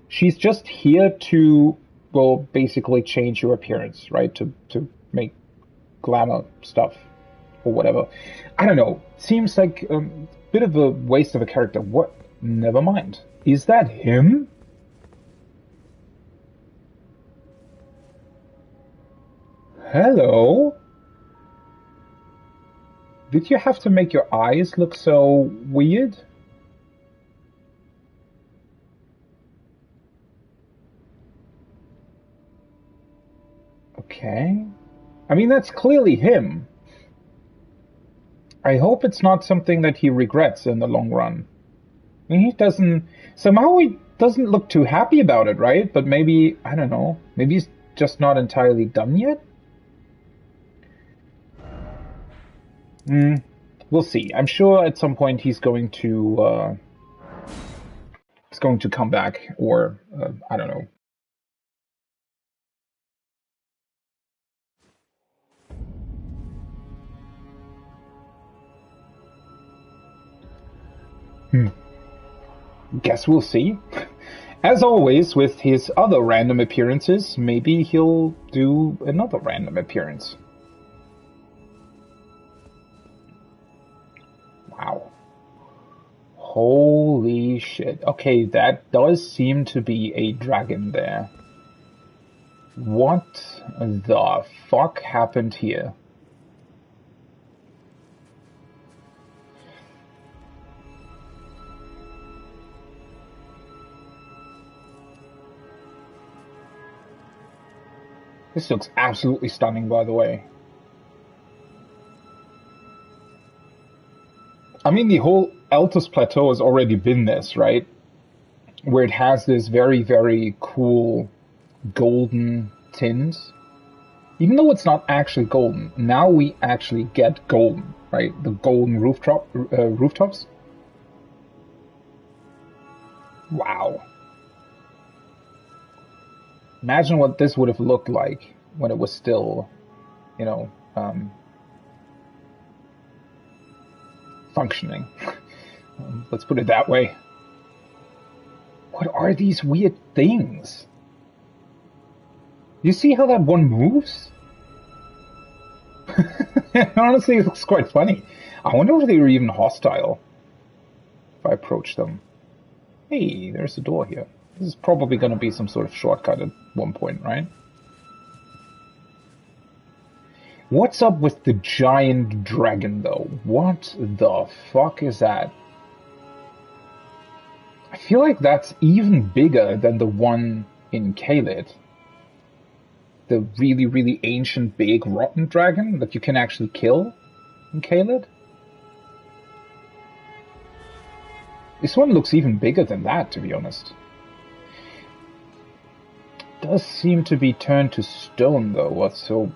She's just here to, well, basically change your appearance, right? To make glamour stuff or whatever. I don't know. Seems like a bit of a waste of a character. What? Never mind. Is that him? Hello? Did you have to make your eyes look so weird? Okay. I mean, that's clearly him. I hope it's not something that he regrets in the long run. I mean, he doesn't look too happy about it, right? But maybe, I don't know, maybe he's just not entirely done yet? We'll see. I'm sure at some point he's going to come back, or I don't know. Guess we'll see. As always, with his other random appearances, maybe he'll do another random appearance. Wow. Holy shit. Okay, that does seem to be a dragon there. What the fuck happened here? This looks absolutely stunning, by the way. I mean, the whole Altus Plateau has already been this, right? Where it has this very, very cool golden tint. Even though it's not actually golden, now we actually get golden, right? The golden rooftops. Wow. Imagine what this would have looked like when it was still, you know, functioning. Let's put it that way. What are these weird things? You see how that one moves? Honestly, it looks quite funny. I wonder if they were even hostile if I approach them. Hey, there's a door here. This is probably going to be some sort of shortcut at one point, right? What's up with the giant dragon, though? What the fuck is that? I feel like that's even bigger than the one in Caelid. The really, really ancient, big, rotten dragon that you can actually kill in Caelid. This one looks even bigger than that, to be honest. Does seem to be turned to stone, though, so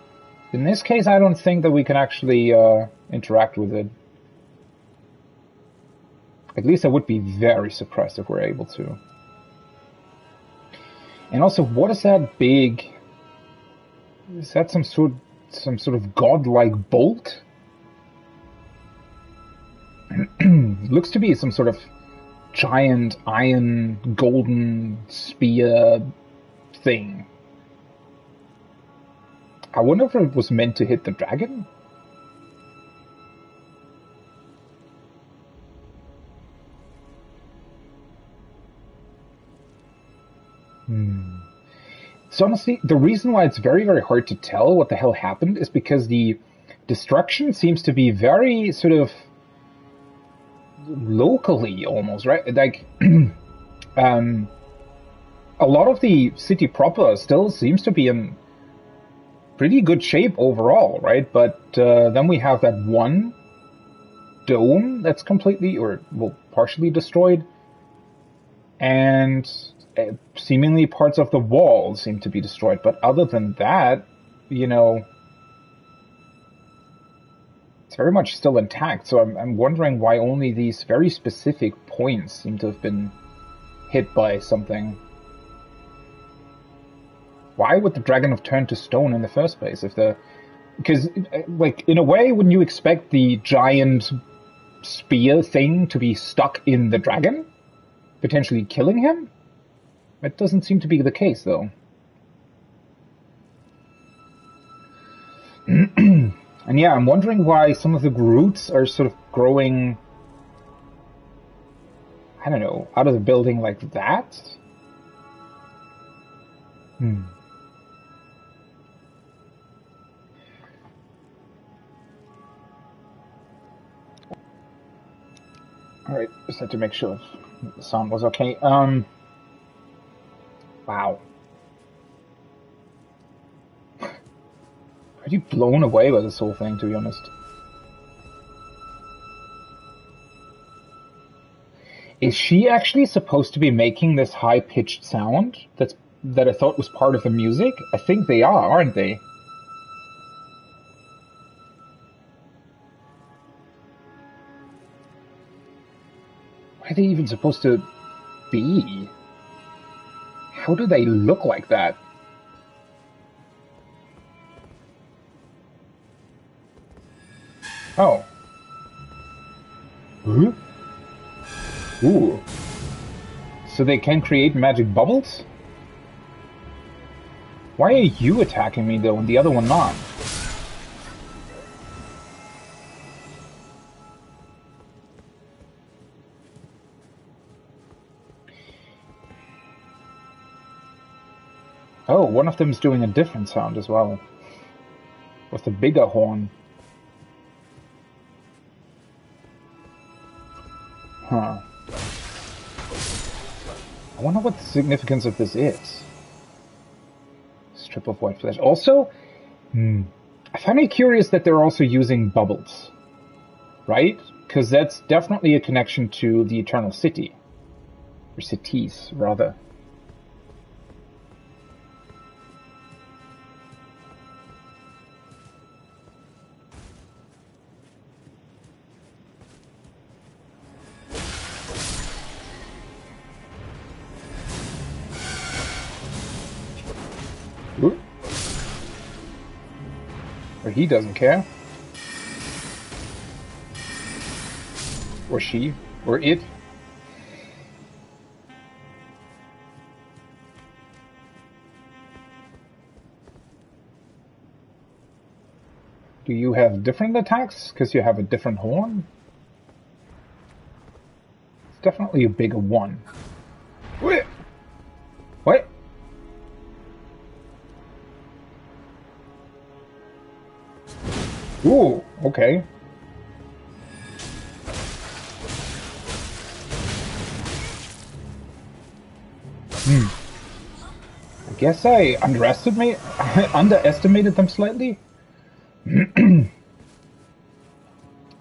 in this case I don't think that we can actually interact with it. At least I would be very surprised if we're able to. And also, what is that big... Is that some sort of godlike bolt? Looks to be some sort of giant iron golden spear thing. I wonder if it was meant to hit the dragon? So honestly, the reason why it's very, very hard to tell what the hell happened is because the destruction seems to be very sort of locally almost, right? Like, a lot of the city proper still seems to be in pretty good shape overall, right? But then we have that one dome that's completely, or well, partially destroyed, and seemingly parts of the wall seem to be destroyed. But other than that, you know, it's very much still intact. So I'm wondering why only these very specific points seem to have been hit by something. Why would the dragon have turned to stone in the first place? Because, like, in a way, wouldn't you expect the giant spear thing to be stuck in the dragon, potentially killing him? That doesn't seem to be the case, though. And yeah, I'm wondering why some of the roots are sort of growing, I don't know, out of the building like that? Alright, just had to make sure the sound was okay. Wow. Pretty blown away by this whole thing, to be honest. Is she actually supposed to be making this high-pitched sound that I thought was part of the music? I think they are, aren't they? What are they even supposed to be? How do they look like that? Oh. Huh? Ooh. So they can create magic bubbles? Why are you attacking me though and the other one not? Oh, one of them is doing a different sound as well. With the bigger horn. Huh. I wonder what the significance of this is. Strip of white flesh. Also, I find it curious that they're also using bubbles. Right? Because that's definitely a connection to the Eternal City. Or cities, rather. Ooh. Or he doesn't care. Or she. Or it. Do you have different attacks because you have a different horn? It's definitely a bigger one. What? What? Ooh, okay. I guess I underestimated them slightly.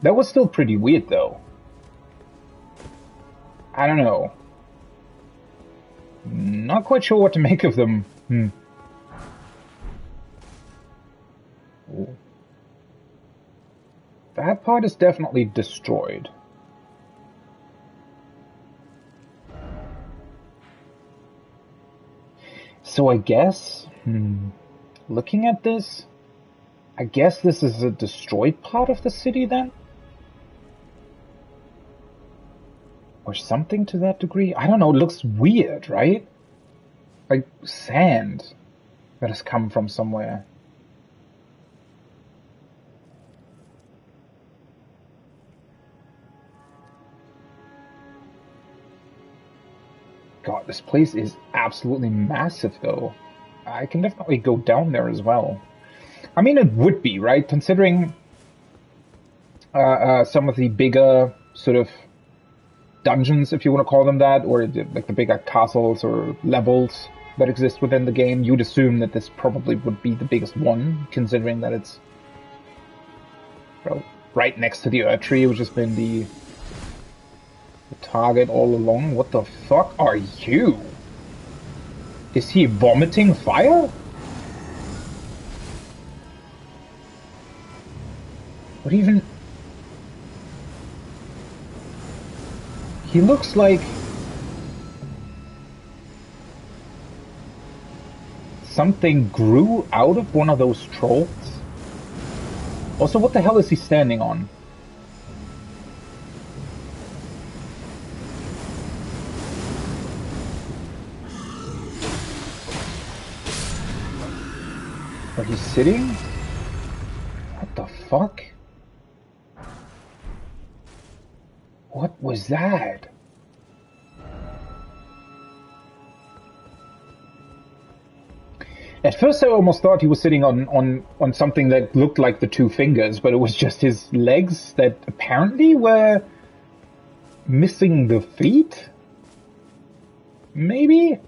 That was still pretty weird, though. I don't know. Not quite sure what to make of them. Ooh. That part is definitely destroyed. So I guess, looking at this, I guess this is a destroyed part of the city then? Or something to that degree? I don't know, it looks weird, right? Like sand that has come from somewhere. God, this place is absolutely massive, though. I can definitely go down there as well. I mean, it would be, right? Considering some of the bigger sort of dungeons, if you want to call them that, or like the bigger castles or levels that exist within the game, you'd assume that this probably would be the biggest one, considering that it's, well, right next to the Earth Tree, which has been the target all along. What the fuck are you? Is he vomiting fire? What even? He looks like something grew out of one of those trolls. Also, what the hell is he standing on? Are he sitting? What the fuck? What was that? At first I almost thought he was sitting on something that looked like the two fingers, but it was just his legs that apparently were missing the feet? Maybe?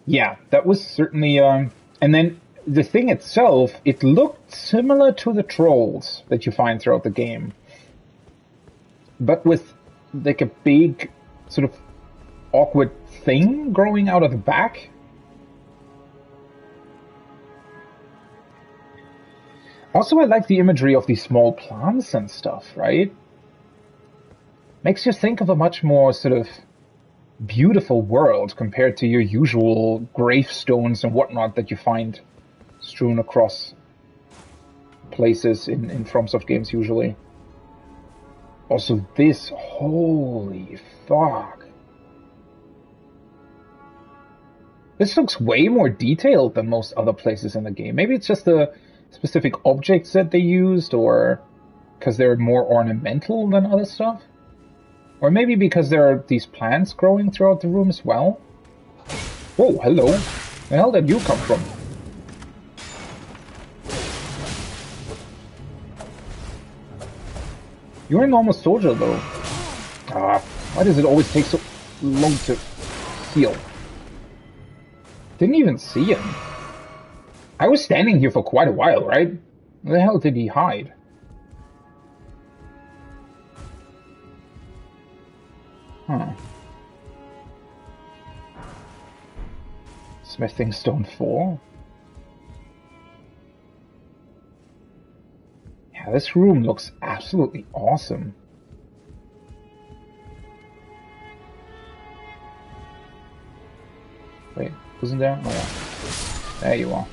Yeah, that was certainly, and then the thing itself, it looked similar to the trolls that you find throughout the game. But with, like, a big, sort of, awkward thing growing out of the back. Also, I like the imagery of these small plants and stuff, right? Makes you think of a much more, sort of, beautiful world compared to your usual gravestones and whatnot that you find strewn across places in FromSoft games usually. Also this, holy fuck. This looks way more detailed than most other places in the game. Maybe it's just the specific objects that they used, or because they're more ornamental than other stuff. Or maybe because there are these plants growing throughout the room as well? Whoa, hello. Where the hell did you come from? You're a normal soldier, though. Ah, why does it always take so long to heal? Didn't even see him. I was standing here for quite a while, right? Where the hell did he hide? Huh. Smithing Stone 4? Yeah, this room looks absolutely awesome. Wait, wasn't there? Oh yeah. There you are.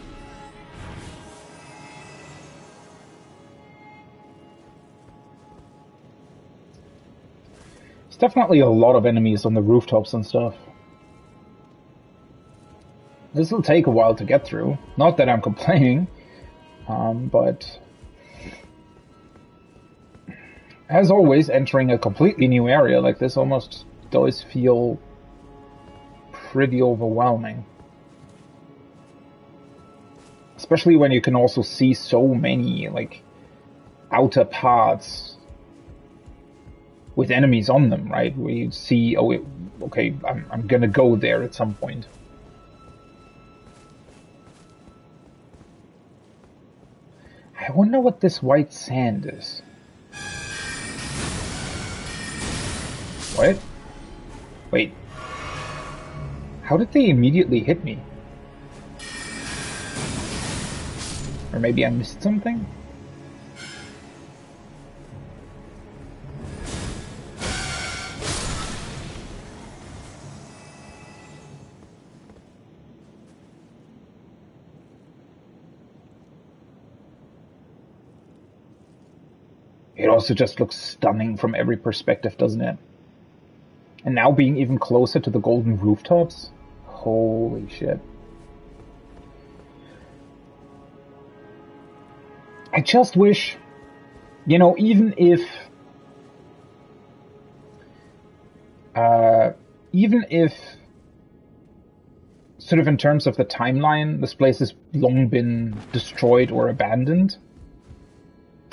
There's definitely a lot of enemies on the rooftops and stuff. This will take a while to get through. Not that I'm complaining, but as always, entering a completely new area like this almost does feel pretty overwhelming. Especially when you can also see so many, like, outer parts with enemies on them, right? Where you see, oh, okay, I'm gonna go there at some point. I wonder what this white sand is. What? Wait. How did they immediately hit me? Or maybe I missed something? It also just looks stunning from every perspective, doesn't it? And now being even closer to the golden rooftops? Holy shit. I just wish, you know, even if sort of in terms of the timeline, this place has long been destroyed or abandoned,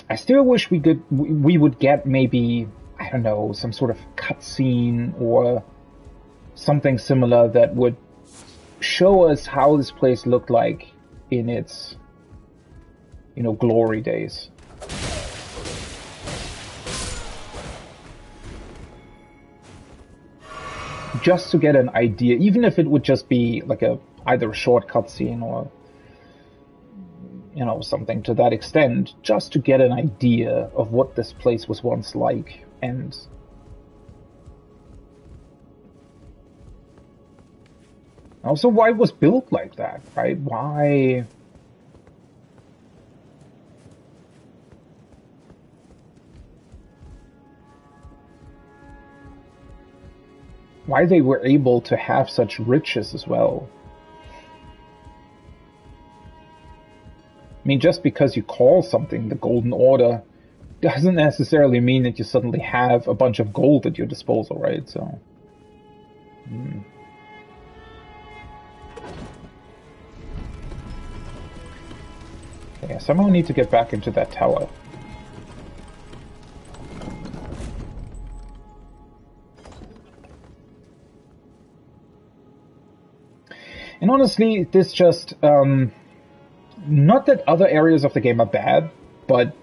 I still wish we would get maybe, I don't know, some sort of cutscene or something similar that would show us how this place looked like in its, you know, glory days. Just to get an idea, even if it would just be like either a short cutscene or, you know, something to that extent, just to get an idea of what this place was once like. And also why it was built like that, right? Why they were able to have such riches as well. I mean, just because you call something the Golden Order doesn't necessarily mean that you suddenly have a bunch of gold at your disposal, right? So, okay, I somehow need to get back into that tower. And honestly, this just, not that other areas of the game are bad, but,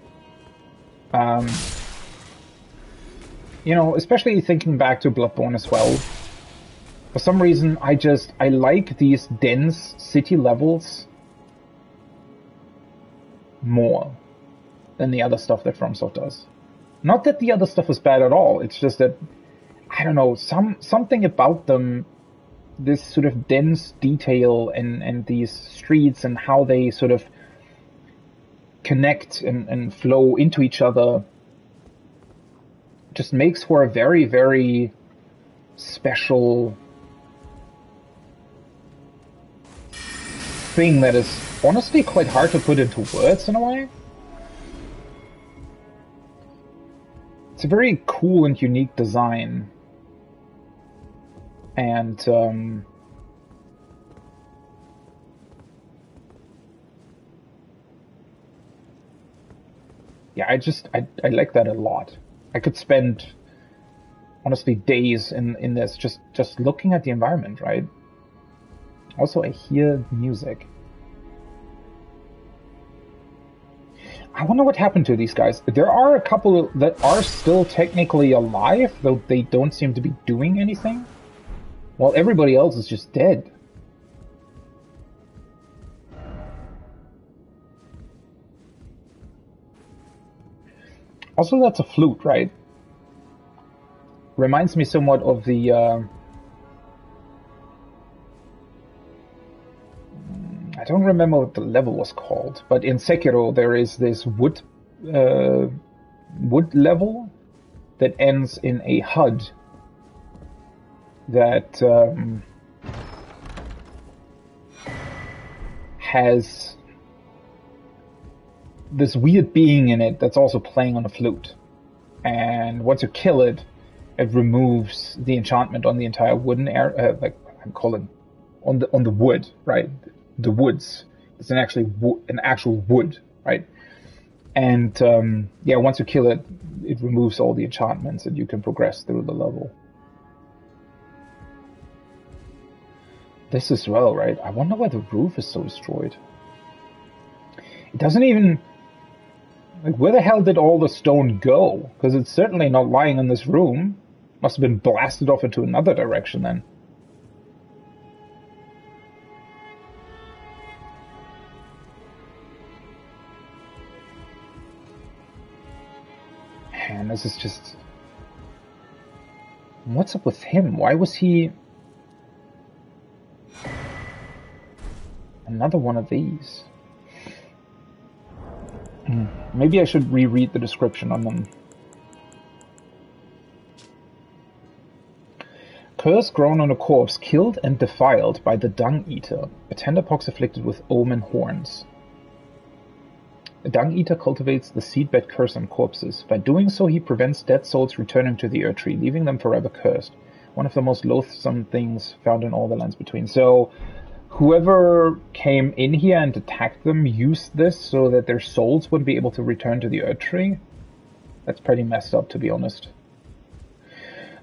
you know, especially thinking back to Bloodborne as well, for some reason I like these dense city levels more than the other stuff that FromSoft does. Not that the other stuff is bad at all, it's just that, I don't know, something about them, this sort of dense detail and these streets and how they sort of connect and flow into each other just makes for a very, very special thing that is honestly quite hard to put into words in a way. It's a very cool and unique design. And yeah, I like that a lot. I could spend honestly days in this just looking at the environment, right? Also, I hear music. I wonder what happened to these guys. There are a couple that are still technically alive, though they don't seem to be doing anything, while everybody else is just dead. Also, that's a flute, right? Reminds me somewhat of the I don't remember what the level was called, but in Sekiro there is this wood level that ends in a HUD that has this weird being in it that's also playing on a flute. And once you kill it, it removes the enchantment on the entire wooden area, like I'm calling on the wood, right? The woods. It's an actual wood, right? And yeah, once you kill it, it removes all the enchantments and you can progress through the level. This as well, right? I wonder why the roof is so destroyed. It doesn't even... Like, where the hell did all the stone go? Because it's certainly not lying in this room. Must have been blasted off into another direction then. Man, this is just... What's up with him? Why was he... Another one of these. Maybe I should reread the description on them. Curse grown on a corpse killed and defiled by the Dung Eater, a tenderpox afflicted with omen horns. The Dung Eater cultivates the seedbed curse on corpses. By doing so, he prevents dead souls returning to the Earth Tree, leaving them forever cursed. One of the most loathsome things found in all the lands between. So, whoever came in here and attacked them used this so that their souls wouldn't be able to return to the Earth Tree. That's pretty messed up, to be honest.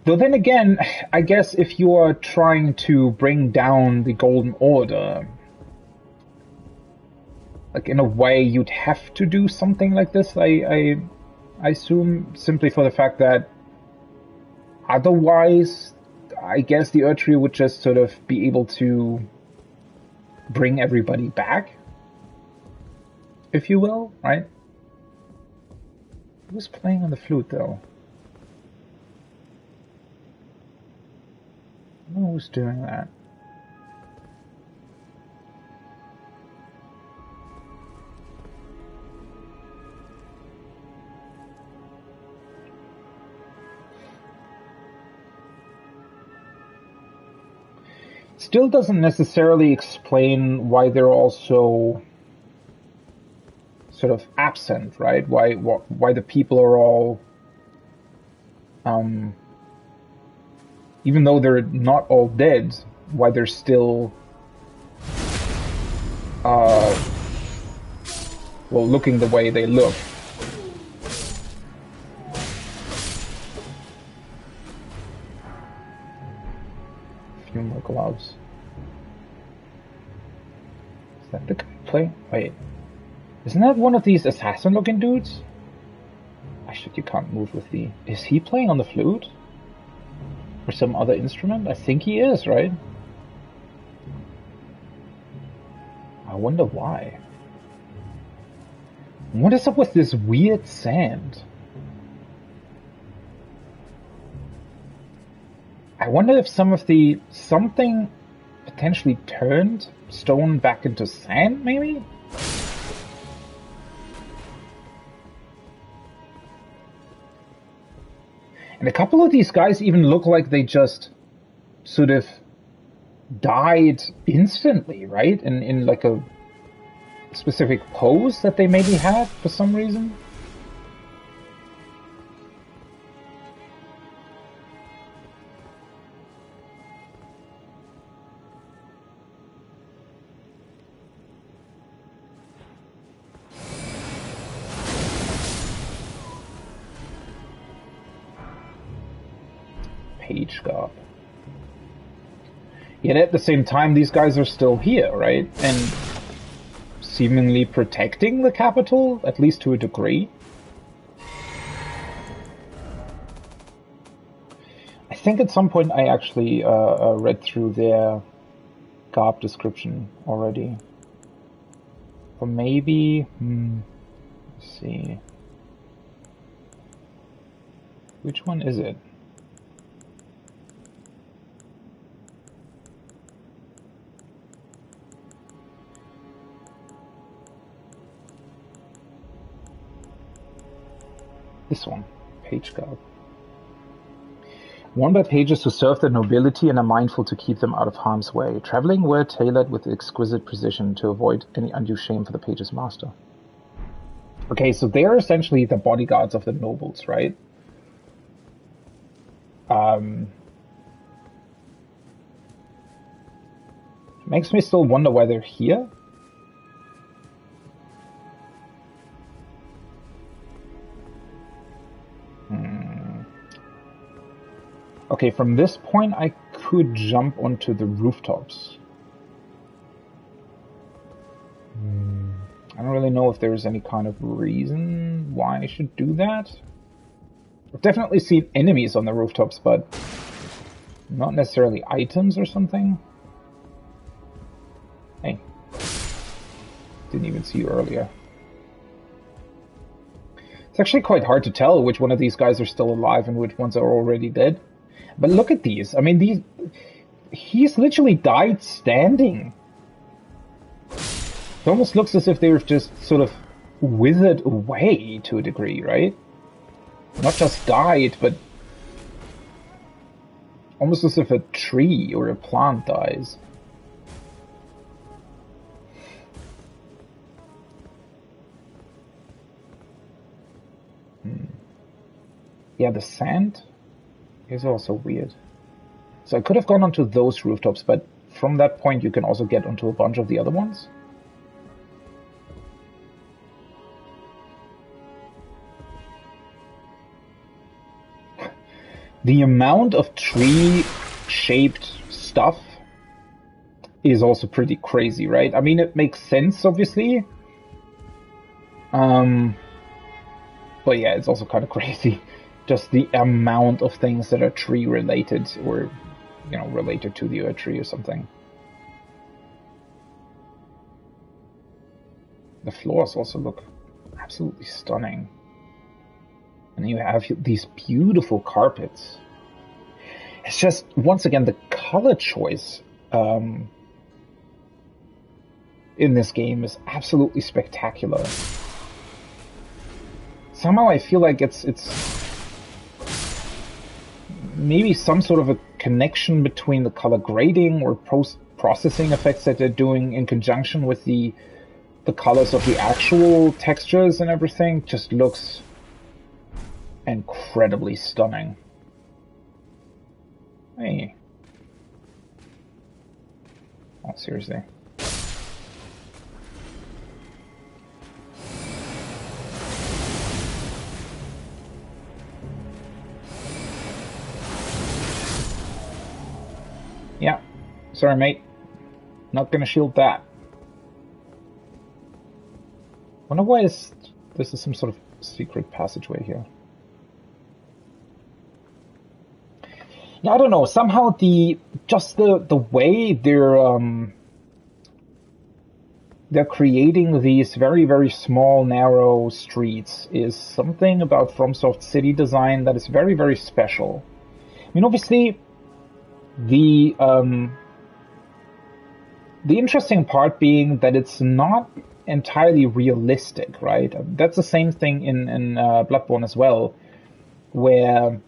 Though then again, I guess if you are trying to bring down the Golden Order, like in a way you'd have to do something like this, I assume, simply for the fact that otherwise, I guess the Earth Tree would just sort of be able to bring everybody back, if you will, right? Who's playing on the flute, though? I don't know who's doing that. Still doesn't necessarily explain why they're also sort of absent, right? Why the people are all, even though they're not all dead, why they're still, well, looking the way they look. A few more gloves. Is that the guy playing? Wait. Isn't that one of these assassin-looking dudes? Ah, shit, you can't move with the... Is he playing on the flute? Or some other instrument? I think he is, right? I wonder why. What is up with this weird sand? I wonder if something potentially turned stone back into sand, maybe? And a couple of these guys even look like they just sort of died instantly, right? In like a specific pose that they maybe had for some reason. page guard. Yet at the same time, these guys are still here, right? And seemingly protecting the capital, at least to a degree. I think at some point I actually read through their garb description already. Or maybe... let's see. Which one is it? This one, page guard. Worn by pages who serve the nobility and are mindful to keep them out of harm's way. Traveling wear tailored with exquisite precision to avoid any undue shame for the page's master. Okay, so they're essentially the bodyguards of the nobles, right? Makes me still wonder why they're here. Okay, from this point I could jump onto the rooftops. I don't really know if there's any kind of reason why I should do that. I've definitely seen enemies on the rooftops, but not necessarily items or something. Hey. Didn't even see you earlier. It's actually quite hard to tell which one of these guys are still alive and which ones are already dead. But look at these. I mean, he's literally died standing. It almost looks as if they've just sort of withered away to a degree, right? Not just died, but almost as if a tree or a plant dies. Yeah, the sand is also weird. So I could have gone onto those rooftops, but from that point you can also get onto a bunch of the other ones. The amount of tree-shaped stuff is also pretty crazy, right? I mean, it makes sense, obviously. But yeah, it's also kind of crazy. Just the amount of things that are tree-related or, you know, related to the tree or something. The floors also look absolutely stunning. And you have these beautiful carpets. It's just, once again, the color choice in this game is absolutely spectacular. Somehow I feel like it's maybe some sort of a connection between the color grading or processing effects that they're doing in conjunction with the colors of the actual textures and everything. Just looks incredibly stunning. Hey. Oh, seriously. Yeah. Sorry, mate. Not gonna shield that. Wonder why this is some sort of secret passageway here. Yeah, I don't know. Somehow the way they're creating these very, very small, narrow streets is something about FromSoft city design that is very, very special. I mean, obviously, the interesting part being that it's not entirely realistic, right? That's the same thing in Bloodborne as well, where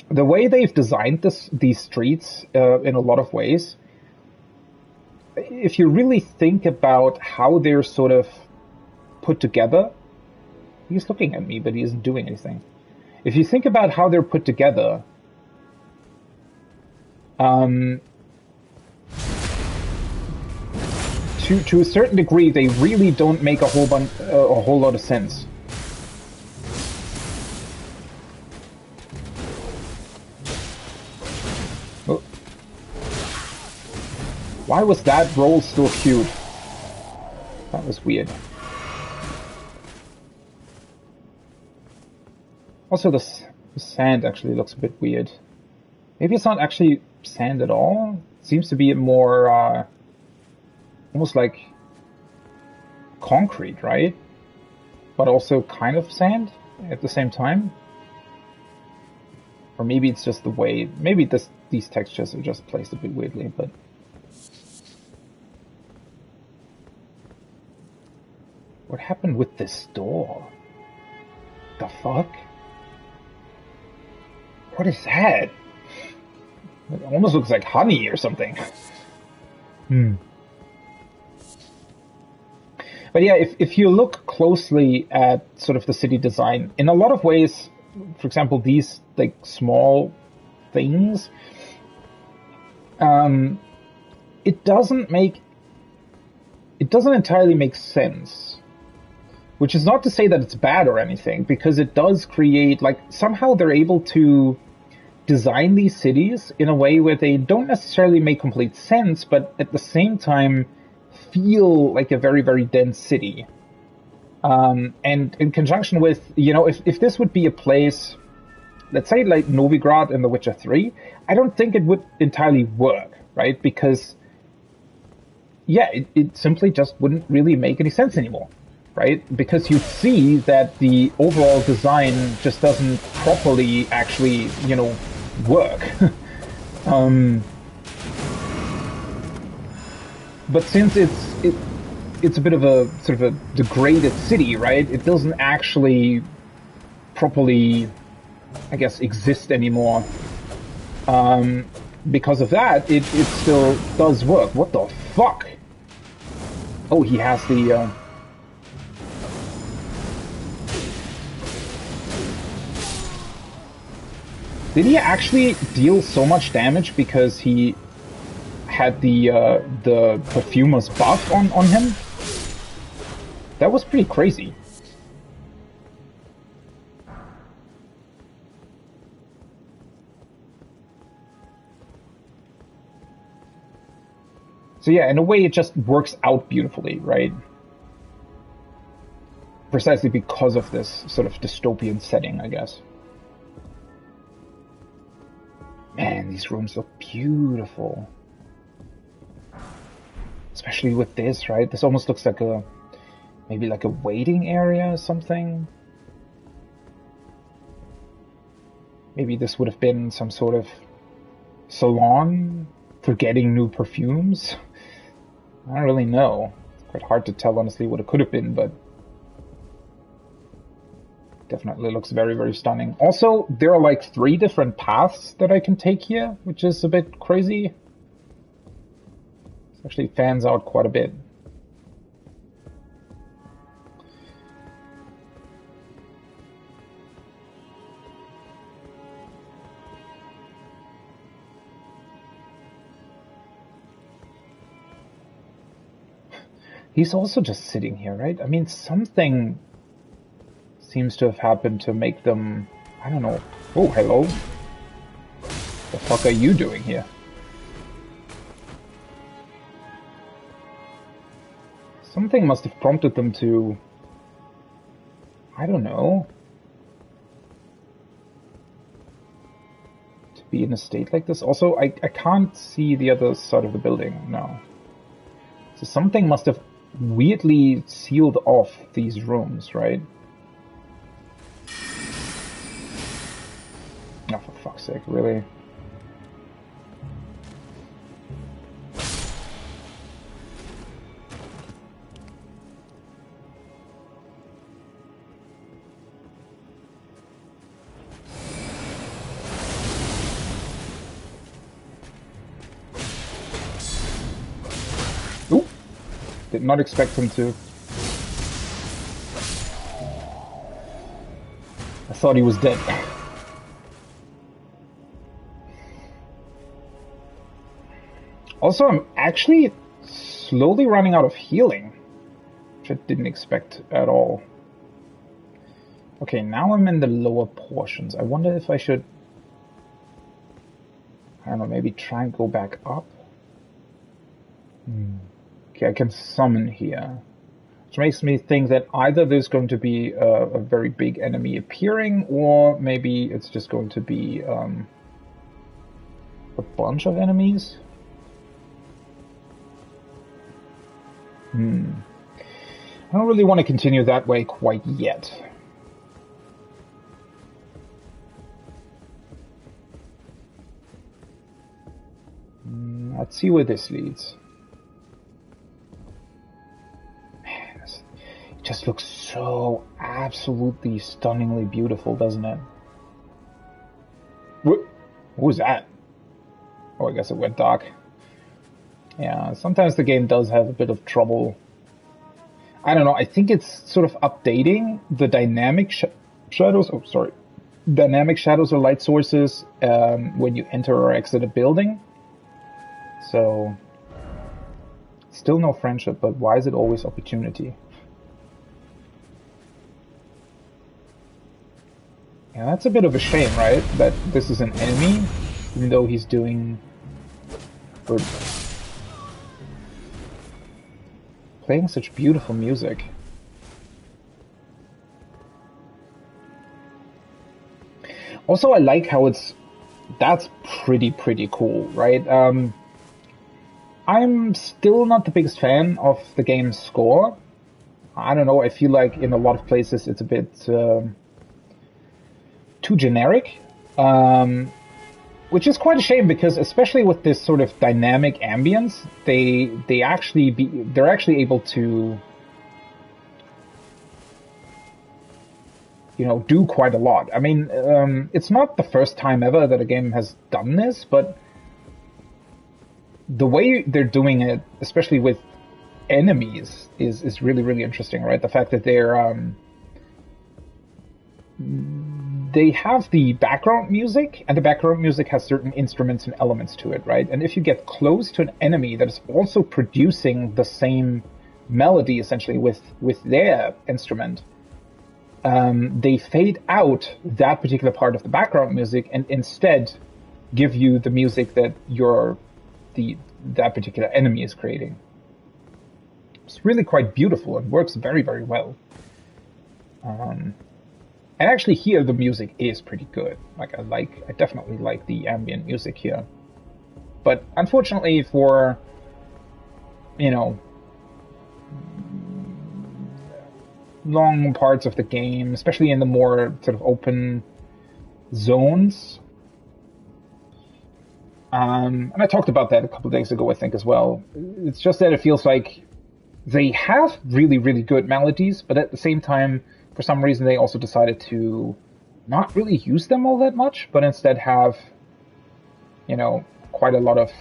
the way they've designed these streets in a lot of ways, if you really think about how they're sort of put together, he's looking at me, but he isn't doing anything. If you think about how they're put together, to a certain degree, they really don't make a whole lot of sense. Why was that roll still cute? That was weird. Also, the sand actually looks a bit weird. Maybe it's not actually sand at all. It seems to be more, almost like concrete, right? But also kind of sand at the same time. Or maybe it's just the way, maybe these textures are just placed a bit weirdly, but... What happened with this door? The fuck? What is that? It almost looks like honey or something. But yeah, if you look closely at sort of the city design, in a lot of ways, for example, these like small things, it doesn't entirely make sense. Which is not to say that it's bad or anything, because it does create, like, somehow they're able to design these cities in a way where they don't necessarily make complete sense, but at the same time feel like a very, very dense city. And in conjunction with, you know, if this would be a place, let's say like Novigrad in The Witcher 3, I don't think it would entirely work, right? Because, yeah, it simply just wouldn't really make any sense anymore. Right? Because you see that the overall design just doesn't properly actually, you know, work. But since it's a bit of a sort of a degraded city, right? It doesn't actually properly, I guess, exist anymore. Because of that, it still does work. What the fuck? Oh, he has the... Did he actually deal so much damage because he had the perfumer's buff on him? That was pretty crazy. So yeah, in a way it just works out beautifully, right? Precisely because of this sort of dystopian setting, I guess. Man, these rooms look beautiful. Especially with this, right? This almost looks like maybe like a waiting area or something. Maybe this would have been some sort of salon for getting new perfumes. I don't really know. It's quite hard to tell, honestly, what it could have been, but definitely looks very, very stunning. Also, there are like 3 different paths that I can take here, which is a bit crazy. It actually fans out quite a bit. He's also just sitting here, right? I mean, something seems to have happened to make them... I don't know. Oh, hello. The fuck are you doing here? Something must have prompted them to... I don't know. To be in a state like this. Also, I can't see the other side of the building, no. So something must have weirdly sealed off these rooms, right? Oh, for fuck's sake, really? Ooh! Did not expect him to. I thought he was dead. Also, I'm actually slowly running out of healing, which I didn't expect at all. Okay, now I'm in the lower portions. I wonder if I should, I don't know, maybe try and go back up? Okay, I can summon here. Which makes me think that either there's going to be a very big enemy appearing, or maybe it's just going to be a bunch of enemies. I don't really want to continue that way quite yet. Let's see where this leads. Man, it just looks so absolutely stunningly beautiful, doesn't it? What was that? Oh, I guess it went dark. Yeah, sometimes the game does have a bit of trouble. I don't know, I think it's sort of updating the dynamic shadows. Oh, sorry. Dynamic shadows or light sources when you enter or exit a building. So, still no friendship, but why is it always opportunity? Yeah, that's a bit of a shame, right? That this is an enemy, even though he's doing good. Playing such beautiful music. Also, I like how that's pretty cool, right? I'm still not the biggest fan of the game's score. I don't know, I feel like in a lot of places it's a bit too generic. Which is quite a shame, because especially with this sort of dynamic ambience, they're actually able to, you know, do quite a lot. I mean, it's not the first time ever that a game has done this, but the way they're doing it, especially with enemies, is really interesting, right? The fact that they have the background music, and the background music has certain instruments and elements to it, right? And if you get close to an enemy that is also producing the same melody, essentially, with their instrument, they fade out that particular part of the background music and instead give you the music that that particular enemy is creating. It's really quite beautiful and works very well. And actually here the music is pretty good. I definitely like the ambient music here. But unfortunately for, you know, long parts of the game, especially in the more sort of open zones, and I talked about that a couple of days ago, I think, as well. It's just that it feels like they have really good melodies, but at the same time, for some reason, they also decided to not really use them all that much, but instead have, you know, quite a lot of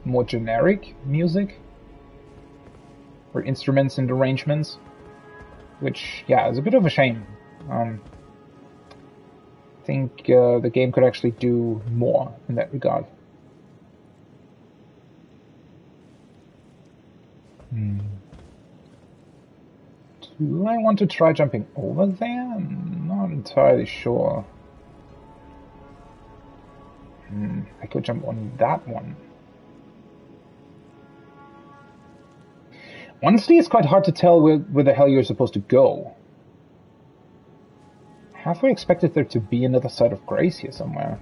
more generic music or instruments and arrangements, which, yeah, is a bit of a shame. I think the game could actually do more in that regard. Do I want to try jumping over there? I'm not entirely sure. I could jump on that one. Honestly, it's quite hard to tell where the hell you're supposed to go. Halfway expected there to be another side of grace here somewhere.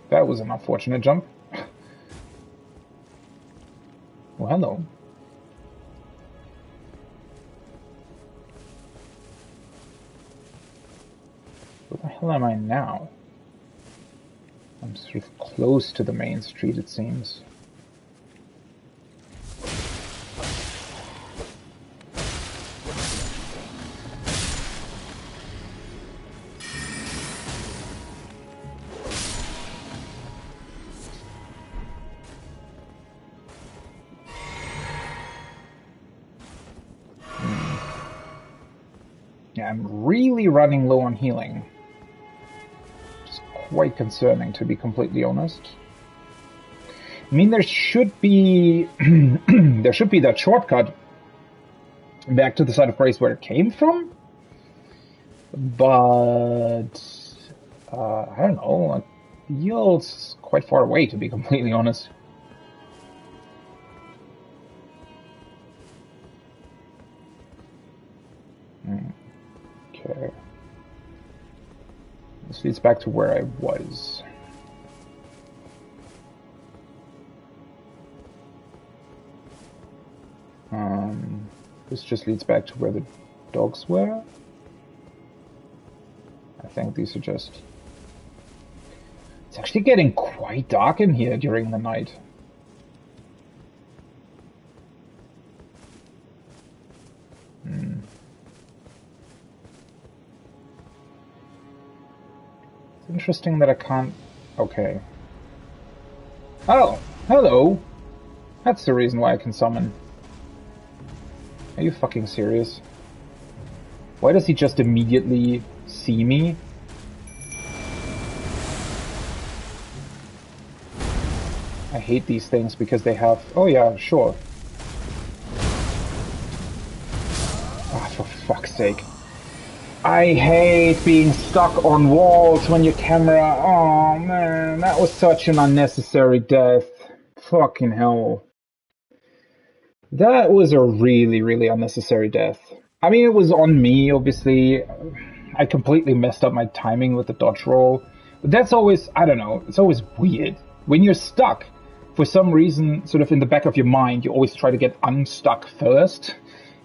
That was an unfortunate jump. Well, hello. Where the hell am I now? I'm sort of close to the main street, it seems. Yeah, I'm really running low on healing. It's quite concerning, to be completely honest. I mean, there should be that shortcut back to the side of grace where it came from, but I don't know. feels quite far away, to be completely honest. Okay. This leads back to where I was. This just leads back to where the dogs were. I think these are just... It's actually getting quite dark in here during the night. It's interesting that I can't... Okay. Oh, hello! That's the reason why I can summon. Are you fucking serious? Why does he just immediately see me? I hate these things because they have... Oh yeah, sure. Oh, for fuck's sake. I hate being stuck on walls when your camera... Oh man, that was such an unnecessary death. Fucking hell. That was a really, really unnecessary death. I mean, it was on me, obviously. I completely messed up my timing with the dodge roll. But that's always, I don't know, it's always weird. When you're stuck, for some reason, sort of in the back of your mind, you always try to get unstuck first,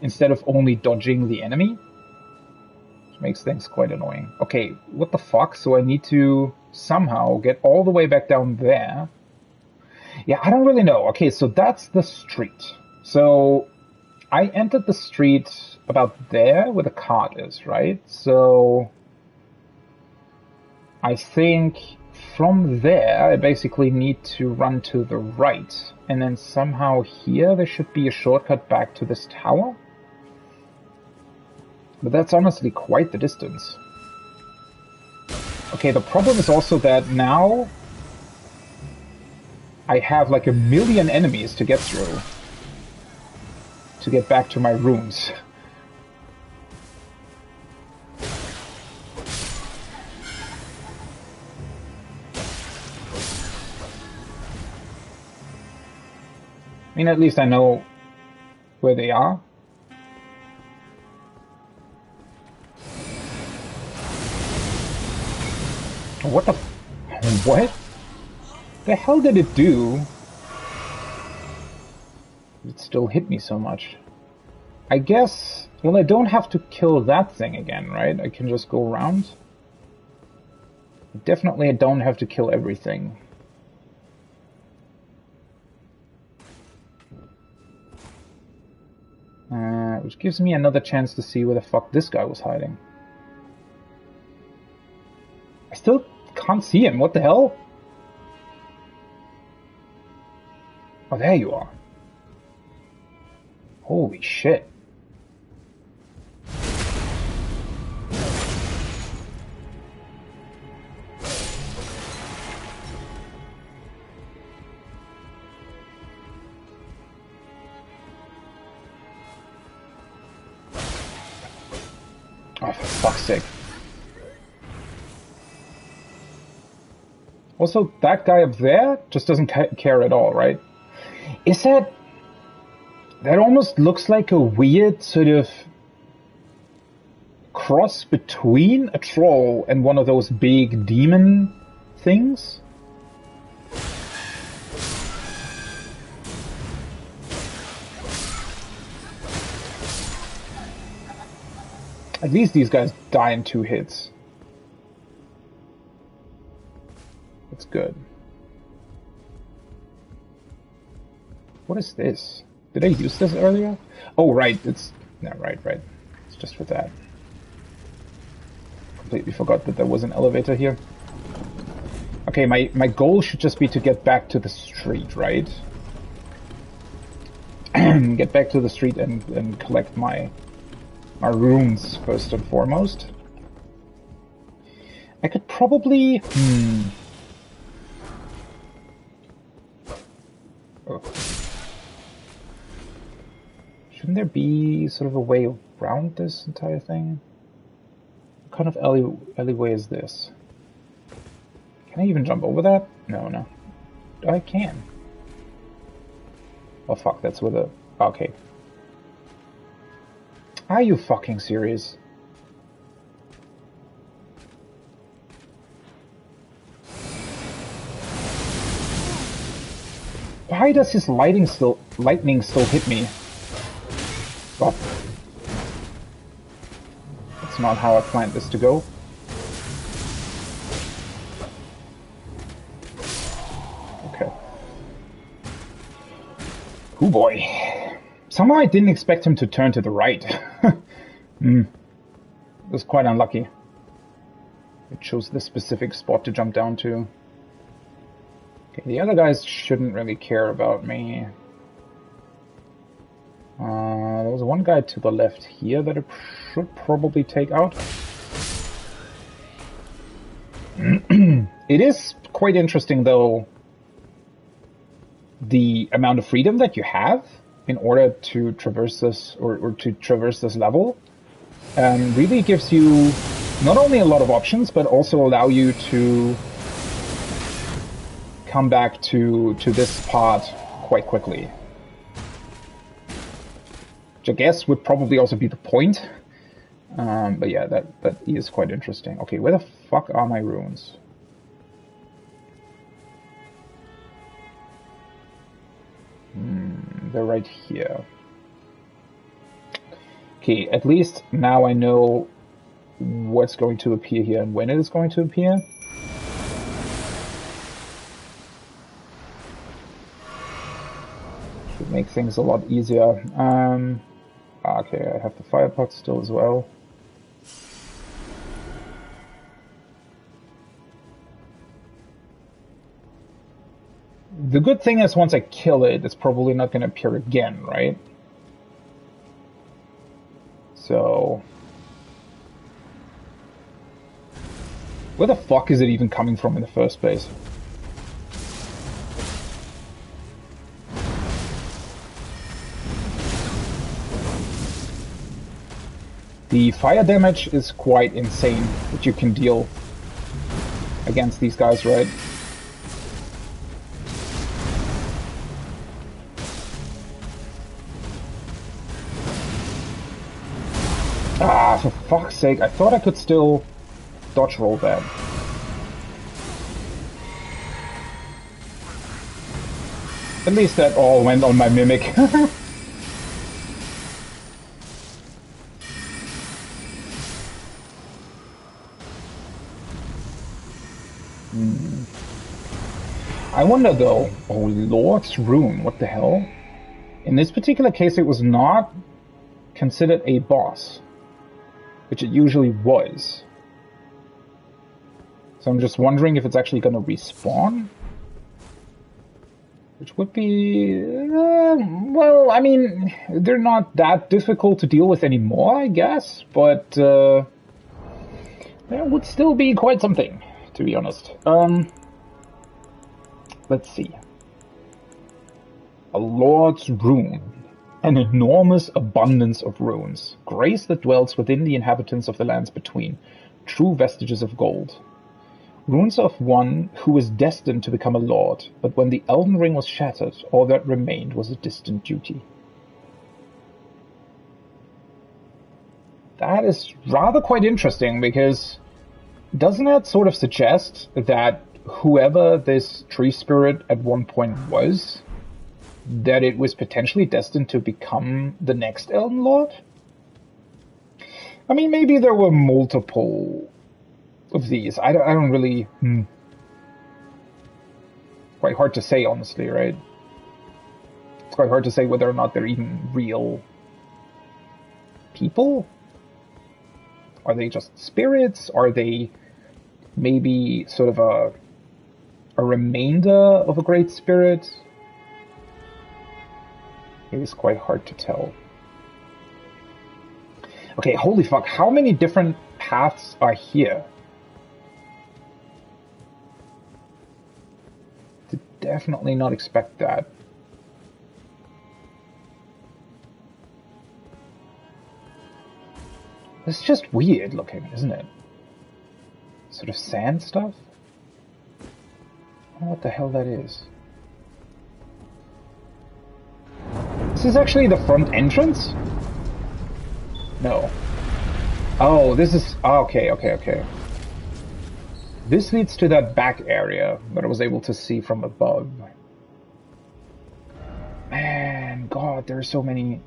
instead of only dodging the enemy. Which makes things quite annoying. Okay, what the fuck? So I need to somehow get all the way back down there. Yeah, I don't really know. Okay, so that's the street. So I entered the street about there where the cart is, right? So I think from there I basically need to run to the right. And then somehow here there should be a shortcut back to this tower. But that's honestly quite the distance. Okay, the problem is also that now I have like a million enemies to get through. To get back to my rooms. I mean, at least I know where they are. What the... What? The hell did it do? It still hit me so much. I guess... Well, I don't have to kill that thing again, right? I can just go around. Definitely I don't have to kill everything. Which gives me another chance to see where the fuck this guy was hiding. I still can't see him. What the hell? Oh, there you are. Holy shit. Oh, for fuck's sake. Also, that guy up there just doesn't care at all, right? Is that... That almost looks like a weird sort of cross between a troll and one of those big demon things. At least these guys die in 2 hits. That's good. What is this? Did I use this earlier? Oh, right. It's... No, right. It's just for that. Completely forgot that there was an elevator here. Okay, my goal should just be to get back to the street, right? Get back to the street and collect my runes first and foremost. I could probably... Oh. Shouldn't there be sort of a way around this entire thing? What kind of alleyway is this? Can I even jump over that? No. I can. Oh fuck, that's where the... Okay. Are you fucking serious? Why does his lightning still hit me? Oh. That's not how I planned this to go. Okay. Oh boy. Somehow I didn't expect him to turn to the right. It was quite unlucky. I chose this specific spot to jump down to. Okay, the other guys shouldn't really care about me. There was one guy to the left here that I should probably take out. It is quite interesting, though, the amount of freedom that you have in order to traverse this, or to traverse this level. Really gives you not only a lot of options, but also allow you to come back to this part quite quickly. Which I guess would probably also be the point. But yeah, that is quite interesting. Okay, where the fuck are my runes? They're right here. Okay, at least now I know what's going to appear here and when it is going to appear. Should make things a lot easier. Okay, I have the fire pot still as well. The good thing is once I kill it, it's probably not going to appear again, right? So... where the fuck is it even coming from in the first place? The fire damage is quite insane that you can deal against these guys, right? Ah, for fuck's sake, I thought I could still dodge roll that. At least that all went on my mimic. I wonder though, oh Lord's Rune, what the hell? In this particular case it was not considered a boss, which it usually was. So I'm just wondering if it's actually going to respawn? Which would be... well, I mean, they're not that difficult to deal with anymore, I guess, but that would still be quite something, to be honest. Let's see. A Lord's Rune. An enormous abundance of runes. Grace that dwells within the inhabitants of the lands between. True vestiges of gold. Runes of one who was destined to become a lord, but when the Elden Ring was shattered, all that remained was a distant duty. That is rather quite interesting, because doesn't that sort of suggest that whoever this tree spirit at one point was, that it was potentially destined to become the next Elden Lord? I mean, maybe there were multiple of these. I don't really... Quite hard to say, honestly, right? It's quite hard to say whether or not they're even real people. Are they just spirits? Are they maybe sort of a remainder of a great spirit? It is quite hard to tell. Okay, holy fuck, how many different paths are here? Did definitely not expect that. It's just weird looking, isn't it? Sort of sand stuff? know what the hell that is. This is actually the front entrance? No. Oh, this is... okay. This leads to that back area that I was able to see from above. Man, God, there are so many...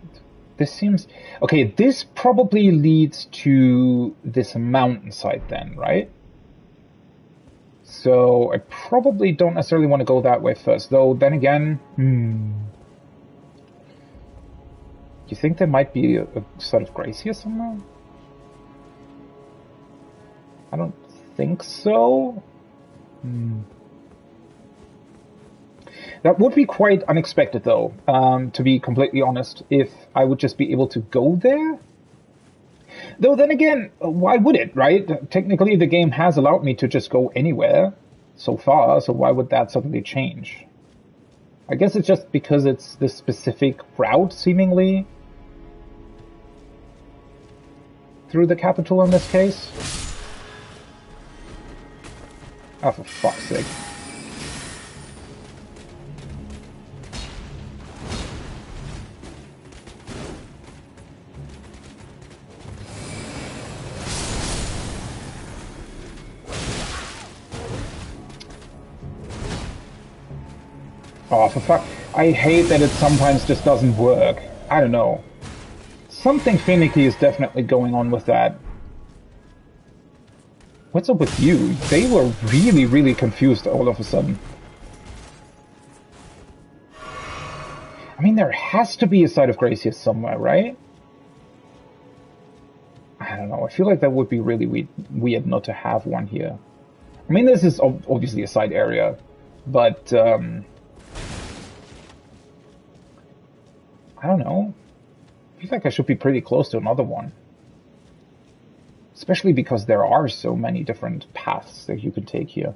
This seems... Okay, this probably leads to this mountainside then, right? So I probably don't necessarily want to go that way first. Though, then again... Do you think there might be a sort of grace here somewhere? I don't think so. That would be quite unexpected, though, to be completely honest, if I would just be able to go there. Though then again, why would it, right? Technically, the game has allowed me to just go anywhere so far, so why would that suddenly change? I guess it's just because it's this specific route, seemingly, through the capital in this case. Oh, for fuck's sake. Oh, for fuck. I hate that it sometimes just doesn't work. I don't know. Something finicky is definitely going on with that. What's up with you? They were really, really confused all of a sudden. I mean, there has to be a site of grace here somewhere, right? I don't know. I feel like that would be really weird not to have one here. I mean, this is obviously a side area, but I don't know. I feel like I should be pretty close to another one. Especially because there are so many different paths that you can take here.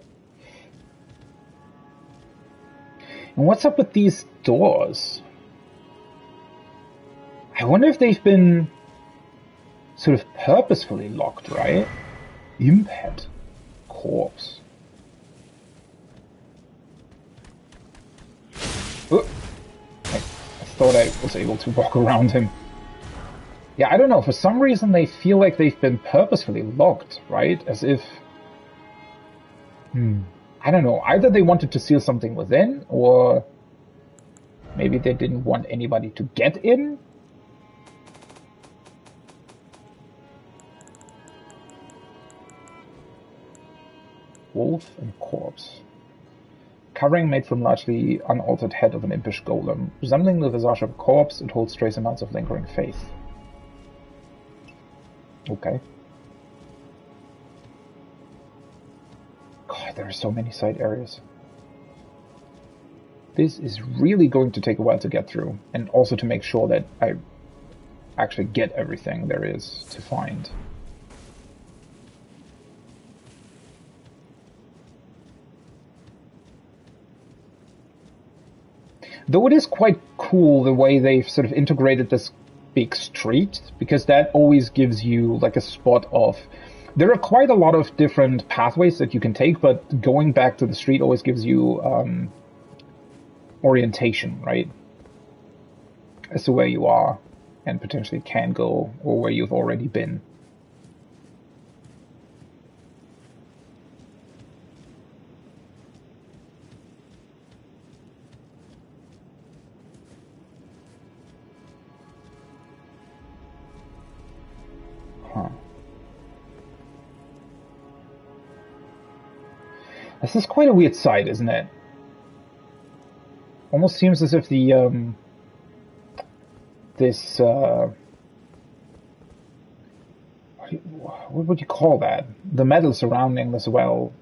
And what's up with these doors? I wonder if they've been sort of purposefully locked, right? Impet. Corpse. Oh. I thought I was able to walk around him. Yeah, I don't know, for some reason they feel like they've been purposefully locked, right? As if... I don't know, either they wanted to seal something within, or maybe they didn't want anybody to get in? Wolf and corpse. Covering made from largely unaltered head of an impish golem. Resembling the visage of a corpse, it holds trace amounts of lingering faith. Okay. God, there are so many side areas. This is really going to take a while to get through, and also to make sure that I actually get everything there is to find. Though it is quite cool the way they've sort of integrated this big street, because that always gives you like a spot of... There are quite a lot of different pathways that you can take, but going back to the street always gives you orientation, right? As to where you are and potentially can go, or where you've already been. This is quite a weird sight, isn't it? Almost seems as if the, what would you call that? The metal surrounding this well,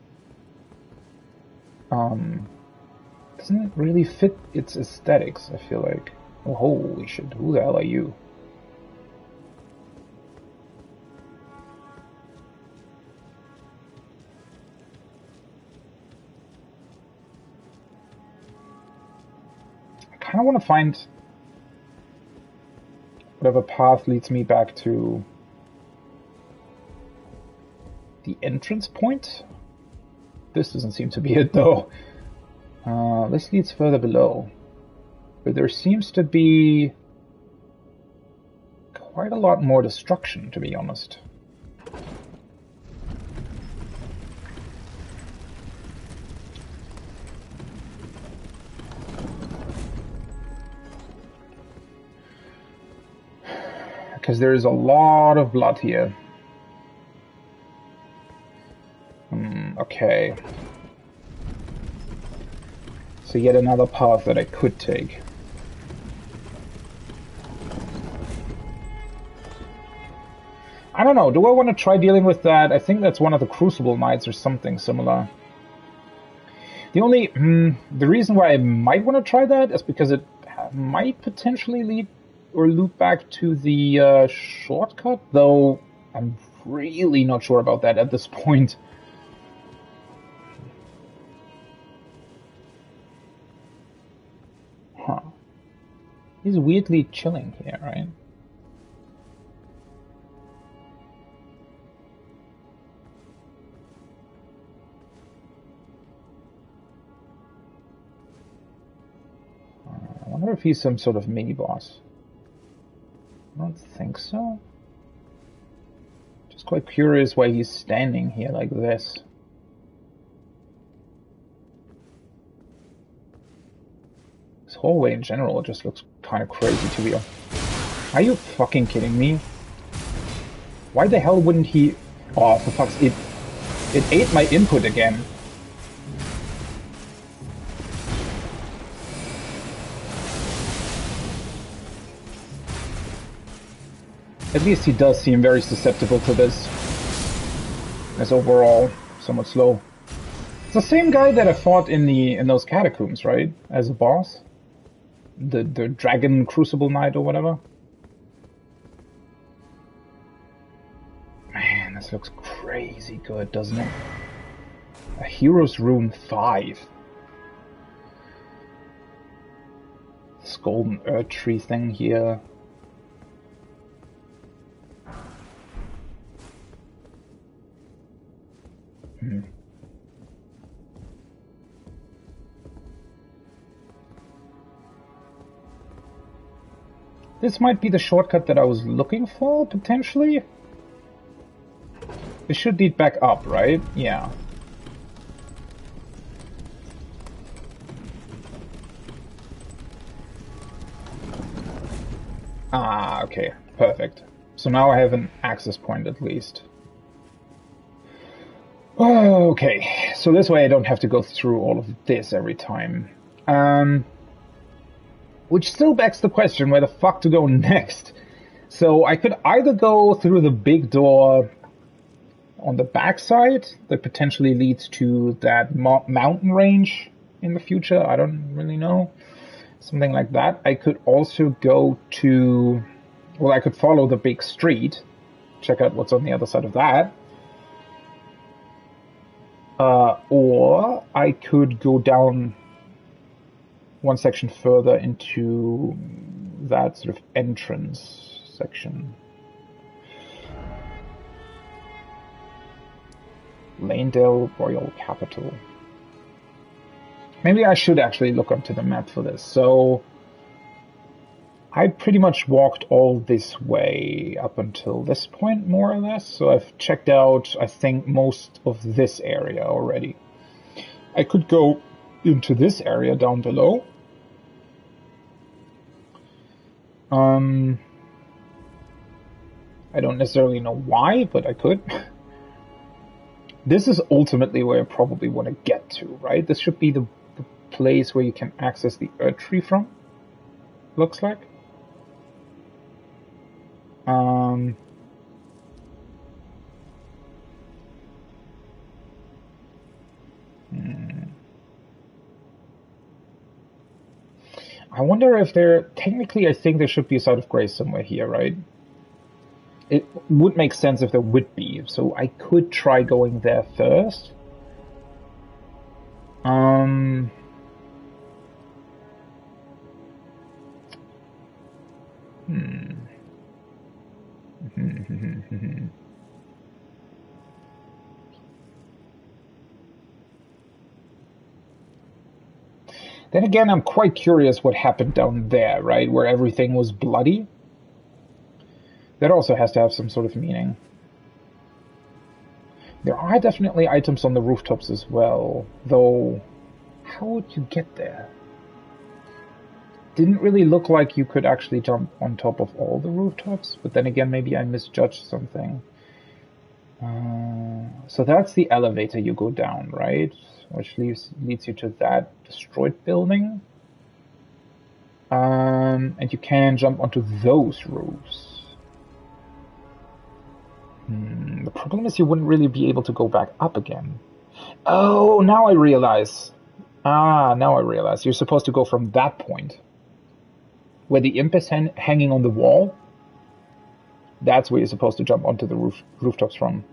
doesn't really fit its aesthetics, I feel like. Oh, holy shit, who the hell are you? I kind of want to find whatever path leads me back to the entrance point. This doesn't seem to be it, though. This leads further below. But there seems to be quite a lot more destruction, to be honest. Because there is a lot of blood here. Okay. So yet another path that I could take. I don't know, do I want to try dealing with that? I think that's one of the Crucible Knights or something similar. The reason why I might want to try that is because it might potentially lead or loop back to the shortcut, though I'm really not sure about that at this point. Huh. He's weirdly chilling here, right? I wonder if he's some sort of mini-boss. I don't think so. Just quite curious why he's standing here like this. This hallway in general just looks kind of crazy to me. Are you fucking kidding me? Why the hell wouldn't he... Oh, for fuck's sake. It ate my input again. At least he does seem very susceptible to this. As overall, somewhat slow. It's the same guy that I fought in those catacombs, right? As a boss? The Dragon Crucible Knight or whatever? Man, this looks crazy good, doesn't it? A Hero's Rune 5. This golden earth tree thing here. This might be the shortcut that I was looking for, potentially? It should lead back up, right? Yeah. Ah, okay. Perfect. So now I have an access point at least. Okay, so this way I don't have to go through all of this every time. Which still begs the question where the fuck to go next. So I could either go through the big door on the backside that potentially leads to that mountain range in the future. I don't really know. Something like that. I could also go to... Well, I could follow the big street. Check out what's on the other side of that. Or I could go down one section further into that sort of entrance section. Leyndell Royal Capital. Maybe I should actually look onto the map for this. So I pretty much walked all this way up until this point, more or less. So I've checked out, I think, most of this area already. I could go into this area down below. I don't necessarily know why, but I could. This is ultimately where I probably want to get to, right? This should be the place where you can access the Earth Tree from. Looks like. I wonder if technically I think there should be a site of grace somewhere here, right? It would make sense if there would be, so I could try going there first. Then again, I'm quite curious what happened down there, right? Where everything was bloody. That also has to have some sort of meaning. There are definitely items on the rooftops as well, though how would you get there? Didn't really look like you could actually jump on top of all the rooftops, but then again, maybe I misjudged something. So that's the elevator you go down, right? Which leads you to that destroyed building. And you can jump onto those roofs. The problem is you wouldn't really be able to go back up again. Oh, now I realize. Now I realize. You're supposed to go from that point. Where the imp is hanging on the wall. That's where you're supposed to jump onto the rooftops from.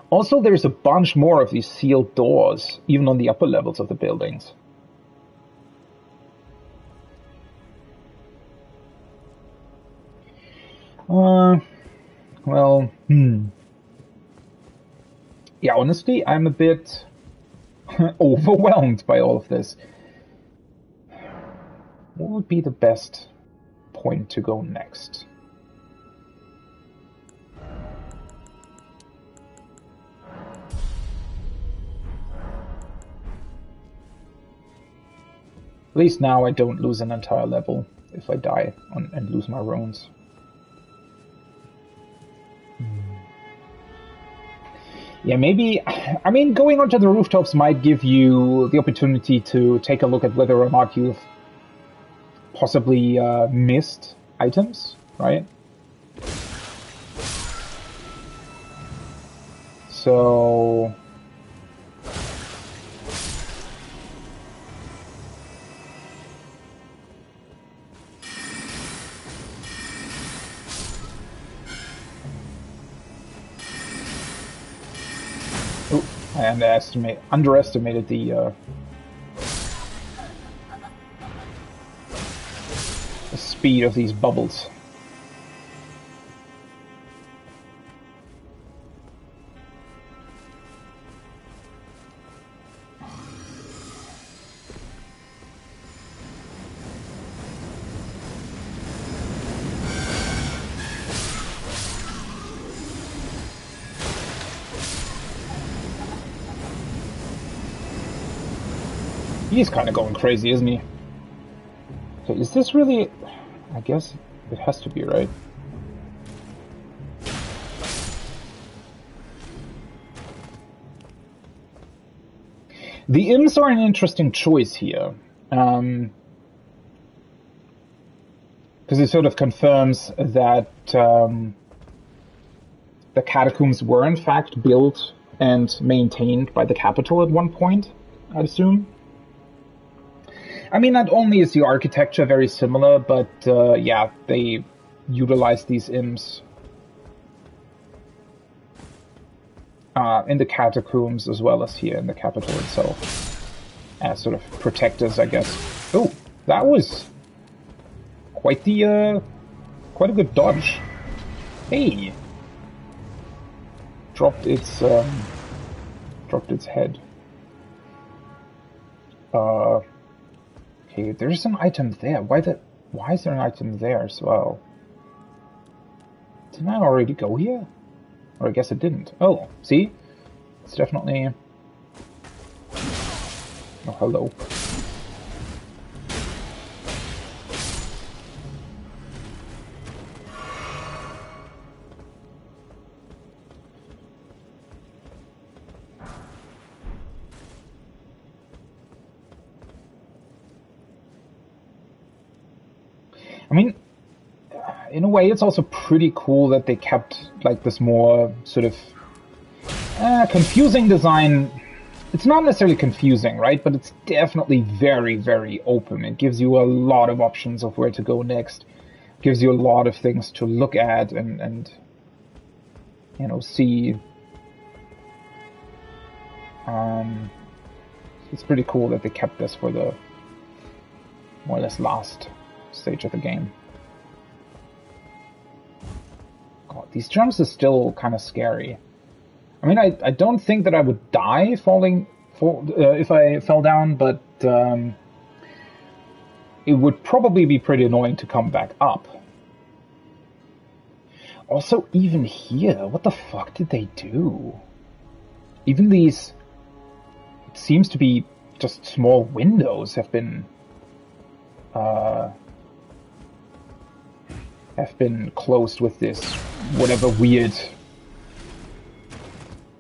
Also, there's a bunch more of these sealed doors, even on the upper levels of the buildings. Well, yeah, honestly, I'm a bit overwhelmed by all of this. What would be the best point to go next? At least now I don't lose an entire level if I die and lose my runes. Yeah, maybe, I mean, going onto the rooftops might give you the opportunity to take a look at whether or not you've possibly missed items, right? So... Oh, I underestimated the speed of these bubbles. He's kind of going crazy, isn't he? So is this really... I guess it has to be, right? The imps are an interesting choice here. Because it sort of confirms that the catacombs were in fact built and maintained by the capital at one point, I'd assume. I mean, not only is the architecture very similar, but yeah, they utilize these imps in the catacombs as well as here in the capital itself as sort of protectors, I guess. Oh, that was quite a good dodge. Hey, dropped its head. Okay, there's an item there. Why is there an item there as well? Didn't I already go here? Or I guess it didn't. Oh, see? It's definitely... Oh, hello. I mean, in a way, it's also pretty cool that they kept like this more sort of confusing design. It's not necessarily confusing, right? But it's definitely very, very open. It gives you a lot of options of where to go next. It gives you a lot of things to look at and you know, see. It's pretty cool that they kept this for the more or less last stage of the game. God, these jumps are still kind of scary. I mean, I don't think that I would die falling if I fell down, but it would probably be pretty annoying to come back up. Also, even here, what the fuck did they do? Even these, it seems to be just small windows have been closed with this whatever weird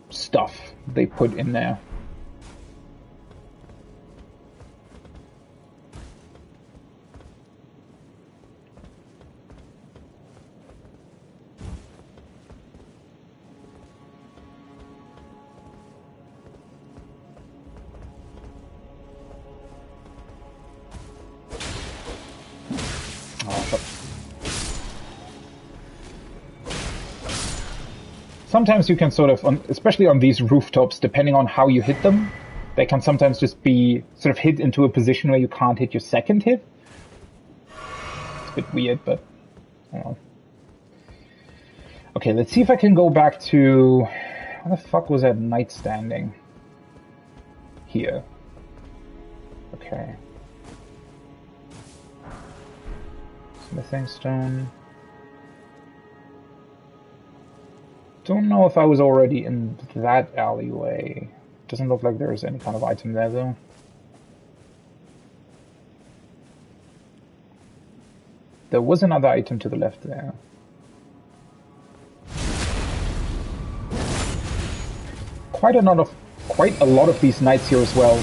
stuff they put in there. Sometimes you can sort of, especially on these rooftops, depending on how you hit them, they can sometimes just be sort of hit into a position where you can't hit your second hit. It's a bit weird, but I don't know. Okay, let's see if I can go back to... Where the fuck was that knight standing? Here. Okay. Smithing stone. Don't know if I was already in that alleyway. Doesn't look like there's any kind of item there, though. There was another item to the left there. Quite a lot of these knights here as well.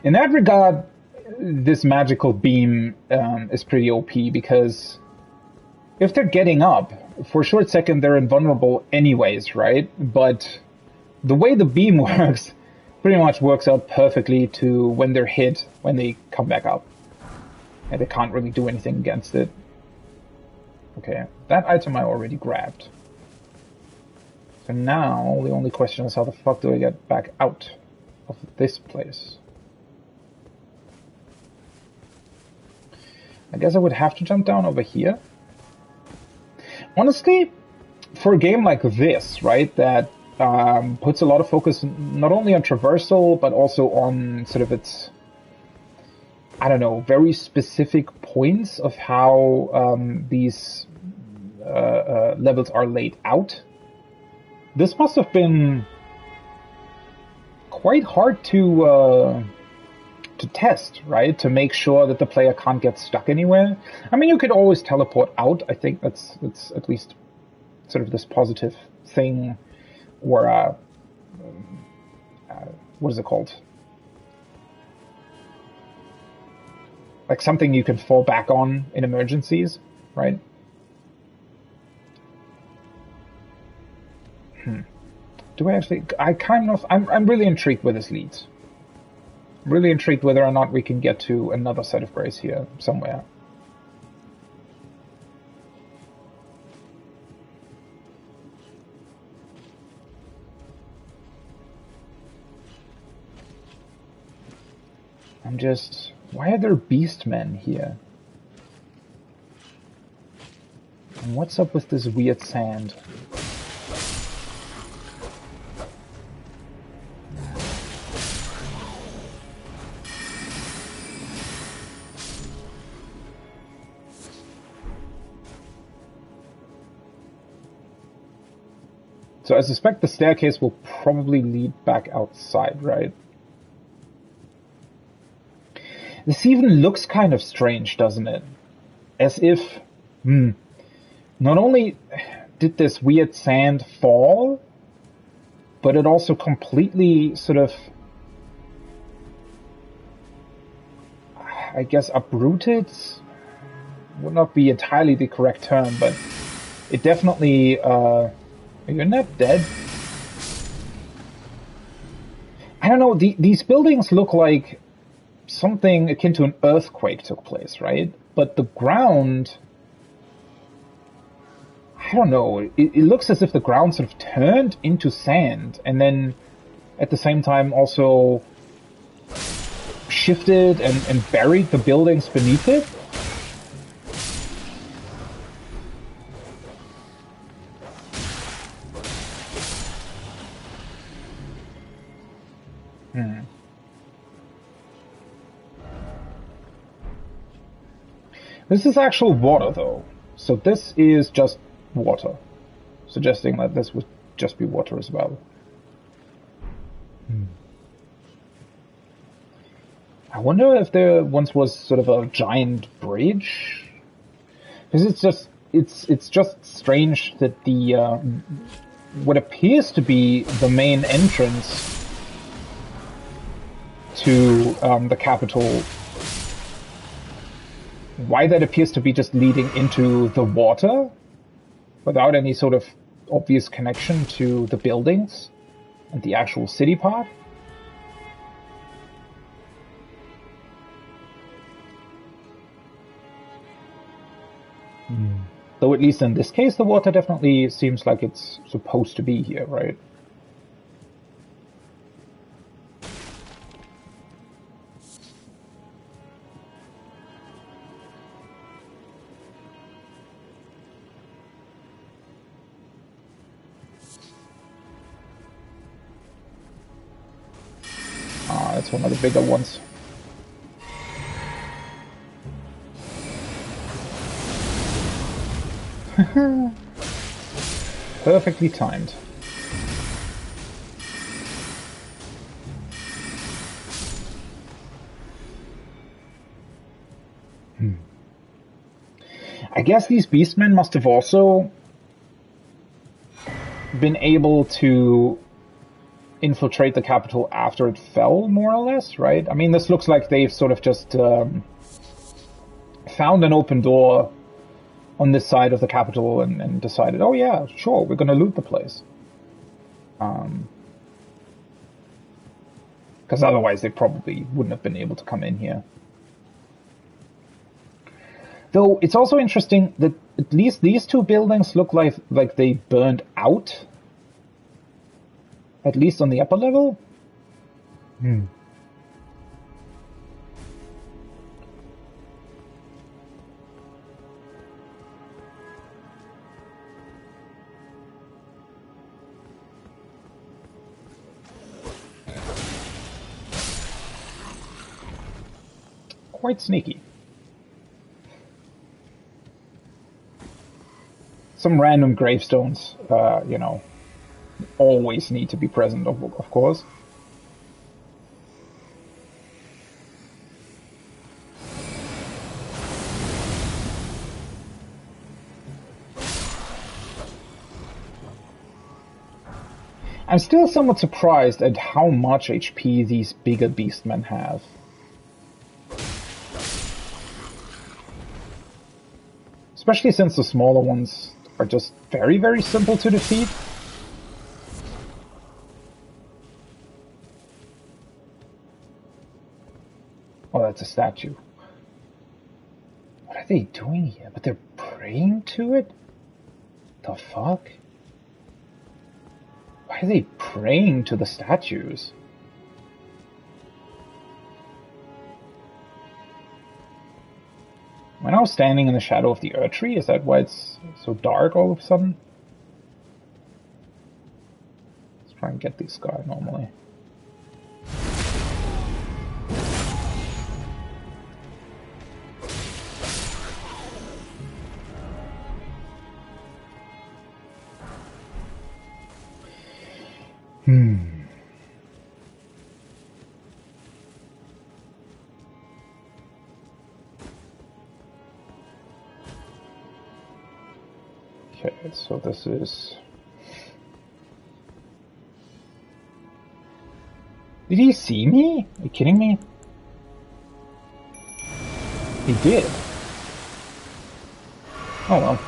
In that regard, this magical beam is pretty OP, because if they're getting up, for a short second they're invulnerable anyways, right? But the way the beam works pretty much works out perfectly to when they're hit, when they come back up. And they can't really do anything against it. Okay, that item I already grabbed. So now the only question is, how the fuck do I get back out of this place? I guess I would have to jump down over here. Honestly, for a game like this, right, that puts a lot of focus not only on traversal, but also on sort of its, I don't know, very specific points of how these levels are laid out, this must have been quite hard to test, right? To make sure that the player can't get stuck anywhere. I mean, you could always teleport out. I think that's at least sort of this positive thing, or what is it called? Like something you can fall back on in emergencies, right? Do I actually? I'm really intrigued where this leads. Really intrigued whether or not we can get to another set of grace here somewhere. Why are there beastmen here? And what's up with this weird sand? So I suspect the staircase will probably lead back outside, right? This even looks kind of strange, doesn't it? As if, not only did this weird sand fall, but it also completely sort of, I guess, uprooted. Would not be entirely the correct term, but it definitely, are you not dead? I don't know, these buildings look like something akin to an earthquake took place, right? But the ground, I don't know, it looks as if the ground sort of turned into sand, and then at the same time also shifted and buried the buildings beneath it. This is actual water, though. So this is just water. Suggesting that this would just be water as well. I wonder if there once was sort of a giant bridge. Because it's just strange that the what appears to be the main entrance to the capital, why that appears to be just leading into the water without any sort of obvious connection to the buildings and the actual city part. Though at least in this case, the water definitely seems like it's supposed to be here, right? Ah, that's one of the bigger ones. Perfectly timed. I guess these beastmen must have also been able to infiltrate the capital after it fell, more or less, right? I mean, this looks like they've sort of just found an open door on this side of the capital and decided, oh yeah, sure, we're going to loot the place. Because otherwise they probably wouldn't have been able to come in here. Though it's also interesting that at least these two buildings look like they burned out. At least on the upper level. Quite sneaky. Some random gravestones, you know, always need to be present, of course. I'm still somewhat surprised at how much HP these bigger beastmen have. Especially since the smaller ones are just very, very simple to defeat. Oh, that's a statue. What are they doing here? But they're praying to it? The fuck? Why are they praying to the statues? Am I now standing in the shadow of the Erdtree? Is that why it's so dark all of a sudden? Let's try and get this guy normally. Okay, so this is... Did he see me? Are you kidding me? He did. Oh well.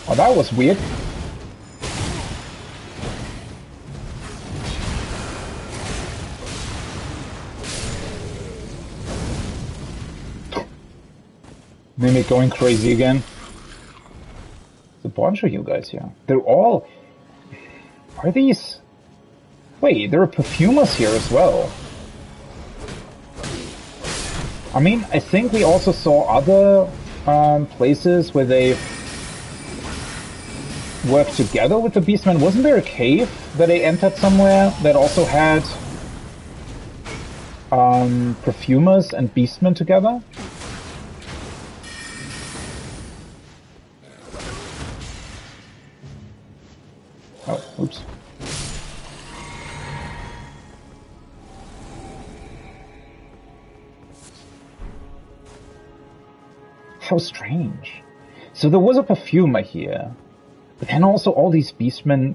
Oh, that was weird. Mimic going crazy again. There's a bunch of you guys here. They're all... Are these... Wait, there are perfumers here as well. I mean, I think we also saw other places where they worked together with the Beastmen. Wasn't there a cave that they entered somewhere that also had perfumers and beastmen together. Oh, oops. How strange. So there was a perfumer here, but then also all these beastmen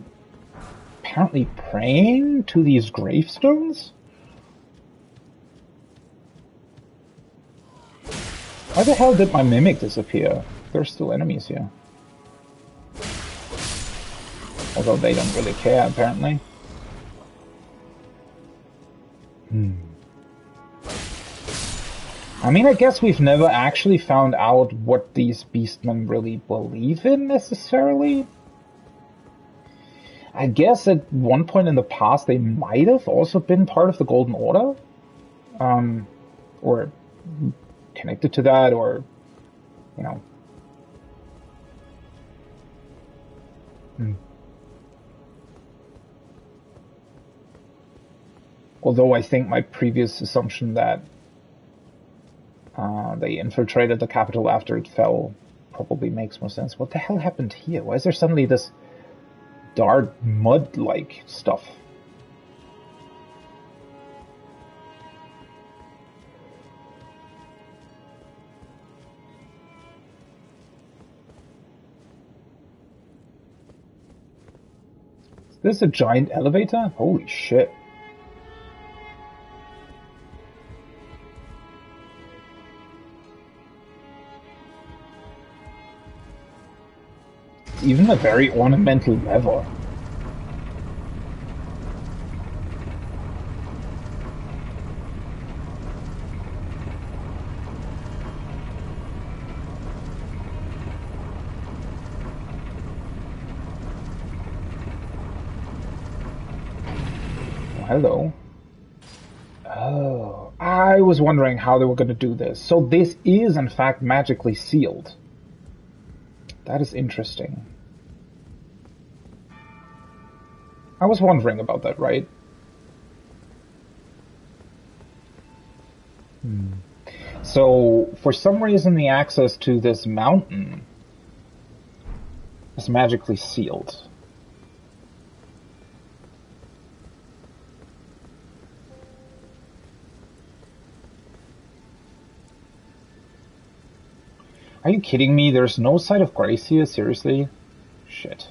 apparently praying to these gravestones? Why the hell did my mimic disappear? There's still enemies here. Although they don't really care, apparently. I mean, I guess we've never actually found out what these beastmen really believe in, necessarily. I guess at one point in the past they might have also been part of the Golden Order. Or connected to that, or, you know. Although I think my previous assumption that they infiltrated the capital after it fell probably makes more sense. What the hell happened here? Why is there suddenly this dark mud-like stuff? Is this a giant elevator? Holy shit. It's even a very ornamental lever. Hello. Oh, I was wondering how they were going to do this. So this is, in fact, magically sealed. That is interesting. I was wondering about that, right? So, for some reason, the access to this mountain is magically sealed. Are you kidding me? There's no sight of Grace here? Seriously? Shit.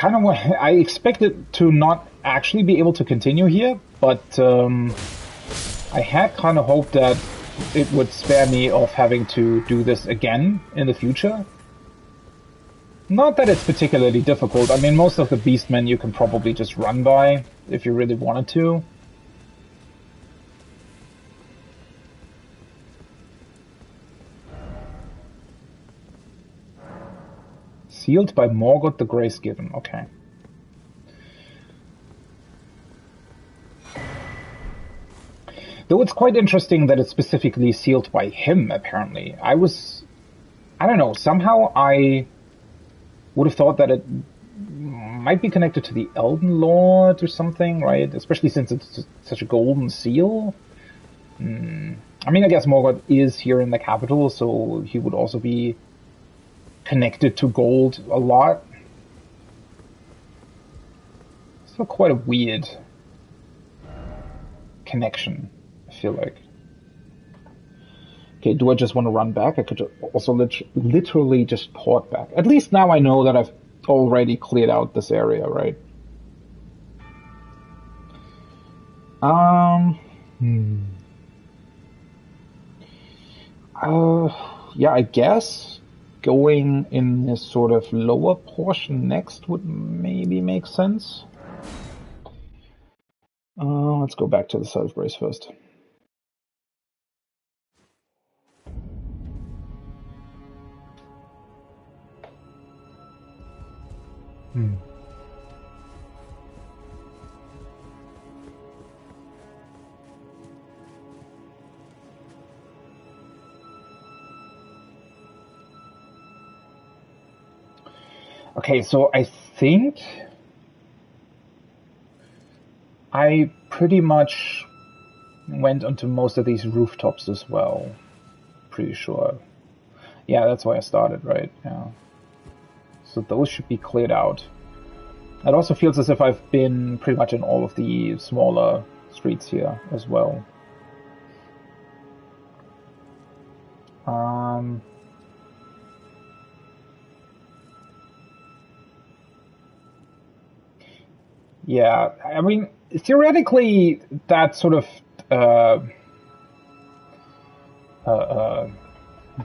I expected to not actually be able to continue here, but I had kind of hoped that it would spare me of having to do this again in the future. Not that it's particularly difficult. I mean, most of the beastmen you can probably just run by if you really wanted to. Sealed by Morgoth the Grace Given. Okay. Though it's quite interesting that it's specifically sealed by him, apparently. I don't know, somehow I would have thought that it might be connected to the Elden Lord or something, right? Especially since it's such a golden seal. I mean, I guess Morgoth is here in the capital, so he would also be connected to gold a lot. Still quite a weird connection, I feel like. Okay, do I just want to run back? I could also literally just port back. At least now I know that I've already cleared out this area, right? Yeah, I guess going in this sort of lower portion next would maybe make sense. Let's go back to the South Brace first. Okay, so I think I pretty much went onto most of these rooftops as well. Pretty sure. Yeah, that's why I started, right? Yeah. So those should be cleared out. It also feels as if I've been pretty much in all of the smaller streets here as well. Yeah, I mean, theoretically, that sort of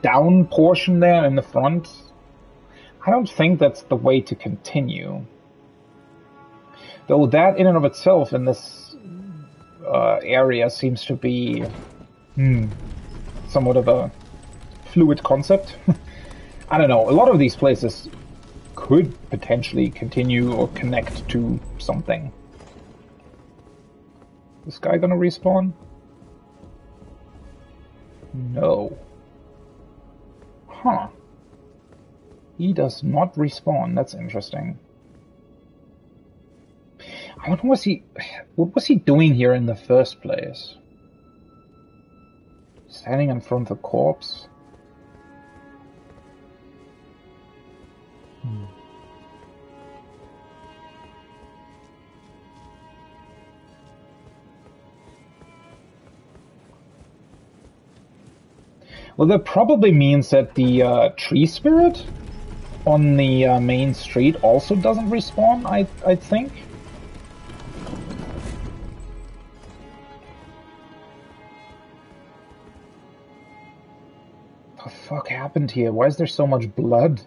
down portion there in the front, I don't think that's the way to continue. Though that in and of itself in this area seems to be somewhat of a fluid concept. I don't know, a lot of these places could potentially continue or connect to something. This guy gonna respawn? No. Huh. He does not respawn. That's interesting. I wonder what was he doing here in the first place? Standing in front of the corpse? Well, that probably means that the tree spirit on the main street also doesn't respawn, I think. What the fuck happened here? Why is there so much blood?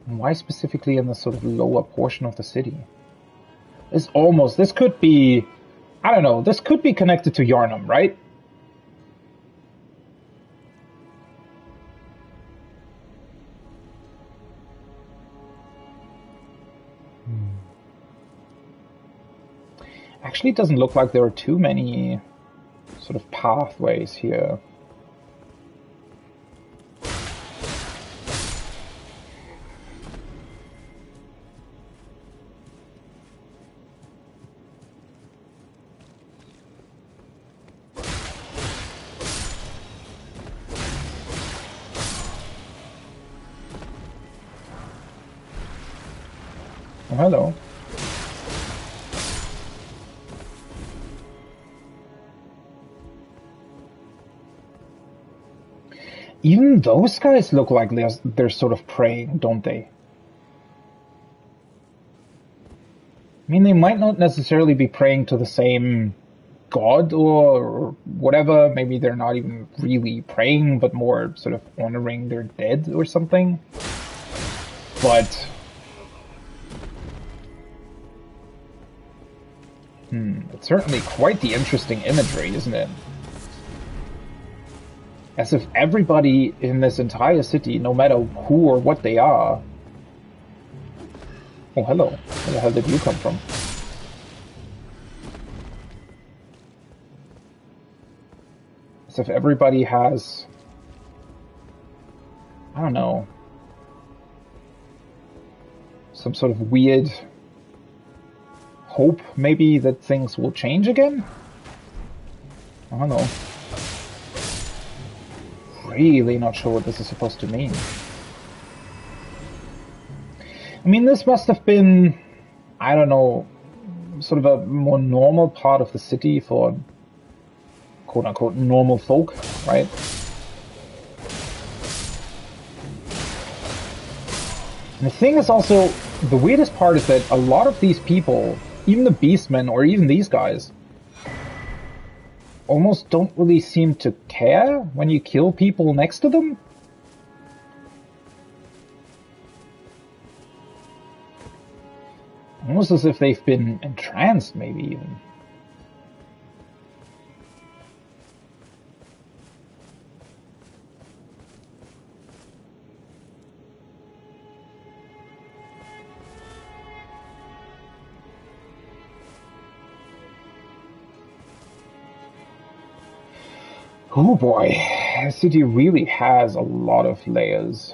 And why specifically in the sort of lower portion of the city? This could be, I don't know, this could be connected to Yharnam, right? Actually, it doesn't look like there are too many sort of pathways here. Oh, hello. Even those guys look like they're sort of praying, don't they? I mean, they might not necessarily be praying to the same god or whatever. Maybe they're not even really praying, but more sort of honoring their dead or something. But it's certainly quite the interesting imagery, isn't it? As if everybody in this entire city, no matter who or what they are... Oh, hello. Where the hell did you come from? As if everybody has... I don't know... some sort of weird... hope, maybe, that things will change again? I don't know. Really not sure what this is supposed to mean. I mean, this must have been, I don't know, sort of a more normal part of the city for quote-unquote normal folk, right? And the thing is also, the weirdest part is that a lot of these people, even the beastmen or even these guys, almost don't really seem to care when you kill people next to them. Almost as if they've been entranced, maybe even. Oh boy, the city really has a lot of layers.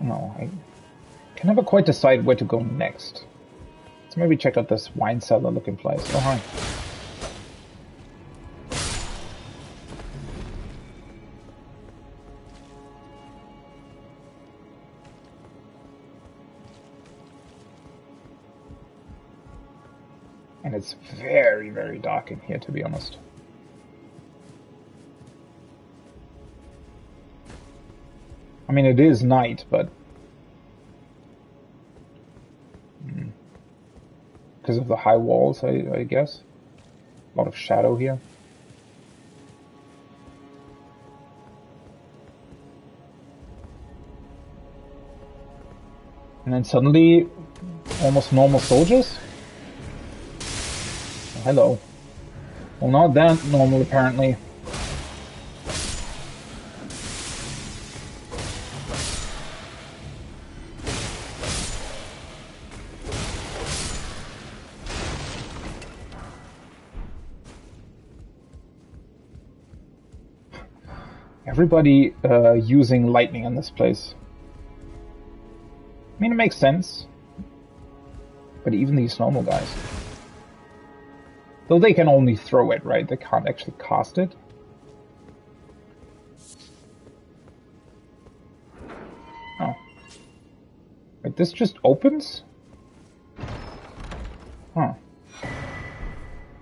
know. I can never quite decide where to go next. Let's maybe check out this wine cellar looking place. Oh, hi. And it's very, very dark in here, to be honest. I mean, it is night, but... because of the high walls, I guess. A lot of shadow here. And then suddenly, almost normal soldiers? Oh, hello. Well, not that normal, apparently. Everybody using lightning in this place. I mean, it makes sense. But even these normal guys. Though they can only throw it, right? They can't actually cast it. Oh. Wait, this just opens? Huh.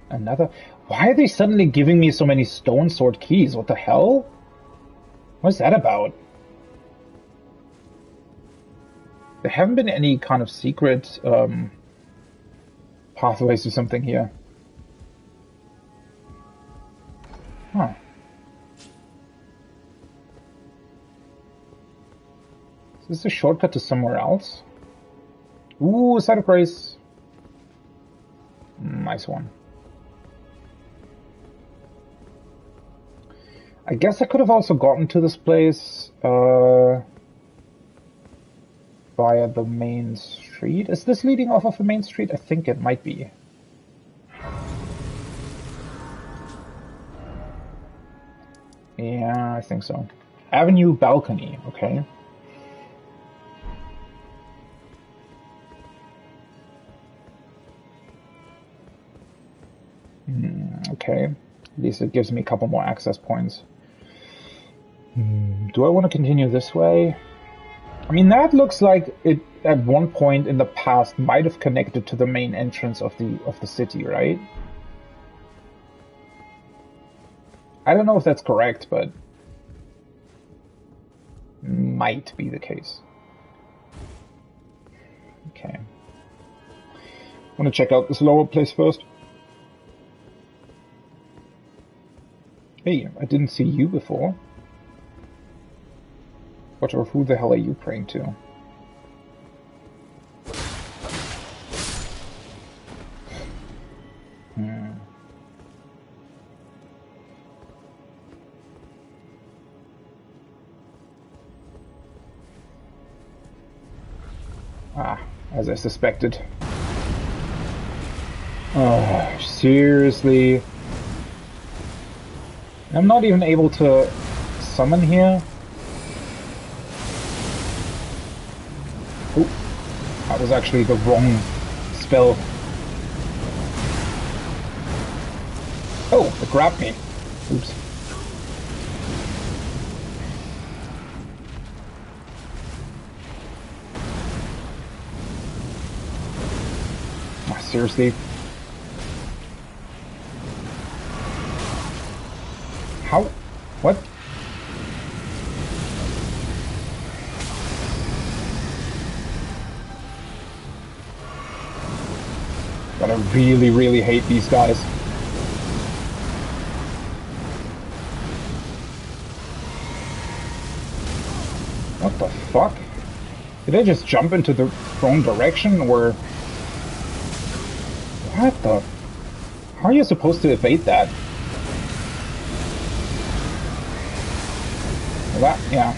Another... Why are they suddenly giving me so many stone sword keys? What the hell? What's that about? There haven't been any kind of secret pathways to something here. Huh. Is this a shortcut to somewhere else? Ooh, side of grace. Nice one. I guess I could have also gotten to this place via the main street. Is this leading off of the main street? I think it might be. Yeah, I think so. Avenue balcony, okay. Okay. At least it gives me a couple more access points. Do I want to continue this way? I mean, that looks like it at one point in the past might have connected to the main entrance of the city, right? I don't know if that's correct, but might be the case. Okay. I want to check out this lower place first. Hey, I didn't see you before. What or who the hell are you praying to? Ah, as I suspected. Oh, seriously? I'm not even able to summon here? Oh, that was actually the wrong spell. Oh, it grabbed me. Oops. Oh, seriously? How? What? But I really, really hate these guys. What the fuck? Did I just jump into the wrong direction, or... What the... How are you supposed to evade that? Well, that, yeah.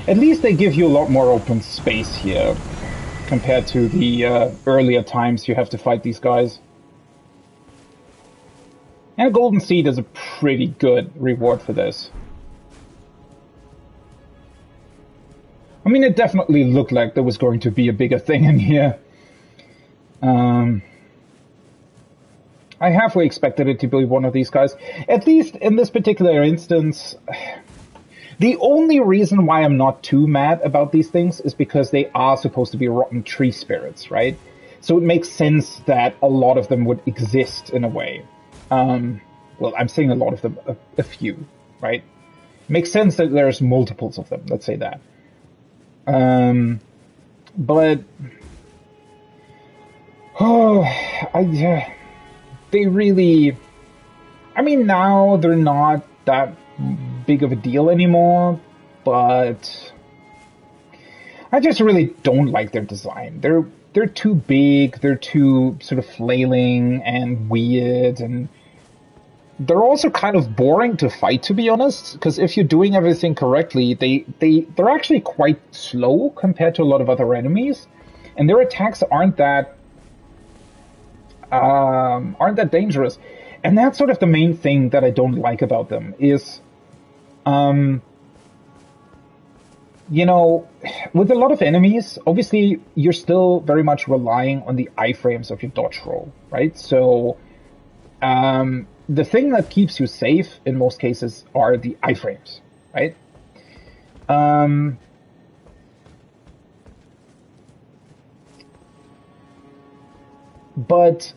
At least they give you a lot more open space here, compared to the earlier times you have to fight these guys. And a golden seed is a pretty good reward for this. I mean, it definitely looked like there was going to be a bigger thing in here. I halfway expected it to be one of these guys. At least in this particular instance, the only reason why I'm not too mad about these things is because they are supposed to be rotten tree spirits, right? So it makes sense that a lot of them would exist in a way. Well, I'm saying a lot of them, a few, right? Makes sense that there's multiples of them, let's say that. But... Oh, they really... I mean, now they're not that big of a deal anymore, but... I just really don't like their design. They're too big, they're too sort of flailing and weird, and they're also kind of boring to fight, to be honest, because if you're doing everything correctly, they're actually quite slow compared to a lot of other enemies, and their attacks aren't that dangerous. And that's sort of the main thing that I don't like about them is, you know, with a lot of enemies, obviously you're still very much relying on the iframes of your dodge roll, right? So, the thing that keeps you safe in most cases are the iframes, right? But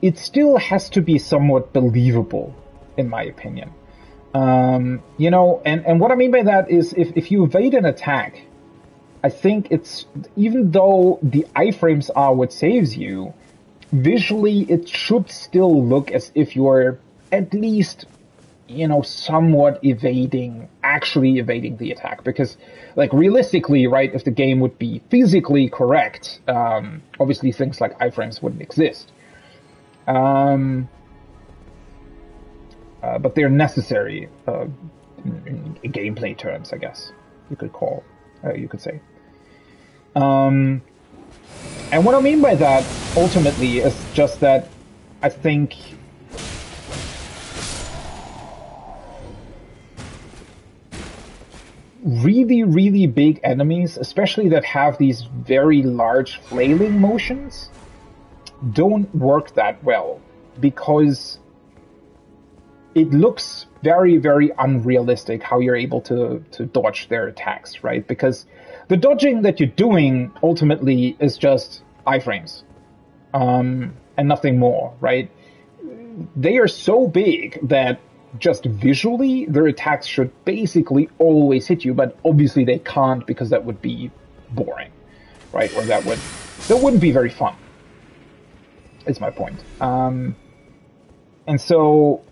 it still has to be somewhat believable, in my opinion. You know, and what I mean by that is if you evade an attack, I think it's, even though the iframes are what saves you, visually it should still look as if you're at least, you know, somewhat actually evading the attack. Because, like, realistically, right, if the game would be physically correct, obviously things like iframes wouldn't exist. But they're necessary in gameplay terms, I guess you could say. And what I mean by that ultimately is just that I think really, really big enemies, especially that have these very large flailing motions, don't work that well because it looks very, very unrealistic how you're able to dodge their attacks, right? Because the dodging that you're doing ultimately is just iframes, and nothing more, right? They are so big that just visually their attacks should basically always hit you, but obviously they can't because that would be boring, right? Or that wouldn't be very fun, is my point. And so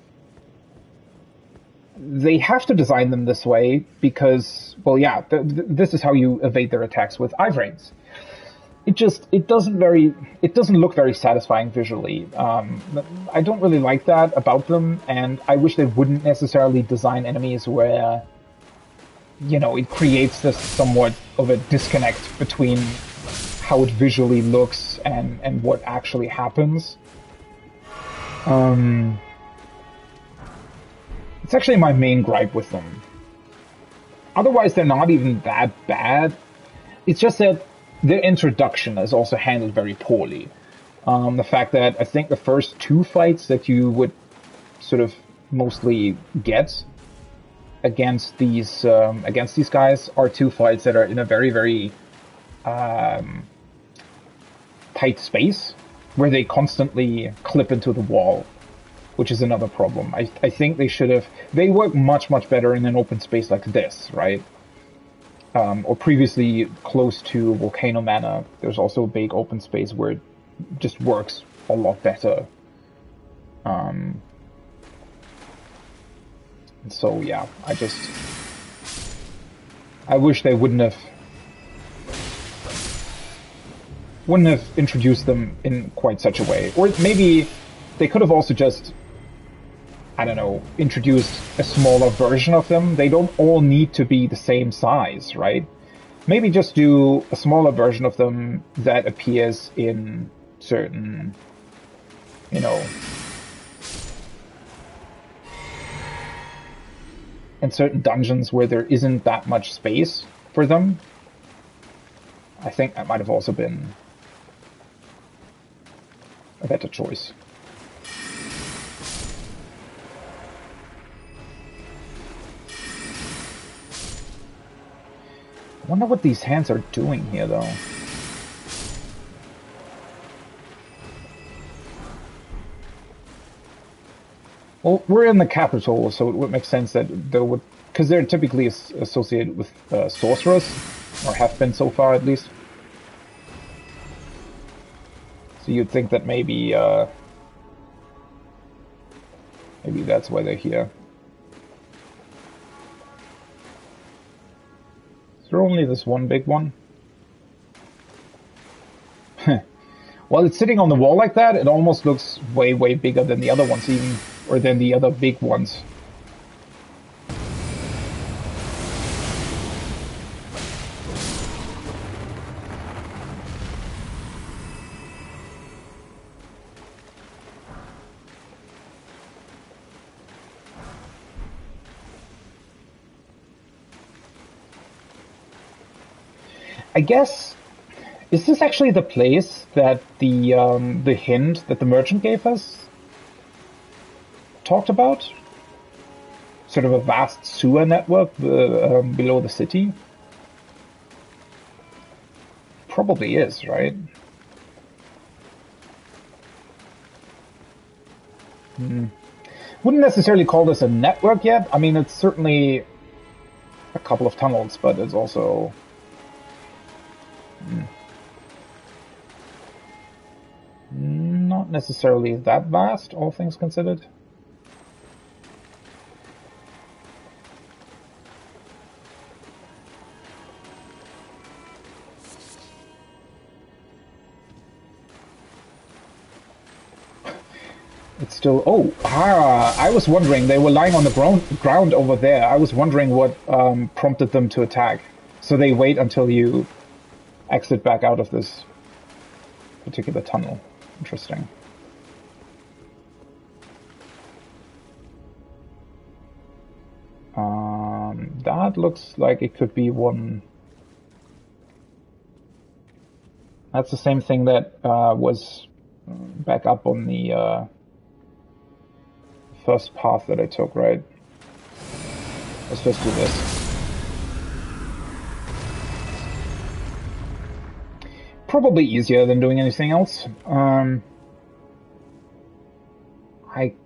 they have to design them this way because, well, yeah, this is how you evade their attacks with iframes. It doesn't look very satisfying visually. I don't really like that about them, and I wish they wouldn't necessarily design enemies where, you know, it creates this somewhat of a disconnect between how it visually looks and what actually happens. It's actually my main gripe with them. Otherwise, they're not even that bad. It's just that their introduction is also handled very poorly. The fact that I think the first two fights that you would sort of mostly get against these guys are two fights that are in a very, very tight space where they constantly clip into the wall, which is another problem. I think they work much, much better in an open space like this, right? Or previously close to Volcano Manor, there's also a big open space where it just works a lot better. So yeah, I wish they wouldn't have introduced them in quite such a way. Or maybe they could have also just, I don't know, introduced a smaller version of them. They don't all need to be the same size, right? Maybe just do a smaller version of them that appears in certain, you know, in certain dungeons where there isn't that much space for them. I think that might have also been a better choice. I wonder what these hands are doing here, though. Well, we're in the capital, so it would make sense that there would, because they're typically associated with sorcerers, or have been so far at least. So you'd think that maybe maybe that's why they're here. Is there only this one big one? While it's sitting on the wall like that, it almost looks way, way bigger than the other ones even, or than the other big ones. I guess, is this actually the place that the hint that the merchant gave us talked about? Sort of a vast sewer network below the city? Probably is, right? Wouldn't necessarily call this a network yet. I mean, it's certainly a couple of tunnels, but it's also... not necessarily that vast, all things considered. It's still... Oh, I was wondering, they were lying on the ground over there. I was wondering what prompted them to attack. So they wait until you exit back out of this particular tunnel. Interesting. That looks like it could be one... That's the same thing that was back up on the first path that I took, right? Let's just do this. Probably easier than doing anything else. I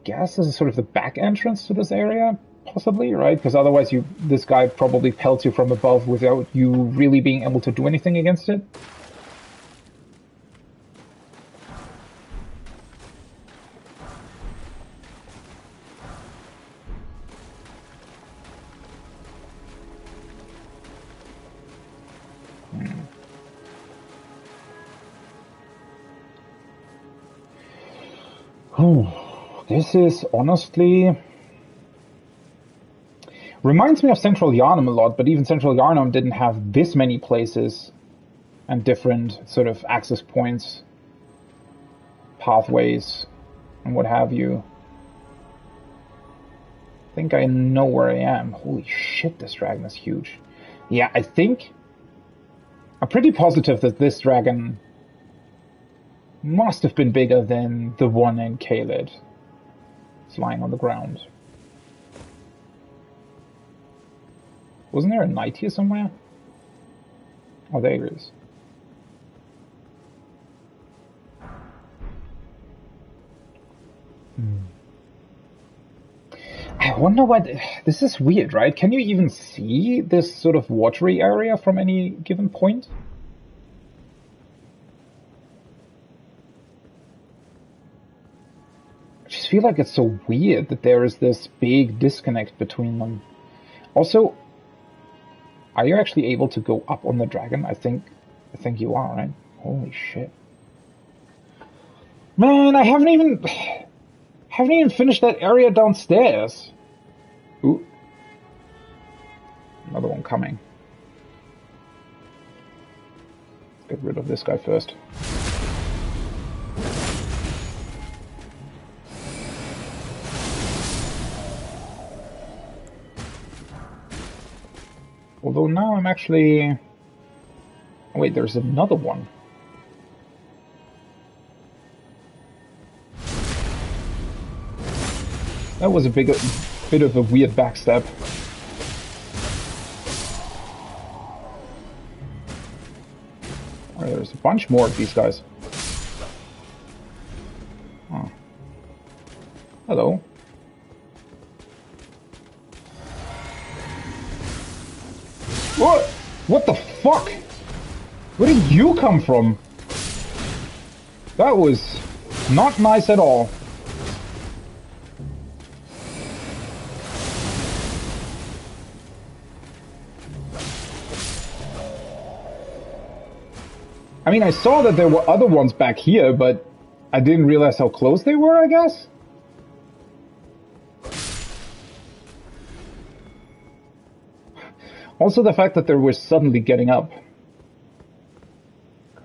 guess this is sort of the back entrance to this area, possibly, right? Because otherwise this guy probably pelts you from above without you really being able to do anything against it. Oh, this is honestly... reminds me of Central Yharnam a lot, but even Central Yharnam didn't have this many places and different sort of access points, pathways, and what have you. I think I know where I am. Holy shit, this dragon is huge. Yeah, I'm pretty positive that this dragon must have been bigger than the one in Caelid. It's lying on the ground. Wasn't there a knight here somewhere? Oh, there he is. I wonder what... This is weird, right? Can you even see this sort of watery area from any given point? I just feel like it's so weird that there is this big disconnect between them. Also, are you actually able to go up on the dragon? I think you are, right? Holy shit. Man, I haven't even finished that area downstairs. Ooh. Another one coming. get rid of this guy first. Although now I'm actually... Oh, wait, there's another one. That was a bit of a weird backstab. Oh, there's a bunch more of these guys. Oh. Hello. What? What the fuck? Where did you come from? That was not nice at all. I mean, I saw that there were other ones back here, but I didn't realize how close they were, I guess? Also the fact that they were suddenly getting up.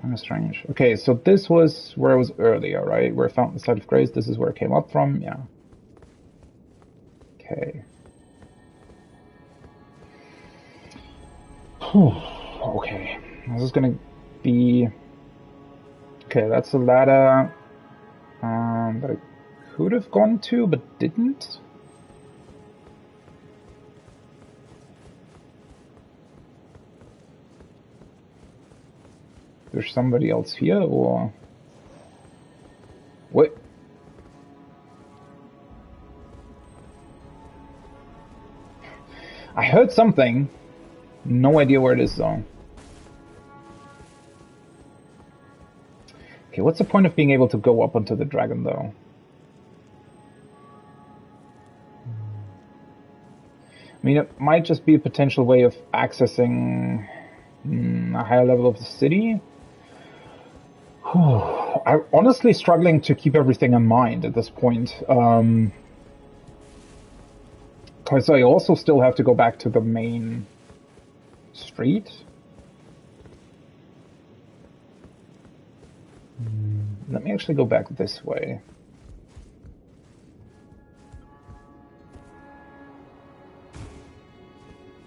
Kind of strange. Okay, so this was where I was earlier, right? Where I found the site of grace. This is where it came up from, yeah. Okay. Okay. This is gonna be... Okay, that's a ladder that I could have gone to, but didn't. There's somebody else here, or... What? I heard something. No idea where it is, though. Okay, what's the point of being able to go up onto the dragon, though? I mean, it might just be a potential way of accessing a higher level of the city. I'm honestly struggling to keep everything in mind at this point. Because I also still have to go back to the main street. Let me actually go back this way.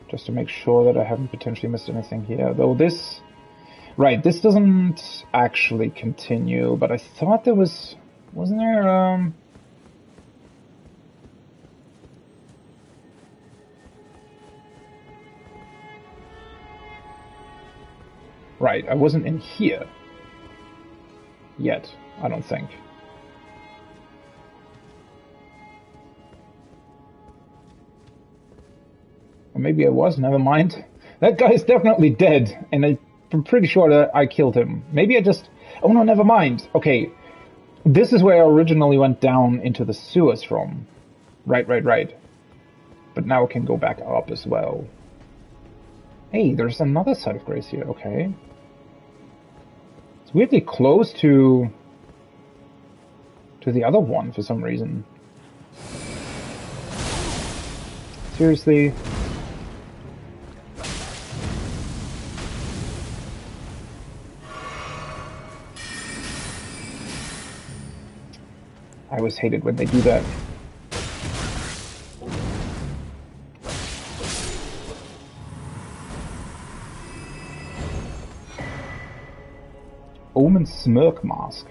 Just to make sure that I haven't potentially missed anything here. Though this... Right, this doesn't actually continue, but I thought there was... Wasn't there, Right, I wasn't in here. Yet, I don't think. Or maybe I was, never mind. That guy's definitely dead, and I'm pretty sure that I killed him. Maybe I just... Oh no, never mind. Okay, this is where I originally went down into the sewers from. Right. But now I can go back up as well. Hey, there's another side of grace here, okay. It's weirdly close to the other one for some reason. Seriously? I always hate it when they do that. Omen Smirk Mask.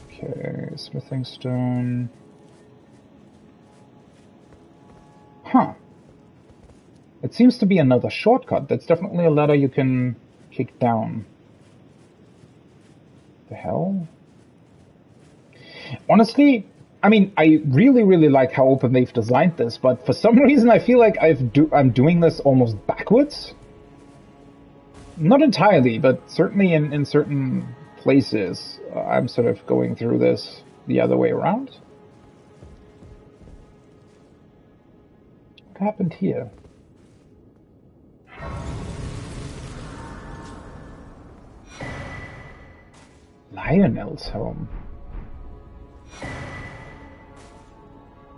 Okay, smithing stone. Huh. It seems to be another shortcut. That's definitely a ladder you can kick down. The hell? Honestly, I mean, I really like how open they've designed this, but for some reason I feel like I'm doing this almost backwards. Not entirely, but certainly in certain places, I'm sort of going through this the other way around. What happened here? Leyndell's home.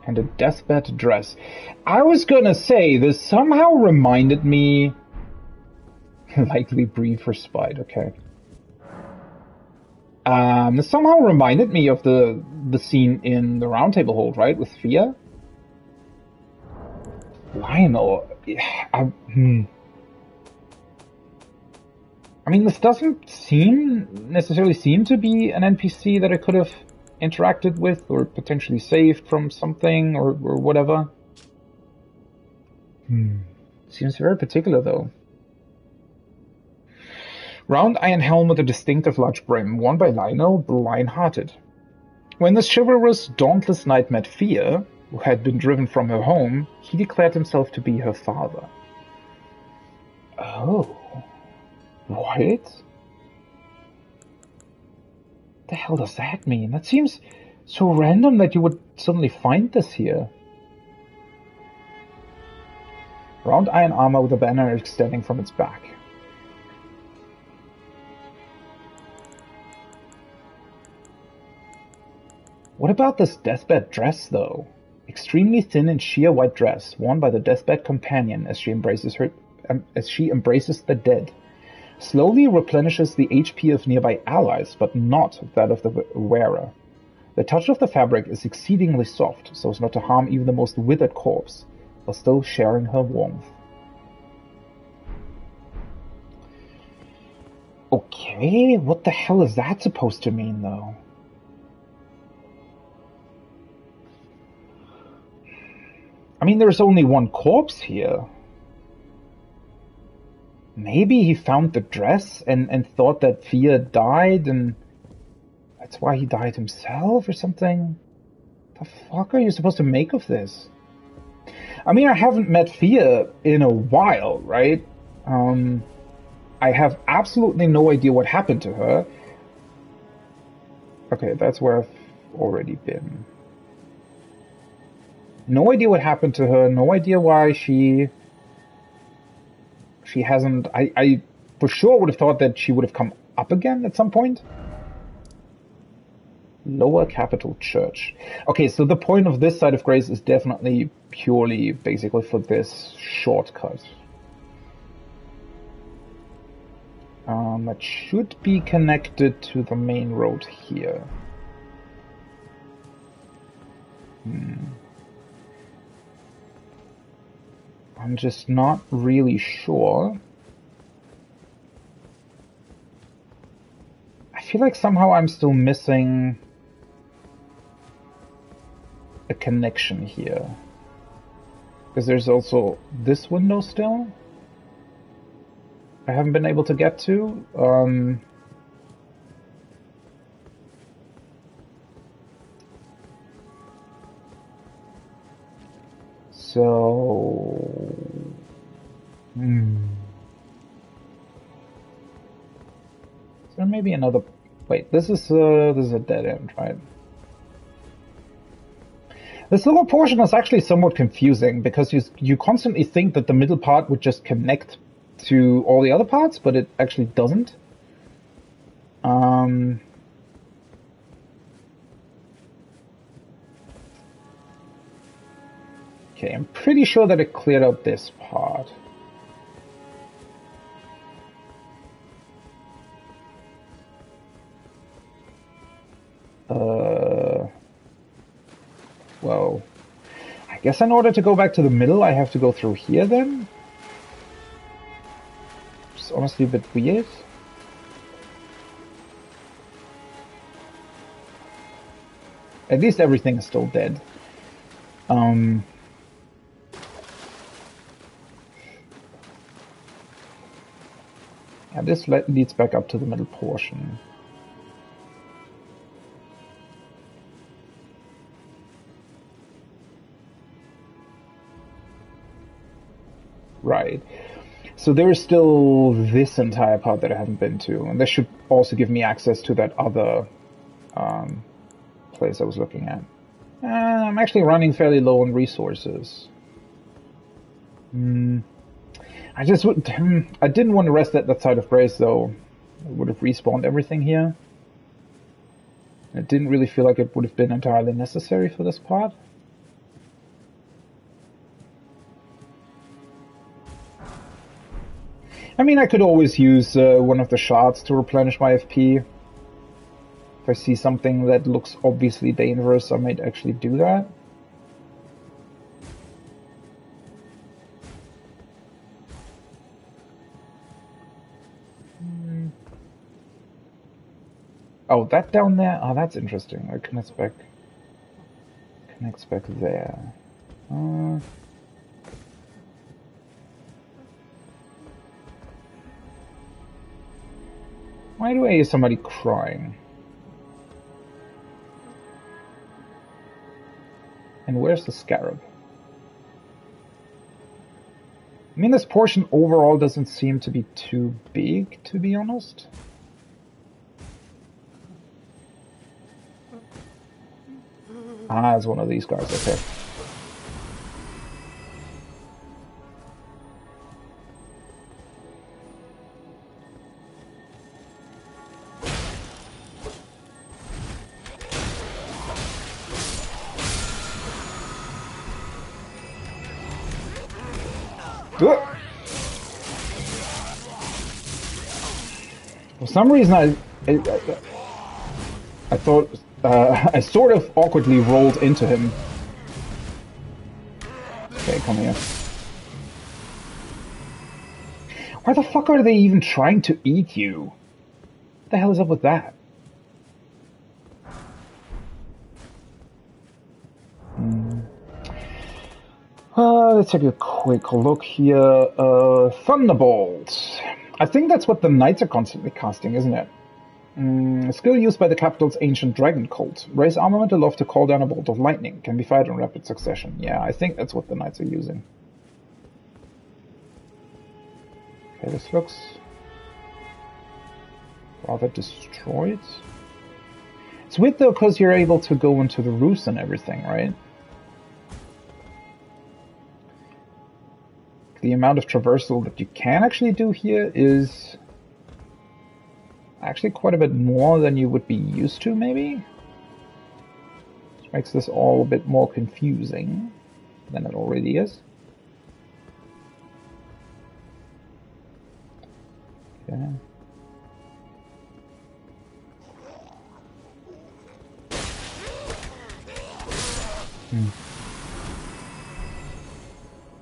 And a deathbed dress. I was gonna say, this somehow reminded me... Likely breed for spite, okay. This somehow reminded me of the scene in the Round Table Hold, right? With Fia? Leyndell. I mean, this doesn't necessarily seem to be an NPC that I could have interacted with or potentially saved from something or whatever. Seems very particular, though. Round iron helm with a distinctive large brim, worn by Leyndell the Lion-Hearted. When this chivalrous, dauntless knight met Fia, who had been driven from her home, he declared himself to be her father. Oh. What? The hell does that mean? That seems so random that you would suddenly find this here. Round iron armor with a banner extending from its back. What about this deathbed dress, though? Extremely thin and sheer white dress, worn by the deathbed companion as she embraces the dead. Slowly replenishes the HP of nearby allies, but not that of the wearer. The touch of the fabric is exceedingly soft, so as not to harm even the most withered corpse, while still sharing her warmth. Okay, what the hell is that supposed to mean, though? I mean, there's only one corpse here. Maybe he found the dress and thought that Fia died, and that's why he died himself or something? The fuck are you supposed to make of this? I mean, I haven't met Fia in a while, right? I have absolutely no idea what happened to her. Okay, that's where I've already been. No idea what happened to her, no idea why she hasn't... I for sure would have thought that she would have come up again at some point. Lower Capital Church. Okay, so the point of this side of Grace is definitely purely, basically, for this shortcut. That should be connected to the main road here. I'm just not really sure. I feel like somehow I'm still missing a connection here. Because there's also this window still I haven't been able to get to. So... Is there maybe another... Wait, this is a dead end, right? This little portion is actually somewhat confusing because you constantly think that the middle part would just connect to all the other parts, but it actually doesn't. Okay, I'm pretty sure that it cleared out this part. Well, I guess in order to go back to the middle, I have to go through here then? It's honestly a bit weird. At least everything is still dead. Yeah, this leads back up to the middle portion. Right. So there is still this entire part that I haven't been to, and this should also give me access to that other place I was looking at. I'm actually running fairly low on resources. I didn't want to rest at that side of Grace, though. I would have respawned everything here. It didn't really feel like it would have been entirely necessary for this part. I mean, I could always use one of the shards to replenish my FP. If I see something that looks obviously dangerous, I might actually do that. Oh, that down there? Oh, that's interesting. It connects back there. Why do I hear somebody crying? And where's the scarab? I mean, this portion overall doesn't seem to be too big, to be honest. Ah, it's one of these guys, okay. For some reason, I thought I sort of awkwardly rolled into him. Okay, come here. Why the fuck are they even trying to eat you? What the hell is up with that? Let's take a quick look here. Thunderbolt. I think that's what the knights are constantly casting, isn't it? Skill used by the capital's ancient dragon cult. Raise armament aloft to call down a bolt of lightning. Can be fired in rapid succession. Yeah, I think that's what the knights are using. Okay, this looks rather destroyed. It's weird though, because you're able to go into the roofs and everything, right? The amount of traversal that you can actually do here is actually quite a bit more than you would be used to, maybe? Which makes this all a bit more confusing than it already is. Okay.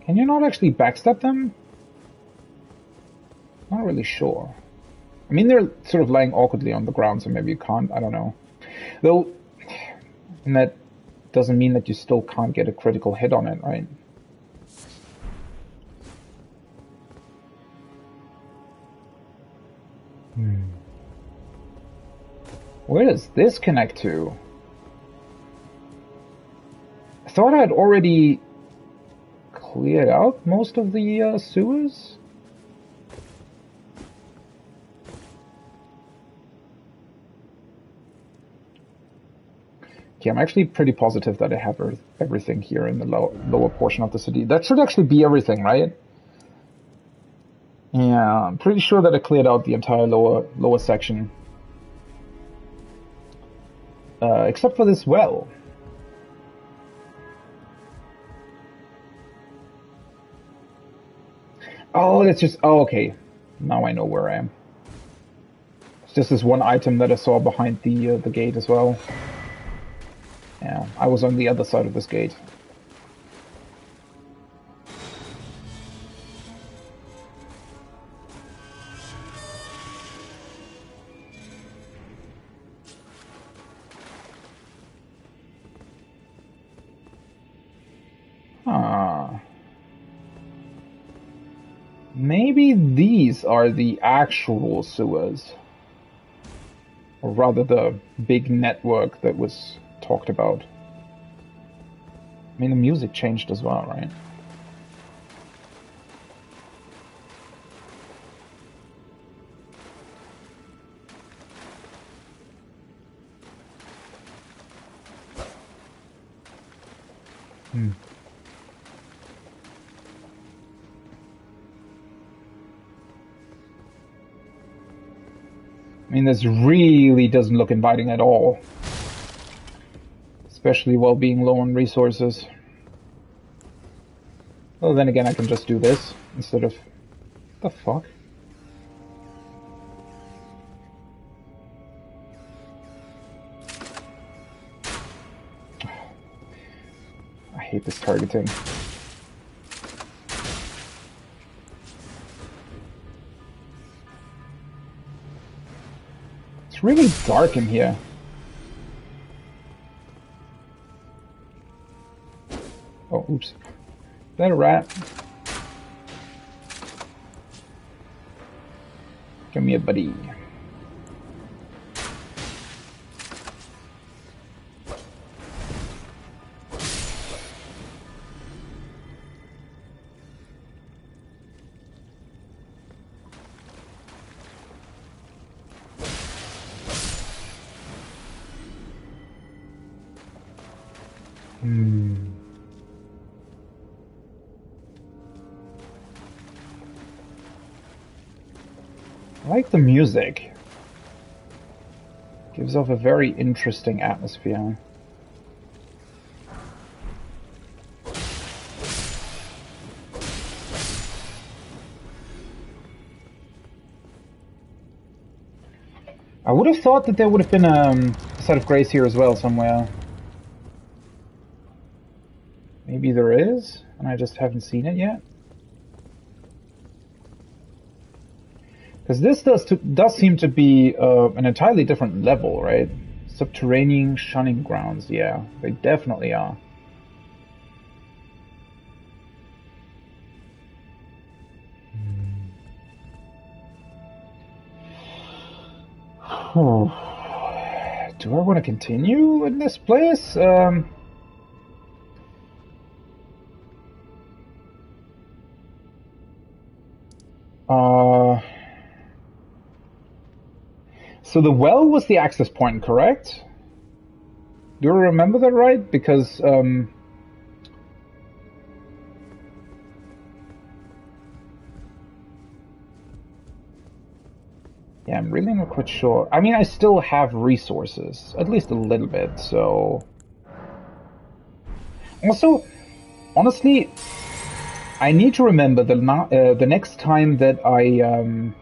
Can you not actually backstab them? Not really sure. I mean, they're sort of lying awkwardly on the ground, so maybe you can't. I don't know. Though, and that doesn't mean that you still can't get a critical hit on it, right? Where does this connect to? I thought I'd already cleared out most of the sewers. Okay, I'm actually pretty positive that I have everything here in the lower portion of the city. That should actually be everything, right? Yeah, I'm pretty sure that I cleared out the entire lower section. Except for this well. Oh, that's just... Oh, okay. Now I know where I am. It's just this one item that I saw behind the gate as well. Yeah, I was on the other side of this gate. Maybe these are the actual sewers. Or rather the big network that was talked about. I mean, the music changed as well, right? I mean, this really doesn't look inviting at all. Especially while being low on resources. Well, then again, I can just do this instead of... What the fuck? hate this targeting. It's really dark in here. Oh, oops. Is that a rat? Come here, buddy. I like the music. Gives off a very interesting atmosphere. I would have thought that there would have been a Site of Grace here as well somewhere. Maybe there is, and I just haven't seen it yet. Because this does seem to be an entirely different level, right? Subterranean shunning grounds, yeah, they definitely are. Do I want to continue in this place? So the well was the access point, correct? Do you remember that right? Because, yeah, I'm really not quite sure. I mean, I still have resources, at least a little bit, so... Also, honestly, I need to remember the next time that I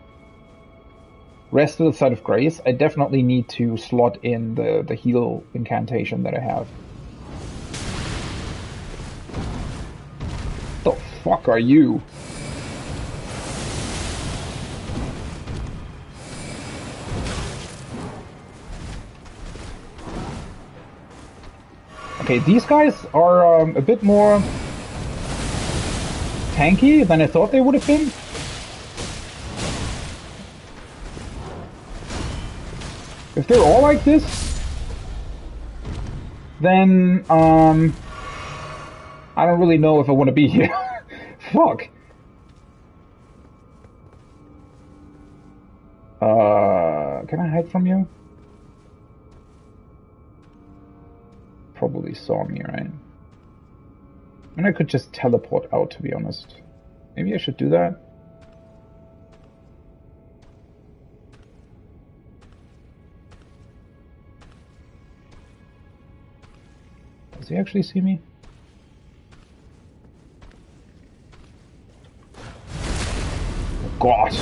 rest of the Site of Grace, I definitely need to slot in the heal incantation that I have. The fuck are you? Okay, these guys are a bit more tanky than I thought they would have been. If they're all like this, then I don't really know if I want to be here. Fuck. Can I hide from you? Probably saw me, right? And I could just teleport out, to be honest. Maybe I should do that. Does he actually see me? Oh, God.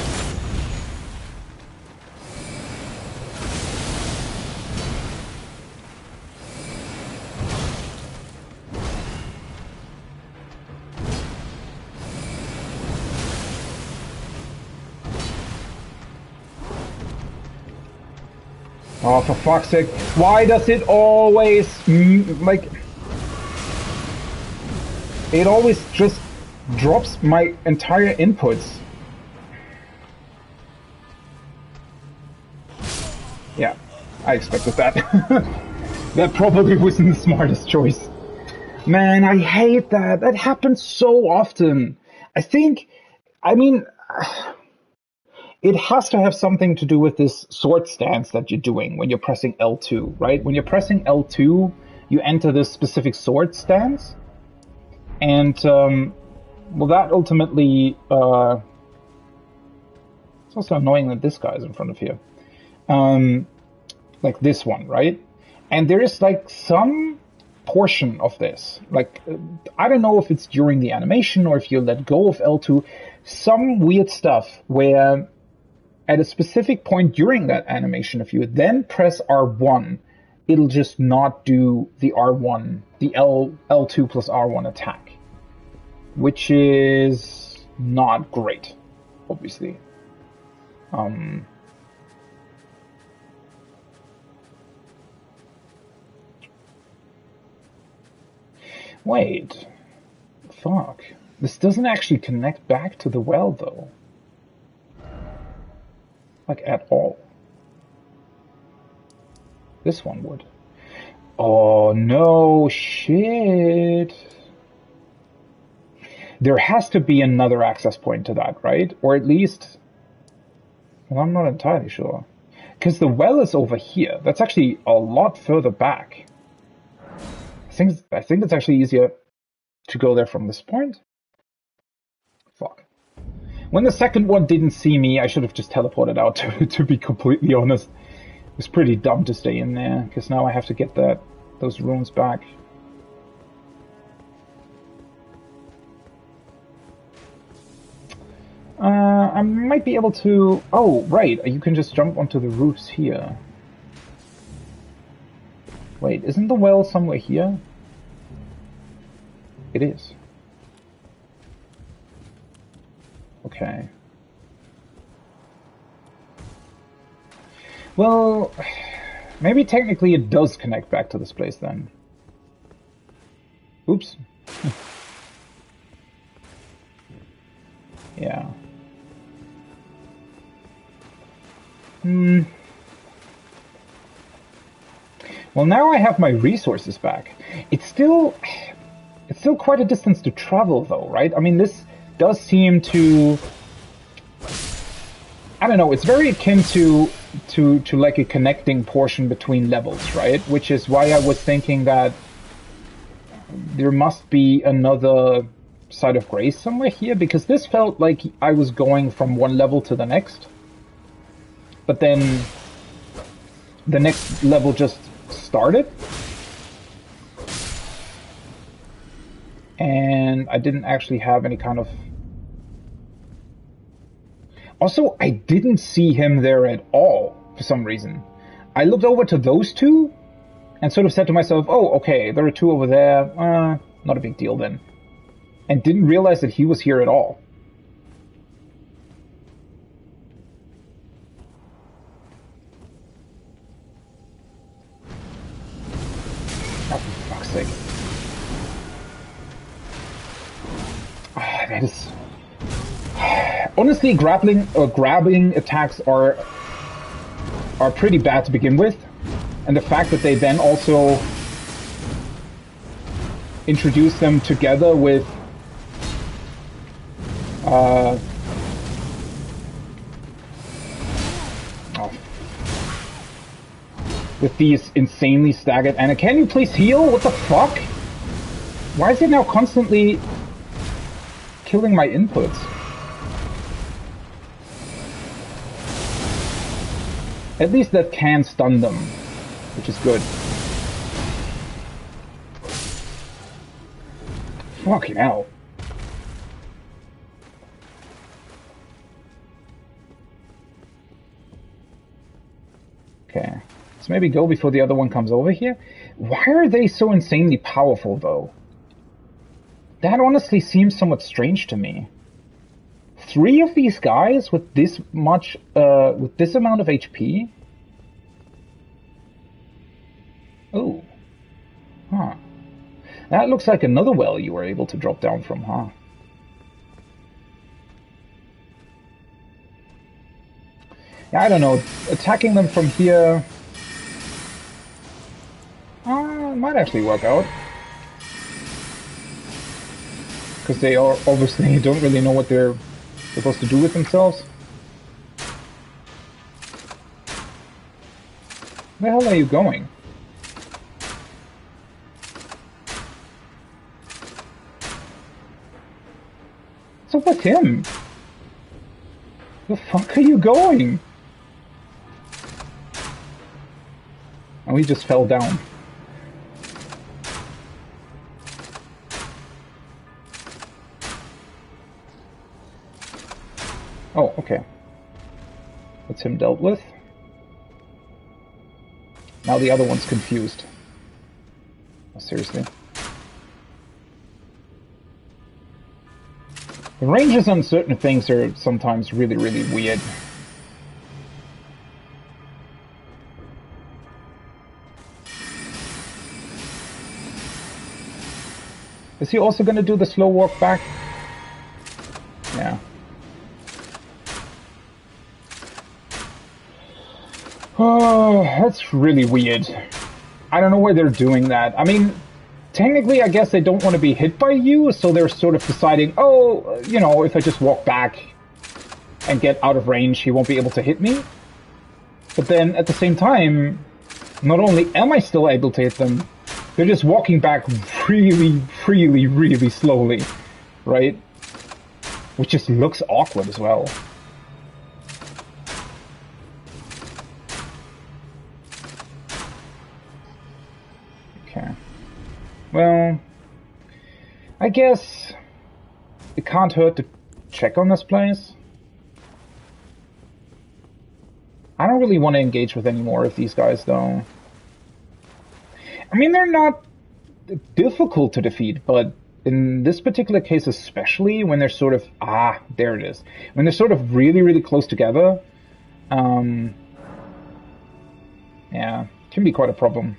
Oh, for fuck's sake. Why does it always, like... It always just drops my entire inputs. Yeah, I expected that. That probably wasn't the smartest choice. Man, I hate that. That happens so often. I mean, it has to have something to do with this sword stance that you're doing when you're pressing L2, right? When you're pressing L2, you enter this specific sword stance. And, well, that ultimately, it's also annoying that this guy's in front of you. Like this one, right? And there is, like, some portion of this, like, I don't know if it's during the animation or if you let go of L2, some weird stuff where at a specific point during that animation, if you then press R1, it'll just not do the R1, the L2 plus R1 attack, which is not great, obviously. Wait. Fuck. This doesn't actually connect back to the well, though. Like, at all. This one would. Oh, no shit. There has to be another access point to that, right? Or at least... Well, I'm not entirely sure. Because the well is over here. That's actually a lot further back. I think it's actually easier to go there from this point. Fuck. When the second one didn't see me, I should have just teleported out, to be completely honest. It was pretty dumb to stay in there, because now I have to get those runes back. I might be able to... Oh, right, you can just jump onto the roofs here. Wait, isn't the well somewhere here? It is. Okay. Well, maybe technically it does connect back to this place then. Oops. Yeah. Well, now I have my resources back. It's still quite a distance to travel, though, right? I mean, this does seem to... I don't know, it's very akin to like a connecting portion between levels, right? Which is why I was thinking that there must be another site of grace somewhere here, because this felt like I was going from one level to the next. But then the next level just started. And I didn't actually have any kind of... Also, I didn't see him there at all, for some reason. I looked over to those two, and sort of said to myself, oh, okay, there are two over there, not a big deal then. And didn't realize that he was here at all. Oh, for fuck's sake. That is... Honestly, grabbing attacks are pretty bad to begin with, and the fact that they then also introduce them together with with these insanely staggered... Anna, can you please heal? What the fuck? Why is it now constantly killing my inputs? At least that can stun them, which is good. Fucking hell. Okay, let's maybe go before the other one comes over here. Why are they so insanely powerful, though? That honestly seems somewhat strange to me. 3 of these guys with this much, with this amount of HP? Oh. Huh. That looks like another well you were able to drop down from, huh? Yeah, I don't know. Attacking them from here... might actually work out. Because they are obviously don't really know what they're supposed to do with themselves. Where the hell are you going? What's up with him? Where the fuck are you going? Oh, he just fell down. Oh, okay. That's him dealt with. Now the other one's confused. Oh, seriously. The ranges on certain things are sometimes really, really weird. Is he also going to do the slow walk back? Yeah. Oh, that's really weird. I don't know why they're doing that. I mean, technically, I guess they don't want to be hit by you, so they're sort of deciding, oh, you know, if I just walk back and get out of range, he won't be able to hit me. But then, at the same time, not only am I still able to hit them, they're just walking back really, really, really slowly, right? Which just looks awkward as well. Okay. Well, I guess it can't hurt to check on this place. I don't really want to engage with any more of these guys, though. I mean, they're not difficult to defeat, but in this particular case especially, when they're sort of... Ah, there it is. When they're sort of really, really close together, yeah, it can be quite a problem.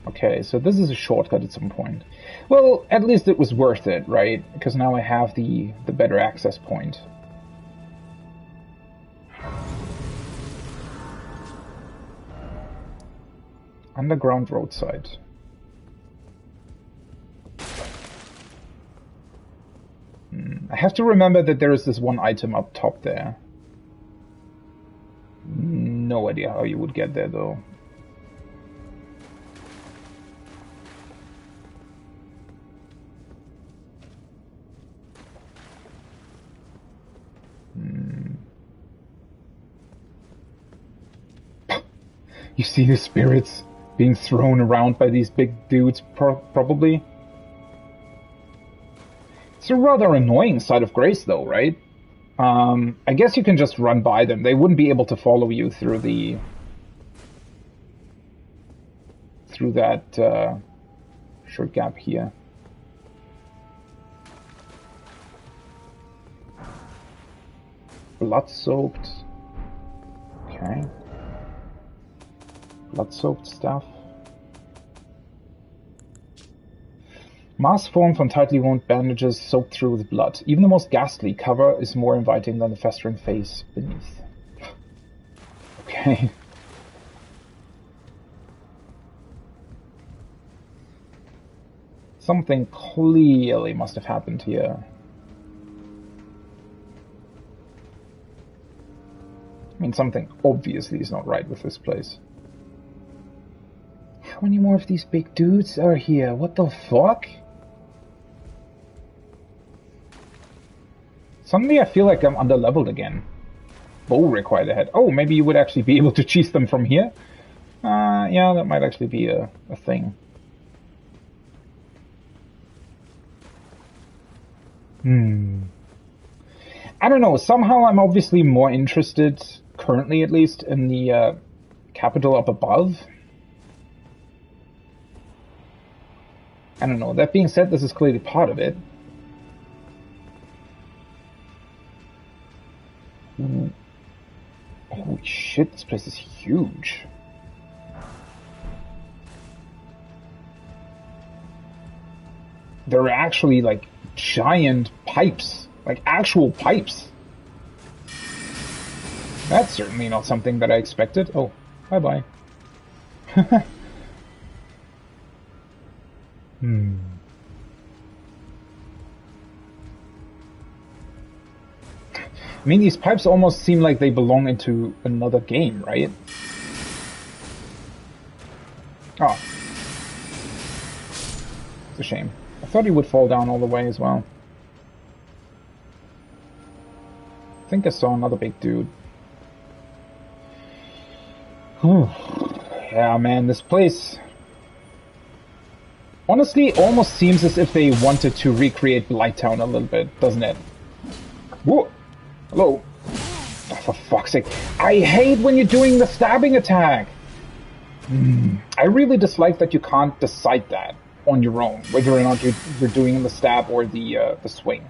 Okay, so this is a shortcut at some point. Well, at least it was worth it, right? Because now I have the better access point. Underground roadside. I have to remember that there is this one item up top there. No idea how you would get there, though. You see the spirits being thrown around by these big dudes, probably. It's a rather annoying side of grace, though, right? I guess you can just run by them. They wouldn't be able to follow you through that short gap here. Blood-soaked. Okay. Blood-soaked stuff. Mask formed from tightly wound bandages soaked through with blood. Even the most ghastly cover is more inviting than the festering face beneath. Okay. Something clearly must have happened here. I mean, something obviously is not right with this place. How many more of these big dudes are here? What the fuck? Suddenly I feel like I'm under-leveled again. Bow required ahead. Oh, maybe you would actually be able to cheese them from here? Yeah, that might actually be a thing. I don't know, somehow I'm obviously more interested, currently at least, in the capital up above. I don't know, that being said, this is clearly part of it. Ooh. Holy shit, this place is huge. There are actually, like, giant pipes. Like, actual pipes. That's certainly not something that I expected. Oh, bye-bye. I mean, these pipes almost seem like they belong into another game, right? Oh. It's a shame. I thought he would fall down all the way as well. I think I saw another big dude. Whew. Yeah, man, this place... Honestly, almost seems as if they wanted to recreate Blighttown a little bit, doesn't it? Whoa! Hello. Oh, for fuck's sake. I hate when you're doing the stabbing attack. I really dislike that you can't decide that on your own, whether or not you're doing the stab or the swing.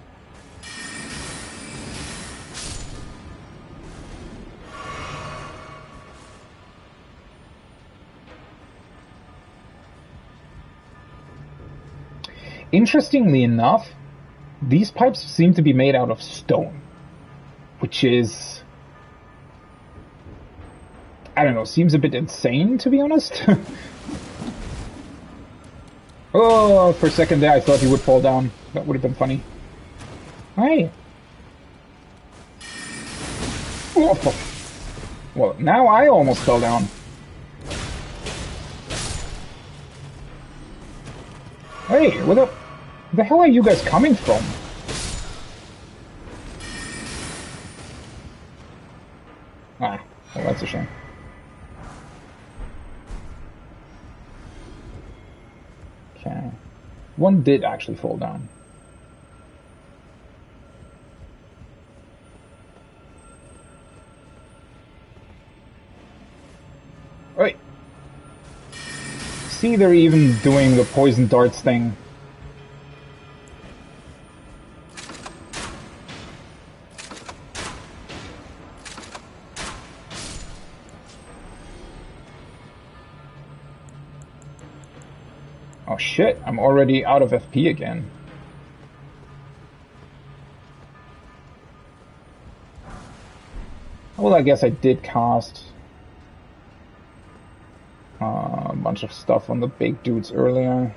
Interestingly enough, these pipes seem to be made out of stone, which is, I don't know, seems a bit insane, to be honest. Oh, for a second there I thought he would fall down. That would have been funny. Hey. Oh, fuck. Well, now I almost fell down. Hey, where the hell are you guys coming from? Ah, well, that's a shame. Okay. One did actually fall down. Wait. See, they're even doing the poison darts thing. Oh shit, I'm already out of FP again. Well, I guess I did cast a bunch of stuff on the big dudes earlier.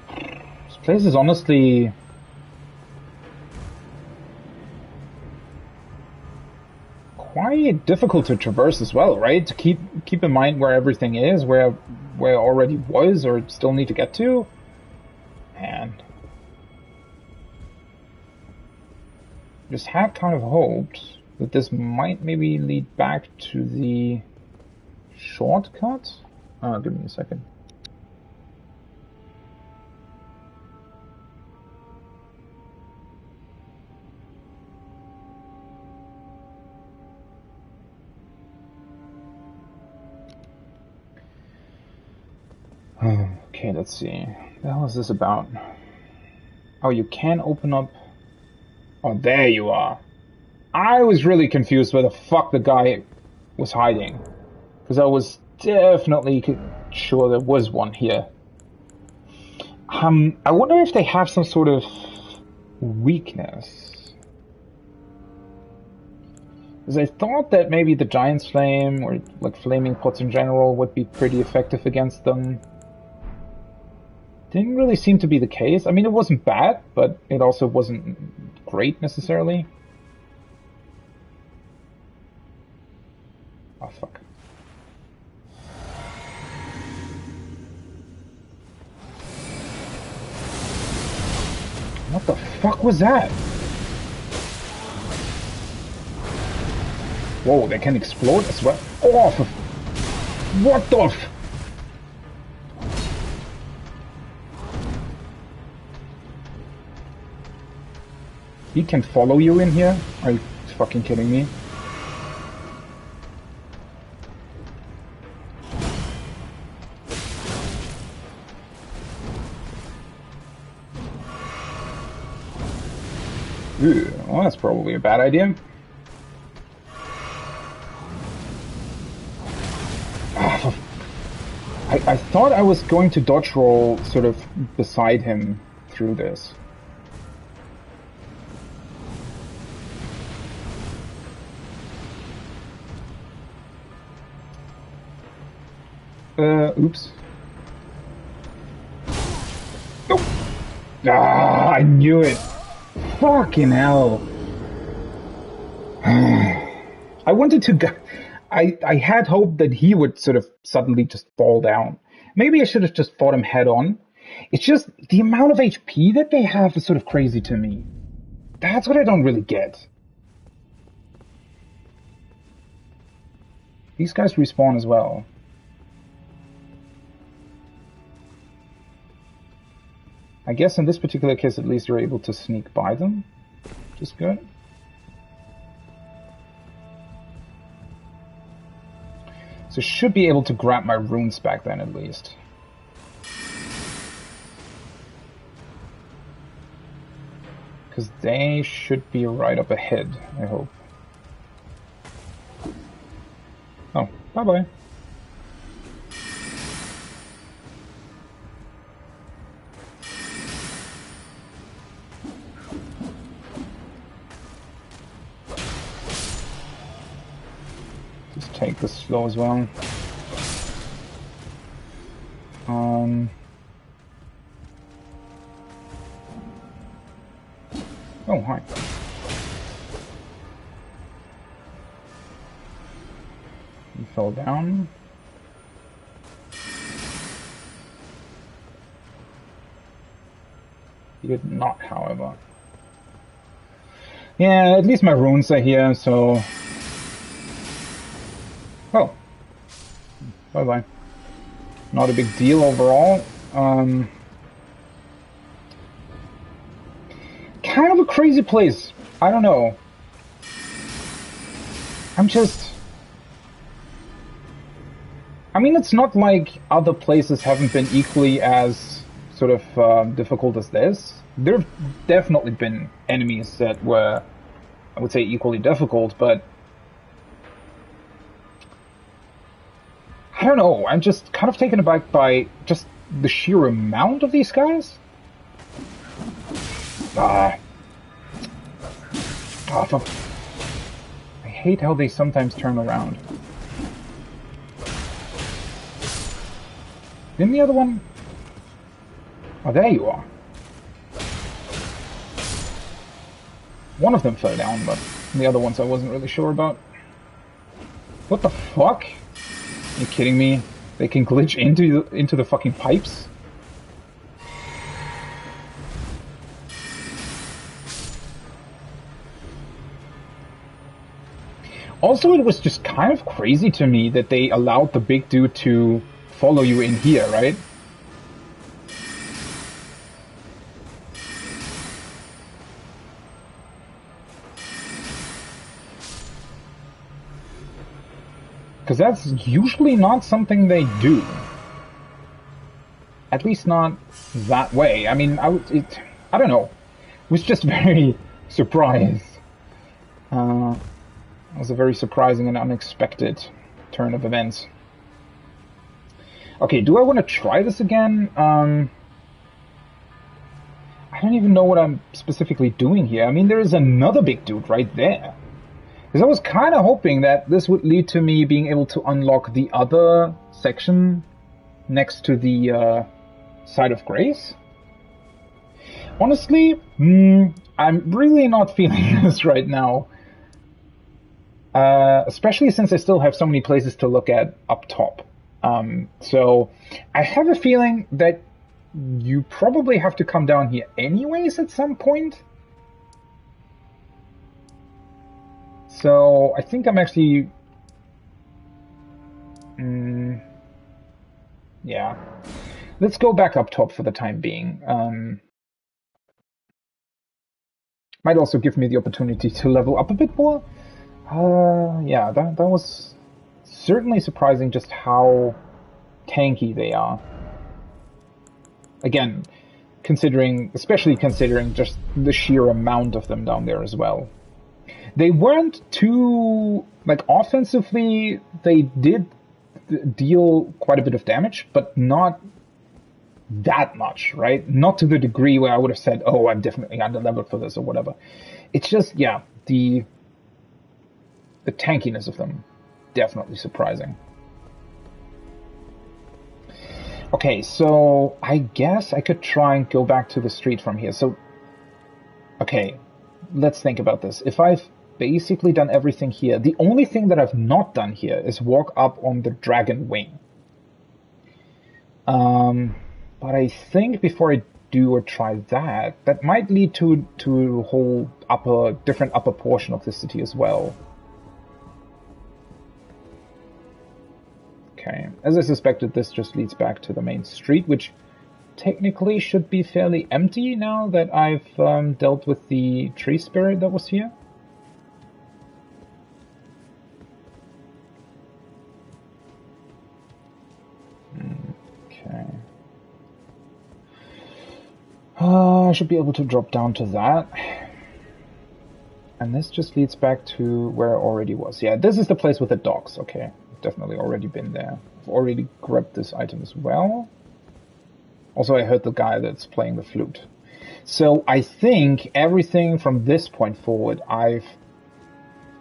This place is honestly quite difficult to traverse as well, right? To keep in mind where everything is, where I already was or still need to get to. And just had kind of hoped that this might maybe lead back to the shortcut. Oh, give me a second. Okay, let's see. What the hell is this about? Oh, you can open up... Oh, there you are. I was really confused where the fuck the guy was hiding. Because I was definitely sure there was one here. I wonder if they have some sort of weakness. Because I thought that maybe the Giant's Flame, or like Flaming Pots in general, would be pretty effective against them. Didn't really seem to be the case. I mean, it wasn't bad, but it also wasn't great necessarily. Oh, fuck. What the fuck was that? Whoa, they can explode as well. Oh, what the f... He can follow you in here? Are you fucking kidding me? Ooh, well, that's probably a bad idea. I thought I was going to dodge roll sort of beside him through this. Oops. Nope. Ah, I knew it. Fucking hell. I wanted to go... I had hoped that he would sort of suddenly just fall down. Maybe I should have just fought him head on. It's just the amount of HP that they have is sort of crazy to me. That's what I don't really get. These guys respawn as well. I guess in this particular case, at least you're able to sneak by them, which is good. So should be able to grab my runes back then, at least. Because they should be right up ahead, I hope. Oh, bye-bye. Just take this slow as well. Oh, hi. He fell down. He did not, however. Yeah, at least my runes are here, so... Oh. Bye-bye. Not a big deal overall. Kind of a crazy place. I don't know. I'm just... I mean, it's not like other places haven't been equally as sort of difficult as this. There have definitely been enemies that were, I would say, equally difficult, but... I don't know, I'm just kind of taken aback by just the sheer amount of these guys. I hate how they sometimes turn around. Didn't the other one... Oh, there you are. One of them fell down, but the other ones I wasn't really sure about. What the fuck? Are you kidding me? They can glitch into the fucking pipes? Also, it was just kind of crazy to me that they allowed the big dude to follow you in here, right? Because that's usually not something they do. At least not that way. I mean, I don't know. I was just very surprised. It was a very surprising and unexpected turn of events. Okay, do I want to try this again? I don't even know what I'm specifically doing here. I mean, there is another big dude right there. Because I was kind of hoping that this would lead to me being able to unlock the other section next to the Side of Grace. Honestly, I'm really not feeling this right now. Especially since I still have so many places to look at up top. So I have a feeling that you probably have to come down here anyways at some point. So I think I'm actually... yeah. Let's go back up top for the time being. Might also give me the opportunity to level up a bit more. Yeah, that was certainly surprising just how tanky they are. Again, especially considering just the sheer amount of them down there as well. They weren't too, like, offensively, they did deal quite a bit of damage, but not that much, right? Not to the degree where I would have said, oh, I'm definitely underleveled for this or whatever. It's just, yeah, the tankiness of them, definitely surprising. Okay, so I guess I could try and go back to the street from here. So, okay, let's think about this. If I've basically done everything here, the only thing that I've not done here is walk up on the dragon wing. But I think before I do or try that, that might lead to a whole different upper portion of the city as well. Okay, as I suspected, this just leads back to the main street, which technically should be fairly empty now that I've dealt with the tree spirit that was here. Okay. I should be able to drop down to that. And this just leads back to where I already was. Yeah, this is the place with the dogs. Okay, definitely already been there. I've already grabbed this item as well. Also, I heard the guy that's playing the flute. So I think everything from this point forward I've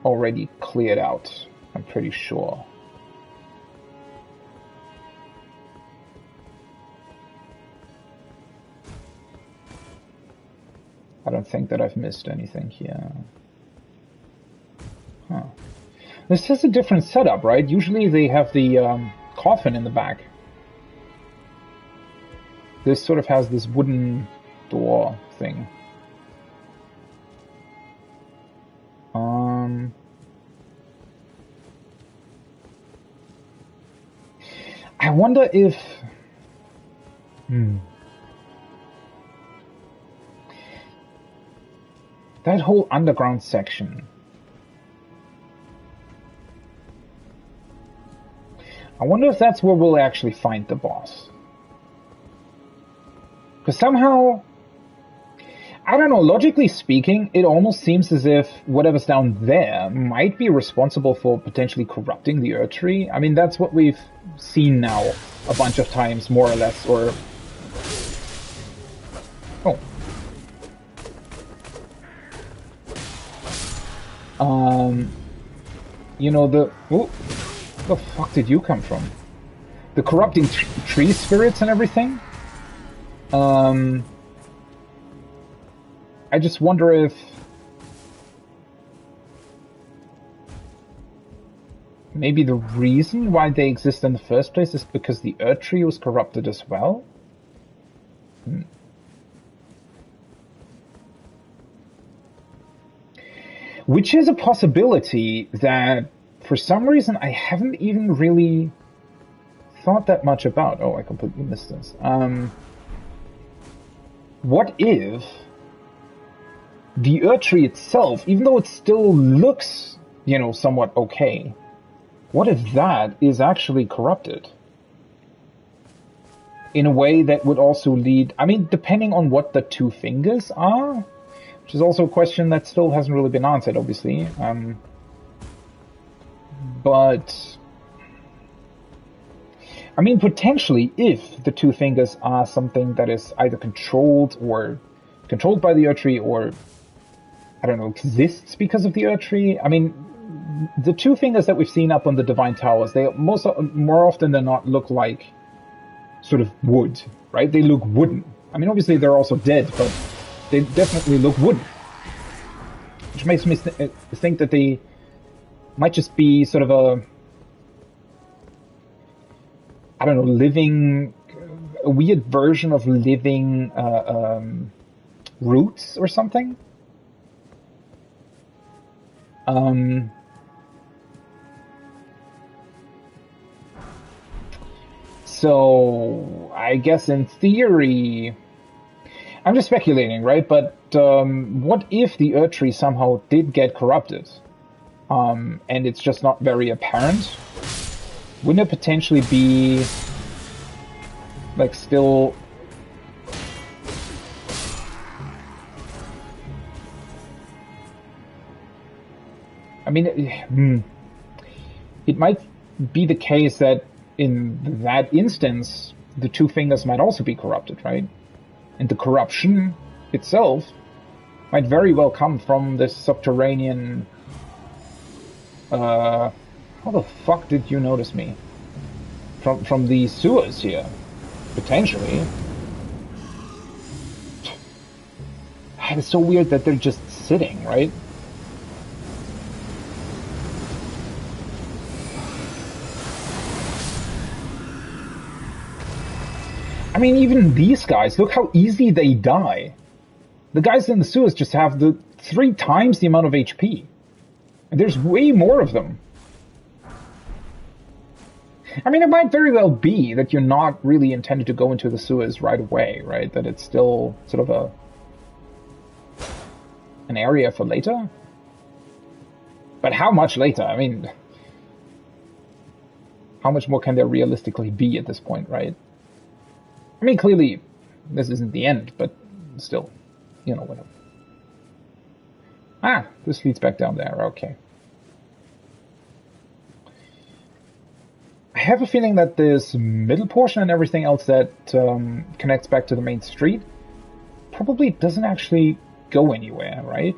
already cleared out. I'm pretty sure. I don't think that I've missed anything here. Huh. This is a different setup, right? Usually they have the coffin in the back. This sort of has this wooden door thing. I wonder if... That whole underground section. I wonder if that's where we'll actually find the boss. Because somehow, I don't know, logically speaking, it almost seems as if whatever's down there might be responsible for potentially corrupting the Earth Tree. I mean, that's what we've seen now a bunch of times, more or less, or... Oh. You know, the... Oh, where the fuck did you come from? The corrupting tree spirits and everything? I just wonder if... Maybe the reason why they exist in the first place is because the Earth Tree was corrupted as well? Which is a possibility that, for some reason, I haven't even really thought that much about. Oh, I completely missed this. What if the Earth Tree itself, even though it still looks, you know, somewhat okay, what if that is actually corrupted? In a way that would also lead... I mean, depending on what the two fingers are... Which is also a question that still hasn't really been answered, obviously. But... I mean, potentially, if the two fingers are something that is either controlled by the Earth Tree, or, I don't know, exists because of the Earth Tree. I mean, the two fingers that we've seen up on the Divine Towers, they more often than not look like sort of wood, right? They look wooden. I mean, obviously they're also dead, but they definitely look wooden. Which makes me think that they might just be sort of a, I don't know, a weird version of living roots or something. So, I guess in theory, I'm just speculating, right? But what if the Earth Tree somehow did get corrupted? And it's just not very apparent? Wouldn't it potentially be, like, still... I mean, it might be the case that in that instance, the two fingers might also be corrupted, right? And the corruption itself might very well come from this subterranean... how the fuck did you notice me? From the sewers here, potentially. It's so weird that they're just sitting, right? I mean, even these guys, look how easy they die. The guys in the sewers just have 3 times the amount of HP. And there's way more of them. I mean, it might very well be that you're not really intended to go into the sewers right away, right? That it's still sort of an area for later. But how much later? I mean, how much more can there realistically be at this point, right? I mean, clearly, this isn't the end, but still, you know, whatever. Ah, this leads back down there, okay. I have a feeling that this middle portion and everything else that connects back to the main street probably doesn't actually go anywhere, right?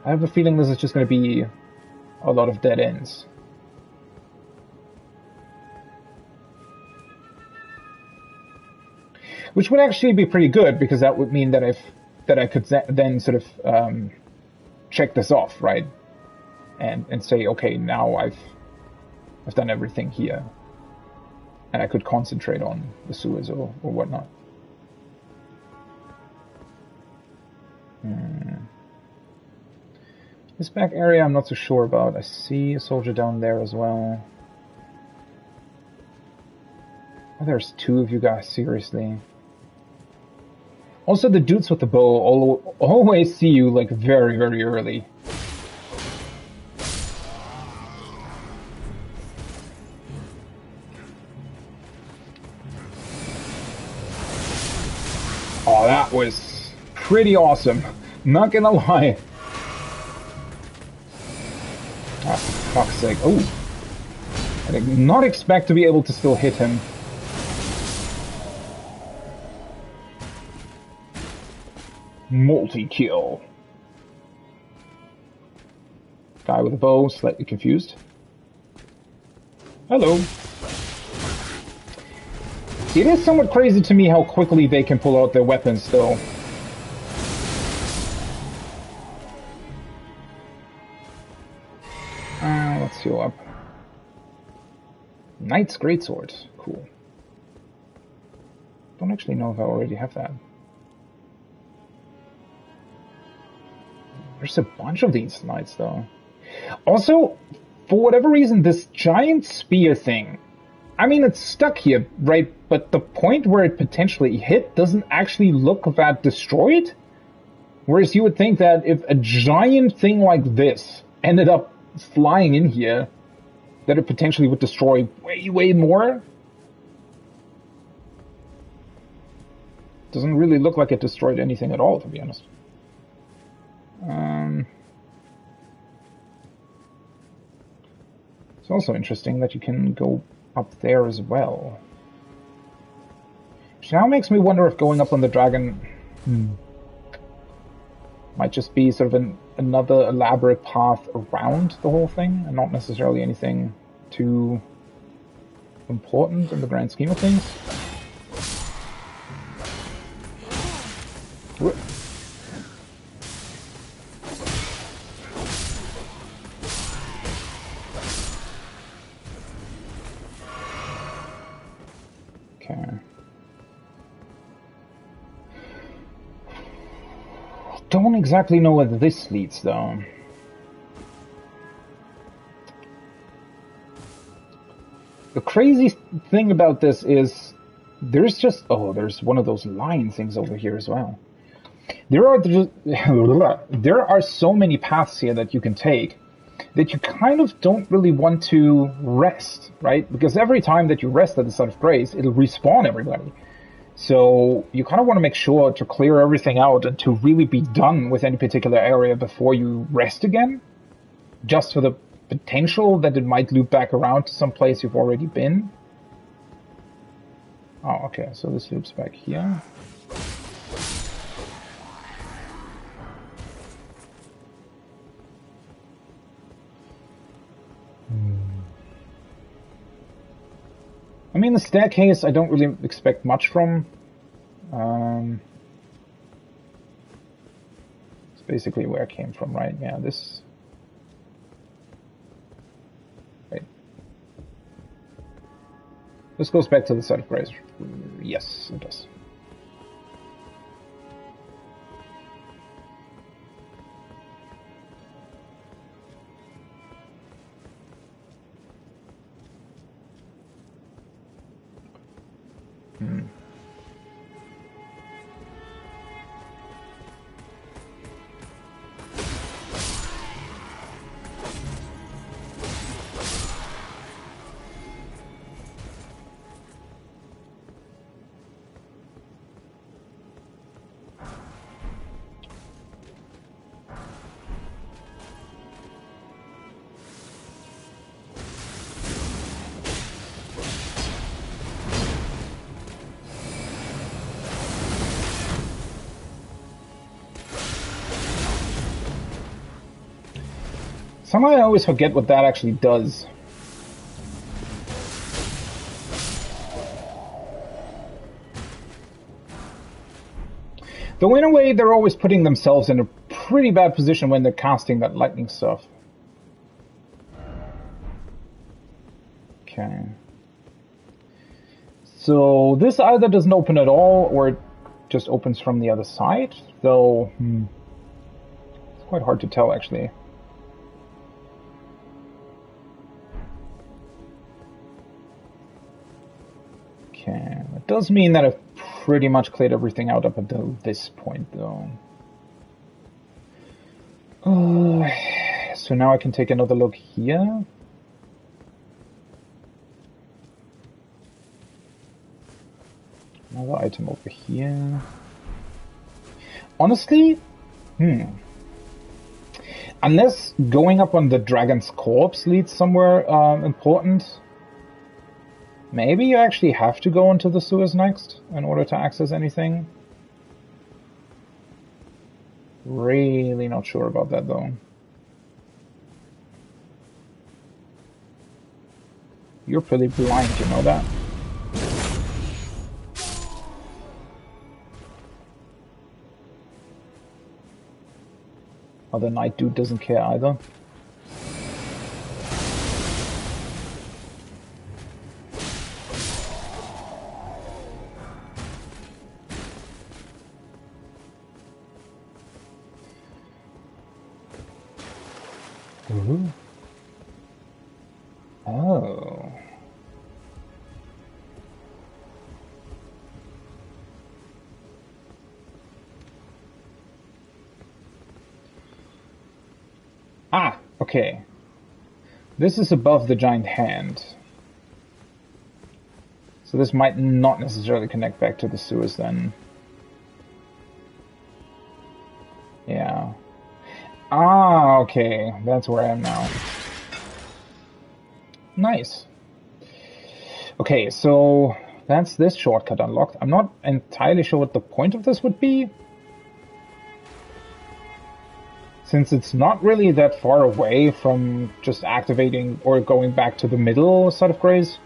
I have a feeling this is just going to be a lot of dead ends. Which would actually be pretty good, because that would mean that I could then sort of check this off, right? And say, okay, now I've done everything here, and I could concentrate on the sewers or whatnot. This back area I'm not so sure about. I see a soldier down there as well. Oh, there's two of you guys, seriously. Also, the dudes with the bow always see you, like, very, very early. Oh, that was pretty awesome. Not gonna lie. Ah, for fuck's sake. Oh. I did not expect to be able to still hit him. Multi-kill. Guy with a bow, slightly confused. Hello. It is somewhat crazy to me how quickly they can pull out their weapons, though. Let's heal up. Knight's Greatsword. Cool. Don't actually know if I already have that. There's a bunch of these knights, though. Also, for whatever reason, this giant spear thing, I mean, it's stuck here, right? But the point where it potentially hit doesn't actually look that destroyed. Whereas you would think that if a giant thing like this ended up flying in here, that it potentially would destroy way, way more. Doesn't really look like it destroyed anything at all, to be honest. It's also interesting that you can go up there as well. Which now makes me wonder if going up on the dragon might just be sort of another elaborate path around the whole thing, and not necessarily anything too important in the grand scheme of things. Whoop. Okay. Don't exactly know where this leads, though. The crazy thing about this is there's just... Oh, there's one of those line things over here as well. There are so many paths here that you can take that you kind of don't really want to rest, right? Because every time that you rest at the Site of Grace, it'll respawn everybody. So you kind of want to make sure to clear everything out and to really be done with any particular area before you rest again. Just for the potential that it might loop back around to some place you've already been. Oh, okay, so this loops back here. I mean, the staircase I don't really expect much from. It's basically where I came from, right? Yeah, this... Wait. This goes back to the Site of Grace. Yes, it does. Somehow I always forget what that actually does. Though in a way, they're always putting themselves in a pretty bad position when they're casting that lightning stuff. Okay. So this either doesn't open at all, or it just opens from the other side. Though, it's quite hard to tell, actually. Okay, that does mean that I've pretty much cleared everything out up until this point, though. So now I can take another look here. Another item over here. Honestly, unless going up on the dragon's corpse leads somewhere important, maybe you actually have to go into the sewers next in order to access anything. Really not sure about that, though. You're pretty blind, you know that? Oh, the knight dude doesn't care either. Ooh. Oh. Ah, okay. This is above the giant hand. So this might not necessarily connect back to the sewers then. Yeah. Ah, okay. That's where I am now. Nice. Okay, so that's this shortcut unlocked. I'm not entirely sure what the point of this would be, since it's not really that far away from just activating or going back to the middle side of Grace.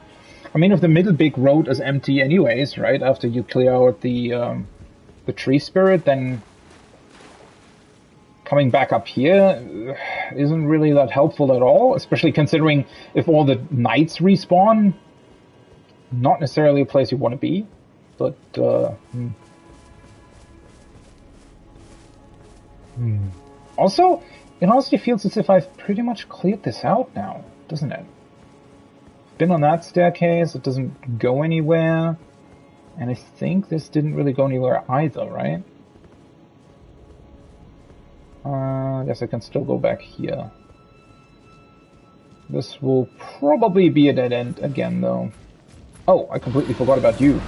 I mean, if the middle big road is empty anyways, right, after you clear out the tree spirit, then coming back up here isn't really that helpful at all, especially considering if all the knights respawn, not necessarily a place you want to be, but Also, it honestly feels as if I've pretty much cleared this out now, doesn't it? Been on that staircase, it doesn't go anywhere, and I think this didn't really go anywhere either, right? I guess I can still go back here. This will probably be a dead end again, though. Oh, I completely forgot about you.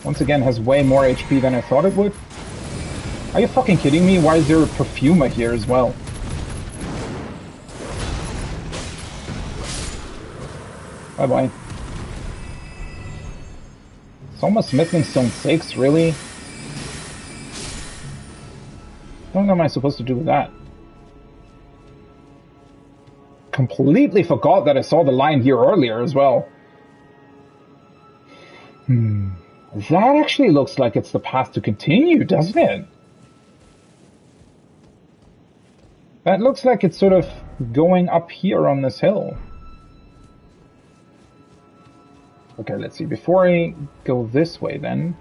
Once again has way more HP than I thought it would. Are you fucking kidding me? Why is there a perfumer here as well? Bye-bye. It's almost Smithman Stone 6, really? What am I supposed to do with that? Completely forgot that I saw the line here earlier as well. That actually looks like it's the path to continue, doesn't it? That looks like it's sort of going up here on this hill. Okay, let's see. Before I go this way then...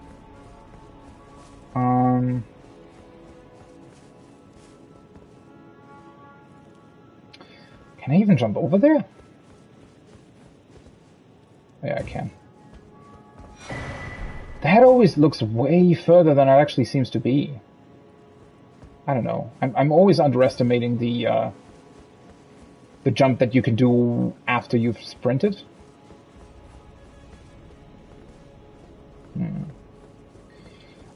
Can I even jump over there? Yeah, I can. That always looks way further than it actually seems to be. I don't know. I'm always underestimating the jump that you can do after you've sprinted.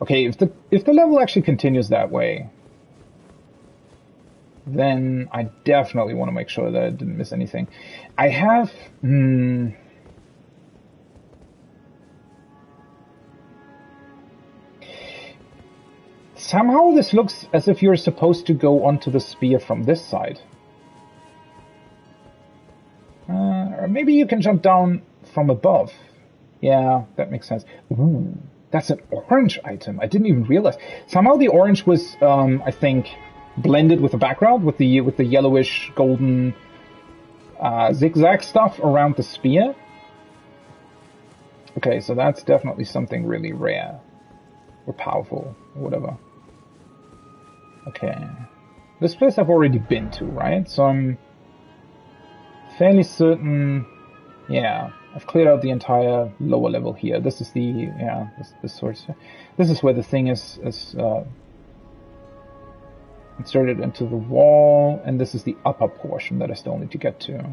Okay, if the level actually continues that way, then I definitely want to make sure that I didn't miss anything. I have... Somehow this looks as if you're supposed to go onto the spear from this side. Or maybe you can jump down from above. Yeah, that makes sense. Ooh, that's an orange item. I didn't even realize. Somehow the orange was, I think, blended with the background, with the yellowish, golden zigzag stuff around the spear. Okay, so that's definitely something really rare. Or powerful, or whatever. Okay. This place I've already been to, right? So I'm fairly certain... Yeah, I've cleared out the entire lower level here. This is the... Yeah, this source. This is where the thing is inserted into the wall, and this is the upper portion that I still need to get to.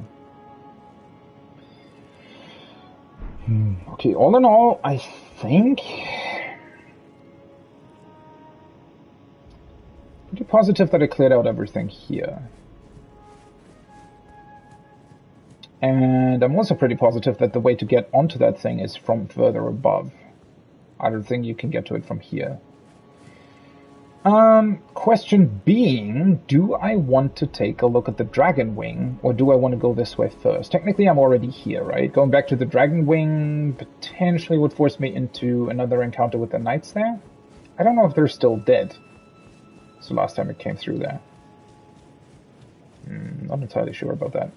Okay, all in all, I think... pretty positive that I cleared out everything here. And I'm also pretty positive that the way to get onto that thing is from further above. I don't think you can get to it from here. Question being, do I want to take a look at the Dragon Wing, or do I want to go this way first? Technically, I'm already here, right? Going back to the Dragon Wing potentially would force me into another encounter with the Knights there. I don't know if they're still dead. So last time it came through there. Not entirely sure about that.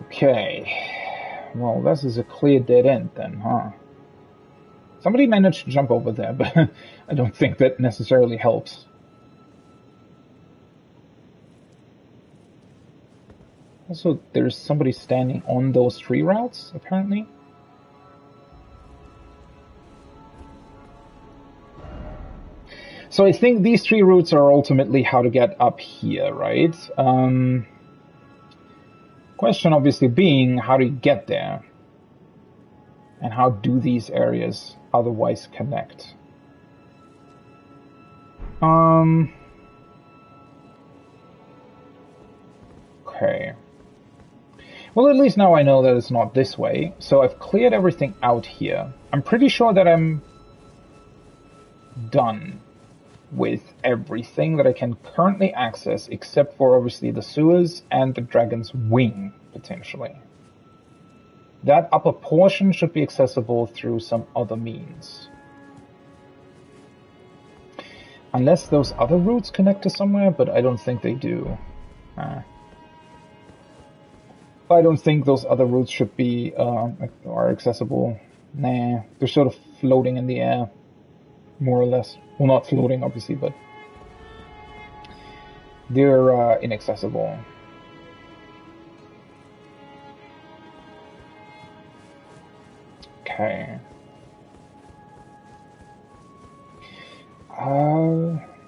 Okay. Well, this is a clear dead end then, huh? Somebody managed to jump over there, but I don't think that necessarily helps. Also, there's somebody standing on those tree routes, apparently. So I think these tree routes are ultimately how to get up here, right? Question obviously being, how do you get there? And how do these areas otherwise connect? Okay. Well, at least now I know that it's not this way. So I've cleared everything out here. I'm pretty sure that I'm done with everything that I can currently access, except for obviously the sewers and the Dragon's Wing, potentially. That upper portion should be accessible through some other means. Unless those other routes connect to somewhere, but I don't think they do. I don't think those other routes should be, are accessible. Nah, they're sort of floating in the air, more or less. Well, not floating, obviously, but they're inaccessible. Okay.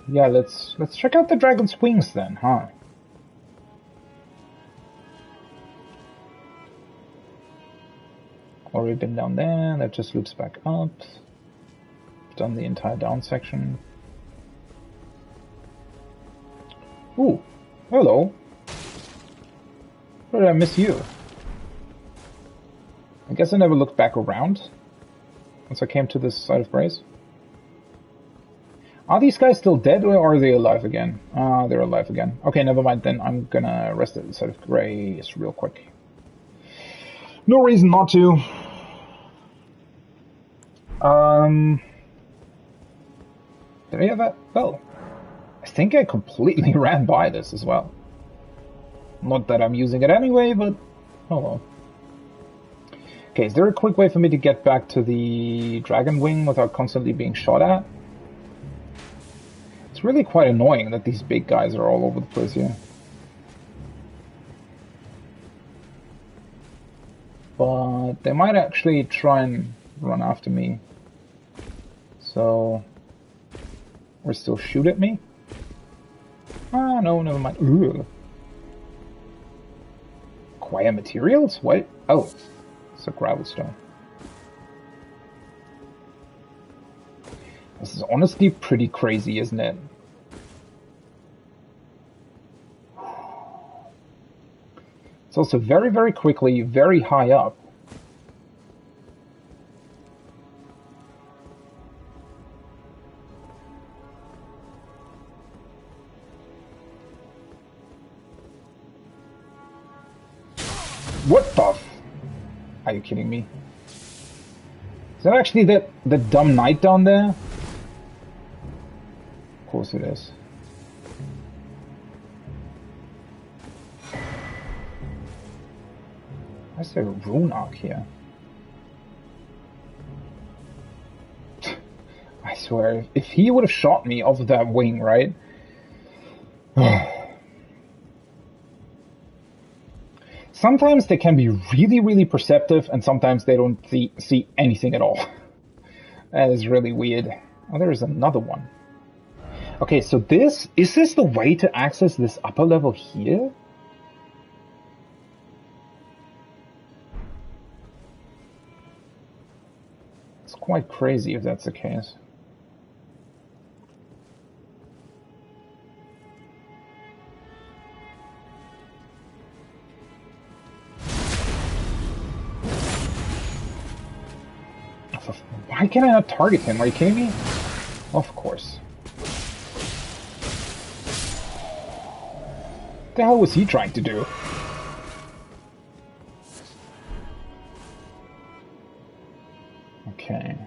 Yeah, let's check out the Dragon's Wings then, huh? Already been down there, that just loops back up. Done the entire down section. Ooh, hello. Where did I miss you? I guess I never looked back around once I came to this side of Grace. Are these guys still dead, or are they alive again? They're alive again. Okay, never mind then. I'm gonna rest at the side of Grace real quick. No reason not to. Did I have that? Well, I think I completely ran by this as well. Not that I'm using it anyway, but oh well. Okay, is there a quick way for me to get back to the Dragon Wing without constantly being shot at? It's really quite annoying that these big guys are all over the place here. But they might actually try and run after me. So... or still shoot at me? Ah, no, never mind. Ooh. Acquire materials? What? Oh, it's a gravel stone. This is honestly pretty crazy, isn't it? It's also very, very quickly, very high up. What the Are you kidding me? Is that actually the dumb knight down there? Of course it is. Why is there a rune arc here? I swear, if he would have shot me off of that wing, right? Sometimes they can be really, really perceptive, and sometimes they don't see anything at all. That is really weird. Oh, there is another one. Okay, so is this the way to access this upper level here? It's quite crazy if that's the case. Why can I not target him? Are you kidding me? Of course. What the hell was he trying to do? Okay.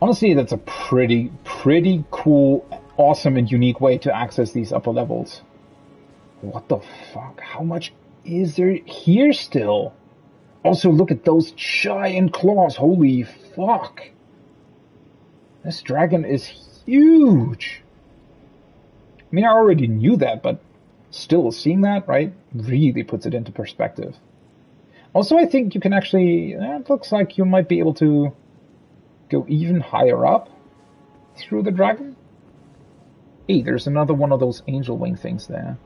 Honestly, that's a pretty cool, awesome, and unique way to access these upper levels. What the fuck? How much is there here still? Also, look at those giant claws. Holy fuck. This dragon is huge. I mean, I already knew that, but still seeing that, right, really puts it into perspective. Also, I think you can actually, it looks like you might be able to go even higher up through the dragon. Hey, there's another one of those angel wing things there.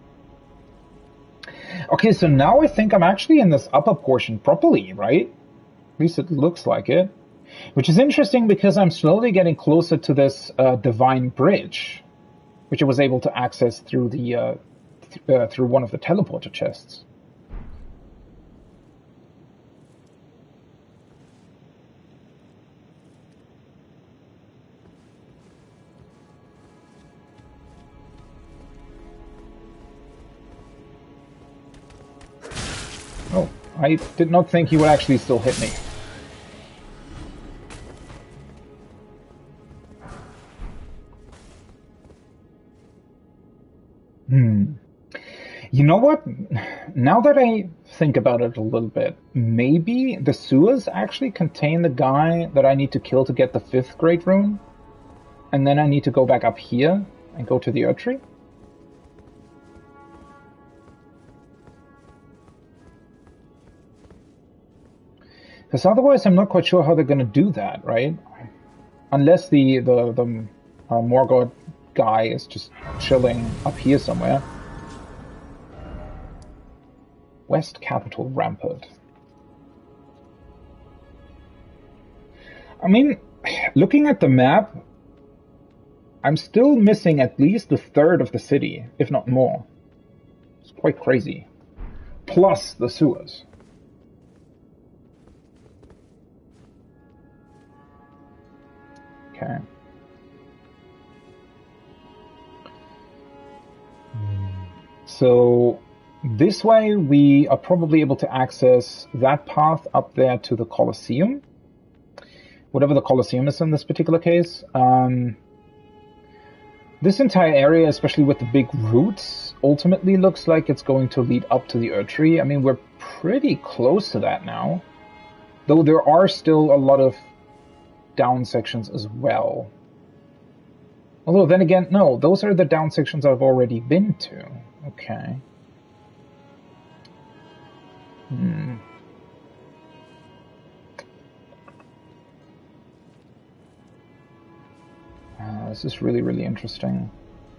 Okay, so now I think I'm actually in this upper portion properly, right? At least it looks like it. Which is interesting because I'm slowly getting closer to this divine bridge, which I was able to access through the through one of the teleporter chests. Oh, I did not think he would actually still hit me. You know what? Now that I think about it a little bit, maybe the sewers actually contain the guy that I need to kill to get the 5th great rune, and then I need to go back up here and go to the Earth Tree? Because otherwise I'm not quite sure how they're going to do that, right? Unless the Morgoth guy is just chilling up here somewhere. West Capital Rampart. I mean, looking at the map, I'm still missing at least a third of the city, if not more. It's quite crazy. Plus the sewers. Okay. So this way we are probably able to access that path up there to the Colosseum. Whatever the Colosseum is in this particular case. This entire area, especially with the big roots, ultimately looks like it's going to lead up to the Earth Tree. I mean, we're pretty close to that now. Though there are still a lot of down sections as well. Although then again, no, those are the down sections I've already been to. Okay. this is really, really interesting.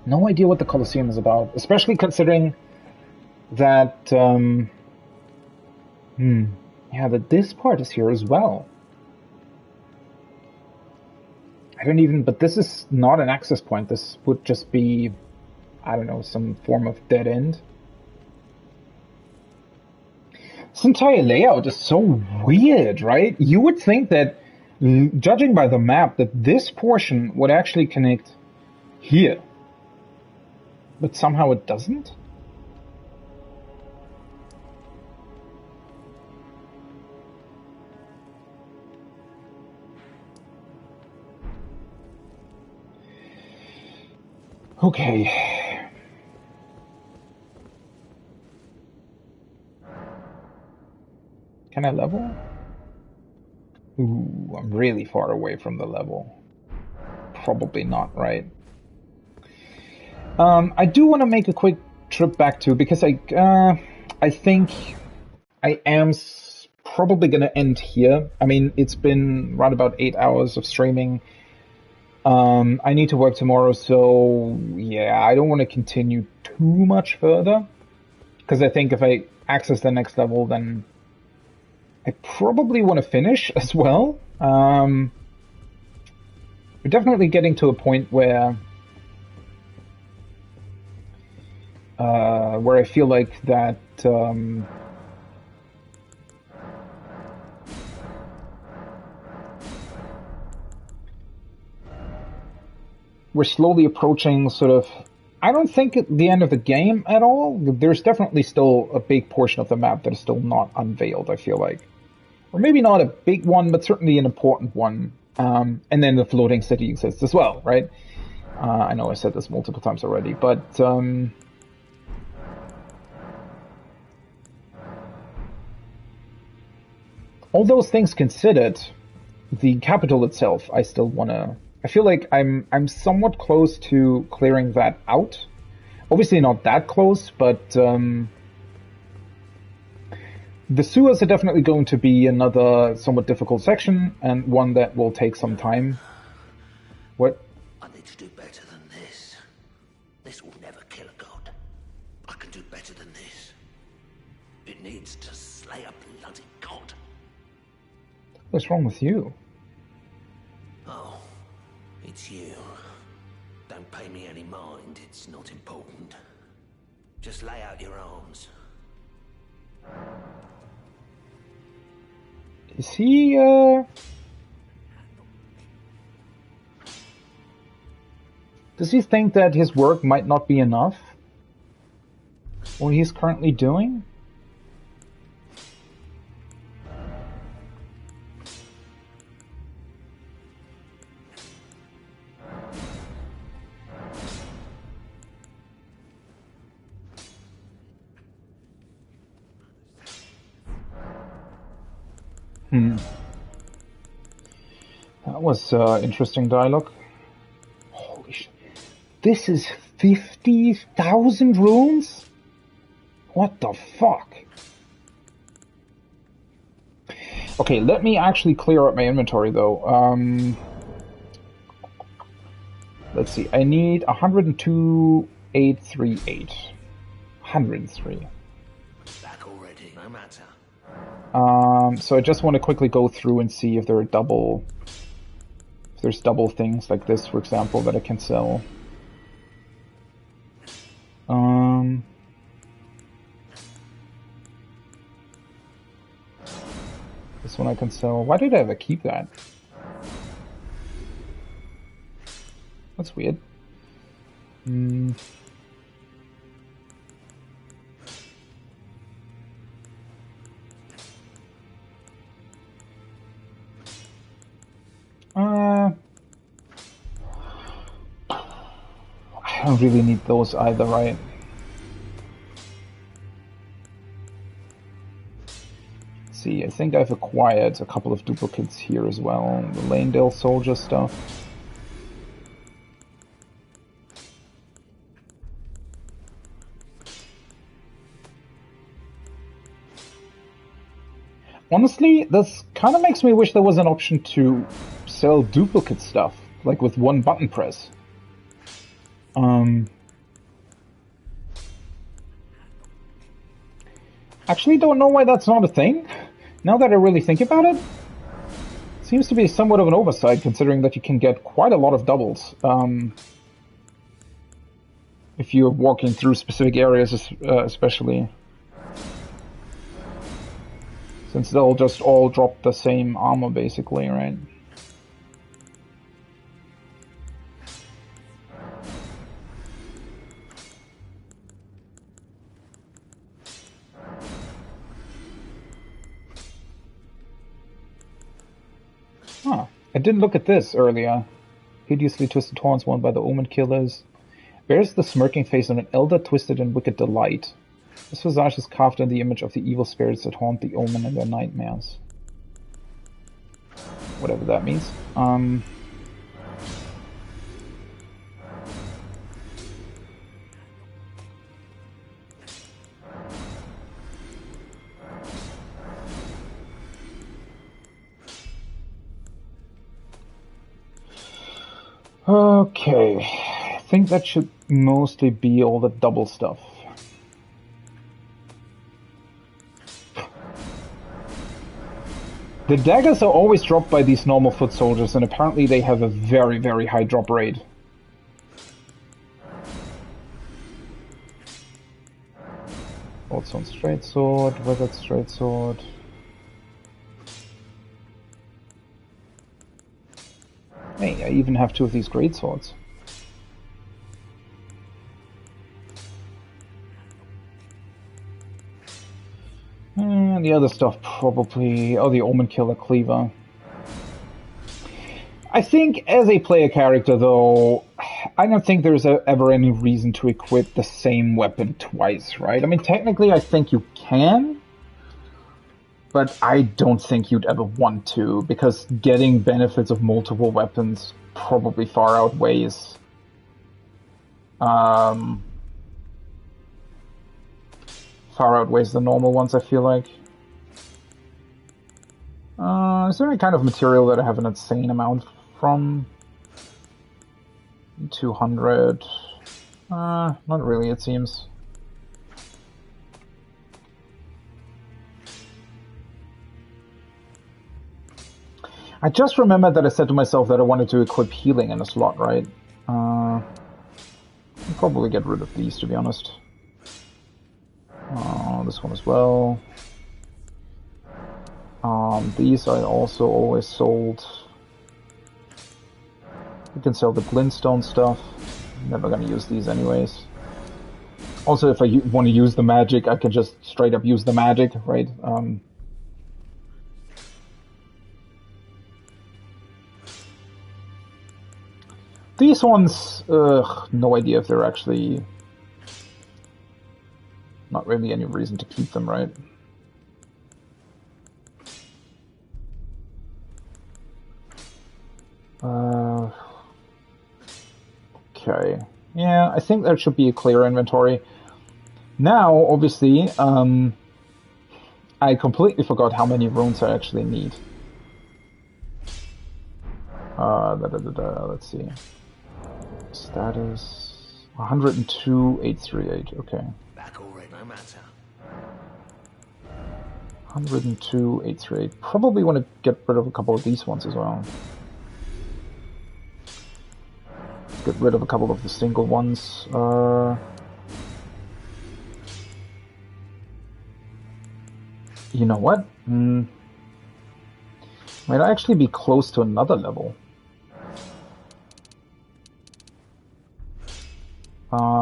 No idea what the Colosseum is about, especially considering that, yeah, that this part is here as well. I don't even, but this is not an access point. This would just be, I don't know, some form of dead end. This entire layout is so weird, right? You would think that, judging by the map, that this portion would actually connect here. But somehow it doesn't? Okay. Can I level? Ooh, I'm really far away from the level. Probably not, right? I do want to make a quick trip back to, because I think I am probably going to end here. I mean, it's been around about 8 hours of streaming. I need to work tomorrow, so yeah, I don't want to continue too much further, because I think if I access the next level, then I probably want to finish as well. We're definitely getting to a point where I feel like that we're slowly approaching sort of, I don't think at the end of the game at all. There's definitely still a big portion of the map that is still not unveiled, I feel like. Or maybe not a big one, but certainly an important one. And then the floating city exists as well, right? I know I said this multiple times already, but all those things considered, the capital itself, I still want to... I feel like I'm somewhat close to clearing that out. Obviously not that close, but the sewers are definitely going to be another somewhat difficult section, and one that will take some time. What? I need to do better than this. This will never kill a god. I can do better than this. It needs to slay a bloody god. What's wrong with you? Oh, it's you. Don't pay me any mind, it's not important. Just lay out your arms. Is he, does he think that his work might not be enough? What he's currently doing? That was interesting dialogue. Holy shit. This is 50,000 runes? What the fuck? Okay, let me actually clear up my inventory though. Let's see, I need 102,838. 103. Back already, no matter. So I just want to quickly go through and see if there are there's double things like this, for example, that I can sell. This one I can sell. Why did I ever keep that? That's weird. I don't really need those either, right? Let's see, I think I've acquired a couple of duplicates here as well. The Leyndell soldier stuff. Honestly, this kind of makes me wish there was an option to sell duplicate stuff, like with one button press. Actually, don't know why that's not a thing. Now that I really think about it, seems to be somewhat of an oversight, considering that you can get quite a lot of doubles if you're walking through specific areas, especially. Since they'll just all drop the same armor, basically, right? Huh. I didn't look at this earlier. Hideously twisted horns worn by the Omen Killers. Bears the smirking face of an elder twisted in wicked delight. This visage is carved in the image of the evil spirits that haunt the Omen in their nightmares. Whatever that means. Okay, I think that should mostly be all the double stuff. The daggers are always dropped by these normal foot soldiers, and apparently they have a very, very high drop rate. Also on straight sword, weathered straight sword. Hey, I even have 2 of these great swords. And the other stuff probably... Oh, the Omen Killer Cleaver. I think as a player character, though, I don't think there's ever any reason to equip the same weapon twice, right? I mean, technically I think you can, but I don't think you'd ever want to, because getting benefits of multiple weapons probably far outweighs the normal ones, I feel like. Is there any kind of material that I have an insane amount from? 200. Not really, it seems. I just remembered that I said to myself that I wanted to equip healing in a slot, right? I'll probably get rid of these, to be honest. This one as well. These I also always sold. You can sell the glintstone stuff. Never gonna use these anyways. Also, if I want to use the magic, I can just straight up use the magic, right? These ones, no idea if they're actually... Not really any reason to keep them, right? Okay. Yeah, I think there should be a clear inventory. Now, obviously, I completely forgot how many runes I actually need. Let's see. Status 102,838. Okay. Back already, no matter. 102,838. Probably want to get rid of a couple of these ones as well. Get rid of a couple of the single ones. You know what? Might actually be close to another level.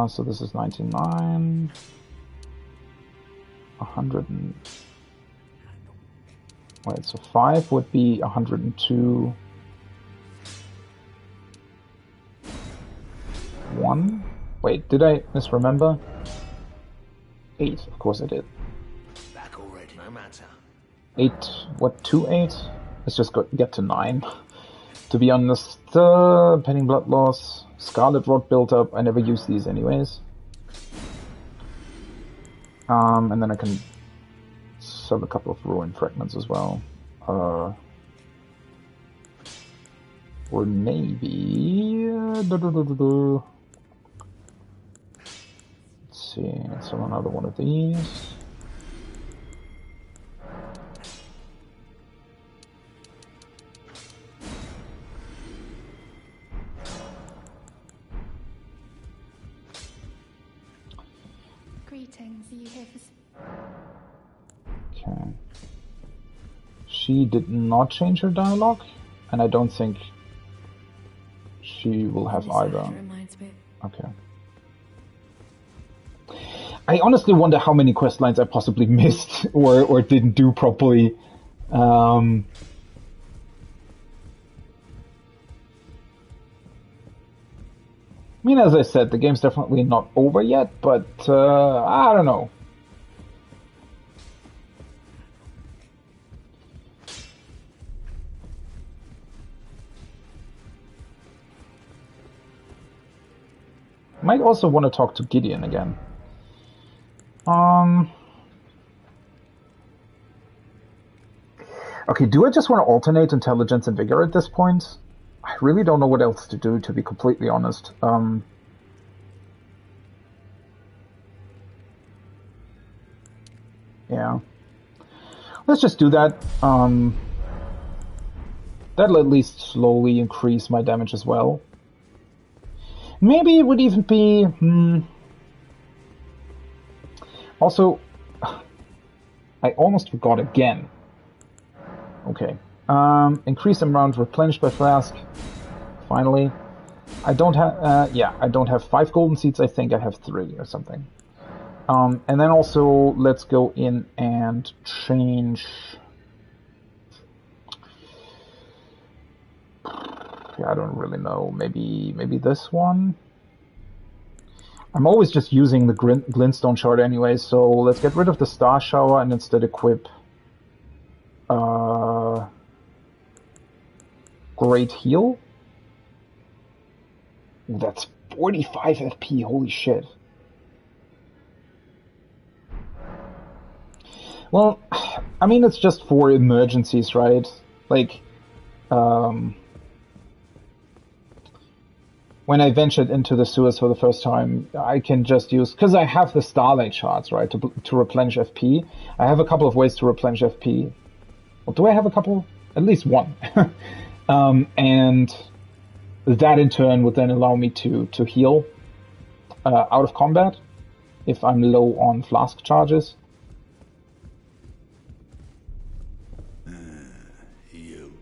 So this is 99. 100 and... Wait, so 5 would be 102. 1? Wait, did I misremember? 8, of course I did. Back already, no matter. 8, what, 2, 8? Let's just get to 9. To be honest, Penning Blood Loss, Scarlet Rot built up, I never use these anyways. And then I can sell a couple of Ruin Fragments as well. Or maybe... see. Let's have another one of these. Greetings, are you here for... Okay. She did not change her dialogue, and I don't think she will have either. Okay. I honestly wonder how many quest lines I possibly missed or didn't do properly. I mean, as I said, the game's definitely not over yet, but I don't know. Might also want to talk to Gideon again. Okay, do I just want to alternate intelligence and vigor at this point? I really don't know what else to do, to be completely honest. Yeah. Let's just do that. That'll at least slowly increase my damage as well. Maybe it would even be... Also, I almost forgot again. Okay. Increase amount replenished by flask. Finally. I don't have... yeah, I don't have 5 golden seeds. I think I have 3 or something. And then also, let's go in and change... I don't really know. Maybe this one? I'm always just using the glintstone shard anyway, so let's get rid of the star shower and instead equip Great Heal. Ooh, that's 45 FP, holy shit. Well, I mean, it's just for emergencies, right? Like, when I ventured into the sewers for the first time, I can just use... Because I have the Starlight shards, right, to replenish FP. I have a couple of ways to replenish FP. Well, do I have a couple? At least one. And that in turn would then allow me to heal out of combat if I'm low on flask charges. You.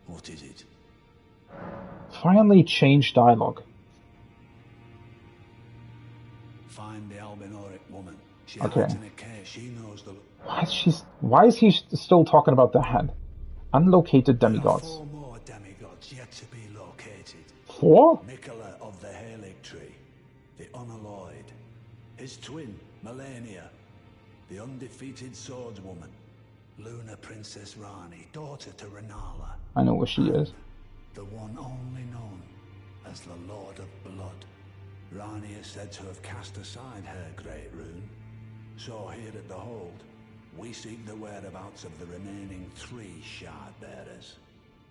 What is it? Finally change dialogue. Find the albinoric woman. She Okay. hides in a cave. She knows the... Why is he still talking about that? Unlocated There are demigods. 4 more demigods yet to be located. 4? Mikola of the Halig Tree, the Unalloyed, his twin, Melania, the undefeated swordswoman, Luna Princess Rani, daughter to Renala, I know where she is. the one only known as the Lord of Blood. Rani is said to have cast aside her great rune. So here at the Hold, we seek the whereabouts of the remaining 3 shard bearers.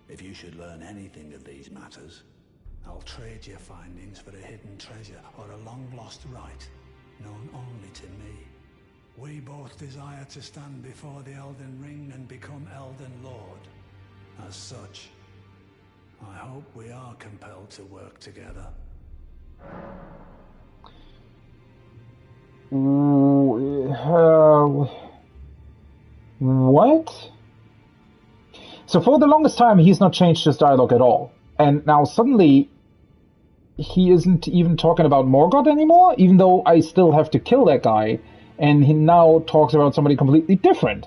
If you should learn anything of these matters, I'll trade your findings for a hidden treasure or a long-lost right, known only to me. We both desire to stand before the Elden Ring and become Elden Lord. As such, I hope we are compelled to work together. What? So for the longest time, he's not changed his dialogue at all. And now suddenly, he isn't even talking about Morgoth anymore, even though I still have to kill that guy. And he now talks about somebody completely different.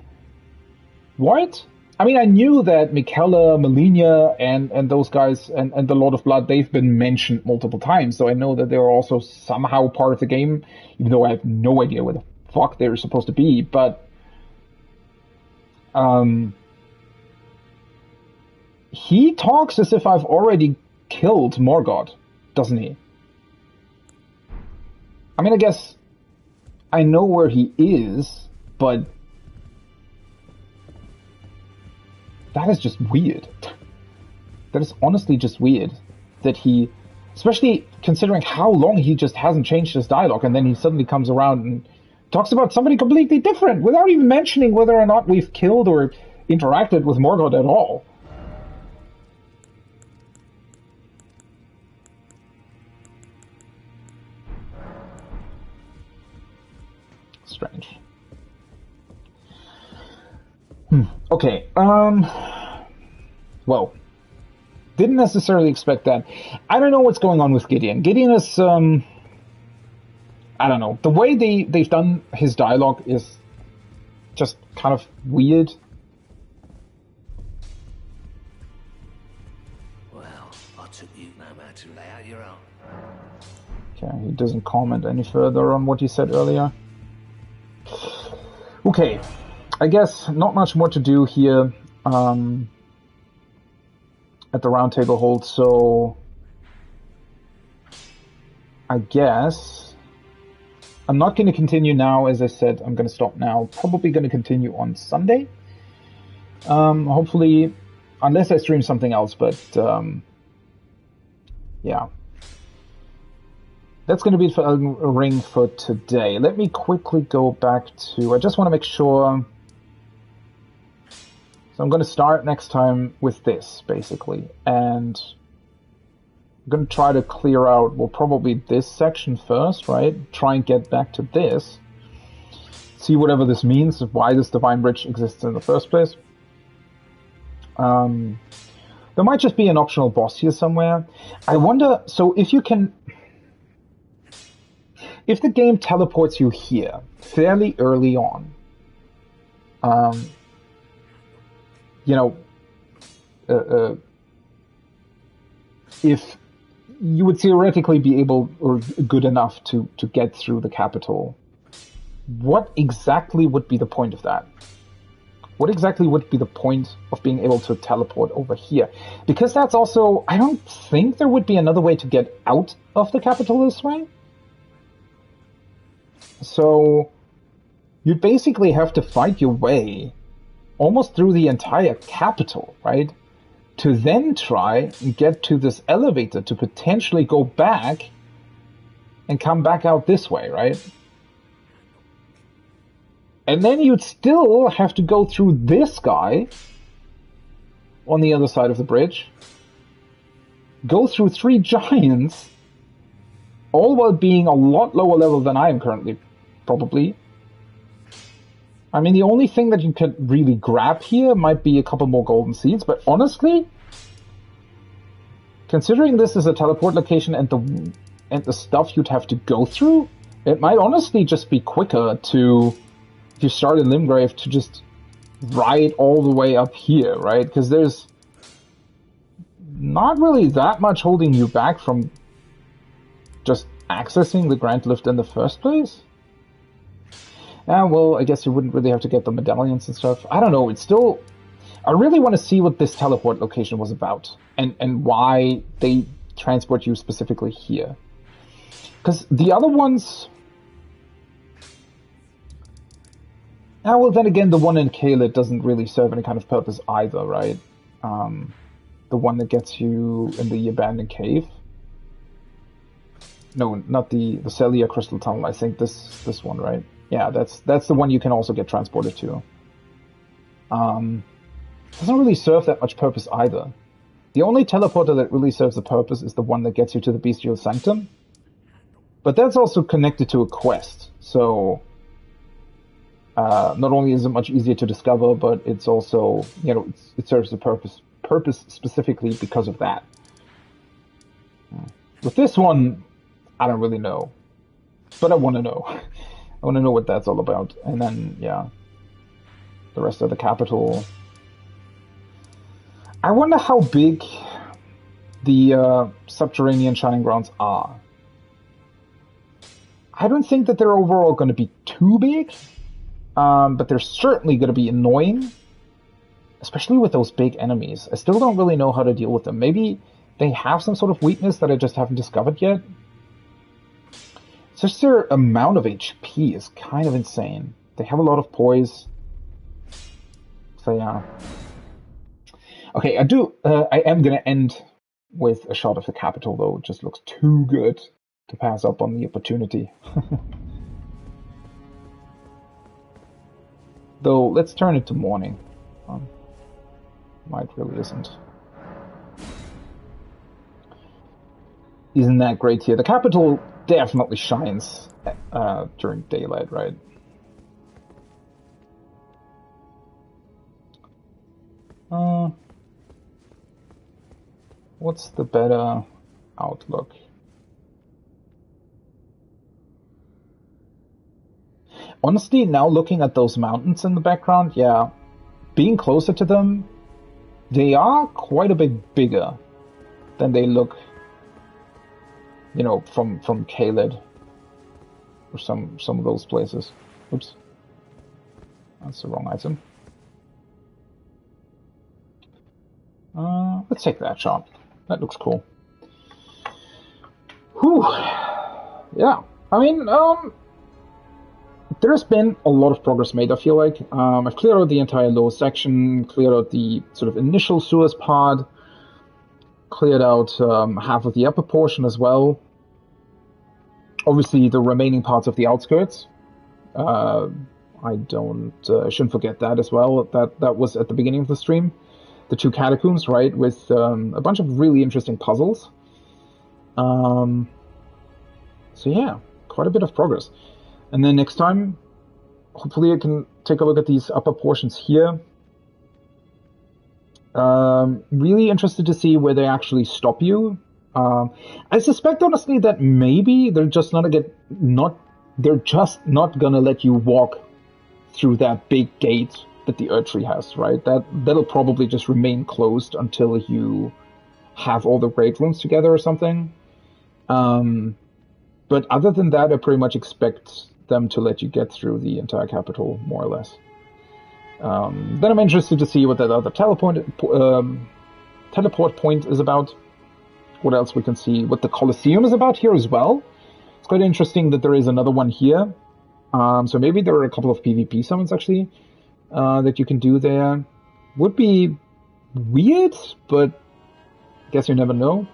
What? I mean, I knew that Mikola, Melania, and those guys, and the Lord of Blood, they've been mentioned multiple times, so I know that they're also somehow part of the game, even though I have no idea where the fuck they're supposed to be, but... he talks as if I've already killed Morgoth, doesn't he? I mean, I guess I know where he is, but... that is just weird. That is honestly just weird that he Especially considering how long he just hasn't changed his dialogue, and then he suddenly comes around and talks about somebody completely different without even mentioning whether or not we've killed or interacted with Morgoth at all. Strange. Okay, well, didn't necessarily expect that. I don't know what's going on with Gideon. Gideon is, I don't know. The way they've done his dialogue is just kind of weird. Well, I took you no matter to lay out your own. Okay, he doesn't comment any further on what he said earlier. Okay, I guess not much more to do here at the round table hold, so I guess I'm not going to continue now. As I said, I'm going to stop now. Probably going to continue on Sunday. Hopefully, unless I stream something else, but yeah. That's going to be it for Elden Ring for today. Let me quickly go back to... I just want to make sure... So I'm going to start next time with this, basically. And I'm going to try to clear out, well, probably this section first, right? Try and get back to this. See whatever this means, why this Divine Bridge exists in the first place. There might just be an optional boss here somewhere. I wonder... So if you can... If the game teleports you here fairly early on, you know, if you would theoretically be able or good enough to get through the capital, what exactly would be the point of that? What exactly would be the point of being able to teleport over here? Because that's also, I don't think there would be another way to get out of the capital this way. So you basically have to fight your way almost through the entire capital, right? To then try and get to this elevator to potentially go back and come back out this way, right? And then you'd still have to go through this guy on the other side of the bridge, go through 3 giants, all while being a lot lower level than I am currently, probably. I mean, the only thing that you could really grab here might be a couple more golden seeds, but honestly, considering this is a teleport location and the stuff you'd have to go through, it might honestly just be quicker to, if you start in Limgrave, to just ride all the way up here, right? Because there's not really that much holding you back from just accessing the Grand Lift in the first place. Well, I guess you wouldn't really have to get the medallions and stuff. I don't know, it's still... I really want to see what this teleport location was about, and why they transport you specifically here. Because the other ones... well, then again, the one in Caelid doesn't really serve any kind of purpose either, right? The one that gets you in the abandoned cave. No, not the Celia Crystal Tunnel. I think this one, right? Yeah, that's the one you can also get transported to. Doesn't really serve that much purpose either. The only teleporter that really serves a purpose is the one that gets you to the Bestial Sanctum. But that's also connected to a quest, so not only is it much easier to discover, but it's also, you know, it serves a purpose specifically because of that. With this one, I don't really know, but I want to know. I want to know what that's all about. And then, yeah, the rest of the capital. I wonder how big the subterranean Shining Grounds are. I don't think that they're overall going to be too big, but they're certainly going to be annoying, especially with those big enemies. I still don't really know how to deal with them. Maybe they have some sort of weakness that I just haven't discovered yet. It's just their amount of HP is kind of insane. They have a lot of poise. So yeah. Okay, I am going to end with a shot of the capital, though. It just looks too good to pass up on the opportunity. Though, let's turn it to morning. Might really isn't. Isn't that great here? The capital definitely shines during daylight, right? What's the better outlook? Honestly, now looking at those mountains in the background, yeah, being closer to them, they are quite a bit bigger than they look, you know, from Caelid or some of those places. Oops, that's the wrong item. Let's take that shot. That looks cool. Whew. Yeah, I mean, there's been a lot of progress made, I feel like. I've cleared out the entire lower section, cleared out the sort of initial sewers part, cleared out half of the upper portion as well. Obviously, the remaining parts of the outskirts. I shouldn't forget that as well. That was at the beginning of the stream. The 2 catacombs, right, with a bunch of really interesting puzzles. So yeah, quite a bit of progress. And then next time, hopefully I can take a look at these upper portions here. Really interested to see where they actually stop you. I suspect, honestly, that maybe they're just not gonna let you walk through that big gate that the Erdtree has, right? That'll probably just remain closed until you have all the great rooms together or something. But other than that, I pretty much expect them to let you get through the entire capital, more or less. Then I'm interested to see what that other teleport point is about. What else we can see. What the Colosseum is about here as well. It's quite interesting that there is another one here. So maybe there are a couple of PvP summons, actually, that you can do there. Would be weird, but I guess you never know.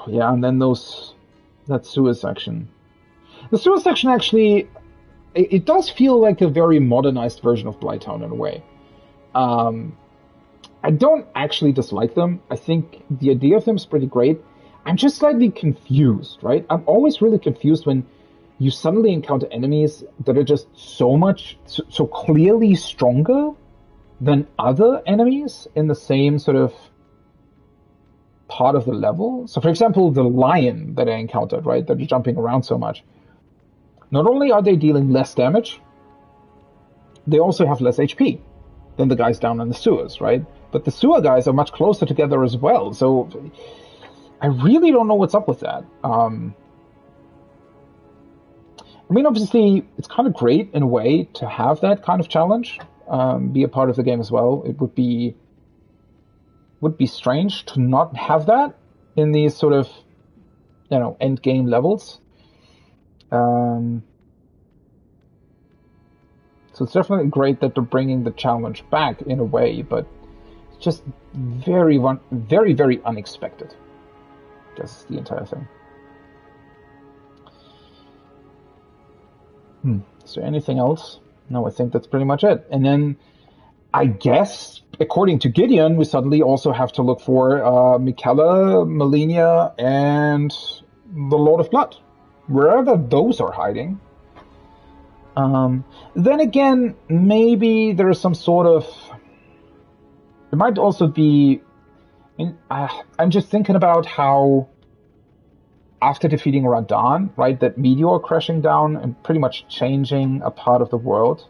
Yeah, and then that sewer section. The sewer section actually, it does feel like a very modernized version of Blighttown in a way. I don't actually dislike them. I think the idea of them is pretty great. I'm just slightly confused, right? I'm always really confused when you suddenly encounter enemies that are just so clearly stronger than other enemies in the same sort of part of the level. So, for example, the lion that I encountered, right, that are jumping around so much. Not only are they dealing less damage, they also have less HP than the guys down in the sewers, right? But the sewer guys are much closer together as well, so I really don't know what's up with that. I mean, obviously, it's kind of great in a way to have that kind of challenge, be a part of the game as well. It would be strange to not have that in these sort of, end game levels. So it's definitely great that they're bringing the challenge back in a way, but it's just very, very unexpected. That's the entire thing. Is there anything else? No, I think that's pretty much it. And then, I guess, according to Gideon, we suddenly also have to look for Miquella, Malenia, and the Lord of Blood. Wherever those are hiding. Then again, maybe there's some sort of... It might also be... I'm just thinking about how after defeating Radahn, right, that meteor crashing down and pretty much changing a part of the world,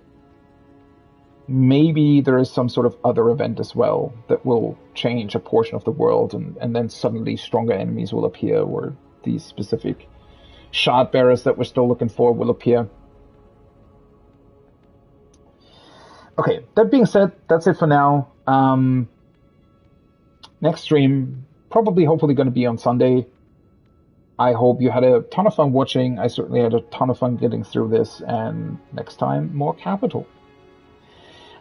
maybe there is some sort of other event as well that will change a portion of the world, and then suddenly stronger enemies will appear, or these specific shard bearers that we're still looking for will appear. Okay, that being said, that's it for now. Next stream, hopefully going to be on Sunday. I hope you had a ton of fun watching. I certainly had a ton of fun getting through this, and next time, more Capital.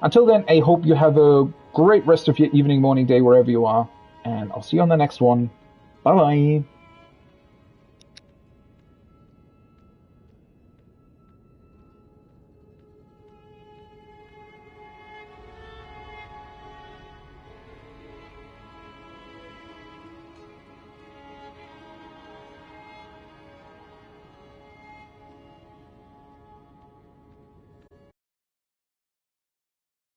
Until then, I hope you have a great rest of your evening, morning, day, wherever you are. And I'll see you on the next one. Bye-bye.